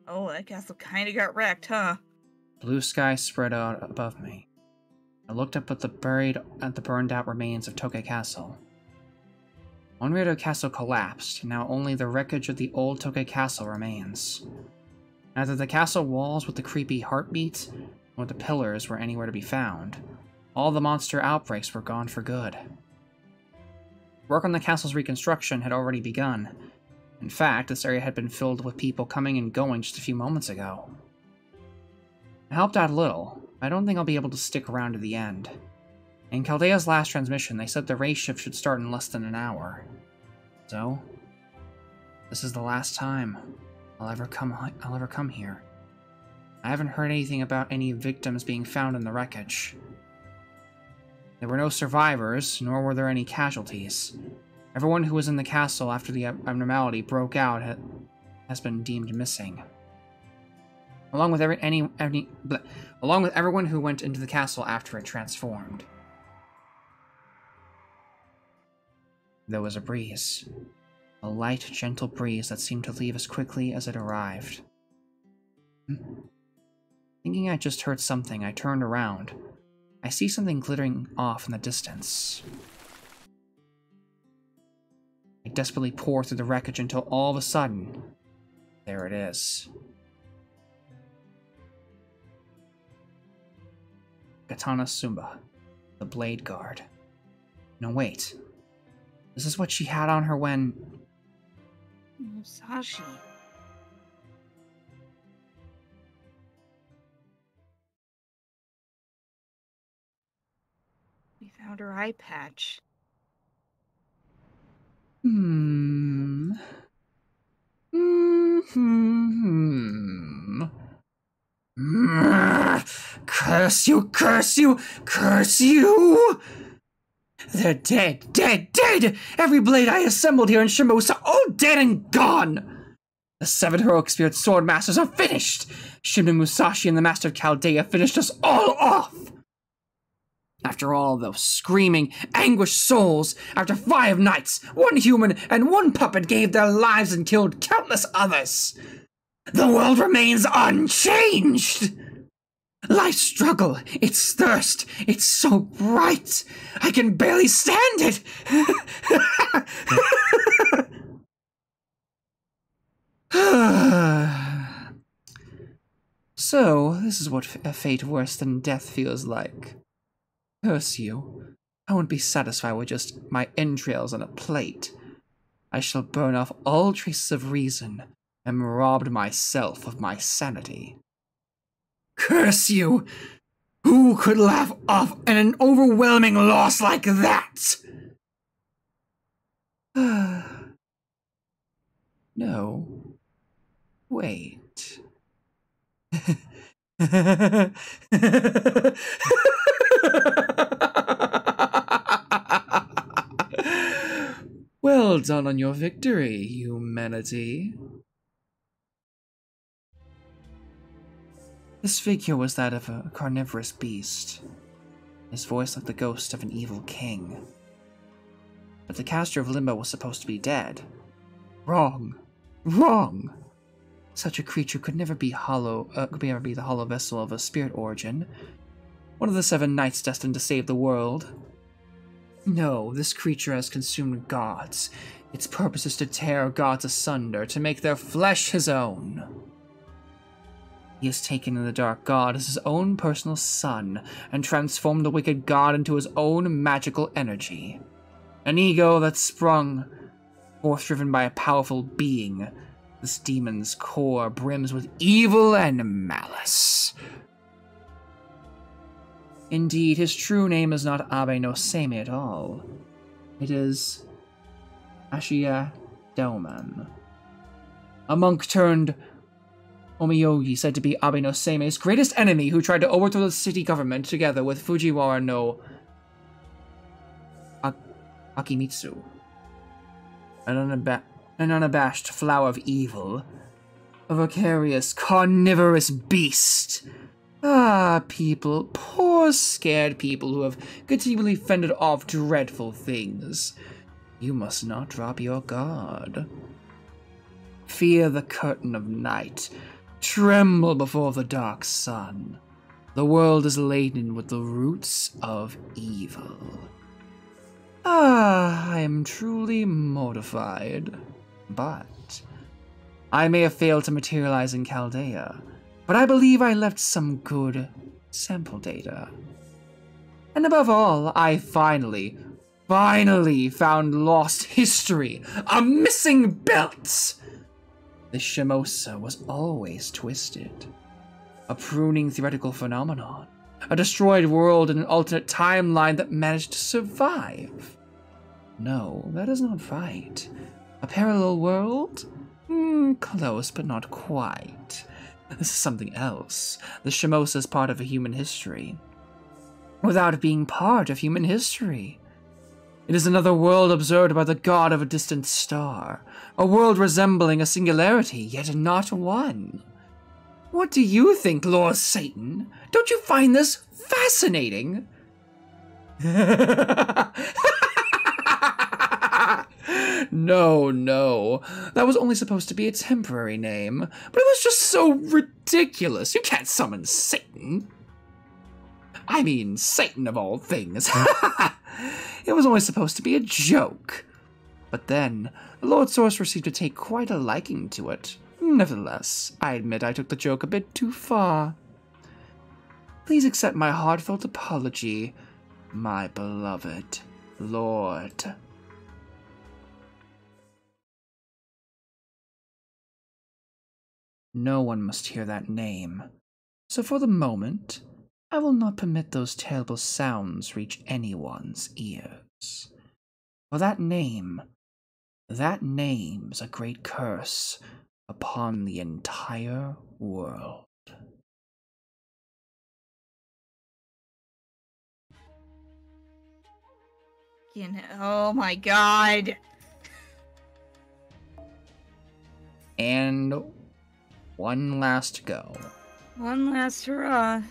Oh, that castle kinda got wrecked, huh?
Blue sky spread out above me. I looked up at the burned out remains of Tokay Castle. Onryo Castle collapsed, and now only the wreckage of the old Tokay Castle remains. Neither the castle walls with the creepy heartbeat, nor the pillars were anywhere to be found. All the monster outbreaks were gone for good. Work on the castle's reconstruction had already begun. In fact, this area had been filled with people coming and going just a few moments ago. I helped out a little, but I don't think I'll be able to stick around to the end. In Chaldea's last transmission, they said the race shift should start in less than an hour. So, this is the last time I'll ever come here. I haven't heard anything about any victims being found in the wreckage. There were no survivors, nor were there any casualties. Everyone who was in the castle after the abnormality broke out has been deemed missing. Along with everyone who went into the castle after it transformed. There was a breeze. A light, gentle breeze that seemed to leave as quickly as it arrived. Thinking I just heard something, I turned around. I see something glittering off in the distance. I desperately pour through the wreckage until all of a sudden, there it is. Katana Sumba, the Blade Guard. No, wait. Is this what she had on her when...
Musashi. We found her eye patch.
Curse you, curse you, curse you! They're dead, dead, dead! Every blade I assembled here in Shimosa, all dead and gone! The 7 heroic spirit sword masters are finished! Shimno Musashi and the Master of Chaldea finished us all off! After all those screaming, anguished souls, after 5 knights, 1 human, and 1 puppet gave their lives and killed countless others, the world remains unchanged! Life's struggle, its thirst, it's so bright, I can barely stand it! So, this is what a fate worse than death feels like. Curse you. I won't be satisfied with just my entrails on a plate. I shall burn off all traces of reason and robbed myself of my sanity. Curse you! Who could laugh off an overwhelming loss like that? No. Wait. Well done on your victory, humanity. This figure was that of a carnivorous beast, his voice like the ghost of an evil king. But the caster of Limbo was supposed to be dead. Wrong. Wrong! Such a creature could never be the hollow vessel of a spirit origin. One of the 7 knights destined to save the world. No, this creature has consumed gods. Its purpose is to tear gods asunder, to make their flesh his own. He has taken in the dark god as his own personal son, and transformed the wicked god into his own magical energy. An ego that sprung forth driven by a powerful being. This demon's core brims with evil and malice. Indeed, his true name is not Abe no Seimei at all. It is Ashiya Daoman, a monk turned Omiyogi said to be Abe no Seimei's greatest enemy, who tried to overthrow the city government together with Fujiwara no Akimitsu, an unabashed flower of evil, a vicarious, carnivorous beast. Ah, people, poor scared people who have continually fended off dreadful things. You must not drop your guard. Fear the curtain of night. Tremble before the dark sun. The world is laden with the roots of evil. Ah, I am truly mortified. But I may have failed to materialize in Chaldea, but I believe I left some good sample data. And above all, I finally found lost history, a missing belt. The Shimosa was always twisted. A pruning theoretical phenomenon. A destroyed world in an alternate timeline that managed to survive. No, that is not right. A parallel world? Close, but not quite. This is something else. The Shimosa is part of a human history. Without being part of human history. It is another world observed by the god of a distant star. A world resembling a singularity, yet not one. What do you think, Lord Satan? Don't you find this fascinating? No. That was only supposed to be a temporary name. But it was just so ridiculous. You can't summon Satan. I mean, Satan of all things. It was only supposed to be a joke. But then, the Lord Sorcerer seemed to take quite a liking to it. Nevertheless, I admit I took the joke a bit too far. Please accept my heartfelt apology, my beloved Lord. No one must hear that name, so for the moment, I will not permit those terrible sounds reach anyone's ears. For that name's a great curse upon the entire world.
Oh my god.
And one last go.
One last hurrah.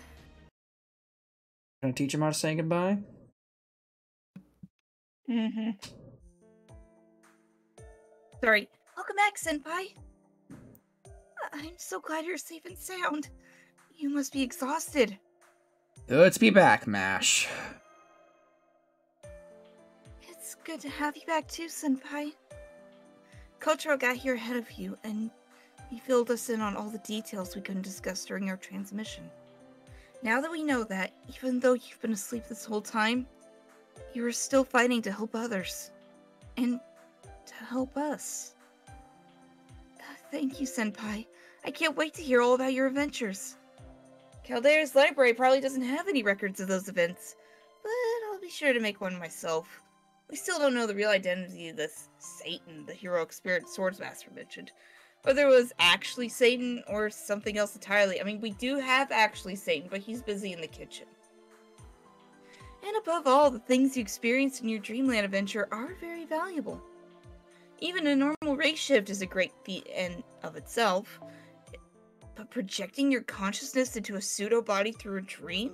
Gonna teach him how to say goodbye?
Sorry. Welcome back, Senpai. I'm so glad you're safe and sound. You must be exhausted.
Good to be back, Mash.
It's good to have you back too, Senpai. Kotaro got here ahead of you, and he filled us in on all the details we couldn't discuss during our transmission. Now that we know that, even though you've been asleep this whole time, you are still fighting to help others. And to help us. Thank you, Senpai. I can't wait to hear all about your adventures. Caldeira's library probably doesn't have any records of those events, but I'll be sure to make one myself. We still don't know the real identity of this Satan, the heroic spirit swordsmaster mentioned. Whether it was actually Satan or something else entirely. I mean, we do have actually Satan, but he's busy in the kitchen. And above all, the things you experienced in your Dreamland adventure are very valuable. Even a normal race shift is a great feat in of itself, but projecting your consciousness into a pseudo-body through a dream?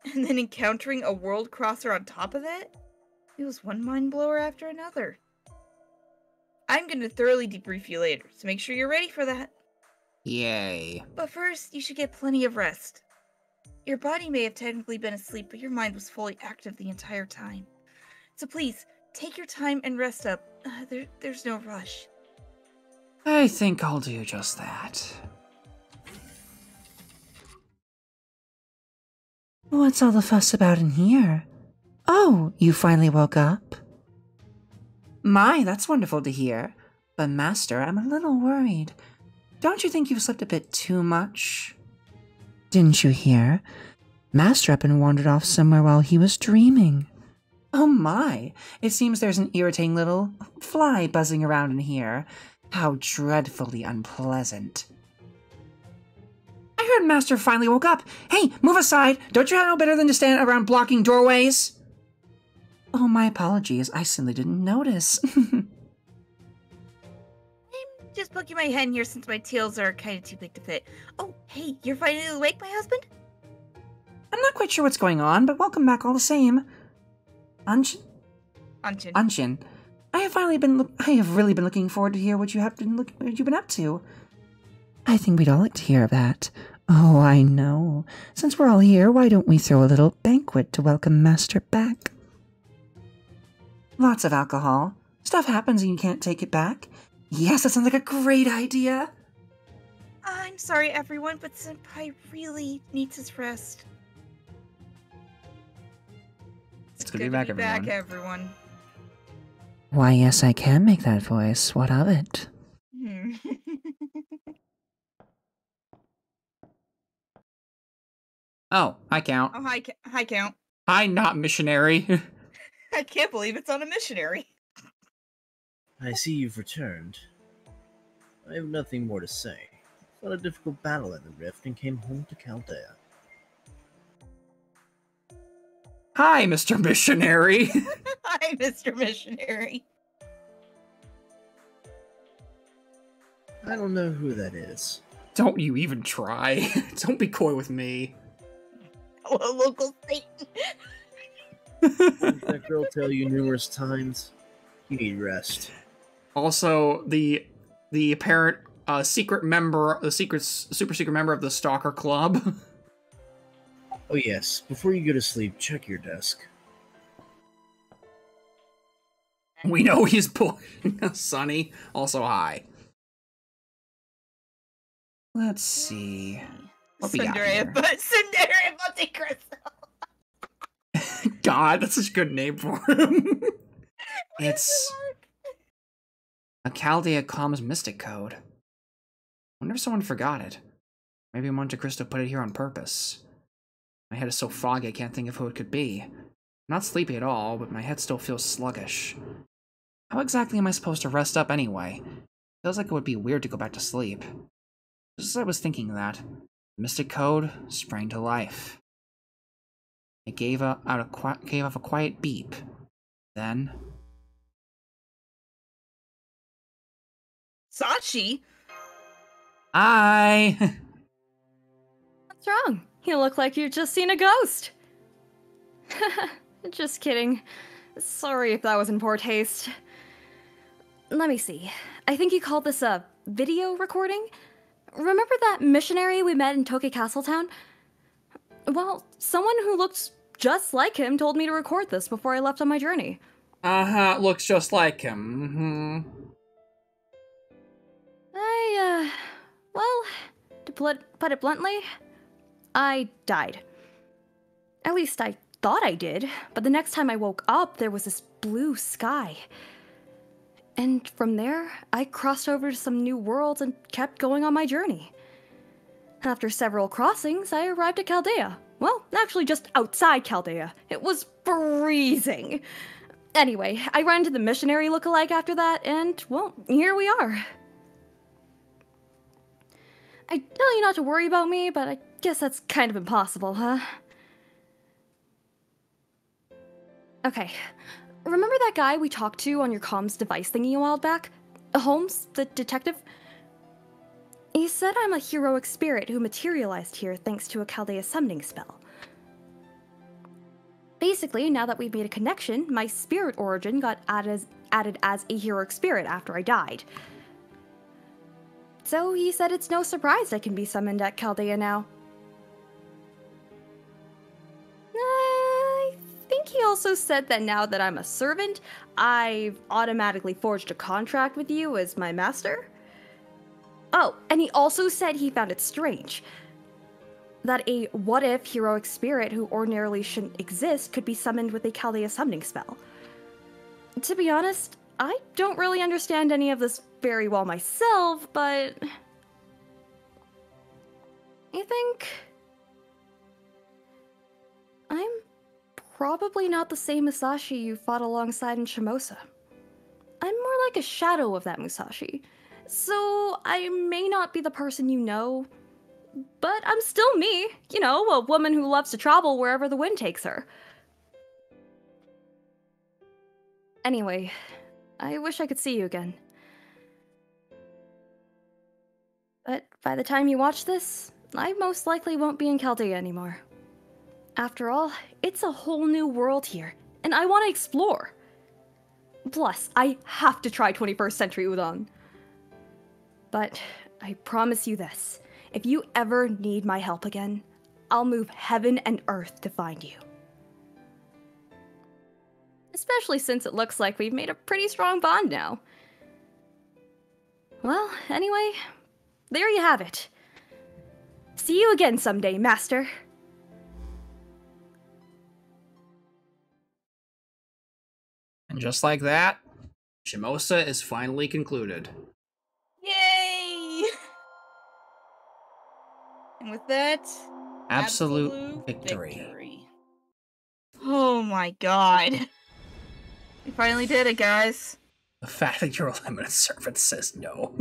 And then encountering a world crosser on top of that? It was one mind-blower after another. I'm going to thoroughly debrief you later, so make sure you're ready for that.
Yay.
But first, you should get plenty of rest. Your body may have technically been asleep, but your mind was fully active the entire time. So please, take your time and rest up. There's no rush.
I think I'll do just that. What's all the fuss about in here? Oh, you finally woke up? My, that's wonderful to hear. But Master, I'm a little worried. Don't you think you've slept a bit too much? Didn't you hear? Master up and wandered off somewhere while he was dreaming. Oh my, it seems there's an irritating little fly buzzing around in here. How dreadfully unpleasant. I heard Master finally woke up. Hey, move aside. Don't you have no better than to stand around blocking doorways? Oh, my apologies. I simply didn't notice.
I'm just poking my head in here since my tails are kind of too big to fit. Oh, hey, you're finally awake, my husband?
I'm not quite sure what's going on, but welcome back all the same. Unshin. I have really been looking forward to hear what you've been up to. I think we'd all like to hear of that. Oh, I know. Since we're all here, why don't we throw a little banquet to welcome Master back? Lots of alcohol. Stuff happens and you can't take it back. Yes, that sounds like a great idea.
I'm sorry, everyone, but Senpai really needs his rest.
It's good to be back,
everyone.
Why, yes, I can make that voice. What of it? Oh, hi, Count.
Oh, hi, Count.
Hi, not missionary.
I can't believe it's on a missionary.
I see you've returned. I have nothing more to say. I fought a difficult battle in the Rift and came home to Caldea.
Hi, Mr. Missionary.
Hi, Mr. Missionary.
I don't know who that is.
Don't you even try. Don't be coy with me.
Oh, a local Satan.
Didn't that girl tell you numerous times? You need rest.
Also, the apparent super secret member of the Stalker Club.
Oh yes, before you go to sleep, check your desk.
We know he's pulling Sunny. Also, hi. Let's see. What we got here?
Tsundere Monte Cristo.
God, that's such a good name for him. It's a Chaldea Comms Mystic Code. Wonder if someone forgot it. Maybe Monte Cristo put it here on purpose. My head is so foggy I can't think of who it could be. I'm not sleepy at all, but my head still feels sluggish. How exactly am I supposed to rest up anyway? Feels like it would be weird to go back to sleep. Just as I was thinking that, the Mystic Code sprang to life. It gave off a quiet beep. Then...
Sachi?
Hi!
What's wrong? You look like you've just seen a ghost. Just kidding. Sorry if that was in poor taste. Let me see. I think you called this a video recording? Remember that missionary we met in Toki Castletown? Well, someone who looked just like him told me to record this before I left on my journey.
Uh-huh, looks just like him.
Well, to put it bluntly, I died. At least I thought I did, but the next time I woke up, there was this blue sky. And from there, I crossed over to some new worlds and kept going on my journey. After several crossings, I arrived at Chaldea. Well, actually just outside Chaldea. It was freezing. Anyway, I ran into the missionary lookalike after that, and, well, here we are. I tell you not to worry about me, but I guess that's kind of impossible, huh? Okay. Remember that guy we talked to on your comms device thingy a while back? Holmes, the detective? He said I'm a heroic spirit who materialized here thanks to a Chaldea summoning spell. Basically, now that we've made a connection, my spirit origin got added as a heroic spirit after I died. So he said it's no surprise I can be summoned at Chaldea now. I think he also said that now that I'm a servant, I've automatically forged a contract with you as my master. Oh, and he also said he found it strange that a what-if heroic spirit who ordinarily shouldn't exist could be summoned with a Chaldea summoning spell. To be honest, I don't really understand any of this very well myself, but I think I'm probably not the same Musashi you fought alongside in Shimosa. I'm more like a shadow of that Musashi, so I may not be the person you know, but I'm still me, you know, a woman who loves to travel wherever the wind takes her. Anyway, I wish I could see you again. But by the time you watch this, I most likely won't be in Chaldea anymore. After all, it's a whole new world here, and I want to explore. Plus, I have to try 21st century udon. But I promise you this, if you ever need my help again, I'll move heaven and earth to find you. Especially since it looks like we've made a pretty strong bond now. Well, anyway, there you have it. See you again someday, Master.
And just like that, Shimosa is finally concluded.
Yay! And with that,
Absolute victory.
Oh my god. We finally did it, guys.
The fact that you're a limited servant says no.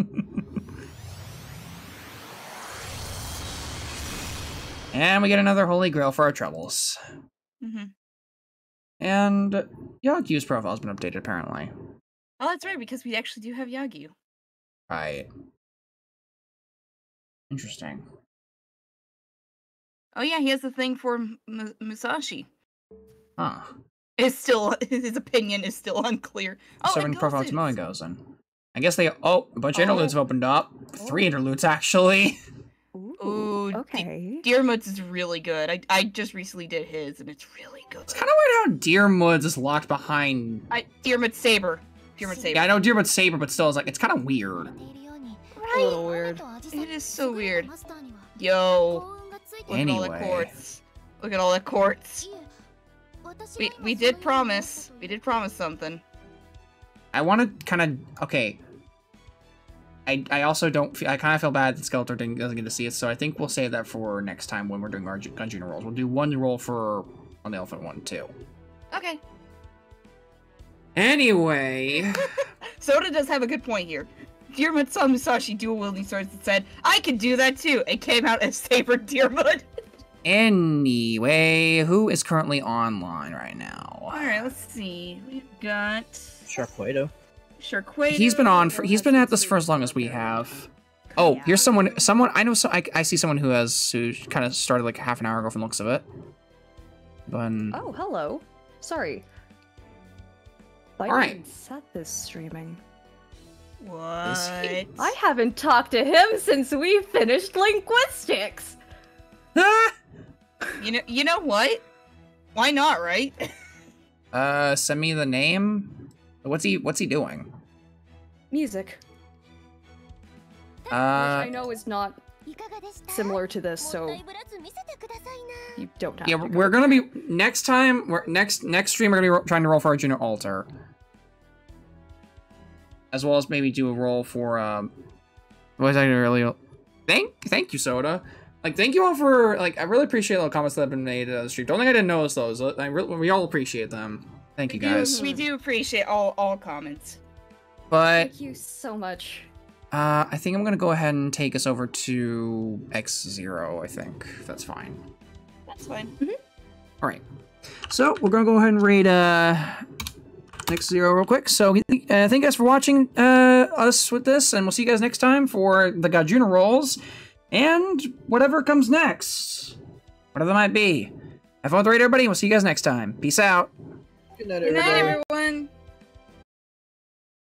And we get another Holy Grail for our troubles.
Mm-hmm.
And Yagyu's profile has been updated, apparently.
Oh, that's right, because we actually do have Yagyu.
Right. Interesting.
Oh yeah, he has the thing for Musashi.
Huh.
It's still, his opinion is still unclear. Oh,
Servant profile to Moe goes in. I guess they, a bunch of interludes have opened up. 3 interludes, actually.
Ooh,
okay.
Deermoods is really good. I just recently did his, and it's really good.
It's kind of weird how Deermoods is locked behind...
Deermood Saber. Deermood Saber.
Yeah, I know Deermood Saber, but still, it's kind of weird.
Right? A little weird. It is so weird. Yo. Look at all the quartz. Look at all the quartz. We did promise. We did promise something.
I want to kind of... Okay. I also don't feel... I kind of feel bad that Skeletor doesn't get to see it, so I think we'll save that for next time when we're doing our Gungeon rolls. We'll do one roll on the elephant one, too.
Okay.
Anyway...
Soda does have a good point here. Deermood saw Musashi dual wielding swords and said, I can do that too! It came out as Saber Deermood.
Anyway, who is currently online right now?
Alright, let's see. We've got...
Sharknado.
He's been at this for as long as we have. Oh, here's someone I know. I see someone who kind of started like half an hour ago from the looks of it. But
Oh, hello. Sorry.
All right.
Set this streaming.
What?
I haven't talked to him since we finished linguistics.
You know what? Why not, right?
Send me the name. What's he doing?
Music. Which I know is not
similar to this, so you don't have
Yeah,
to
we're gonna be next time. Next stream. We're gonna be trying to roll for our junior altar, as well as maybe do a roll for what was I really? Thank you, Soda. Like, thank you all for I really appreciate all the comments that have been made on the stream. Don't think I didn't notice those. We all appreciate them. Thank you guys.
We do appreciate all comments.
But
Thank you so much.
I think I'm gonna go ahead and take us over to X0. I think if that's fine.
That's fine.
All right. So we're gonna go ahead and raid X0 real quick. So thank you guys for watching us with this, and we'll see you guys next time for the Gajuna rolls and whatever comes next, whatever that might be. Have fun with the raid, everybody, and we'll see you guys next time. Peace out.
Good night,
Good night,
everybody.
everyone.